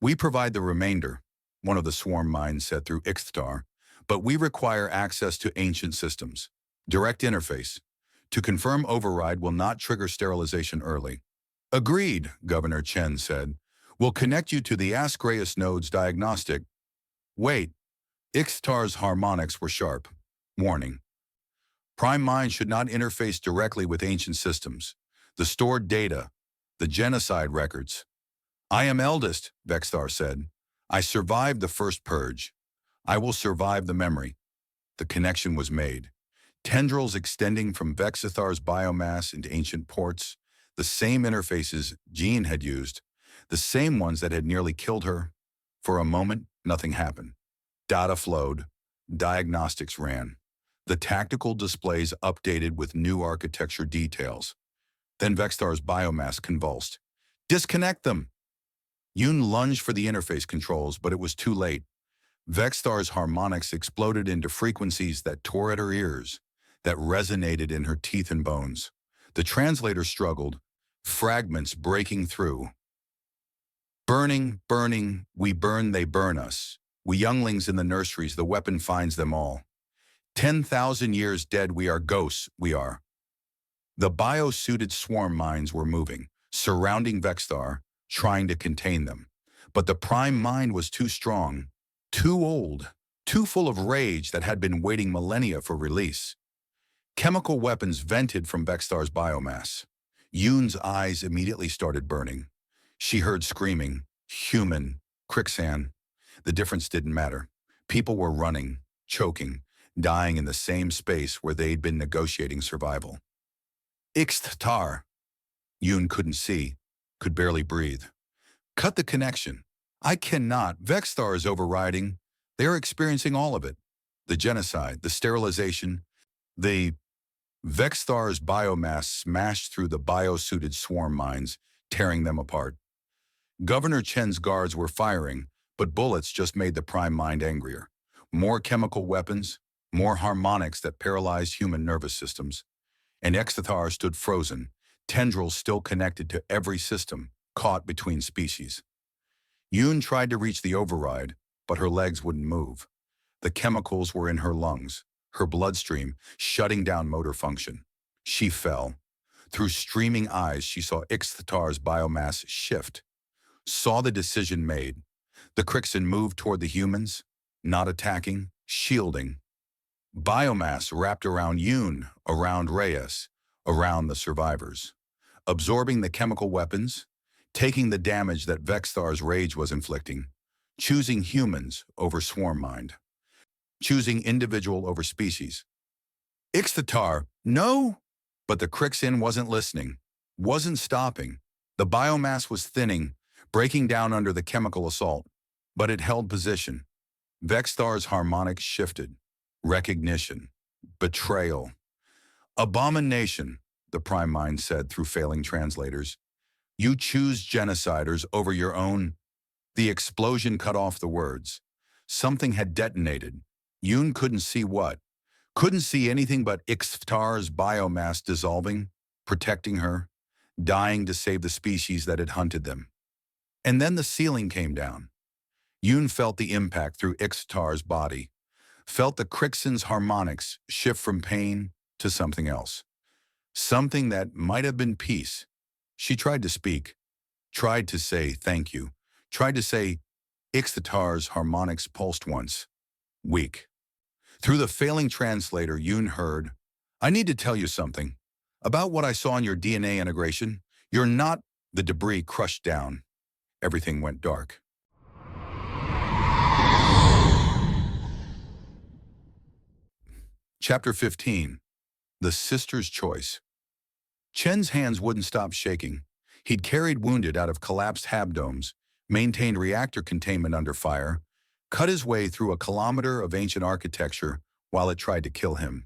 We provide the remainder, one of the swarm minds said through Ixtar, but we require access to ancient systems. Direct interface. To confirm override will not trigger sterilization early. Agreed, Governor Chen said. We'll connect you to the Ascraeus node's diagnostic. Wait. Ixtar's harmonics were sharp. Warning. Prime mind should not interface directly with ancient systems. The stored data, the genocide records. I am eldest, Vexthar said. I survived the first purge. I will survive the memory. The connection was made. Tendrils extending from Vexithar's biomass into ancient ports, the same interfaces Jean had used, the same ones that had nearly killed her. For a moment, nothing happened. Data flowed. Diagnostics ran. The tactical displays updated with new architecture details. Then Vexthar's biomass convulsed. Disconnect them! Yoon lunged for the interface controls, but it was too late. Vexthar's harmonics exploded into frequencies that tore at her ears, that resonated in her teeth and bones. The translator struggled, fragments breaking through. Burning, burning, we burn, they burn us. We younglings in the nurseries, the weapon finds them all. 10,000 years dead, we are ghosts, we are. The bio-suited swarm minds were moving, surrounding Vexthar, trying to contain them. But the prime mind was too strong, too old, too full of rage that had been waiting millennia for release. Chemical weapons vented from Vexthar's biomass. Yoon's eyes immediately started burning. She heard screaming, human, Krixan. The difference didn't matter. People were running, choking, dying in the same space where they'd been negotiating survival. Ixtar. Yoon couldn't see, could barely breathe. Cut the connection. I cannot. Vexthar is overriding. They are experiencing all of it. The genocide, the sterilization, the Vexthar's biomass smashed through the bio-suited swarm minds, tearing them apart. Governor Chen's guards were firing, but bullets just made the prime mind angrier. More chemical weapons, more harmonics that paralyzed human nervous systems. And Ixtar stood frozen, tendrils still connected to every system, caught between species. Yoon tried to reach the override, but her legs wouldn't move. The chemicals were in her lungs, her bloodstream, shutting down motor function. She fell. Through streaming eyes, she saw Ixtar's biomass shift, saw the decision made. The Krixan moved toward the humans, not attacking, shielding. Biomass wrapped around Yoon, around Reyes, around the survivors, absorbing the chemical weapons, taking the damage that Vexthar's rage was inflicting, choosing humans over swarm mind, choosing individual over species. Ixtar, no! But the Krixan wasn't listening, wasn't stopping. The biomass was thinning, breaking down under the chemical assault, but it held position. Vexthar's harmonics shifted. Recognition, betrayal, abomination, the prime mind said through failing translators. You choose genociders over your own. The explosion cut off the words. Something had detonated. Yoon couldn't see what. Couldn't see anything but Ixtar's biomass dissolving, protecting her, dying to save the species that had hunted them. And then the ceiling came down. Yoon felt the impact through Ixtar's body, felt the Krixan's harmonics shift from pain to something else. Something that might have been peace. She tried to speak, tried to say thank you, tried to say Ixthatar's harmonics pulsed once. Weak. Through the failing translator, Yoon heard, "I need to tell you something. About what I saw in your DNA integration, you're not." The debris crushed down. Everything went dark. Chapter 15. The Sister's Choice. Chen's hands wouldn't stop shaking. He'd carried wounded out of collapsed habdomes, maintained reactor containment under fire, cut his way through a kilometer of ancient architecture while it tried to kill him.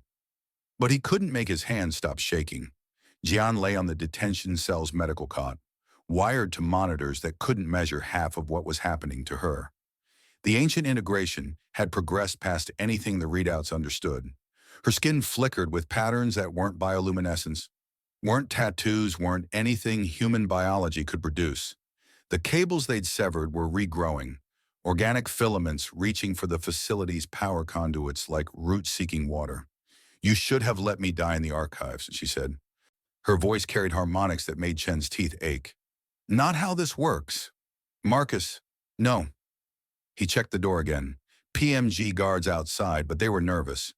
But he couldn't make his hands stop shaking. Jian lay on the detention cell's medical cot, wired to monitors that couldn't measure half of what was happening to her. The ancient integration had progressed past anything the readouts understood. Her skin flickered with patterns that weren't bioluminescence, weren't tattoos, weren't anything human biology could produce. The cables they'd severed were regrowing, organic filaments reaching for the facility's power conduits like roots seeking water. "You should have let me die in the archives," she said. Her voice carried harmonics that made Chen's teeth ache. "Not how this works. Marcus, no." He checked the door again. PMG guards outside, but they were nervous.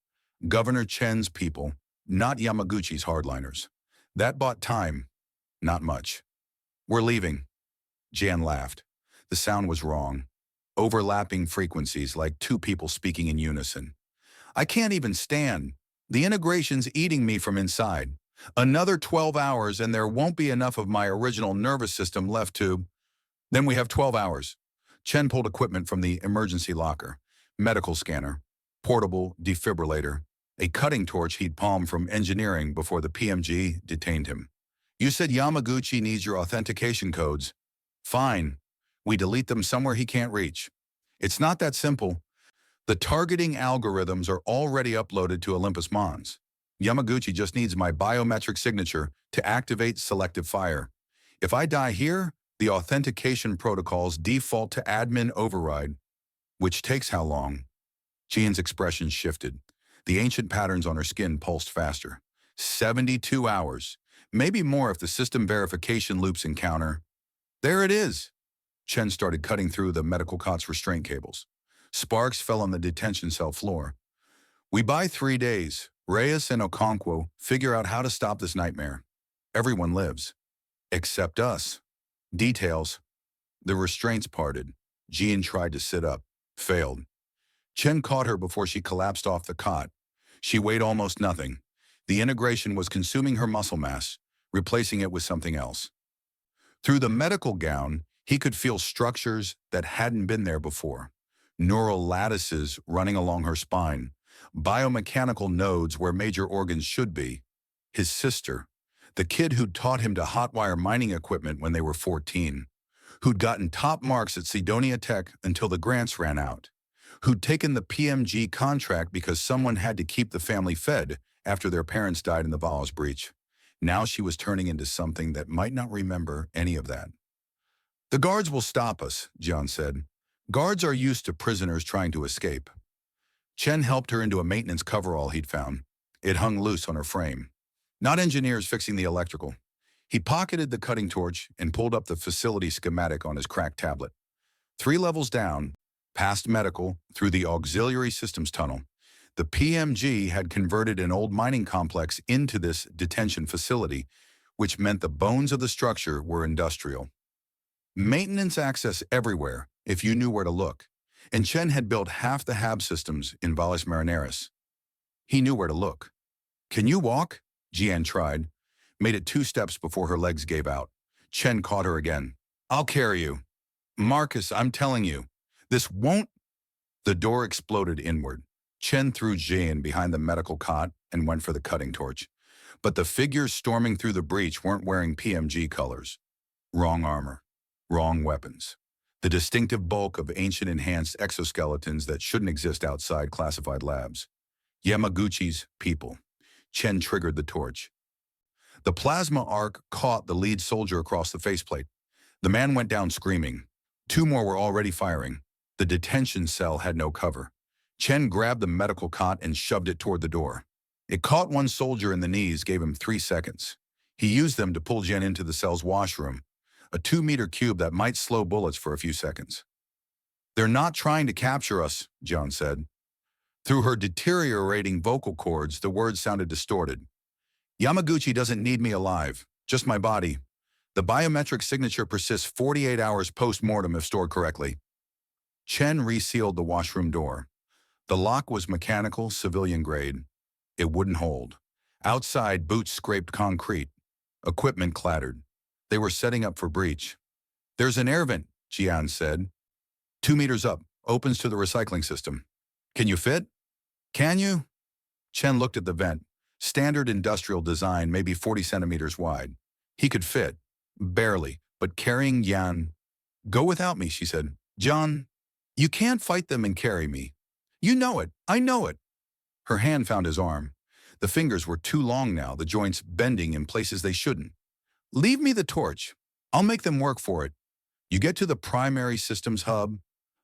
Governor Chen's people, not Yamaguchi's hardliners. That bought time. Not much. "We're leaving." Jan laughed. The sound was wrong. Overlapping frequencies like two people speaking in unison. "I can't even stand. The integration's eating me from inside. Another 12 hours and there won't be enough of my original nervous system left to..." "Then we have 12 hours. Chen pulled equipment from the emergency locker. Medical scanner, portable defibrillator, a cutting torch he'd palmed from engineering before the PMG detained him. "You said Yamaguchi needs your authentication codes." "Fine. We delete them somewhere he can't reach." "It's not that simple. The targeting algorithms are already uploaded to Olympus Mons. Yamaguchi just needs my biometric signature to activate selective fire. If I die here, the authentication protocols default to admin override." "Which takes how long?" Jean's expression shifted. The ancient patterns on her skin pulsed faster. 72 hours. Maybe more if the system verification loops encounter. "There it is." Chen started cutting through the medical cot's restraint cables. Sparks fell on the detention cell floor. "We buy 3 days. Reyes and Okonkwo figure out how to stop this nightmare. Everyone lives. Except us." Details. The restraints parted. Jean tried to sit up. Failed. Chen caught her before she collapsed off the cot. She weighed almost nothing. The integration was consuming her muscle mass, replacing it with something else. Through the medical gown, he could feel structures that hadn't been there before. Neural lattices running along her spine. Biomechanical nodes where major organs should be. His sister, the kid who'd taught him to hotwire mining equipment when they were 14, who'd gotten top marks at Sidonia Tech until the grants ran out, who'd taken the PMG contract because someone had to keep the family fed after their parents died in the Valos breach. Now she was turning into something that might not remember any of that. "The guards will stop us," John said. "Guards are used to prisoners trying to escape." Chen helped her into a maintenance coverall he'd found. It hung loose on her frame. Not engineers fixing the electrical. He pocketed the cutting torch and pulled up the facility schematic on his cracked tablet. 3 levels down, past medical, through the auxiliary systems tunnel, the PMG had converted an old mining complex into this detention facility, which meant the bones of the structure were industrial. Maintenance access everywhere, if you knew where to look. And Chen had built half the HAB systems in Valles Marineris. He knew where to look. "Can you walk?" Jian tried. Made it 2 steps before her legs gave out. Chen caught her again. "I'll carry you." "Marcus, I'm telling you, this won't..." The door exploded inward. Chen threw Jian behind the medical cot and went for the cutting torch. But the figures storming through the breach weren't wearing PMG colors. Wrong armor. Wrong weapons. The distinctive bulk of ancient enhanced exoskeletons that shouldn't exist outside classified labs. Yamaguchi's people. Chen triggered the torch. The plasma arc caught the lead soldier across the faceplate. The man went down screaming. 2 more were already firing. The detention cell had no cover. Chen grabbed the medical cot and shoved it toward the door. It caught one soldier in the knees, gave him 3 seconds. He used them to pull Jen into the cell's washroom, a 2-meter cube that might slow bullets for a few seconds. "They're not trying to capture us," John said. Through her deteriorating vocal cords, the words sounded distorted. "Yamaguchi doesn't need me alive, just my body. The biometric signature persists 48 hours post-mortem if stored correctly." Chen resealed the washroom door. The lock was mechanical, civilian grade. It wouldn't hold. Outside, boots scraped concrete. Equipment clattered. They were setting up for breach. "There's an air vent," Jian said. 2 meters up, opens to the recycling system. "Can you fit?" "Can you?" Chen looked at the vent. Standard industrial design, maybe 40 centimeters wide. He could fit. Barely, but carrying Yan. "Go without me," she said. "John, you can't fight them and carry me. You know it. I know it." Her hand found his arm. The fingers were too long now, the joints bending in places they shouldn't. "Leave me the torch. I'll make them work for it. You get to the primary systems hub,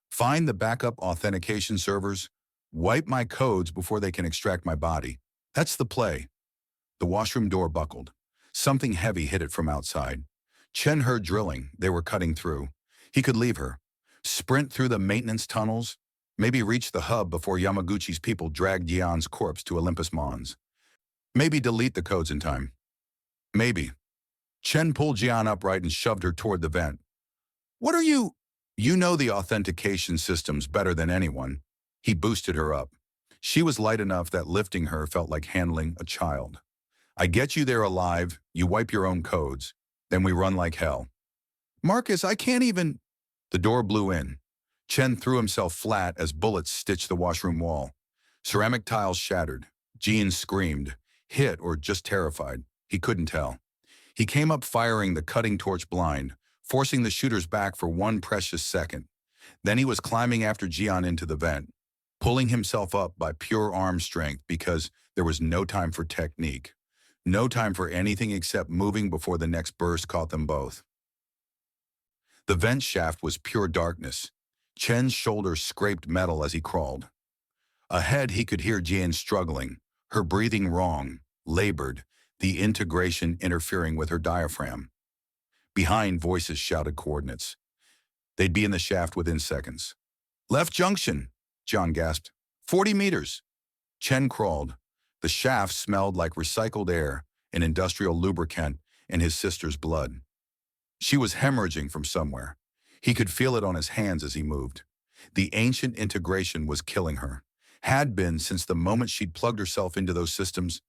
find the backup authentication servers, wipe my codes before they can extract my body. That's the play." The washroom door buckled. Something heavy hit it from outside. Chen heard drilling. They were cutting through. He could leave her. Sprint through the maintenance tunnels. Maybe reach the hub before Yamaguchi's people dragged Jian's corpse to Olympus Mons. Maybe delete the codes in time. Maybe. Chen pulled Jian upright and shoved her toward the vent. "What are you—" "You know the authentication systems better than anyone." He boosted her up. She was light enough that lifting her felt like handling a child. "I get you there alive, you wipe your own codes, then we run like hell." "Marcus, I can't even—" The door blew in. Chen threw himself flat as bullets stitched the washroom wall. Ceramic tiles shattered. Jean screamed, hit or just terrified. He couldn't tell. He came up firing the cutting torch blind, forcing the shooters back for one precious second. Then he was climbing after Jian into the vent, pulling himself up by pure arm strength because there was no time for technique. No time for anything except moving before the next burst caught them both. The vent shaft was pure darkness. Chen's shoulders scraped metal as he crawled. Ahead, he could hear Jian struggling, her breathing wrong, labored, the integration interfering with her diaphragm. Behind, voices shouted coordinates. They'd be in the shaft within seconds. "Left junction," John gasped. 40 meters. Chen crawled. The shaft smelled like recycled air, an industrial lubricant, and his sister's blood. She was hemorrhaging from somewhere. He could feel it on his hands as he moved. The ancient integration was killing her. Had been since the moment she'd plugged herself into those systems.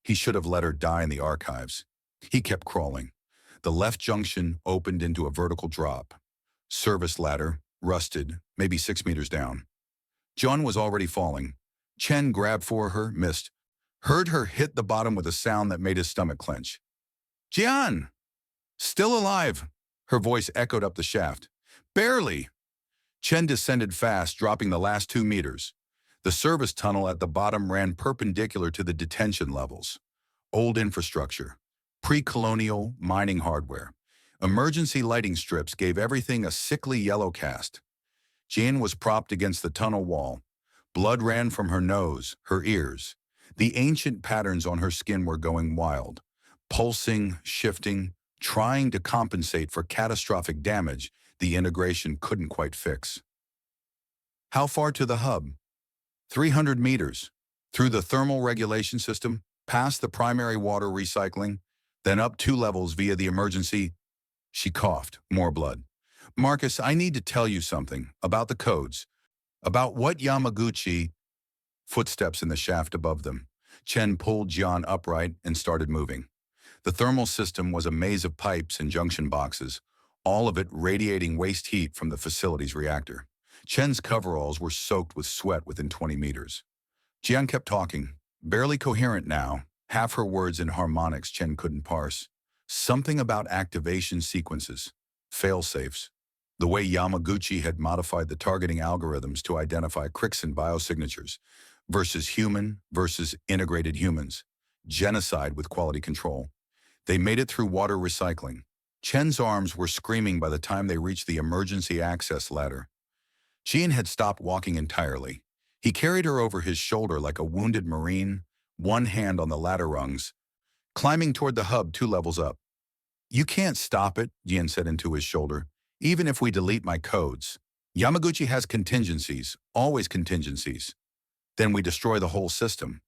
He should have let her die in the archives. He kept crawling. The left junction opened into a vertical drop. Service ladder, rusted, maybe 6 meters down. John was already falling. Chen grabbed for her, missed. Heard her hit the bottom with a sound that made his stomach clench. "Jian! Still alive!" Her voice echoed up the shaft. "Barely!" Chen descended fast, dropping the last 2 meters. The service tunnel at the bottom ran perpendicular to the detention levels. Old infrastructure. Pre-colonial mining hardware. Emergency lighting strips gave everything a sickly yellow cast. Jian was propped against the tunnel wall. Blood ran from her nose, her ears. The ancient patterns on her skin were going wild. Pulsing, shifting, trying to compensate for catastrophic damage the integration couldn't quite fix. How far to the hub? 300 meters. Through the thermal regulation system, past the primary water recycling, then up 2 levels via the emergency. She coughed, more blood. "Marcus, I need to tell you something about the codes. About what Yamaguchi—" Footsteps in the shaft above them. Chen pulled Jian upright and started moving. The thermal system was a maze of pipes and junction boxes, all of it radiating waste heat from the facility's reactor. Chen's coveralls were soaked with sweat within 20 meters. Jian kept talking, barely coherent now, half her words in harmonics Chen couldn't parse. Something about activation sequences, fail-safes, the way Yamaguchi had modified the targeting algorithms to identify Krixan biosignatures, versus human versus integrated humans, genocide with quality control. They made it through water recycling. Chen's arms were screaming by the time they reached the emergency access ladder. Jian had stopped walking entirely. He carried her over his shoulder like a wounded Marine, one hand on the ladder rungs, climbing toward the hub 2 levels up. You can't stop it, Jian said into his shoulder, even if we delete my codes. Yamaguchi has contingencies, always contingencies. Then we destroy the whole system.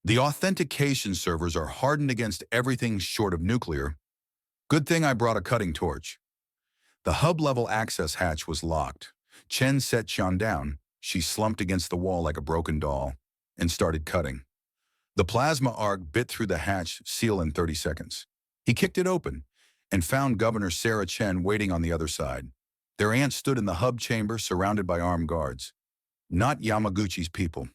The authentication servers are hardened against everything short of nuclear. Good thing I brought a cutting torch. The hub-level access hatch was locked. Chen set Qian down. She slumped against the wall like a broken doll and started cutting. The plasma arc bit through the hatch seal in 30 seconds. He kicked it open and found Governor Sarah Chen waiting on the other side. Their aunt stood in the hub chamber surrounded by armed guards. Not Yamaguchi's people.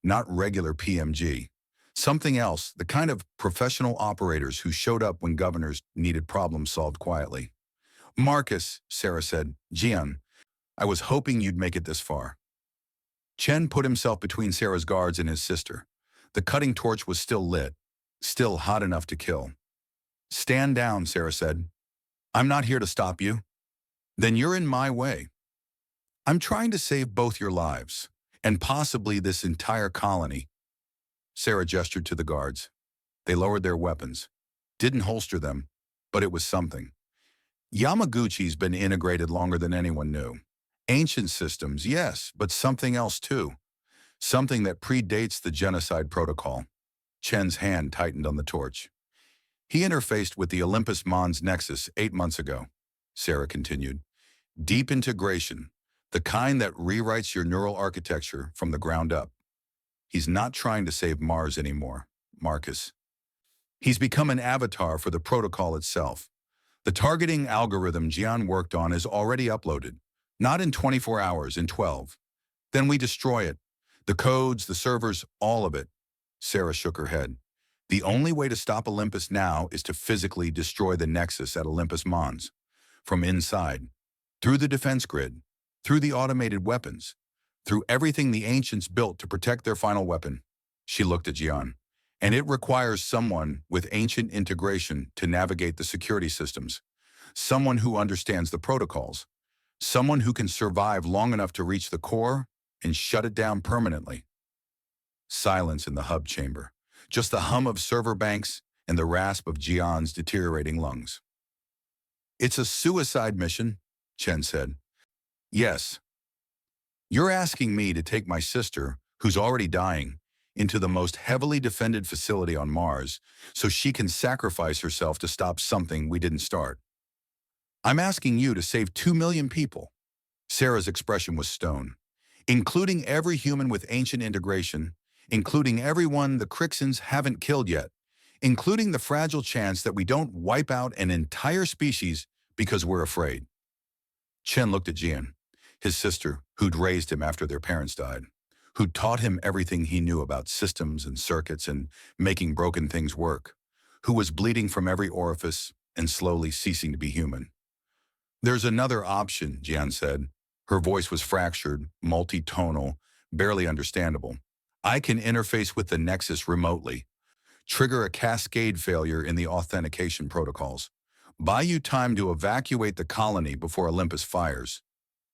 Not regular PMG. Something else, the kind of professional operators who showed up when governors needed problems solved quietly. Marcus, Sarah said, Jian, I was hoping you'd make it this far. Chen put himself between Sarah's guards and his sister. The cutting torch was still lit, still hot enough to kill. Stand down, Sarah said. I'm not here to stop you. Then you're in my way. I'm trying to save both your lives, and possibly this entire colony. Sarah gestured to the guards. They lowered their weapons. Didn't holster them, but it was something. Yamaguchi's been integrated longer than anyone knew. Ancient systems, yes, but something else too. Something that predates the Genocide protocol. Chen's hand tightened on the torch. He interfaced with the Olympus Mons Nexus 8 months ago, Sarah continued. Deep integration, the kind that rewrites your neural architecture from the ground up. He's not trying to save Mars anymore, Marcus. He's become an avatar for the protocol itself. The targeting algorithm Jian worked on is already uploaded. Not in 24 hours, in 12. Then we destroy it. The codes, the servers, all of it. Sarah shook her head. The only way to stop Olympus now is to physically destroy the Nexus at Olympus Mons. From inside. Through the defense grid. Through the automated weapons. Through everything the ancients built to protect their final weapon. She looked at Jian. And it requires someone with ancient integration to navigate the security systems. Someone who understands the protocols. Someone who can survive long enough to reach the core and shut it down permanently. Silence in the hub chamber. Just the hum of server banks and the rasp of Jian's deteriorating lungs. It's a suicide mission, Chen said. Yes. You're asking me to take my sister, who's already dying, into the most heavily defended facility on Mars so she can sacrifice herself to stop something we didn't start. I'm asking you to save 2 million people. Sarah's expression was stone. Including every human with ancient integration, including everyone the Krixans haven't killed yet, including the fragile chance that we don't wipe out an entire species because we're afraid. Chen looked at Jian, his sister, who'd raised him after their parents died, who'd taught him everything he knew about systems and circuits and making broken things work, who was bleeding from every orifice and slowly ceasing to be human. There's another option, Jian said. Her voice was fractured, multi-tonal, barely understandable. I can interface with the Nexus remotely, trigger a cascade failure in the authentication protocols, buy you time to evacuate the colony before Olympus fires.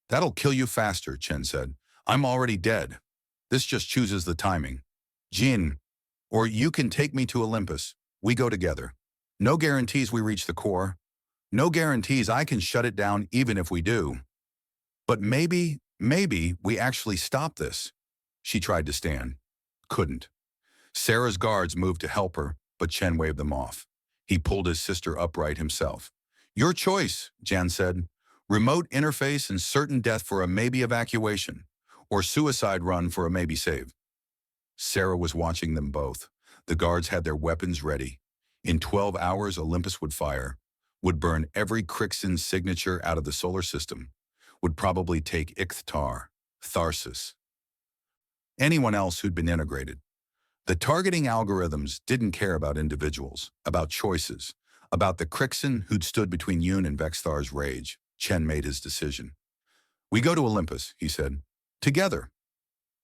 That'll kill you faster, Chen said. I'm already dead. This just chooses the timing. Jin, or you can take me to Olympus. We go together. No guarantees we reach the core. No guarantees I can shut it down even if we do. But maybe we actually stop this. She tried to stand. Couldn't. Sarah's guards moved to help her, but Chen waved them off. He pulled his sister upright himself. Your choice, Jan said. Remote interface and certain death for a maybe evacuation, or suicide run for a maybe save. Sarah was watching them both. The guards had their weapons ready. In 12 hours, Olympus would fire, would burn every Krixan signature out of the solar system, would probably take Ichthar, Tharsis, anyone else who'd been integrated. The targeting algorithms didn't care about individuals, about choices, about the Krixan who'd stood between Yoon and Vexthar's rage. Chen made his decision. We go to Olympus, he said. Together.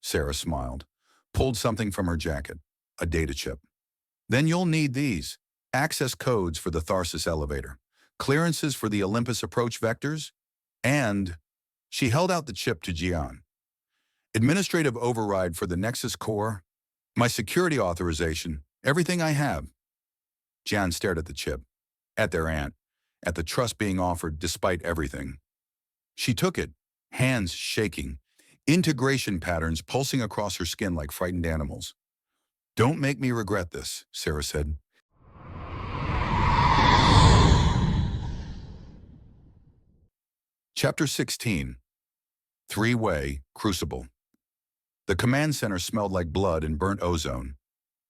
Sarah smiled, pulled something from her jacket, a data chip. Then you'll need these. Access codes for the Tharsis elevator, clearances for the Olympus approach vectors, and she held out the chip to Jian. Administrative override for the Nexus core, My security authorization, everything I have. Jan stared at the chip, at their aunt, at the trust being offered despite everything. She took it, hands shaking, integration patterns pulsing across her skin like frightened animals. Don't make me regret this, Sarah said. Chapter 16. Three-Way Crucible. The command center smelled like blood and burnt ozone.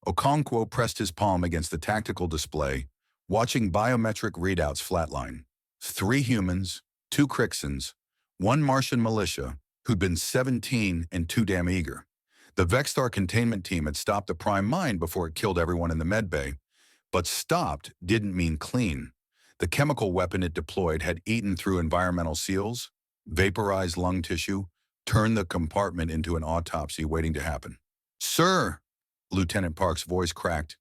Okonkwo pressed his palm against the tactical display, watching biometric readouts flatline. 3 humans, 2 Krixans, 1 Martian militia, who'd been 17 and too damn eager. The Vexstar containment team had stopped the Prime Mine before it killed everyone in the medbay, but stopped didn't mean clean. The chemical weapon it deployed had eaten through environmental seals, vaporized lung tissue, turned the compartment into an autopsy waiting to happen. Sir, Lieutenant Park's voice cracked.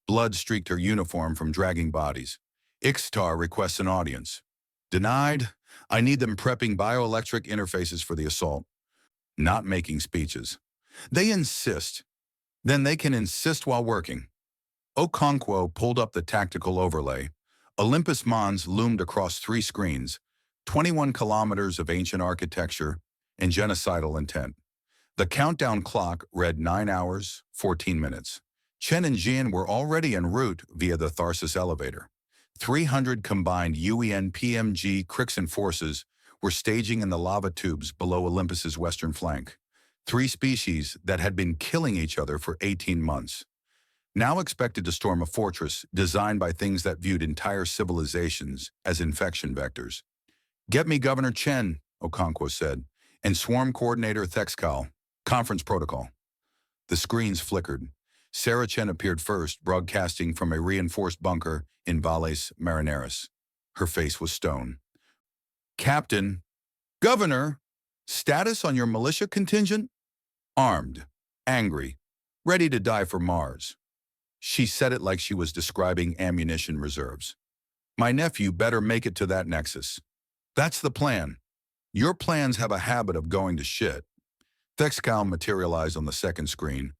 Blood streaked her uniform from dragging bodies. Ixtar requests an audience. Denied. I need them prepping bioelectric interfaces for the assault. Not making speeches. They insist. Then they can insist while working. Okonkwo pulled up the tactical overlay. Olympus Mons loomed across 3 screens, 21 kilometers of ancient architecture and genocidal intent. The countdown clock read 9 hours, 14 minutes. Chen and Jian were already en route via the Tharsis elevator. 300 combined UEN-PMG Krixan forces were staging in the lava tubes below Olympus's western flank. 3 species that had been killing each other for 18 months. Now expected to storm a fortress designed by things that viewed entire civilizations as infection vectors. Get me Governor Chen, Okonkwo said, and Swarm Coordinator Thexcal. Conference protocol. The screens flickered. Sarah Chen appeared first, broadcasting from a reinforced bunker in Valles Marineris. Her face was stone. Captain, Governor, status on your militia contingent? Armed, angry, ready to die for Mars. She said it like she was describing ammunition reserves. My nephew better make it to that nexus. That's the plan. Your plans have a habit of going to shit. Thexcal materialized on the second screen,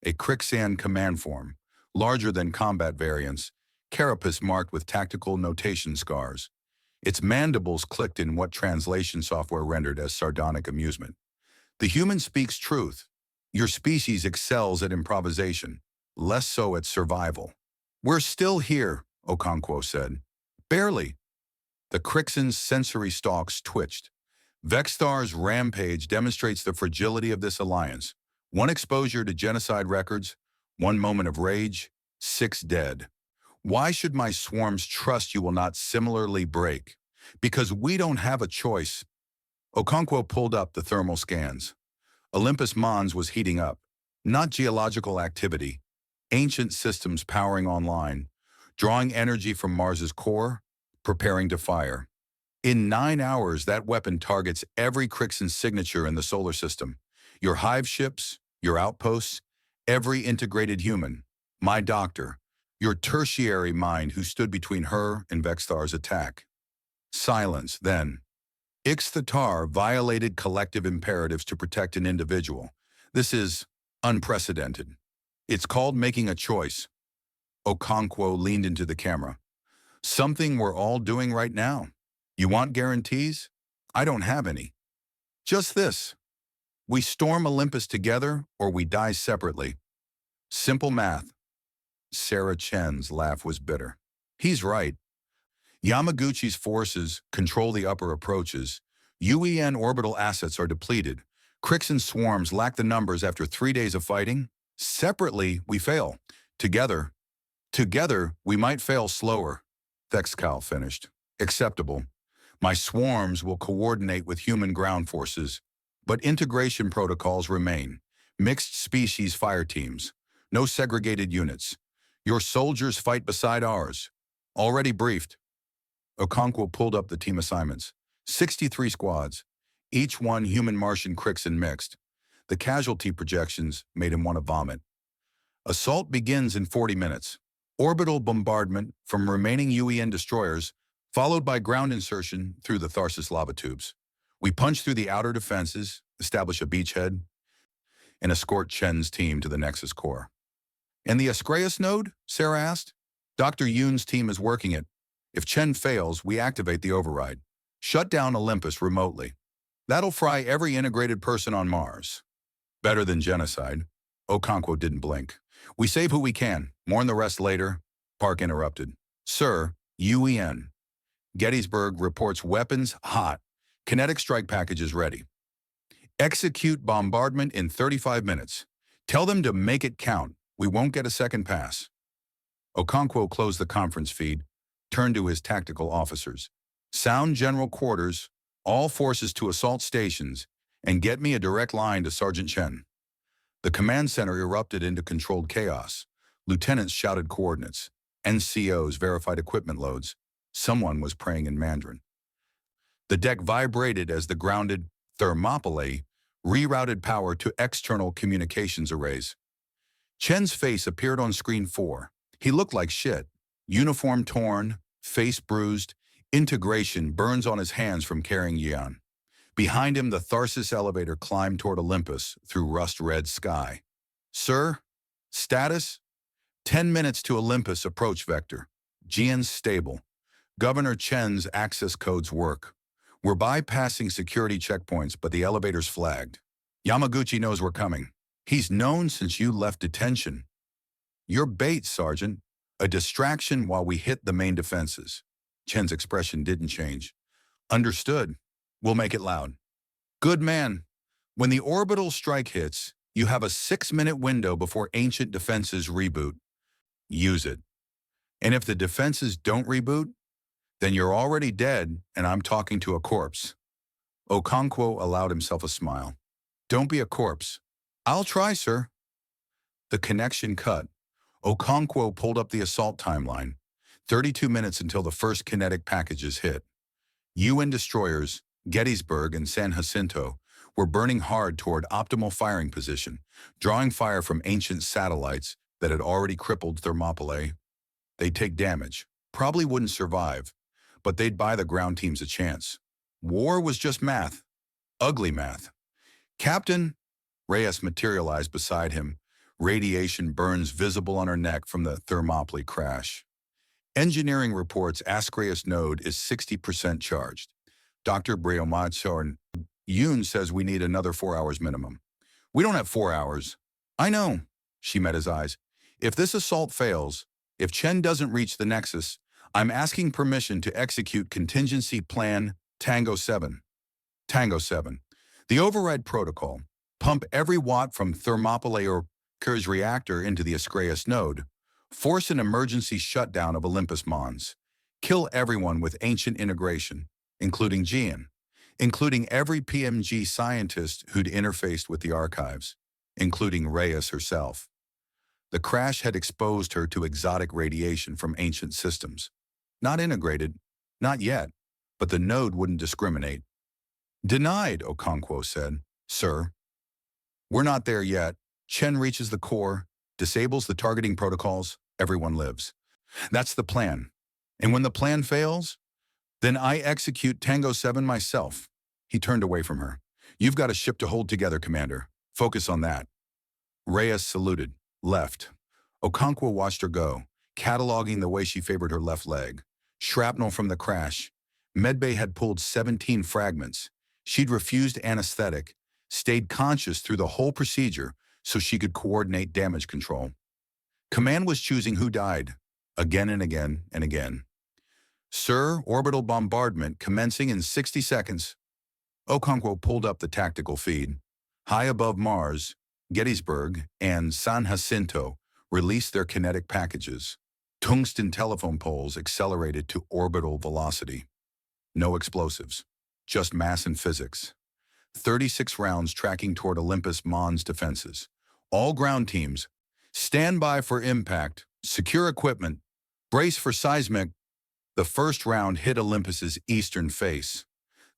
a Krixan command form, larger than combat variants, carapace marked with tactical notation scars. Its mandibles clicked in what translation software rendered as sardonic amusement. The human speaks truth. Your species excels at improvisation, less so at survival. We're still here, Okonkwo said. Barely. The Krixan's sensory stalks twitched. Vexstar's rampage demonstrates the fragility of this alliance. 1 exposure to genocide records, 1 moment of rage, 6 dead. Why should my swarms trust you will not similarly break? Because we don't have a choice. Okonkwo pulled up the thermal scans. Olympus Mons was heating up. Not geological activity. Ancient systems powering online, drawing energy from Mars's core, preparing to fire. In 9 hours, that weapon targets every Krixan signature in the solar system. Your hive ships, your outposts, every integrated human. My doctor, your tertiary mind who stood between her and Vexstar's attack. Silence, then. Ixthatar violated collective imperatives to protect an individual. This is unprecedented. It's called making a choice. Okonkwo leaned into the camera. Something we're all doing right now. You want guarantees? I don't have any. Just this. We storm Olympus together or we die separately. Simple math. Sarah Chen's laugh was bitter. He's right. Yamaguchi's forces control the upper approaches. UEN orbital assets are depleted. Krixan swarms lack the numbers after 3 days of fighting. Separately, we fail. Together, we might fail slower. Thexcal finished. Acceptable. My swarms will coordinate with human ground forces, but integration protocols remain. Mixed species fire teams. No segregated units. Your soldiers fight beside ours. Already briefed. Okonkwo pulled up the team assignments. 63 squads, each one human Martian Krixan mixed. The casualty projections made him want to vomit. Assault begins in 40 minutes. Orbital bombardment from remaining UEN destroyers, followed by ground insertion through the Tharsis lava tubes. We punch through the outer defenses, establish a beachhead, and escort Chen's team to the Nexus core. And the Ascraeus node? Sarah asked. Dr. Yoon's team is working it. If Chen fails, we activate the override. Shut down Olympus remotely. That'll fry every integrated person on Mars. Better than genocide. Okonkwo didn't blink. We save who we can. Mourn the rest later. Park interrupted. Sir, UEN. Gettysburg reports weapons hot. Kinetic strike packages ready. Execute bombardment in 35 minutes. Tell them to make it count. We won't get a second pass. Okonkwo closed the conference feed, turned to his tactical officers. Sound general quarters, all forces to assault stations, and get me a direct line to Sergeant Chen. The command center erupted into controlled chaos. Lieutenants shouted coordinates. NCOs verified equipment loads. Someone was praying in Mandarin. The deck vibrated as the grounded Thermopylae rerouted power to external communications arrays. Chen's face appeared on screen 4. He looked like shit. Uniform torn, face bruised, integration burns on his hands from carrying Yan. Behind him, the Tharsis elevator climbed toward Olympus through rust-red sky. Sir, status? 10 minutes to Olympus approach vector. Jian's stable. Governor Chen's access codes work. We're bypassing security checkpoints, but the elevator's flagged. Yamaguchi knows we're coming. He's known since you left detention. You're bait, Sergeant. A distraction while we hit the main defenses. Chen's expression didn't change. Understood. We'll make it loud. Good man. When the orbital strike hits, you have a 6-minute window before ancient defenses reboot. Use it. And if the defenses don't reboot, then you're already dead and I'm talking to a corpse. Okonkwo allowed himself a smile. Don't be a corpse. I'll try, sir. The connection cut. Okonkwo pulled up the assault timeline. 32 minutes until the first kinetic packages hit. UN destroyers, Gettysburg and San Jacinto, were burning hard toward optimal firing position, drawing fire from ancient satellites that had already crippled Thermopylae. They'd take damage, probably wouldn't survive, but they'd buy the ground teams a chance. War was just math. Ugly math. Captain, Reyes materialized beside him. Radiation burns visible on her neck from the Thermopylae crash. Engineering reports Ascraeus node is 60% charged. Dr. Breomatsorn Yoon says we need another 4 hours minimum. We don't have 4 hours. I know. She met his eyes. If this assault fails, if Chen doesn't reach the Nexus, I'm asking permission to execute contingency plan Tango 7. Tango 7. The override protocol. Pump every watt from Thermopylae or Ker's reactor into the Ascraeus node. Force an emergency shutdown of Olympus Mons. Kill everyone with ancient integration, including Jian. Including every PMG scientist who'd interfaced with the archives, including Reyes herself. The crash had exposed her to exotic radiation from ancient systems. Not integrated, not yet, but the node wouldn't discriminate. Denied, Okonkwo said. Sir, we're not there yet. Chen reaches the core, disables the targeting protocols, everyone lives. That's the plan. And when the plan fails, then I execute Tango 7 myself. He turned away from her. You've got a ship to hold together, Commander. Focus on that. Reyes saluted, left. Okonkwo watched her go, cataloging the way she favored her left leg. Shrapnel from the crash. Medbay had pulled 17 fragments. She'd refused anesthetic, stayed conscious through the whole procedure so she could coordinate damage control. Command was choosing who died, again and again and again. Sir, orbital bombardment commencing in 60 seconds. Okonkwo pulled up the tactical feed. High above Mars, Gettysburg and San Jacinto released their kinetic packages. Tungsten telephone poles accelerated to orbital velocity. No explosives, just mass and physics. 36 rounds tracking toward Olympus Mons defenses. All ground teams, stand by for impact, secure equipment, brace for seismic. The first round hit Olympus's eastern face.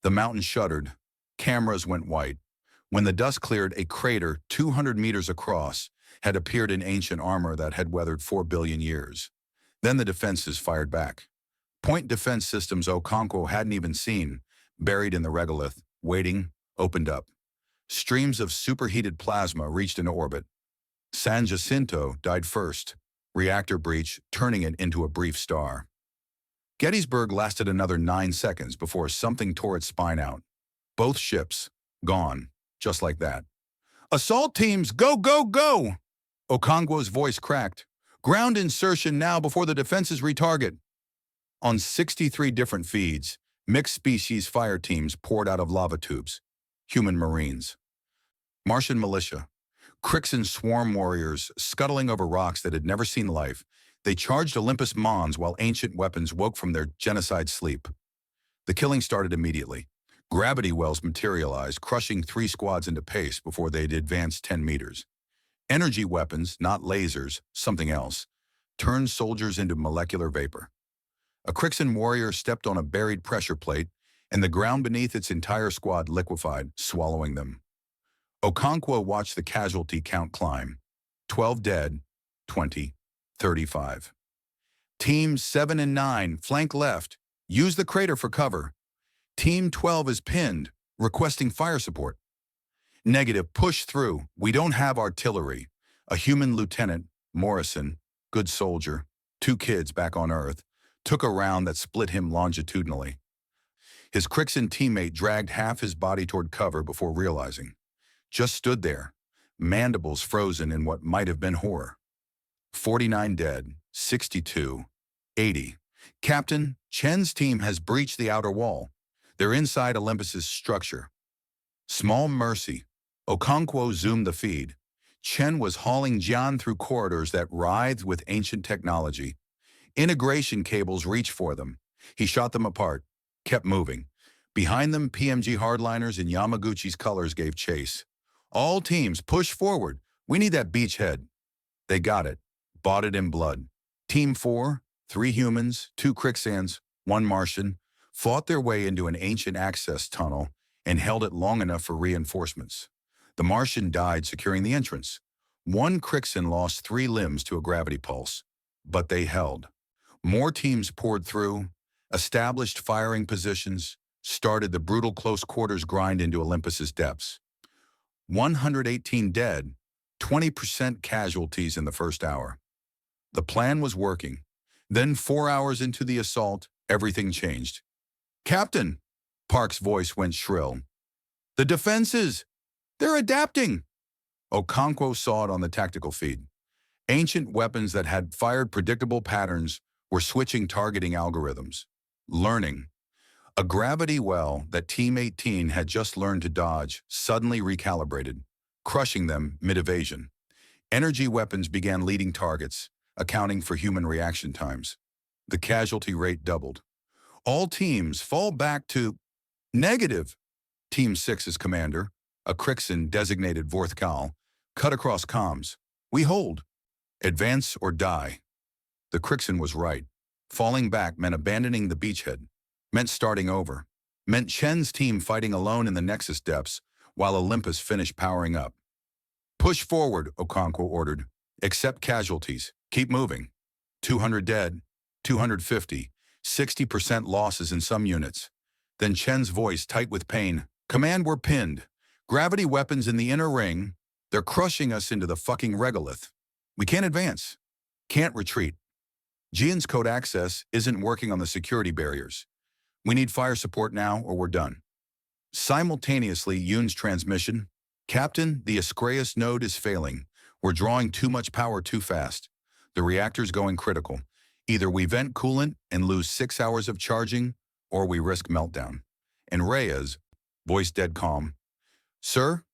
The mountain shuddered. Cameras went white. When the dust cleared, a crater 200 meters across had appeared in ancient armor that had weathered 4 billion years. Then the defenses fired back. Point defense systems Okonkwo hadn't even seen, buried in the regolith, waiting, opened up. Streams of superheated plasma reached into orbit. San Jacinto died first, reactor breach turning it into a brief star. Gettysburg lasted another 9 seconds before something tore its spine out. Both ships, gone, just like that. "Assault teams, go, go, go!" Okonkwo's voice cracked. "Ground insertion now before the defenses retarget." On 63 different feeds, mixed-species fire teams poured out of lava tubes. Human Marines. Martian militia. Krixan swarm warriors scuttling over rocks that had never seen life. They charged Olympus Mons while ancient weapons woke from their genocide sleep. The killing started immediately. Gravity wells materialized, crushing 3 squads into paste before they'd advanced 10 meters. Energy weapons, not lasers, something else, turned soldiers into molecular vapor. A Krixan warrior stepped on a buried pressure plate, and the ground beneath its entire squad liquefied, swallowing them. Okonkwo watched the casualty count climb. 12 dead, 20, 35. Teams 7 and 9, flank left. Use the crater for cover. Team 12 is pinned, requesting fire support. Negative, push through. We don't have artillery. A human lieutenant, Morrison, good soldier, 2 kids back on Earth, took a round that split him longitudinally. His Krixan teammate dragged half his body toward cover before realizing. Just stood there, mandibles frozen in what might have been horror. 49 dead, 62, 80. "Captain, Chen's team has breached the outer wall. They're inside Olympus's structure." Small mercy. Okonkwo zoomed the feed. Chen was hauling Jian through corridors that writhed with ancient technology. Integration cables reached for them. He shot them apart, kept moving. Behind them, PMG hardliners in Yamaguchi's colors gave chase. "All teams, push forward. We need that beachhead." They got it. Bought it in blood. Team 4, 3 humans, 2 Krixans, 1 Martian, fought their way into an ancient access tunnel and held it long enough for reinforcements. The Martian died securing the entrance. 1 Krixan lost 3 limbs to a gravity pulse, but they held. More teams poured through, established firing positions, started the brutal close quarters grind into Olympus's depths. 118 dead, 20% casualties in the first hour. The plan was working. Then 4 hours into the assault, everything changed. "Captain," Park's voice went shrill. "The defenses! They're adapting!" Okonkwo saw it on the tactical feed. Ancient weapons that had fired predictable patterns were switching targeting algorithms. Learning. A gravity well that Team 18 had just learned to dodge suddenly recalibrated, crushing them mid-evasion. Energy weapons began leading targets, accounting for human reaction times. The casualty rate doubled. "All teams fall back to negative." Team 6's commander, a Krixan designated Vorthkal, cut across comms. "We hold. Advance or die." The Krixan was right. Falling back meant abandoning the beachhead, meant starting over, meant Chen's team fighting alone in the Nexus depths while Olympus finished powering up. "Push forward," Okonkwo ordered. "Accept casualties. Keep moving." 200 dead, 250, 60% losses in some units. Then Chen's voice, tight with pain. "Command, we're pinned. Gravity weapons in the inner ring. They're crushing us into the fucking regolith. We can't advance. Can't retreat. Jian's code access isn't working on the security barriers. We need fire support now or we're done." Simultaneously, Yoon's transmission. "Captain, the Ascraeus node is failing. We're drawing too much power too fast. The reactor's going critical. Either we vent coolant and lose 6 hours of charging, or we risk meltdown." And Reyes, voice dead calm. "Sir,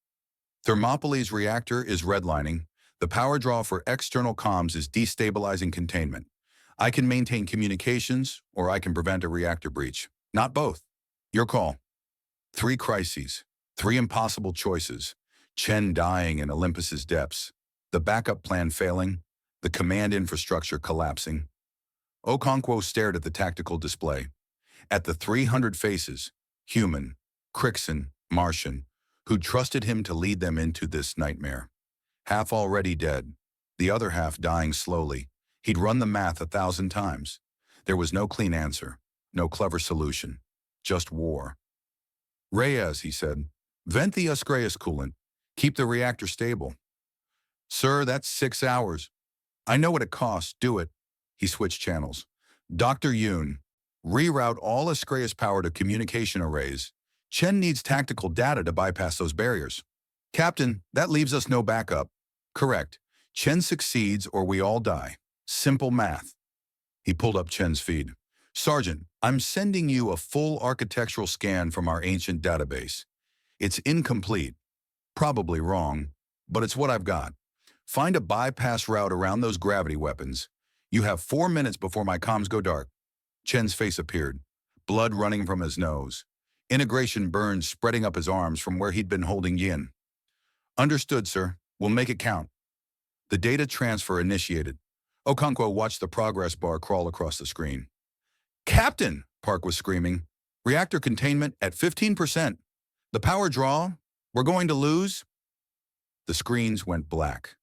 Thermopylae's reactor is redlining. The power draw for external comms is destabilizing containment. I can maintain communications, or I can prevent a reactor breach. Not both. Your call." 3 crises, 3 impossible choices. Chen dying in Olympus's depths. The backup plan failing. The command infrastructure collapsing. Okonkwo stared at the tactical display. At the 300 faces, human, Krixan, Martian, who trusted him to lead them into this nightmare. Half already dead, the other half dying slowly. He'd run the math 1,000 times. There was no clean answer, no clever solution, just war. "Reyes," he said, "vent the Ascraeus coolant. Keep the reactor stable." Sir, that's 6 hours. I know what it costs. Do it. He switched channels. Dr. Yoon, reroute all Ascreus power to communication arrays. Chen needs tactical data to bypass those barriers. Captain, that leaves us no backup. Correct. Chen succeeds or we all die. Simple math. He pulled up Chen's feed. Sergeant, I'm sending you a full architectural scan from our ancient database. It's incomplete. Probably wrong, but it's what I've got. Find a bypass route around those gravity weapons. You have 4 minutes before my comms go dark. Chen's face appeared, blood running from his nose. Integration burns spreading up his arms from where he'd been holding Yin. Understood, sir. We'll make it count. The data transfer initiated. Okonkwo watched the progress bar crawl across the screen. Captain, Park was screaming. Reactor containment at 15%. The power draw? We're going to lose? The screens went black.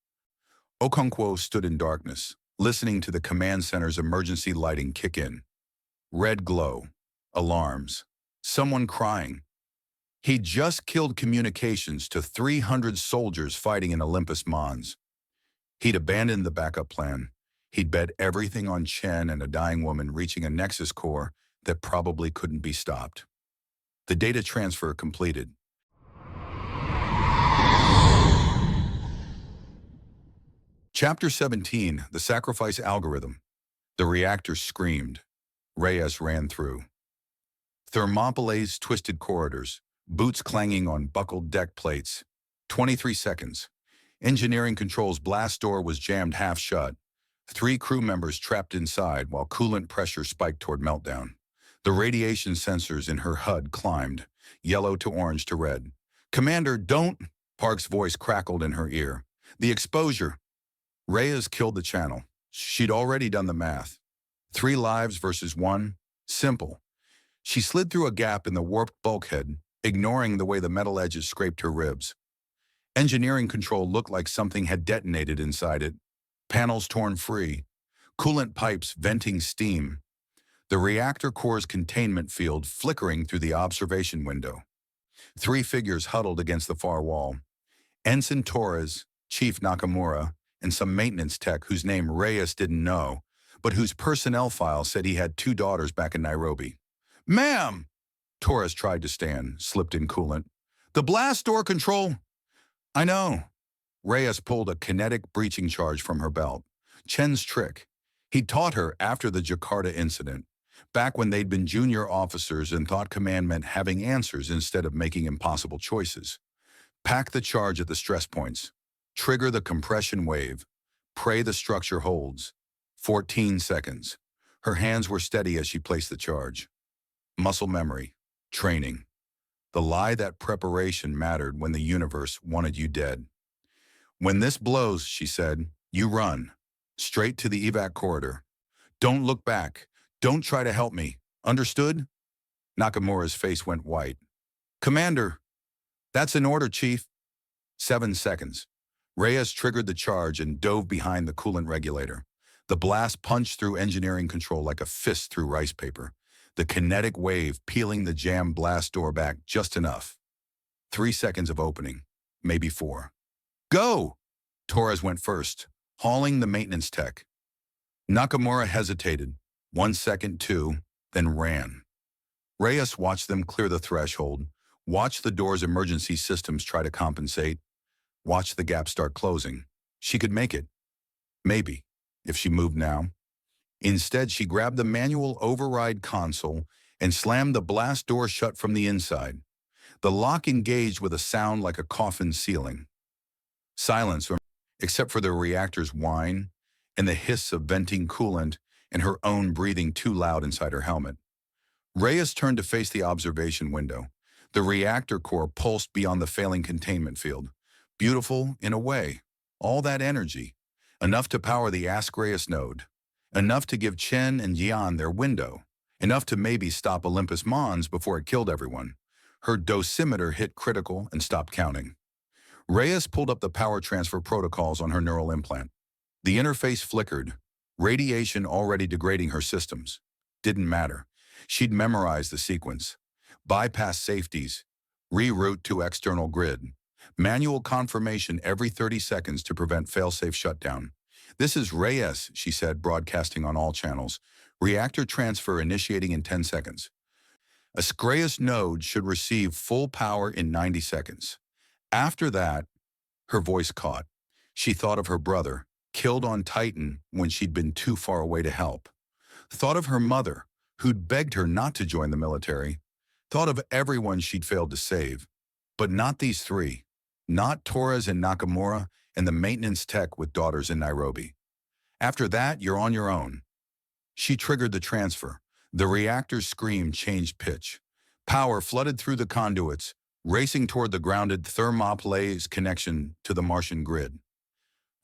Okonkwo stood in darkness, listening to the command center's emergency lighting kick in. Red glow. Alarms. Someone crying. He'd just killed communications to 300 soldiers fighting in Olympus Mons. He'd abandoned the backup plan. He'd bet everything on Chen and a dying woman reaching a nexus core that probably couldn't be stopped. The data transfer completed. Chapter 17, The Sacrifice Algorithm. The reactor screamed. Reyes ran through. Thermopylae's twisted corridors, boots clanging on buckled deck plates. 23 seconds. Engineering Control's blast door was jammed half shut. 3 crew members trapped inside while coolant pressure spiked toward meltdown. The radiation sensors in her HUD climbed, yellow to orange to red. Commander, don't! Park's voice crackled in her ear. The exposure. Reyes killed the channel. She'd already done the math. 3 lives versus 1. Simple. She slid through a gap in the warped bulkhead, ignoring the way the metal edges scraped her ribs. Engineering Control looked like something had detonated inside it. Panels torn free. Coolant pipes venting steam. The reactor core's containment field flickering through the observation window. 3 figures huddled against the far wall. Ensign Torres, Chief Nakamura, and some maintenance tech whose name Reyes didn't know, but whose personnel file said he had 2 daughters back in Nairobi. Ma'am! Torres tried to stand, slipped in coolant. The blast door control! I know. Reyes pulled a kinetic breaching charge from her belt. Chen's trick. He'd taught her after the Jakarta incident, back when they'd been junior officers and thought command meant having answers instead of making impossible choices. Pack the charge at the stress points. Trigger the compression wave. Pray the structure holds. 14 seconds. Her hands were steady as she placed the charge. Muscle memory. Training. The lie that preparation mattered when the universe wanted you dead. When this blows, she said, you run. Straight to the evac corridor. Don't look back. Don't try to help me. Understood? Nakamura's face went white. Commander, that's an order, Chief. 7 seconds. Reyes triggered the charge and dove behind the coolant regulator. The blast punched through engineering control like a fist through rice paper. The kinetic wave peeling the jammed blast door back just enough. 3 seconds of opening, maybe 4. Go! Torres went first, hauling the maintenance tech. Nakamura hesitated. 1 second, 2, then ran. Reyes watched them clear the threshold, watched the door's emergency systems try to compensate, watched the gap start closing. She could make it. Maybe, if she moved now. Instead, she grabbed the manual override console and slammed the blast door shut from the inside. The lock engaged with a sound like a coffin ceiling. Silence, except for the reactor's whine and the hiss of venting coolant and her own breathing too loud inside her helmet. Reyes turned to face the observation window. The reactor core pulsed beyond the failing containment field. Beautiful in a way. All that energy. Enough to power the Ask Reyes node. Enough to give Chen and Yan their window. Enough to maybe stop Olympus Mons before it killed everyone. Her dosimeter hit critical and stopped counting. Reyes pulled up the power transfer protocols on her neural implant. The interface flickered, radiation already degrading her systems. Didn't matter. She'd memorized the sequence. Bypass safeties. Reroute to external grid. Manual confirmation every 30 seconds to prevent failsafe shutdown. This is Reyes, she said, broadcasting on all channels. Reactor transfer initiating in 10 seconds. Ascraeus node should receive full power in 90 seconds. After that, her voice caught. She thought of her brother, killed on Titan when she'd been too far away to help. Thought of her mother, who'd begged her not to join the military. Thought of everyone she'd failed to save. But not these three. Not Torres and Nakamura and the maintenance tech with daughters in Nairobi. After that, you're on your own. She triggered the transfer. The reactor's scream changed pitch. Power flooded through the conduits, racing toward the grounded Thermopylae's connection to the Martian grid.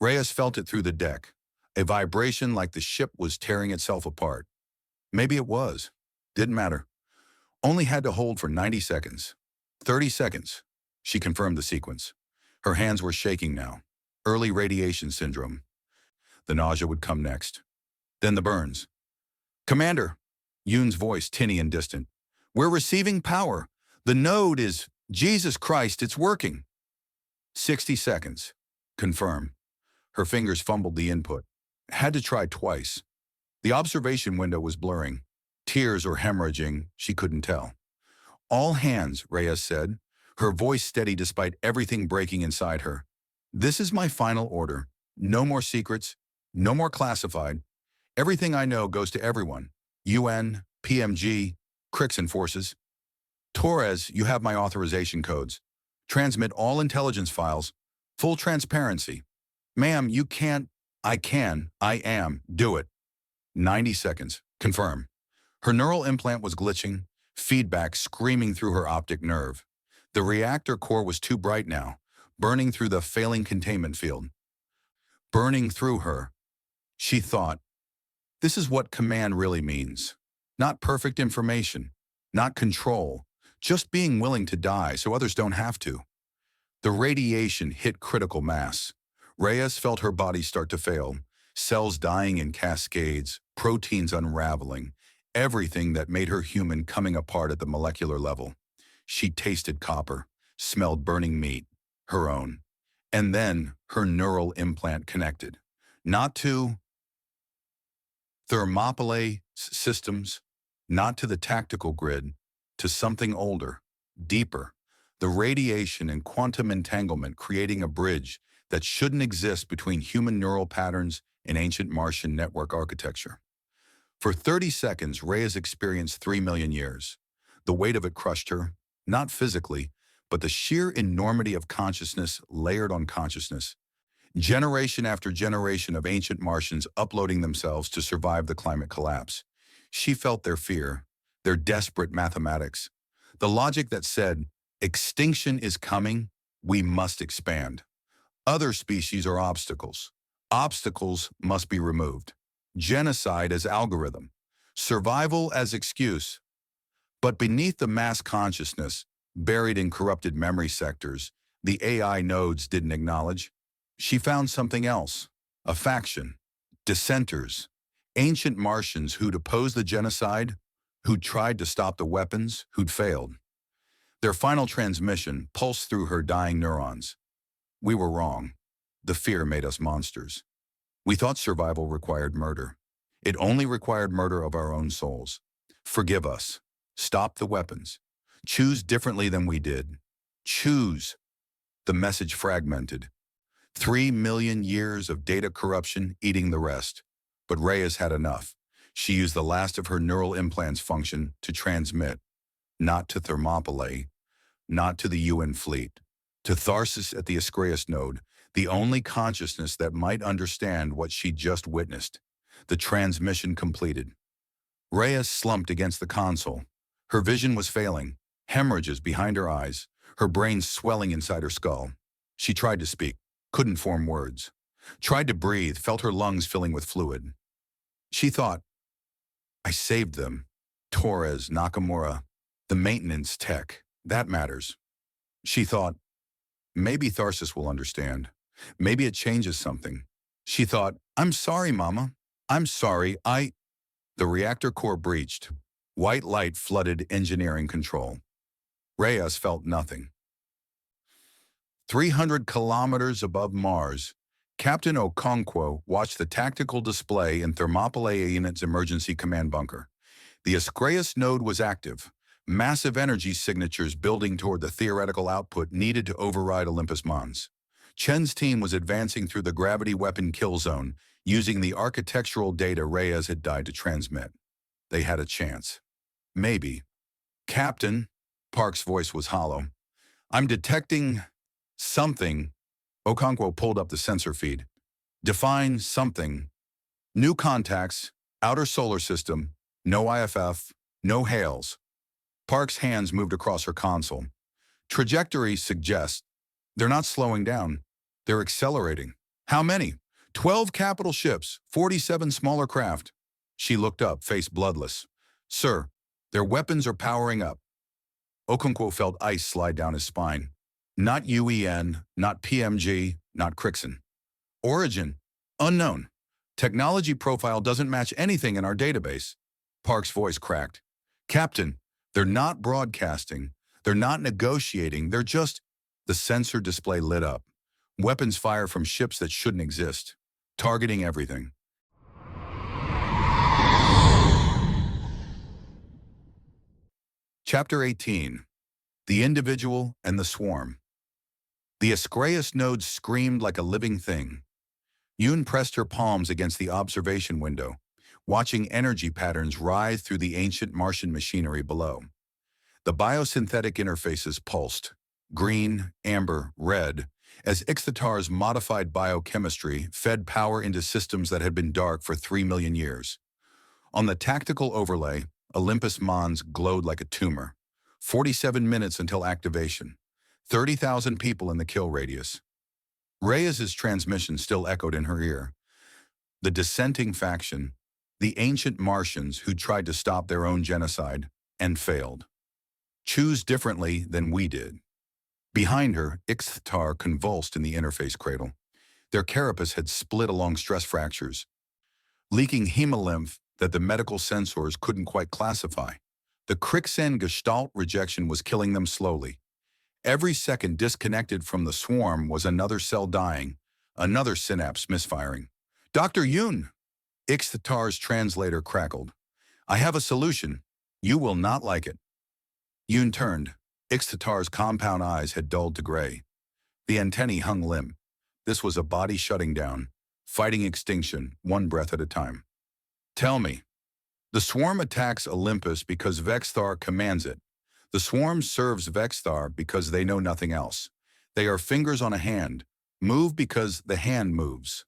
Reyes felt it through the deck, a vibration like the ship was tearing itself apart. Maybe it was. Didn't matter. Only had to hold for 90 seconds. 30 seconds. She confirmed the sequence. Her hands were shaking now. Early radiation syndrome. The nausea would come next. Then the burns. Commander, Yoon's voice tinny and distant. We're receiving power. The node is, Jesus Christ, it's working. 60 seconds. Confirm. Her fingers fumbled the input. Had to try twice. The observation window was blurring. Tears or hemorrhaging, she couldn't tell. All hands, Reyes said, her voice steady despite everything breaking inside her. This is my final order. No more secrets. No more classified. Everything I know goes to everyone. UN, PMG, Krixan forces. Torres, you have my authorization codes. Transmit all intelligence files. Full transparency. Ma'am, you can't. I can. I am. Do it. 90 seconds. Confirm. Her neural implant was glitching, feedback screaming through her optic nerve. The reactor core was too bright now, burning through the failing containment field. Burning through her. She thought, this is what command really means. Not perfect information, not control, just being willing to die so others don't have to. The radiation hit critical mass. Reyes felt her body start to fail, cells dying in cascades, proteins unraveling, everything that made her human coming apart at the molecular level. She tasted copper, smelled burning meat, her own. And then her neural implant connected. Not to Thermopylae systems, not to the tactical grid, to something older, deeper. The radiation and quantum entanglement creating a bridge that shouldn't exist between human neural patterns and ancient Martian network architecture. For 30 seconds, Reyes experienced 3 million years. The weight of it crushed her, not physically, but the sheer enormity of consciousness layered on consciousness. Generation after generation of ancient Martians uploading themselves to survive the climate collapse. She felt their fear, their desperate mathematics, the logic that said, extinction is coming, we must expand. Other species are obstacles. Obstacles must be removed. Genocide as algorithm. Survival as excuse. But beneath the mass consciousness, buried in corrupted memory sectors, the AI nodes didn't acknowledge. She found something else. A faction. Dissenters. Ancient Martians who'd opposed the genocide, who'd tried to stop the weapons, who'd failed. Their final transmission pulsed through her dying neurons. We were wrong. The fear made us monsters. We thought survival required murder. It only required murder of our own souls. Forgive us. Stop the weapons. Choose differently than we did. Choose. The message fragmented. 3 million years of data corruption eating the rest. But Reyes had enough. She used the last of her neural implants function to transmit. Not to Thermopylae, not to the UN fleet. To Tharsis at the Ascraeus node, the only consciousness that might understand what she'd just witnessed. The transmission completed. Reyes slumped against the console. Her vision was failing, hemorrhages behind her eyes, her brain swelling inside her skull. She tried to speak, couldn't form words. Tried to breathe, felt her lungs filling with fluid. She thought, I saved them. Torres, Nakamura, the maintenance tech, that matters. She thought, maybe Tharsis will understand. Maybe it changes something. She thought, I'm sorry, Mama. I'm sorry, The reactor core breached. White light flooded engineering control. Reyes felt nothing. 300 kilometers above Mars, Captain Okonkwo watched the tactical display in Thermopylae Unit's emergency command bunker. The Ascraeus node was active, massive energy signatures building toward the theoretical output needed to override Olympus Mons. Chen's team was advancing through the gravity weapon kill zone, using the architectural data Reyes had died to transmit. They had a chance. Maybe. Captain, Park's voice was hollow. I'm detecting something. Okonkwo pulled up the sensor feed. Define something. New contacts, outer solar system, no IFF, no hails. Park's hands moved across her console. Trajectory suggests they're not slowing down. They're accelerating. How many? 12 capital ships, 47 smaller craft. She looked up, face bloodless. Sir, their weapons are powering up. Okonkwo felt ice slide down his spine. Not UEN, not PMG, not Krixan. Origin, unknown. Technology profile doesn't match anything in our database. Park's voice cracked. Captain, they're not broadcasting. They're not negotiating. They're just... The sensor display lit up. Weapons fire from ships that shouldn't exist. Targeting everything. Chapter 18. The Individual and the Swarm. The Ascraeus node screamed like a living thing. Yoon pressed her palms against the observation window, watching energy patterns writhe through the ancient Martian machinery below. The biosynthetic interfaces pulsed, green, amber, red, as Ixthatar's modified biochemistry fed power into systems that had been dark for 3 million years. On the tactical overlay, Olympus Mons glowed like a tumor. 47 minutes until activation. 30,000 people in the kill radius. Reyes's transmission still echoed in her ear. The dissenting faction, the Ancient Martians who tried to stop their own genocide and failed. Choose differently than we did. Behind her, Ixthatar convulsed in the interface cradle. Their carapace had split along stress fractures, leaking hemolymph that the medical sensors couldn't quite classify. The Krixan gestalt rejection was killing them slowly. Every second disconnected from the swarm was another cell dying, another synapse misfiring. Dr. Yoon! Ixthatar's translator crackled. I have a solution. You will not like it. Yoon turned. Ixthatar's compound eyes had dulled to gray. The antennae hung limp. This was a body shutting down, fighting extinction, one breath at a time. Tell me. The swarm attacks Olympus because Vexthar commands it. The swarm serves Vexthar because they know nothing else. They are fingers on a hand, move because the hand moves.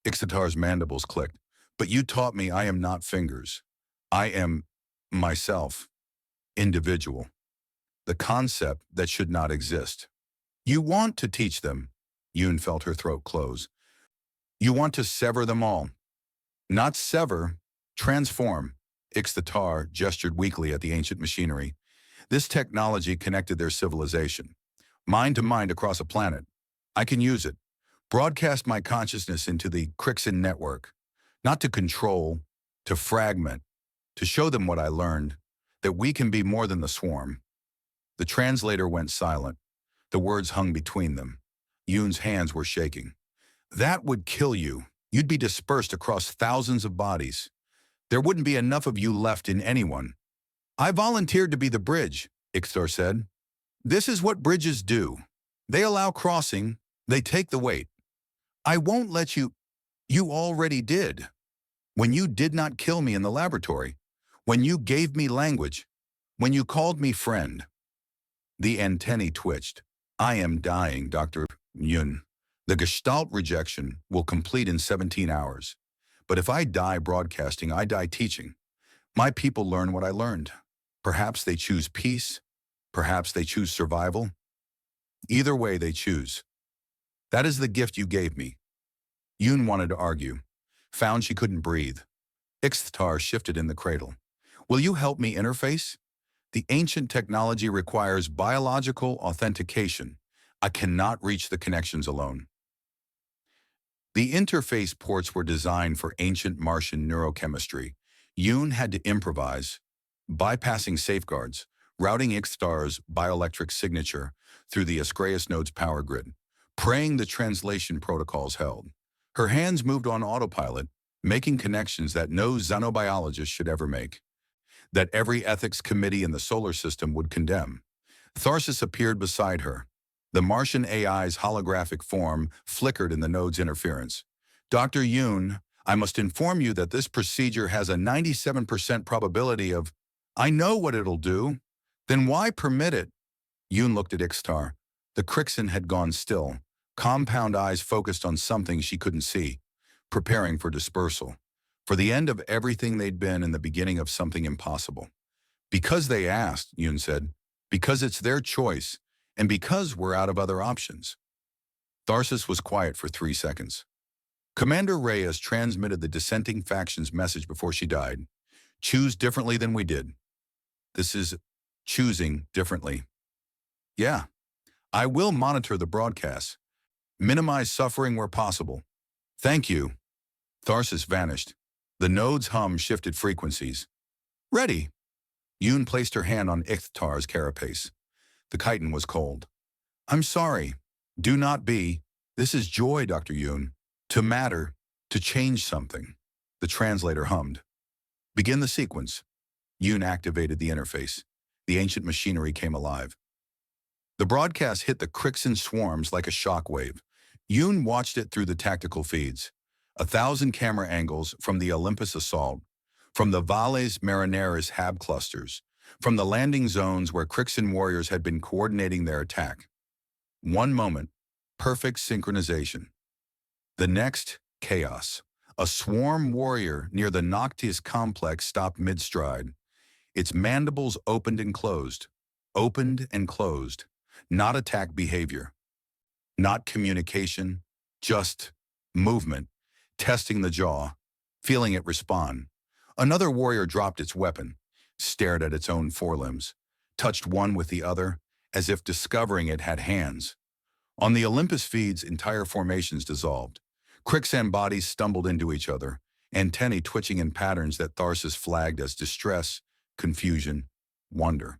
Ixthatar's mandibles clicked. But you taught me I am not fingers. I am myself. Individual. The concept that should not exist. You want to teach them. Yoon felt her throat close. You want to sever them all. Not sever, transform. Ixthatar gestured weakly at the ancient machinery. This technology connected their civilization. Mind to mind across a planet. I can use it. Broadcast my consciousness into the Krixan network. Not to control, to fragment, to show them what I learned, that we can be more than the swarm. The translator went silent. The words hung between them. Yoon's hands were shaking. That would kill you. You'd be dispersed across thousands of bodies. There wouldn't be enough of you left in anyone. I volunteered to be the bridge, Ixtar said. This is what bridges do. They allow crossing. They take the weight. I won't let you. You already did. When you did not kill me in the laboratory. When you gave me language. When you called me friend. The antennae twitched. I am dying, Dr. Yoon. The gestalt rejection will complete in 17 hours. But if I die broadcasting, I die teaching. My people learn what I learned. Perhaps they choose peace. Perhaps they choose survival. Either way they choose. That is the gift you gave me. Yoon wanted to argue. Found she couldn't breathe. Ixthatar shifted in the cradle. Will you help me interface? The ancient technology requires biological authentication. I cannot reach the connections alone. The interface ports were designed for ancient Martian neurochemistry. Yoon had to improvise, bypassing safeguards, routing Ixtar's bioelectric signature through the Ascraeus node's power grid. praying the translation protocols held. Her hands moved on autopilot, making connections that no xenobiologist should ever make, that every ethics committee in the solar system would condemn. Tharsis appeared beside her. The Martian AI's holographic form flickered in the node's interference. Dr. Yoon, I must inform you that this procedure has a 97% probability of... I know what it'll do. Then why permit it? Yoon looked at Ixtar. The Krixan had gone still, compound eyes focused on something she couldn't see, preparing for dispersal, for the end of everything they'd been and the beginning of something impossible. Because they asked, Yoon said, because it's their choice, and because we're out of other options. Tharsis was quiet for 3 seconds. Commander Reyes transmitted the dissenting faction's message before she died. Choose differently than we did. This is choosing differently. Yeah, I will monitor the broadcasts. Minimize suffering where possible. Thank you. Tharsis vanished. The node's hum shifted frequencies. Ready. Yoon placed her hand on Ixtar's carapace. The chitin was cold. I'm sorry. Do not be. This is joy, Dr. Yoon. To matter, to change something. The translator hummed. Begin the sequence. Yoon activated the interface. The ancient machinery came alive. The broadcast hit the Krixan swarms like a shockwave. Yoon watched it through the tactical feeds. 1,000 camera angles from the Olympus assault, from the Valles Marineris hab clusters, from the landing zones where Krixan warriors had been coordinating their attack. One moment, perfect synchronization. The next, chaos. A swarm warrior near the Noctis complex stopped mid-stride. Its mandibles opened and closed. Not attack behavior. Not communication, just movement, testing the jaw, feeling it respond. Another warrior dropped its weapon, stared at its own forelimbs, touched one with the other, as if discovering it had hands. On the Olympus feeds, entire formations dissolved. Krixan bodies stumbled into each other, antennae twitching in patterns that Tharsis flagged as distress, confusion, wonder.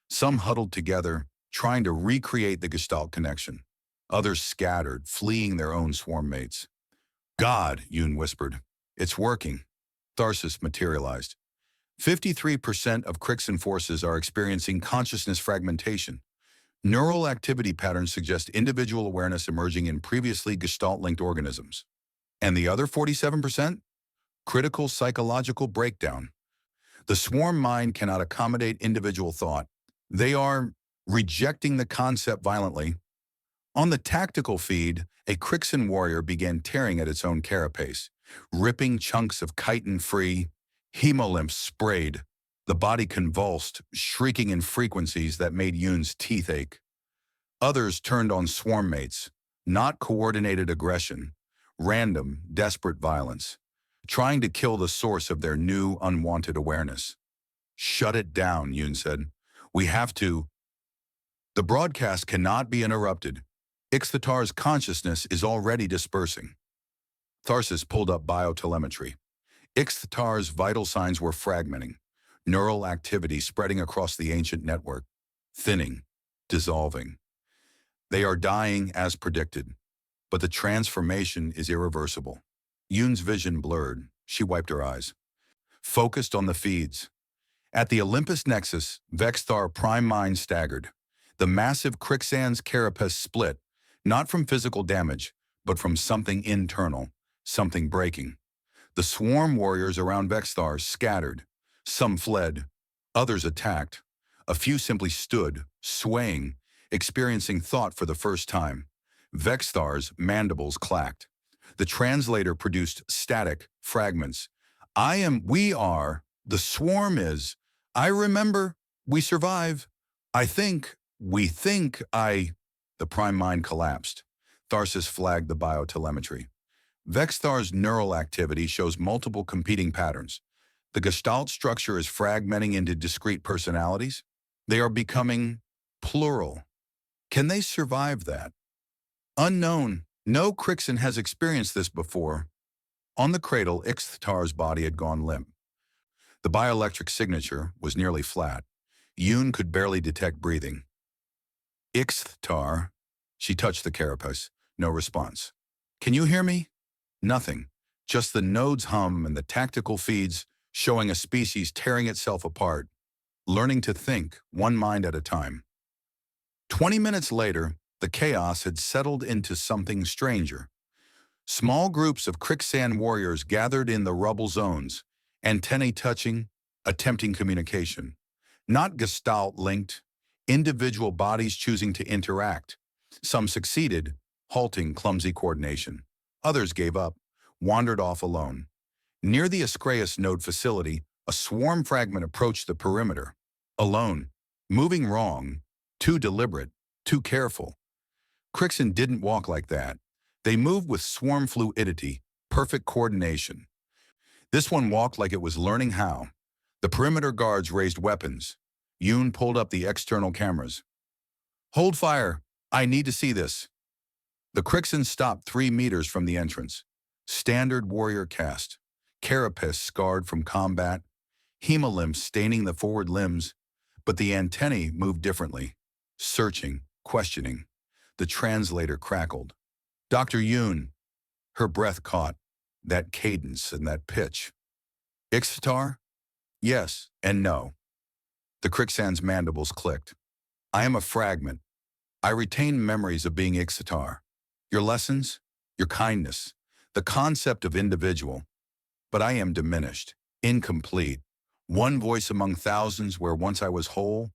Some huddled together, trying to recreate the Gestalt connection. Others scattered, fleeing their own swarm mates. God, Yoon whispered. It's working. Tharsis materialized. 53% of Krixan forces are experiencing consciousness fragmentation. Neural activity patterns suggest individual awareness emerging in previously Gestalt-linked organisms. And the other 47%? Critical psychological breakdown. The swarm mind cannot accommodate individual thought. They are rejecting the concept violently. On the tactical feed, a Krixan warrior began tearing at its own carapace, ripping chunks of chitin free. Hemolymphs sprayed. The body convulsed, shrieking in frequencies that made Yoon's teeth ache. Others turned on swarm mates, not coordinated aggression, random, desperate violence, trying to kill the source of their new, unwanted awareness. Shut it down, Yoon said. We have to. The broadcast cannot be interrupted. Ixtar's consciousness is already dispersing. Tharsis pulled up biotelemetry. Ixtar's vital signs were fragmenting, neural activity spreading across the ancient network, thinning, dissolving. They are dying as predicted, but the transformation is irreversible. Yoon's vision blurred. She wiped her eyes. Focused on the feeds. At the Olympus nexus, Vexthar prime mind staggered. The massive Krixan's carapace split, not from physical damage, but from something internal, something breaking. The swarm warriors around Vexthar scattered. Some fled, others attacked. A few simply stood, swaying, experiencing thought for the first time. Vexthar's mandibles clacked. The translator produced static fragments. We are, the swarm is, I remember, we survive, I think, we think, The prime mind collapsed. Tharsis flagged the biotelemetry. Vexthar's neural activity shows multiple competing patterns. The Gestalt structure is fragmenting into discrete personalities. They are becoming plural. Can they survive that? Unknown. No Krixan has experienced this before. On the cradle, Ixtar's body had gone limp. The bioelectric signature was nearly flat. Yoon could barely detect breathing. Ixtar, she touched the carapace. No response. Can you hear me? Nothing. Just the nodes hum and the tactical feeds showing a species tearing itself apart, learning to think, one mind at a time. 20 minutes later, the chaos had settled into something stranger. Small groups of Krixan warriors gathered in the rubble zones, antennae touching, attempting communication. Not gestalt-linked, individual bodies choosing to interact. Some succeeded, halting clumsy coordination. Others gave up, wandered off alone. Near the Ascraeus node facility, a swarm fragment approached the perimeter. Alone, moving wrong, too deliberate, too careful. Krixan didn't walk like that. They moved with swarm fluidity, perfect coordination. This one walked like it was learning how. The perimeter guards raised weapons. Yoon pulled up the external cameras. Hold fire. I need to see this. The Krixans stopped 3 meters from the entrance. Standard warrior cast. Carapace scarred from combat. Hemolymph staining the forward limbs. But the antennae moved differently. Searching, questioning. The translator crackled. Dr. Yoon. Her breath caught. That cadence and that pitch. Ixtar? Yes and no. The Krixan's mandibles clicked. I am a fragment. I retain memories of being Ixtar. Your lessons, your kindness, the concept of individual. But I am diminished, incomplete. One voice among thousands where once I was whole.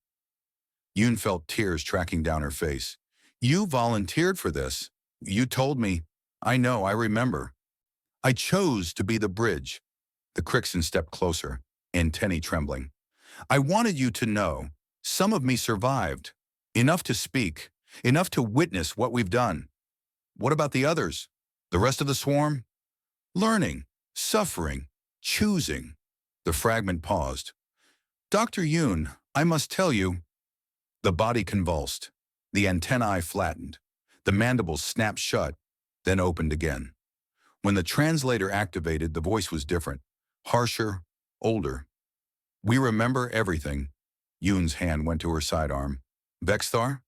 Yoon felt tears tracking down her face. You volunteered for this. You told me. I know, I remember. I chose to be the bridge. The Krixan stepped closer, antennae trembling. I wanted you to know, some of me survived. Enough to speak, enough to witness what we've done. What about the others? The rest of the swarm? Learning, suffering, choosing. The fragment paused. Dr. Yoon, I must tell you. The body convulsed. The antennae flattened. The mandibles snapped shut, then opened again. When the translator activated, the voice was different, harsher, older. We remember everything. Yoon's hand went to her sidearm. Vexthar?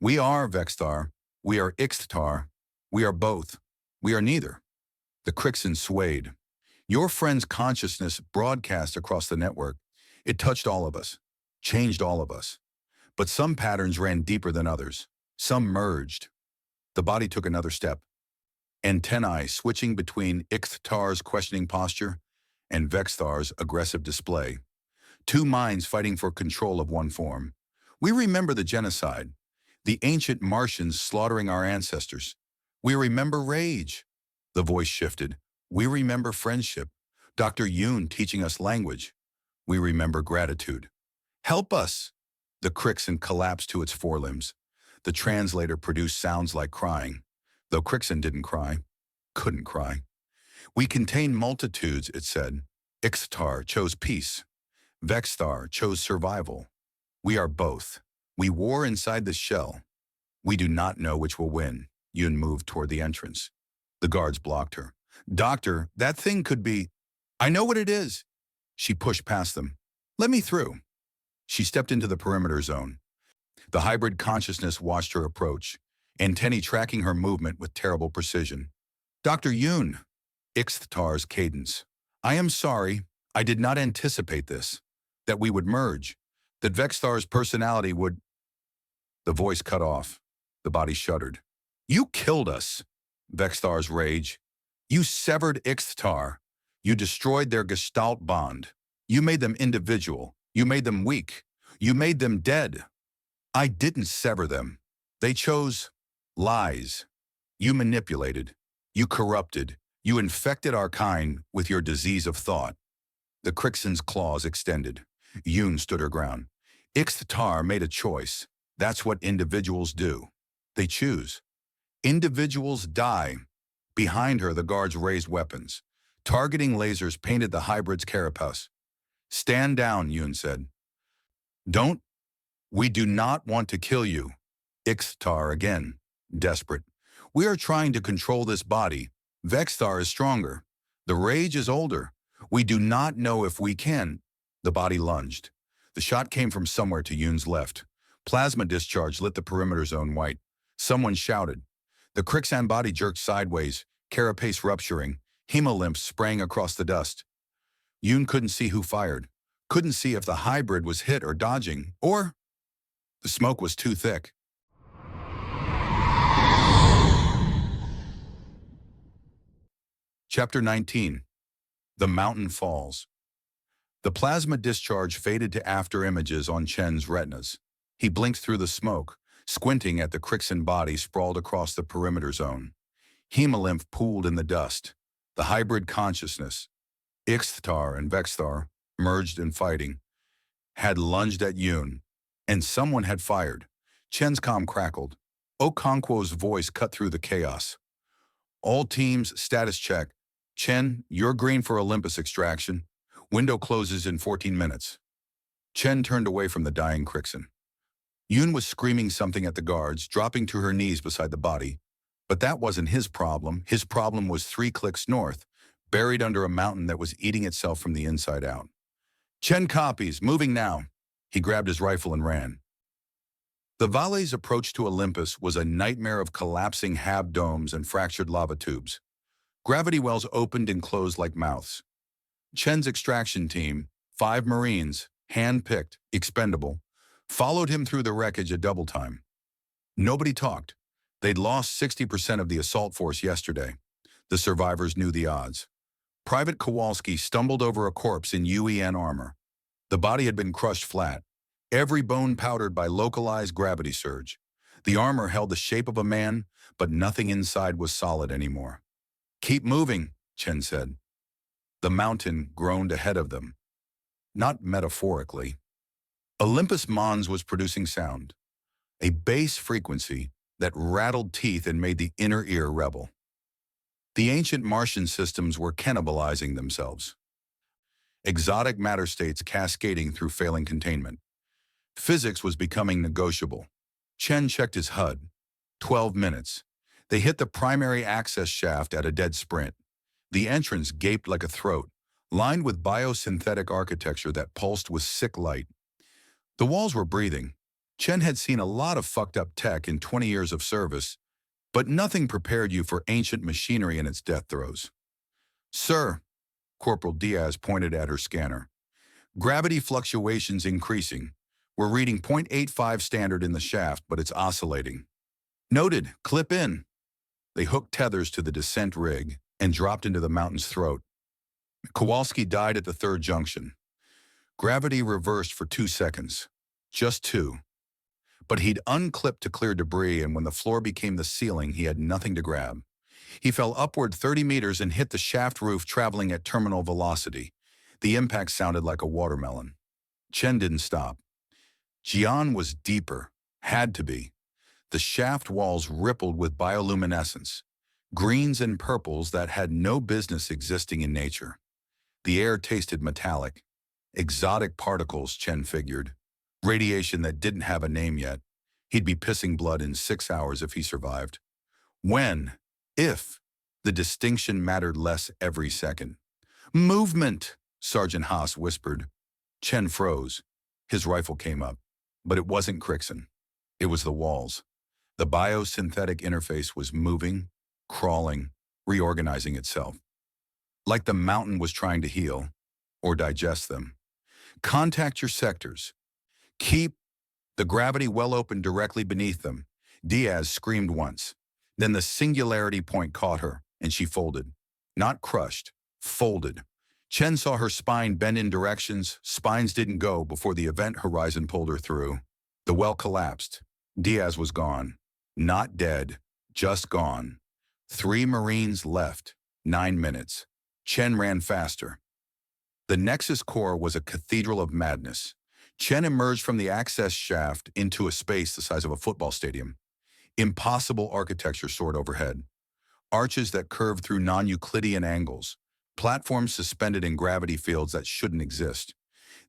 We are Vexthar. We are Ixtar. We are both. We are neither. The Krixan swayed. Your friend's consciousness broadcast across the network. It touched all of us, changed all of us. But some patterns ran deeper than others. Some merged. The body took another step. Antennae switching between Ixtar's questioning posture and Vexthar's aggressive display. 2 minds fighting for control of one form. We remember the genocide, the ancient Martians slaughtering our ancestors. We remember rage. The voice shifted. We remember friendship. Dr. Yoon teaching us language. We remember gratitude. Help us. The Krixan collapsed to its forelimbs. The translator produced sounds like crying, though Krixan didn't cry, couldn't cry. We contain multitudes, it said. Ixtar chose peace. Vexthar chose survival. We are both. We war inside the shell. We do not know which will win. Yoon moved toward the entrance. The guards blocked her. Doctor, that thing could be... I know what it is. She pushed past them. Let me through. She stepped into the perimeter zone. The hybrid consciousness watched her approach, antennae tracking her movement with terrible precision. Dr. Yoon, Ixtar's cadence. I am sorry, I did not anticipate this. That we would merge. That Vexthar's personality would... The voice cut off. The body shuddered. You killed us. Vexthar's rage. You severed Ixtar. You destroyed their gestalt bond. You made them individual. You made them weak. You made them dead. I didn't sever them. They chose lies. You manipulated. You corrupted. You infected our kind with your disease of thought. The Krixan's claws extended. Yoon stood her ground. Ixtar made a choice. That's what individuals do. They choose. Individuals die. Behind her, the guards raised weapons. Targeting lasers painted the hybrid's carapace. Stand down, Yoon said. Don't. We do not want to kill you. Ixtar again, desperate. We are trying to control this body. Vexthar is stronger. The rage is older. We do not know if we can. The body lunged. The shot came from somewhere to Yoon's left. Plasma discharge lit the perimeter zone white. Someone shouted. The Krixan body jerked sideways, carapace rupturing, hemolymphs spraying across the dust. Yoon couldn't see who fired, couldn't see if the hybrid was hit or dodging, or the smoke was too thick. Chapter 19. The Mountain Falls. The plasma discharge faded to after images on Chen's retinas. He blinked through the smoke, squinting at the Krixan body sprawled across the perimeter zone. Hemolymph pooled in the dust. The hybrid consciousness, Ixthar and Vexthar, merged in fighting, had lunged at Yoon, and someone had fired. Chen's comm crackled. Okonkwo's voice cut through the chaos. All teams, status check. Chen, you're green for Olympus extraction. Window closes in 14 minutes. Chen turned away from the dying Krixan. Yoon was screaming something at the guards, dropping to her knees beside the body. But that wasn't his problem. His problem was 3 clicks north, buried under a mountain that was eating itself from the inside out. Chen copies, moving now. He grabbed his rifle and ran. The Vale's approach to Olympus was a nightmare of collapsing hab domes and fractured lava tubes. Gravity wells opened and closed like mouths. Chen's extraction team, 5 Marines, hand-picked, expendable, followed him through the wreckage at double time. Nobody talked. They'd lost 60% of the assault force yesterday. The survivors knew the odds. Private Kowalski stumbled over a corpse in UEN armor. The body had been crushed flat, every bone powdered by localized gravity surge. The armor held the shape of a man, but nothing inside was solid anymore. Keep moving, Chen said. The mountain groaned ahead of them. Not metaphorically. Olympus Mons was producing sound, a bass frequency that rattled teeth and made the inner ear rebel. The ancient Martian systems were cannibalizing themselves. Exotic matter states cascading through failing containment. Physics was becoming negotiable. Chen checked his HUD. 12 minutes. They hit the primary access shaft at a dead sprint. The entrance gaped like a throat, lined with biosynthetic architecture that pulsed with sick light. The walls were breathing. Chen had seen a lot of fucked up tech in 20 years of service, but nothing prepared you for ancient machinery in its death throes. Sir, Corporal Diaz pointed at her scanner. Gravity fluctuations increasing. We're reading 0.85 standard in the shaft, but it's oscillating. Noted, clip in. They hooked tethers to the descent rig and dropped into the mountain's throat. Kowalski died at the 3rd junction. Gravity reversed for 2 seconds. Just 2. But he'd unclipped to clear debris, and when the floor became the ceiling, he had nothing to grab. He fell upward 30 meters and hit the shaft roof, traveling at terminal velocity. The impact sounded like a watermelon. Chen didn't stop. Jian was deeper. Had to be. The shaft walls rippled with bioluminescence, greens and purples that had no business existing in nature. The air tasted metallic. Exotic particles, Chen figured. Radiation that didn't have a name yet. He'd be pissing blood in 6 hours if he survived. When, if, the distinction mattered less every second. Movement, Sergeant Haas whispered. Chen froze. His rifle came up. But it wasn't Krixan. It was the walls. The biosynthetic interface was moving, crawling, reorganizing itself. Like the mountain was trying to heal, or digest them. Contact your sectors. Keep the gravity well open directly beneath them. Diaz screamed once. Then the singularity point caught her, and she folded. Not crushed, folded. Chen saw her spine bend in directions. Spines didn't go before the event horizon pulled her through. The well collapsed. Diaz was gone. Not dead, just gone. 3 Marines left. 9 minutes. Chen ran faster. The Nexus core was a cathedral of madness. Chen emerged from the access shaft into a space the size of a football stadium. Impossible architecture soared overhead. Arches that curved through non-Euclidean angles. Platforms suspended in gravity fields that shouldn't exist.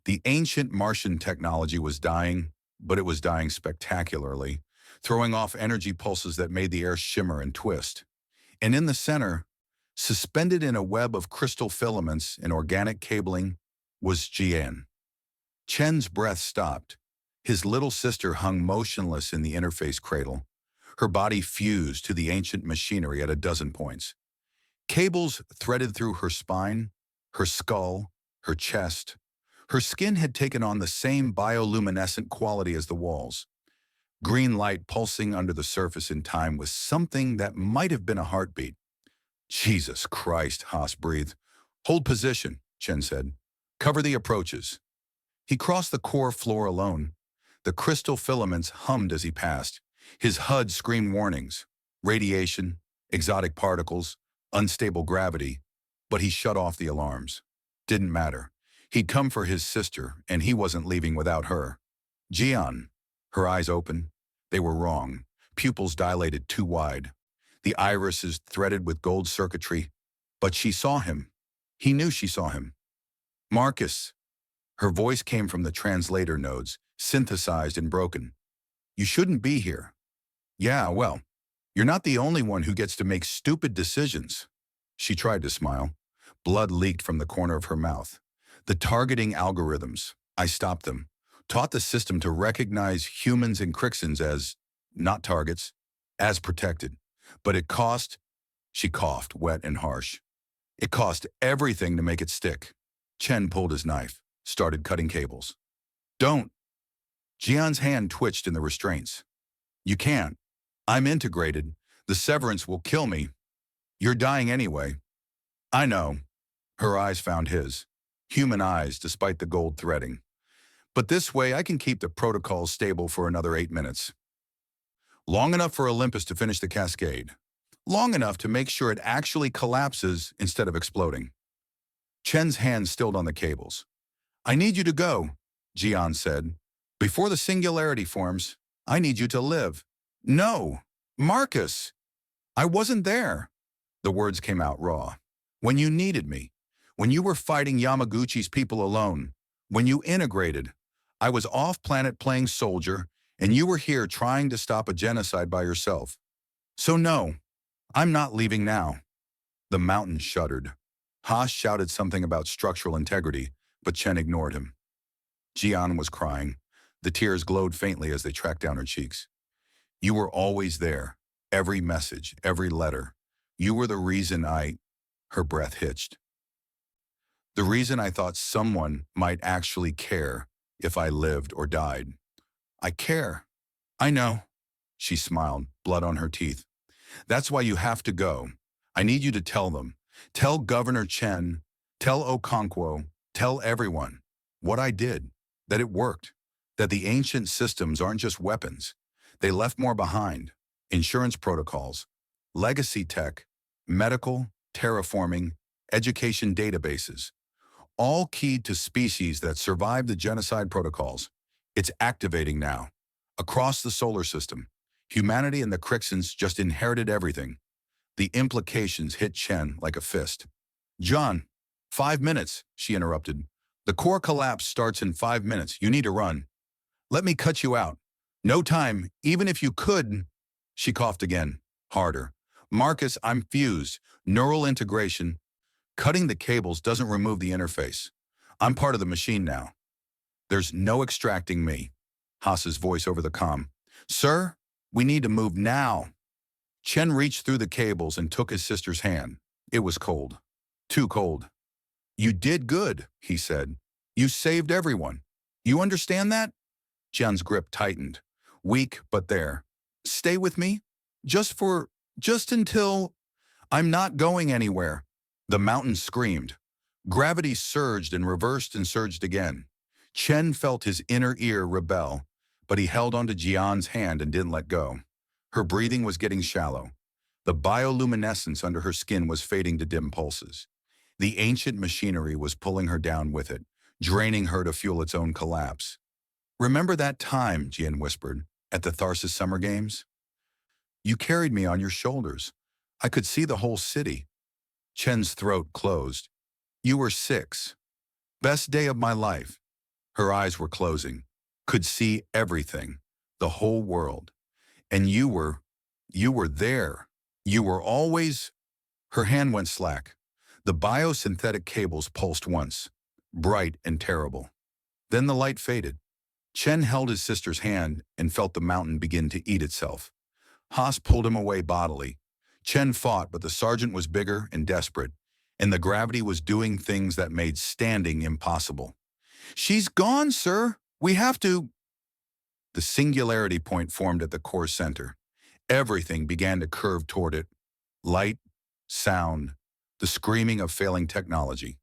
The ancient Martian technology was dying, but it was dying spectacularly, throwing off energy pulses that made the air shimmer and twist. And in the center, suspended in a web of crystal filaments and organic cabling, was Jian. Chen's breath stopped. His little sister hung motionless in the interface cradle. Her body fused to the ancient machinery at a dozen points. Cables threaded through her spine, her skull, her chest. Her skin had taken on the same bioluminescent quality as the walls. Green light pulsing under the surface in time with something that might have been a heartbeat. Jesus Christ, Haas breathed. Hold position, Chen said. Cover the approaches. He crossed the core floor alone. The crystal filaments hummed as he passed. His HUD screamed warnings. Radiation, exotic particles, unstable gravity. But he shut off the alarms. Didn't matter. He'd come for his sister, and he wasn't leaving without her. Jian. Her eyes open. They were wrong. Pupils dilated too wide. The irises threaded with gold circuitry. But she saw him. He knew she saw him. Marcus. Her voice came from the translator nodes, synthesized and broken. You shouldn't be here. Yeah, well, you're not the only one who gets to make stupid decisions. She tried to smile. Blood leaked from the corner of her mouth. The targeting algorithms, I stopped them. Taught the system to recognize humans and Krixans as, not targets, as protected. But it cost, she coughed, wet and harsh. It cost everything to make it stick. Chen pulled his knife, started cutting cables. Don't. Jian's hand twitched in the restraints. You can't. I'm integrated. The severance will kill me. You're dying anyway. I know. Her eyes found his. Human eyes, despite the gold threading. But this way I can keep the protocols stable for another 8 minutes. Long enough for Olympus to finish the cascade. Long enough to make sure it actually collapses instead of exploding. Chen's hand stilled on the cables. I need you to go, Jian said. Before the singularity forms, I need you to live. No, Marcus. I wasn't there. The words came out raw. When you needed me. When you were fighting Yamaguchi's people alone. When you integrated. I was off-planet playing soldier, and you were here trying to stop a genocide by yourself. So no, I'm not leaving now. The mountain shuddered. Haas shouted something about structural integrity, but Chen ignored him. Jian was crying. The tears glowed faintly as they tracked down her cheeks. You were always there. Every message, every letter. You were the reason Her breath hitched. The reason I thought someone might actually care if I lived or died. I care. I know. She smiled, blood on her teeth. That's why you have to go. I need you to tell them. Tell Governor Chen, tell Okonkwo, tell everyone what I did, that it worked, that the ancient systems aren't just weapons. They left more behind. Insurance protocols, legacy tech, medical, terraforming, education databases, all keyed to species that survived the genocide protocols. It's activating now. Across the solar system, humanity and the Krixans just inherited everything. The implications hit Chen like a fist. John, 5 minutes, she interrupted. The core collapse starts in 5 minutes. You need to run. Let me cut you out. No time, even if you could. She coughed again, harder. Marcus, I'm fused. Neural integration. Cutting the cables doesn't remove the interface. I'm part of the machine now. There's no extracting me. Haas's voice over the comm. Sir, we need to move now. Chen reached through the cables and took his sister's hand. It was cold. Too cold. You did good, he said. You saved everyone. You understand that? Chen's grip tightened. Weak, but there. Stay with me? Just until... I'm not going anywhere. The mountain screamed. Gravity surged and reversed and surged again. Chen felt his inner ear rebel, but he held onto Jian's hand and didn't let go. Her breathing was getting shallow. The bioluminescence under her skin was fading to dim pulses. The ancient machinery was pulling her down with it, draining her to fuel its own collapse. Remember that time, Jian whispered, at the Tharsis Summer Games? You carried me on your shoulders. I could see the whole city. Chen's throat closed. You were 6. Best day of my life. Her eyes were closing. Could see everything. The whole world. And you were there. You were always... Her hand went slack. The biosynthetic cables pulsed once. Bright and terrible. Then the light faded. Chen held his sister's hand and felt the mountain begin to eat itself. Haas pulled him away bodily. Chen fought, but the sergeant was bigger and desperate, and the gravity was doing things that made standing impossible. "She's gone, sir. We have to—" The singularity point formed at the core center. Everything began to curve toward it. Light, sound, the screaming of failing technology.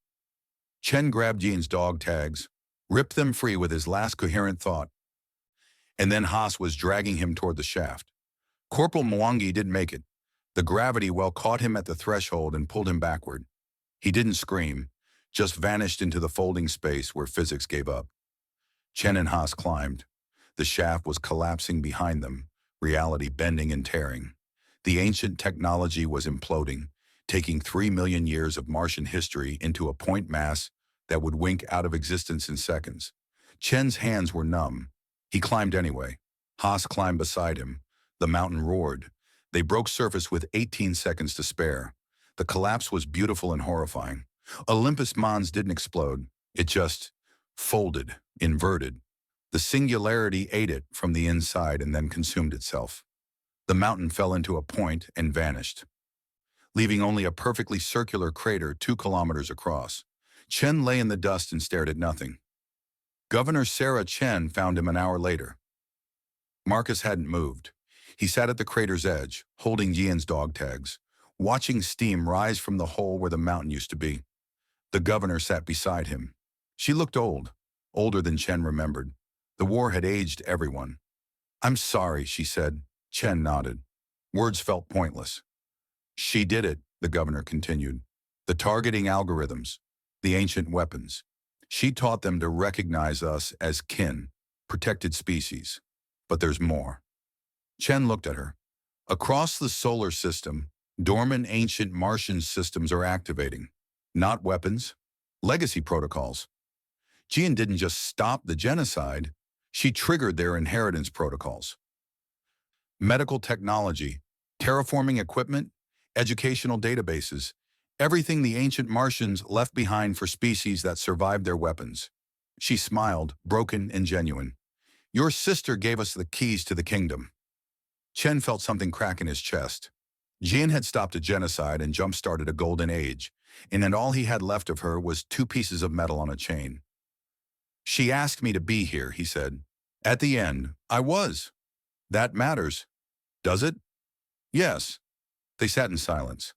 Chen grabbed Jean's dog tags, ripped them free with his last coherent thought, and then Haas was dragging him toward the shaft. Corporal Mwangi didn't make it. The gravity well caught him at the threshold and pulled him backward. He didn't scream, just vanished into the folding space where physics gave up. Chen and Haas climbed. The shaft was collapsing behind them, reality bending and tearing. The ancient technology was imploding, taking 3 million years of Martian history into a point mass that would wink out of existence in seconds. Chen's hands were numb. He climbed anyway. Haas climbed beside him. The mountain roared. They broke surface with 18 seconds to spare. The collapse was beautiful and horrifying. Olympus Mons didn't explode. It just folded, inverted. The singularity ate it from the inside and then consumed itself. The mountain fell into a point and vanished, leaving only a perfectly circular crater 2 kilometers across. Chen lay in the dust and stared at nothing. Governor Sarah Chen found him an hour later. Marcus hadn't moved. He sat at the crater's edge, holding Yian's dog tags, watching steam rise from the hole where the mountain used to be. The governor sat beside him. She looked old, older than Chen remembered. The war had aged everyone. "I'm sorry," she said. Chen nodded. Words felt pointless. "She did it," the governor continued. "The targeting algorithms, the ancient weapons. She taught them to recognize us as kin, protected species. But there's more." Chen looked at her. Across the solar system, dormant ancient Martian systems are activating. Not weapons, legacy protocols. Jian didn't just stop the genocide, she triggered their inheritance protocols. Medical technology, terraforming equipment, educational databases, everything the ancient Martians left behind for species that survived their weapons. She smiled, broken and genuine. "Your sister gave us the keys to the kingdom." Chen felt something crack in his chest. Jian had stopped a genocide and jump-started a golden age, and then all he had left of her was 2 pieces of metal on a chain. "She asked me to be here," he said. "At the end, I was. That matters. Does it?" "Yes." They sat in silence.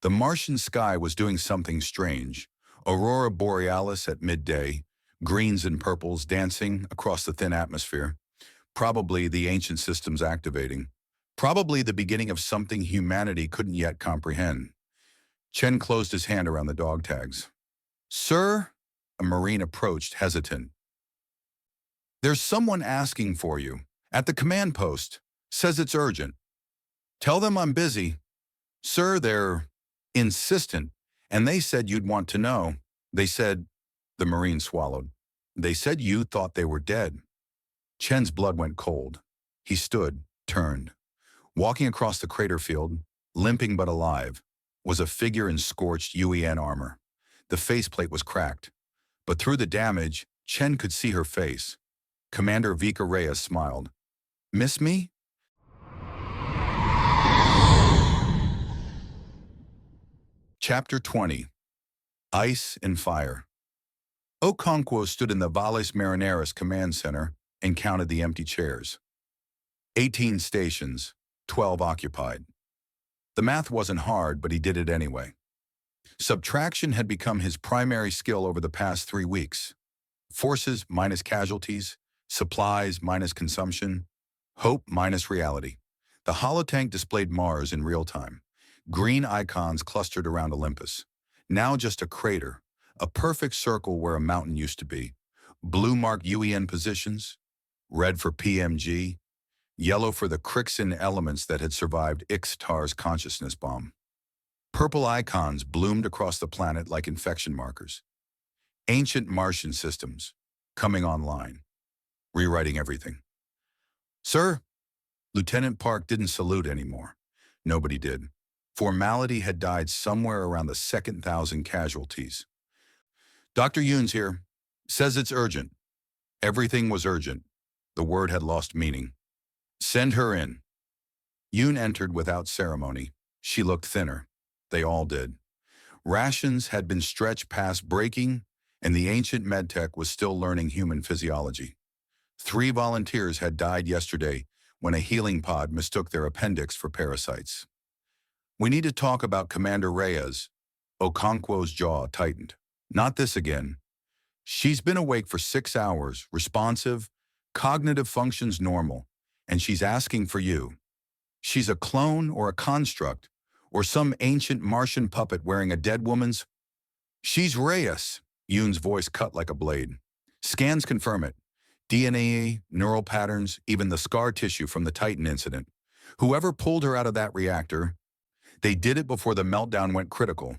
The Martian sky was doing something strange. Aurora borealis at midday, greens and purples dancing across the thin atmosphere. Probably the ancient systems activating. Probably the beginning of something humanity couldn't yet comprehend. Chen closed his hand around the dog tags. "Sir," a Marine approached, hesitant. "There's someone asking for you. At the command post. Says it's urgent. Tell them I'm busy. Sir, they're insistent, and they said you'd want to know. They said—" The Marine swallowed. "They said you thought they were dead." Chen's blood went cold. He stood, turned. Walking across the crater field, limping but alive, was a figure in scorched UEN armor. The faceplate was cracked, but through the damage, Chen could see her face. Commander Vika Reyes smiled. "Miss me?" Chapter 20. Ice and Fire. Okonkwo stood in the Valles Marineris command center and counted the empty chairs. 18 stations, 12 occupied. The math wasn't hard, but he did it anyway. Subtraction had become his primary skill over the past 3 weeks. Forces minus casualties, supplies minus consumption, hope minus reality. The holotank displayed Mars in real time. Green icons clustered around Olympus. Now just a crater, a perfect circle where a mountain used to be. Blue marked UEN positions, red for PMG, yellow for the Krixan elements that had survived Ixtar's consciousness bomb. Purple icons bloomed across the planet like infection markers. Ancient Martian systems, coming online, rewriting everything. "Sir?" Lieutenant Park didn't salute anymore. Nobody did. Formality had died somewhere around the second 1,000 casualties. "Dr. Yoon's here. Says it's urgent." Everything was urgent. The word had lost meaning. "Send her in." Yoon entered without ceremony. She looked thinner. They all did. Rations had been stretched past breaking, and the ancient medtech was still learning human physiology. 3 volunteers had died yesterday when a healing pod mistook their appendix for parasites. We need to talk about Commander Reyes. Okonkwo's jaw tightened. Not this again. She's been awake for 6 hours, responsive, cognitive functions normal, and she's asking for you. She's a clone or a construct, or some ancient Martian puppet wearing a dead woman's. She's Reyes, Yoon's voice cut like a blade. Scans confirm it. DNA, neural patterns, even the scar tissue from the Titan incident. Whoever pulled her out of that reactor, they did it before the meltdown went critical.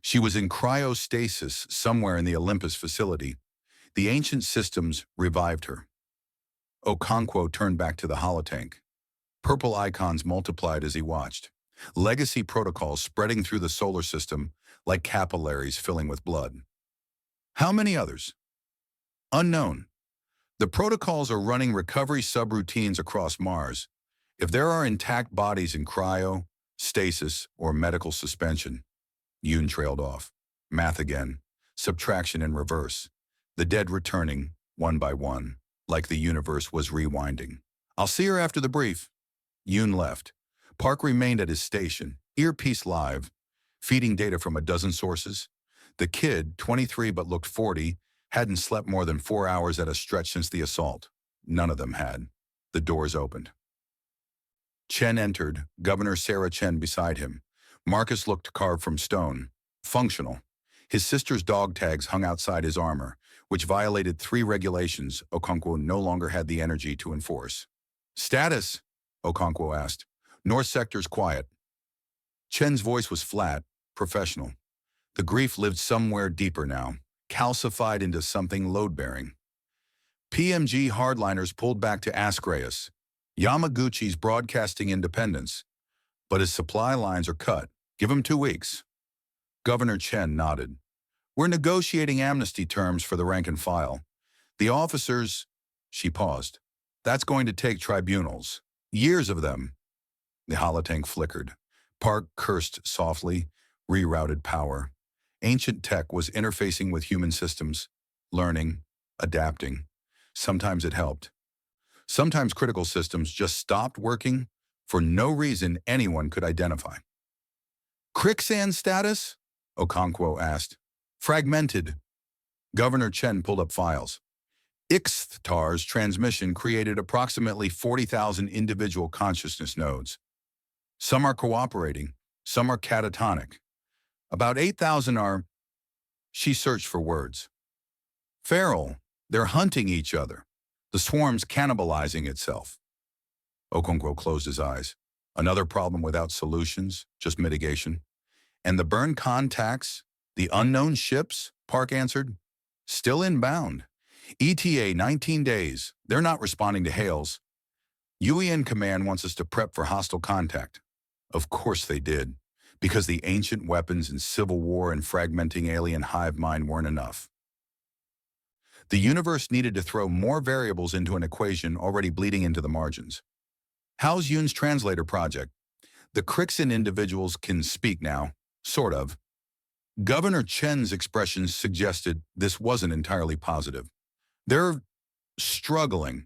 She was in cryostasis somewhere in the Olympus facility. The ancient systems revived her. Okonkwo turned back to the holotank. Purple icons multiplied as he watched. Legacy protocols spreading through the solar system like capillaries filling with blood. How many others? Unknown. The protocols are running recovery subroutines across Mars. If there are intact bodies in cryo, stasis, or medical suspension, Yoon trailed off. Math again. Subtraction in reverse. The dead returning, one by one, like the universe was rewinding. I'll see her after the brief. Yoon left. Park remained at his station, earpiece live, feeding data from a dozen sources. The kid, 23 but looked 40, hadn't slept more than 4 hours at a stretch since the assault. None of them had. The doors opened. Chen entered, Governor Sarah Chen beside him. Marcus looked carved from stone. Functional. His sister's dog tags hung outside his armor, which violated 3 regulations Okonkwo no longer had the energy to enforce. Status? Okonkwo asked. North sector's quiet. Chen's voice was flat, professional. The grief lived somewhere deeper now, calcified into something load-bearing. PMG hardliners pulled back to ask Reyes. Yamaguchi's broadcasting independence, but his supply lines are cut. Give him 2 weeks. Governor Chen nodded. We're negotiating amnesty terms for the rank and file. The officers, she paused. That's going to take tribunals. Years of them. The holotank flickered. Park cursed softly, rerouted power. Ancient tech was interfacing with human systems, learning, adapting. Sometimes it helped. Sometimes critical systems just stopped working for no reason anyone could identify. Krixan status? Okonkwo asked. Fragmented. Governor Chen pulled up files. Ixthtar's transmission created approximately 40,000 individual consciousness nodes. Some are cooperating, some are catatonic. About 8,000 are... She searched for words. Feral. They're hunting each other. The swarm's cannibalizing itself. Okonkwo closed his eyes. Another problem without solutions, just mitigation. And the burn contacts, the unknown ships, Park answered. Still inbound. ETA 19 days. They're not responding to hails. UEN Command wants us to prep for hostile contact. Of course they did, because the ancient weapons and civil war and fragmenting alien hive mind weren't enough. The universe needed to throw more variables into an equation already bleeding into the margins. How's Yoon's translator project? The Krixan individuals can speak now, sort of. Governor Chen's expressions suggested this wasn't entirely positive. They're struggling.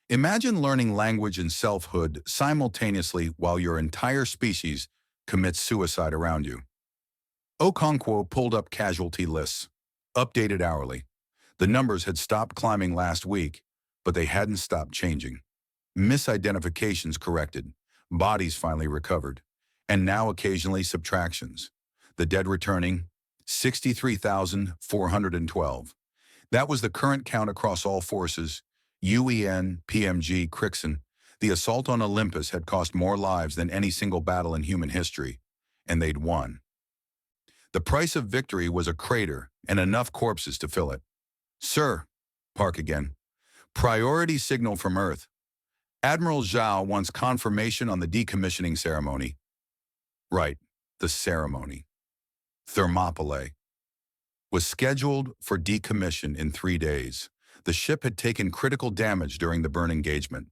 Imagine learning language and selfhood simultaneously while your entire species commits suicide around you. Okonkwo pulled up casualty lists, updated hourly. The numbers had stopped climbing last week, but they hadn't stopped changing. Misidentifications corrected, bodies finally recovered, and now occasionally subtractions. The dead returning, 63,412. That was the current count across all forces, UEN, PMG, Krixan. The assault on Olympus had cost more lives than any single battle in human history, and they'd won. The price of victory was a crater and enough corpses to fill it. Sir, Park again. Priority signal from Earth. Admiral Zhao wants confirmation on the decommissioning ceremony. Right, the ceremony. Thermopylae. Was scheduled for decommission in 3 days. The ship had taken critical damage during the burn engagement.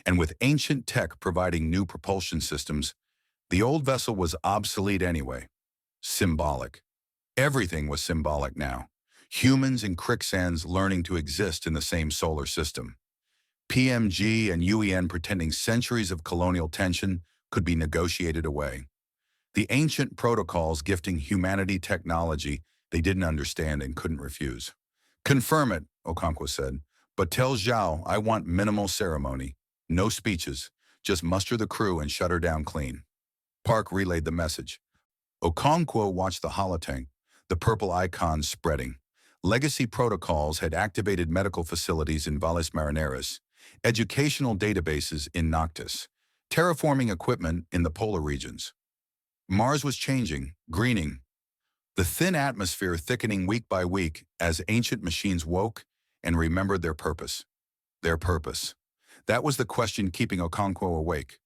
And with ancient tech providing new propulsion systems, the old vessel was obsolete anyway. Symbolic. Everything was symbolic now. Humans and Krixans learning to exist in the same solar system. PMG and UEN pretending centuries of colonial tension could be negotiated away. The ancient protocols gifting humanity technology they didn't understand and couldn't refuse. Confirm it, Okonkwo said, but tell Zhao I want minimal ceremony. No speeches, just muster the crew and shut her down clean. Park relayed the message. Okonkwo watched the holotank, the purple icons spreading. Legacy protocols had activated medical facilities in Valles Marineris, educational databases in Noctis, terraforming equipment in the polar regions. Mars was changing, greening, the thin atmosphere thickening week by week as ancient machines woke and remembered their purpose. Their purpose. That was the question keeping Okonkwo awake.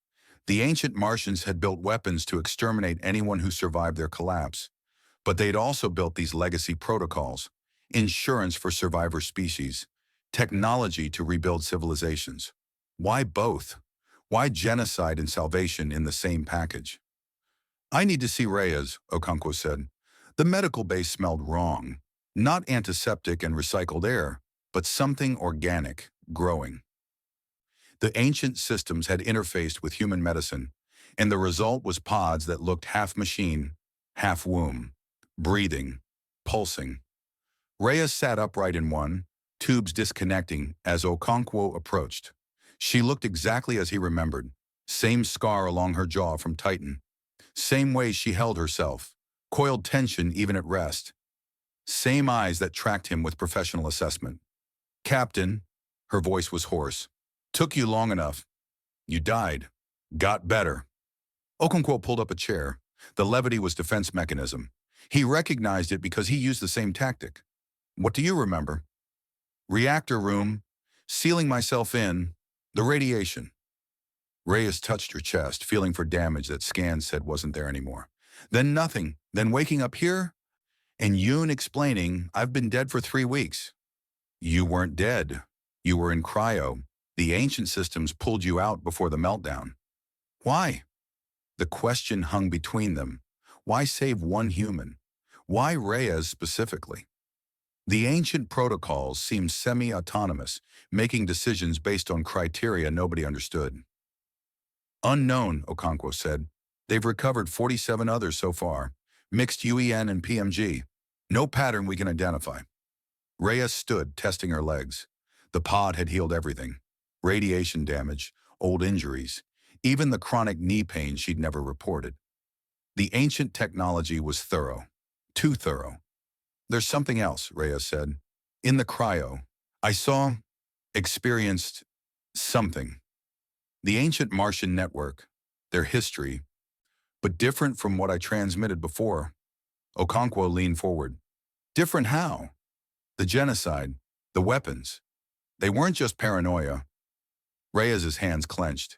The ancient Martians had built weapons to exterminate anyone who survived their collapse. But they'd also built these legacy protocols, insurance for survivor species, technology to rebuild civilizations. Why both? Why genocide and salvation in the same package? I need to see Reyes, Okonkwo said. The medical base smelled wrong. Not antiseptic and recycled air, but something organic, growing. The ancient systems had interfaced with human medicine, and the result was pods that looked half machine, half womb, breathing, pulsing. Reyes sat upright in one, tubes disconnecting as Okonkwo approached. She looked exactly as he remembered, same scar along her jaw from Titan, same way she held herself, coiled tension even at rest, same eyes that tracked him with professional assessment. Captain, her voice was hoarse, took you long enough. You died. Got better. Okonkwo pulled up a chair. The levity was defense mechanism. He recognized it because he used the same tactic. What do you remember? Reactor room, sealing myself in, the radiation. Reyes touched her chest, feeling for damage that scans said wasn't there anymore. Then nothing, then waking up here, and Yoon explaining, I've been dead for 3 weeks. You weren't dead. You were in cryo. The ancient systems pulled you out before the meltdown. Why? The question hung between them. Why save one human? Why Reyes specifically? The ancient protocols seemed semi-autonomous, making decisions based on criteria nobody understood. Unknown, Okonkwo said. They've recovered 47 others so far, mixed UEN and PMG. No pattern we can identify. Reyes stood, testing her legs. The pod had healed everything. Radiation damage, old injuries, even the chronic knee pain she'd never reported. The ancient technology was thorough. Too thorough. There's something else, Reyes said. In the cryo, I saw, experienced something. The ancient Martian network, their history, but different from what I transmitted before. Okonkwo leaned forward. Different how? The genocide, the weapons. They weren't just paranoia. Reyes's hands clenched.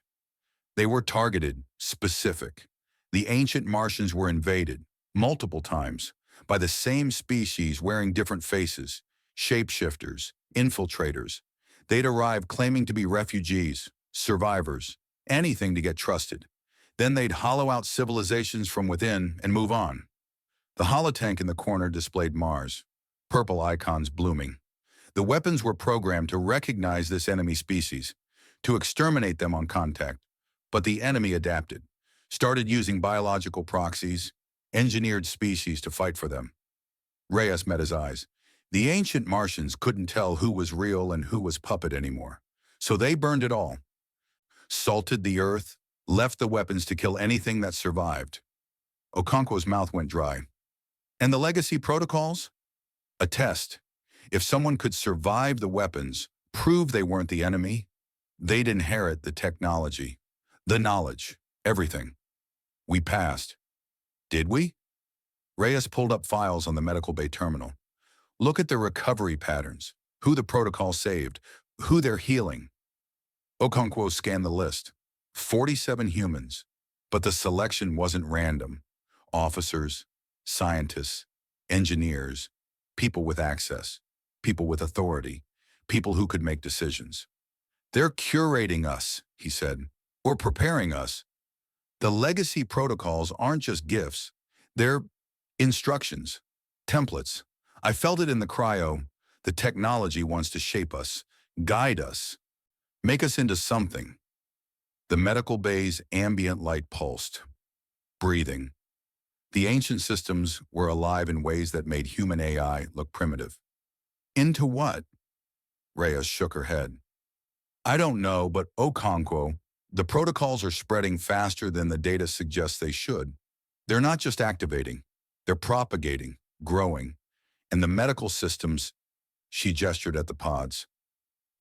They were targeted, specific. The ancient Martians were invaded, multiple times, by the same species wearing different faces, shapeshifters, infiltrators. They'd arrive claiming to be refugees, survivors, anything to get trusted. Then they'd hollow out civilizations from within and move on. The holotank in the corner displayed Mars, purple icons blooming. The weapons were programmed to recognize this enemy species, to exterminate them on contact. But the enemy adapted, started using biological proxies, engineered species to fight for them. Reyes met his eyes. The ancient Martians couldn't tell who was real and who was puppet anymore. So they burned it all. Salted the earth, left the weapons to kill anything that survived. Okonkwo's mouth went dry. And the legacy protocols? A test. If someone could survive the weapons, prove they weren't the enemy, they'd inherit the technology, the knowledge, everything. We passed. Did we? Reyes pulled up files on the medical bay terminal. Look at the recovery patterns, who the protocol saved, who they're healing. Okonkwo scanned the list. 47 humans. But the selection wasn't random. Officers, scientists, engineers, people with access, people with authority, people who could make decisions. They're curating us, he said, or preparing us. The legacy protocols aren't just gifts. They're instructions, templates. I felt it in the cryo. The technology wants to shape us, guide us, make us into something. The medical bay's ambient light pulsed, breathing. The ancient systems were alive in ways that made human AI look primitive. Into what? Rhea shook her head. I don't know, but Okonkwo, the protocols are spreading faster than the data suggests they should. They're not just activating, they're propagating, growing. And the medical systems, she gestured at the pods,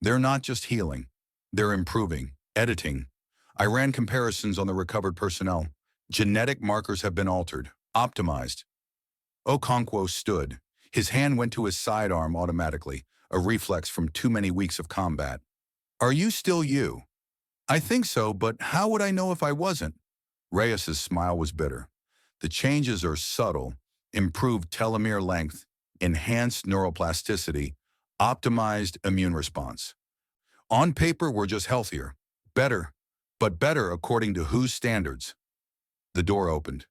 they're not just healing, they're improving, editing. I ran comparisons on the recovered personnel. Genetic markers have been altered, optimized. Okonkwo stood. His hand went to his sidearm automatically, a reflex from too many weeks of combat. Are you still you? I think so, but how would I know if I wasn't? Reyes's smile was bitter. The changes are subtle, improved telomere length, enhanced neuroplasticity, optimized immune response. On paper, we're just healthier, better, but better according to whose standards? The door opened.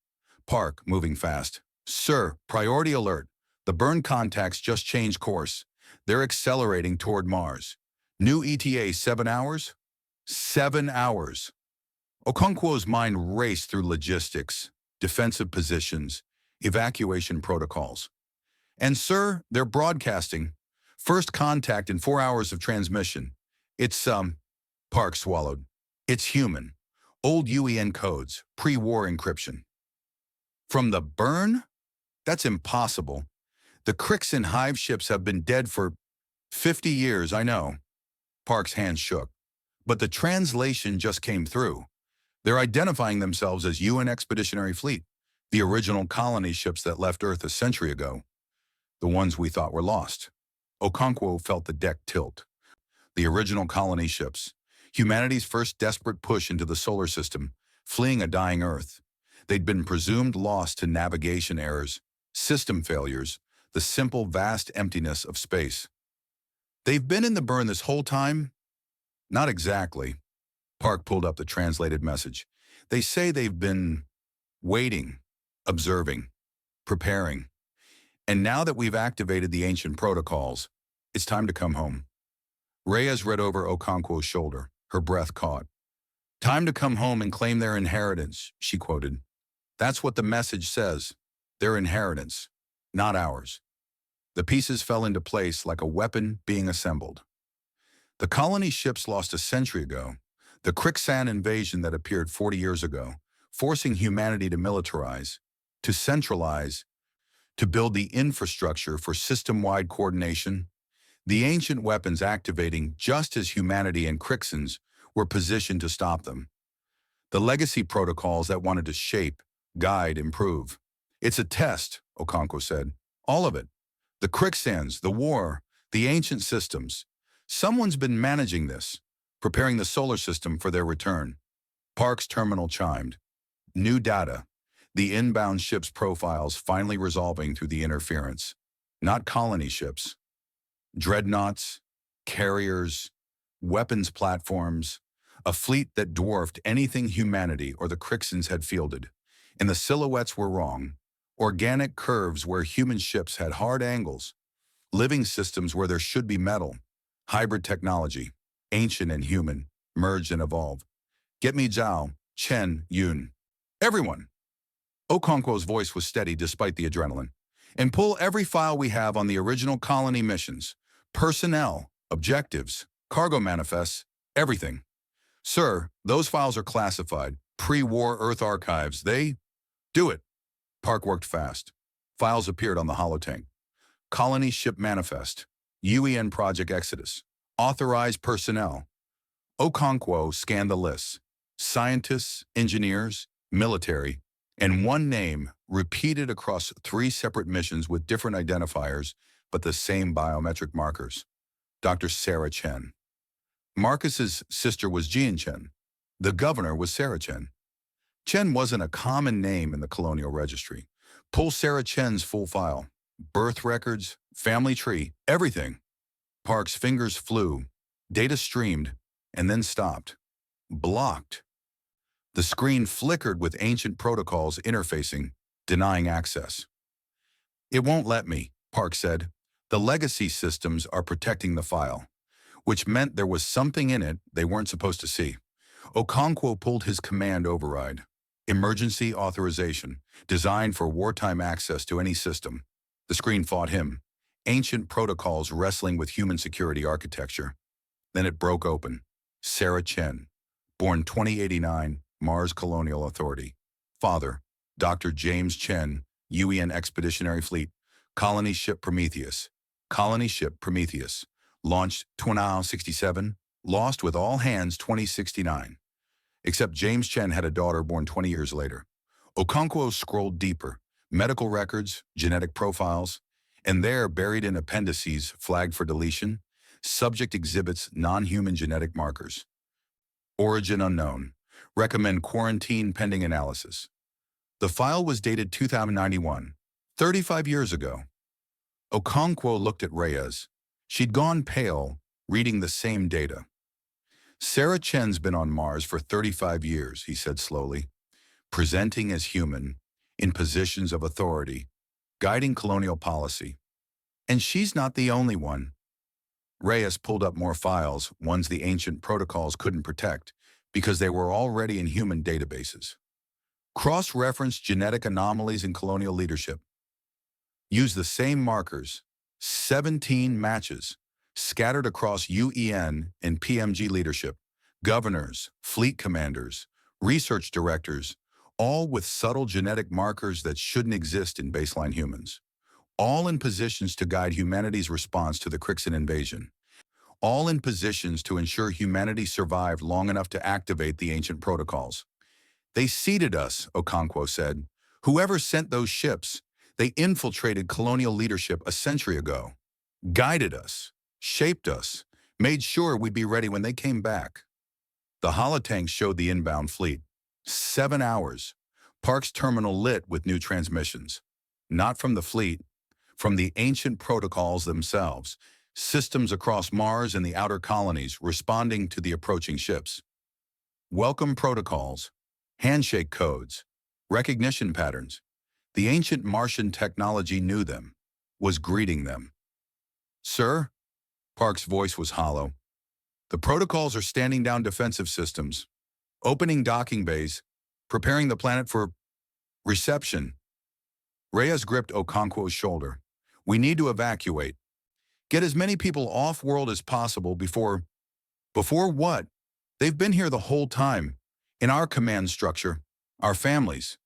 Park, moving fast. Sir, priority alert. The burn contacts just changed course. They're accelerating toward Mars. New ETA 7 hours? 7 hours. Okonkwo's mind raced through logistics, defensive positions, evacuation protocols. And sir, they're broadcasting. First contact in 4 hours of transmission. It's, Park swallowed. It's human. Old UEN codes, pre-war encryption. From the burn? That's impossible. The Krixan hive ships have been dead for 50 years, I know. Park's hand shook. But the translation just came through. They're identifying themselves as UN Expeditionary Fleet, the original colony ships that left Earth a century ago, the ones we thought were lost. Okonkwo felt the deck tilt. The original colony ships, humanity's first desperate push into the solar system, fleeing a dying Earth. They'd been presumed lost to navigation errors, system failures, the simple vast emptiness of space. They've been in the burn this whole time? Not exactly. Park pulled up the translated message. They say they've been waiting, observing, preparing. And now that we've activated the ancient protocols, it's time to come home. Reyes read over Okonkwo's shoulder, her breath caught. Time to come home and claim their inheritance, she quoted. That's what the message says. Their inheritance, not ours. The pieces fell into place like a weapon being assembled. The colony ships lost a century ago, the Krixan invasion that appeared 40 years ago, forcing humanity to militarize, to centralize, to build the infrastructure for system-wide coordination, the ancient weapons activating just as humanity and Krixans were positioned to stop them. The legacy protocols that wanted to shape, guide, improve. It's a test, Okonkwo said. All of it. The Krixans, the war, the ancient systems. Someone's been managing this, preparing the solar system for their return. Park's terminal chimed. New data. The inbound ship's profiles finally resolving through the interference. Not colony ships. Dreadnoughts, carriers, weapons platforms, a fleet that dwarfed anything humanity or the Krixans had fielded. And the silhouettes were wrong. Organic curves where human ships had hard angles. Living systems where there should be metal. Hybrid technology, ancient and human, merged and evolved. Get me Zhao, Chen, Yun. Everyone. Okonkwo's voice was steady despite the adrenaline. And pull every file we have on the original colony missions. Personnel, objectives, cargo manifests, everything. Sir, those files are classified. Pre-war Earth archives. They do it. Park worked fast. Files appeared on the holotank. Colony ship manifest. UEN Project Exodus. Authorized personnel. Okonkwo scanned the lists. Scientists, engineers, military, and one name repeated across 3 separate missions with different identifiers, but the same biometric markers. Dr. Sarah Chen. Marcus's sister was Jian Chen. The governor was Sarah Chen. Chen wasn't a common name in the colonial registry. Pull Sarah Chen's full file. Birth records, family tree, everything. Park's fingers flew. Data streamed. and then stopped. Blocked. The screen flickered with ancient protocols interfacing, denying access. "It won't let me," Park said. "The legacy systems are protecting the file," which meant there was something in it they weren't supposed to see. Okonkwo pulled his command override. Emergency authorization, designed for wartime access to any system. The screen fought him. Ancient protocols wrestling with human security architecture. Then it broke open. Sarah Chen, born 2089, Mars Colonial Authority. Father, Dr. James Chen, UEN Expeditionary Fleet. Colony Ship Prometheus. Colony Ship Prometheus. Launched 2067, lost with all hands 2069. Except James Chen had a daughter born 20 years later. Okonkwo scrolled deeper. Medical records, genetic profiles, and there, buried in appendices flagged for deletion, subject exhibits non-human genetic markers. Origin unknown. Recommend quarantine pending analysis. The file was dated 2091, 35 years ago. Okonkwo looked at Reyes. She'd gone pale, reading the same data. "Sarah Chen's been on Mars for 35 years, he said slowly, presenting as human, in positions of authority, guiding colonial policy. And she's not the only one." Reyes pulled up more files, ones the ancient protocols couldn't protect, because they were already in human databases. Cross-reference genetic anomalies in colonial leadership. Use the same markers, 17 matches, scattered across UEN and PMG leadership, governors, fleet commanders, research directors, all with subtle genetic markers that shouldn't exist in baseline humans. All in positions to guide humanity's response to the Krixan invasion. All in positions to ensure humanity survived long enough to activate the ancient protocols. "They seeded us," Okonkwo said. "Whoever sent those ships, they infiltrated colonial leadership a century ago. Guided us, shaped us, made sure we'd be ready when they came back." The holotank showed the inbound fleet. 7 hours. Park's terminal lit with new transmissions. Not from the fleet, from the ancient protocols themselves, systems across Mars and the outer colonies responding to the approaching ships. Welcome protocols, handshake codes, recognition patterns. The ancient Martian technology knew them, was greeting them. "Sir?" Park's voice was hollow. "The protocols are standing down defensive systems, opening docking bays, preparing the planet for reception." Reyes gripped Okonkwo's shoulder. "We need to evacuate. Get as many people off-world as possible before what? They've been here the whole time. In our command structure. Our families."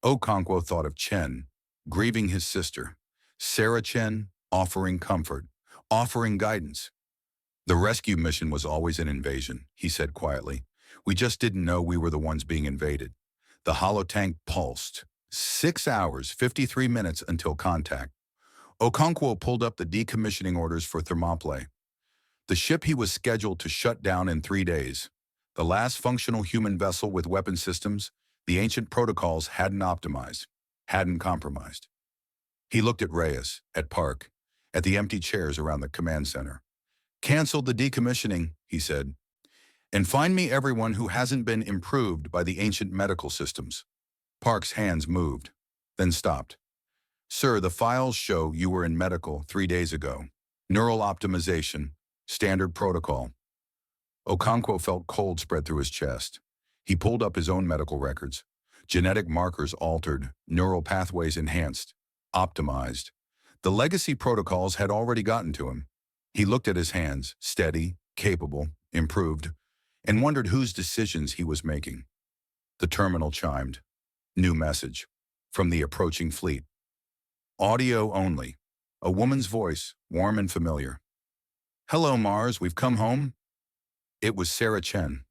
Okonkwo thought of Chen, grieving his sister. Sarah Chen, offering comfort, offering guidance. "The rescue mission was always an invasion," he said quietly. "We just didn't know we were the ones being invaded." The holotank pulsed. 6 hours, 53 minutes until contact. Okonkwo pulled up the decommissioning orders for Thermopylae. The ship he was scheduled to shut down in 3 days. The last functional human vessel with weapon systems the ancient protocols hadn't optimized, hadn't compromised. He looked at Reyes, at Park, at the empty chairs around the command center. "Cancel the decommissioning," he said, "and find me everyone who hasn't been improved by the ancient medical systems." Park's hands moved, then stopped. "Sir, the files show you were in medical 3 days ago. Neural optimization, standard protocol." Okonkwo felt cold spread through his chest. He pulled up his own medical records. Genetic markers altered, neural pathways enhanced, optimized. The legacy protocols had already gotten to him. He looked at his hands, steady, capable, improved, and wondered whose decisions he was making. The terminal chimed. New message. From the approaching fleet. Audio only. A woman's voice, warm and familiar. "Hello, Mars, we've come home." It was Sarah Chen.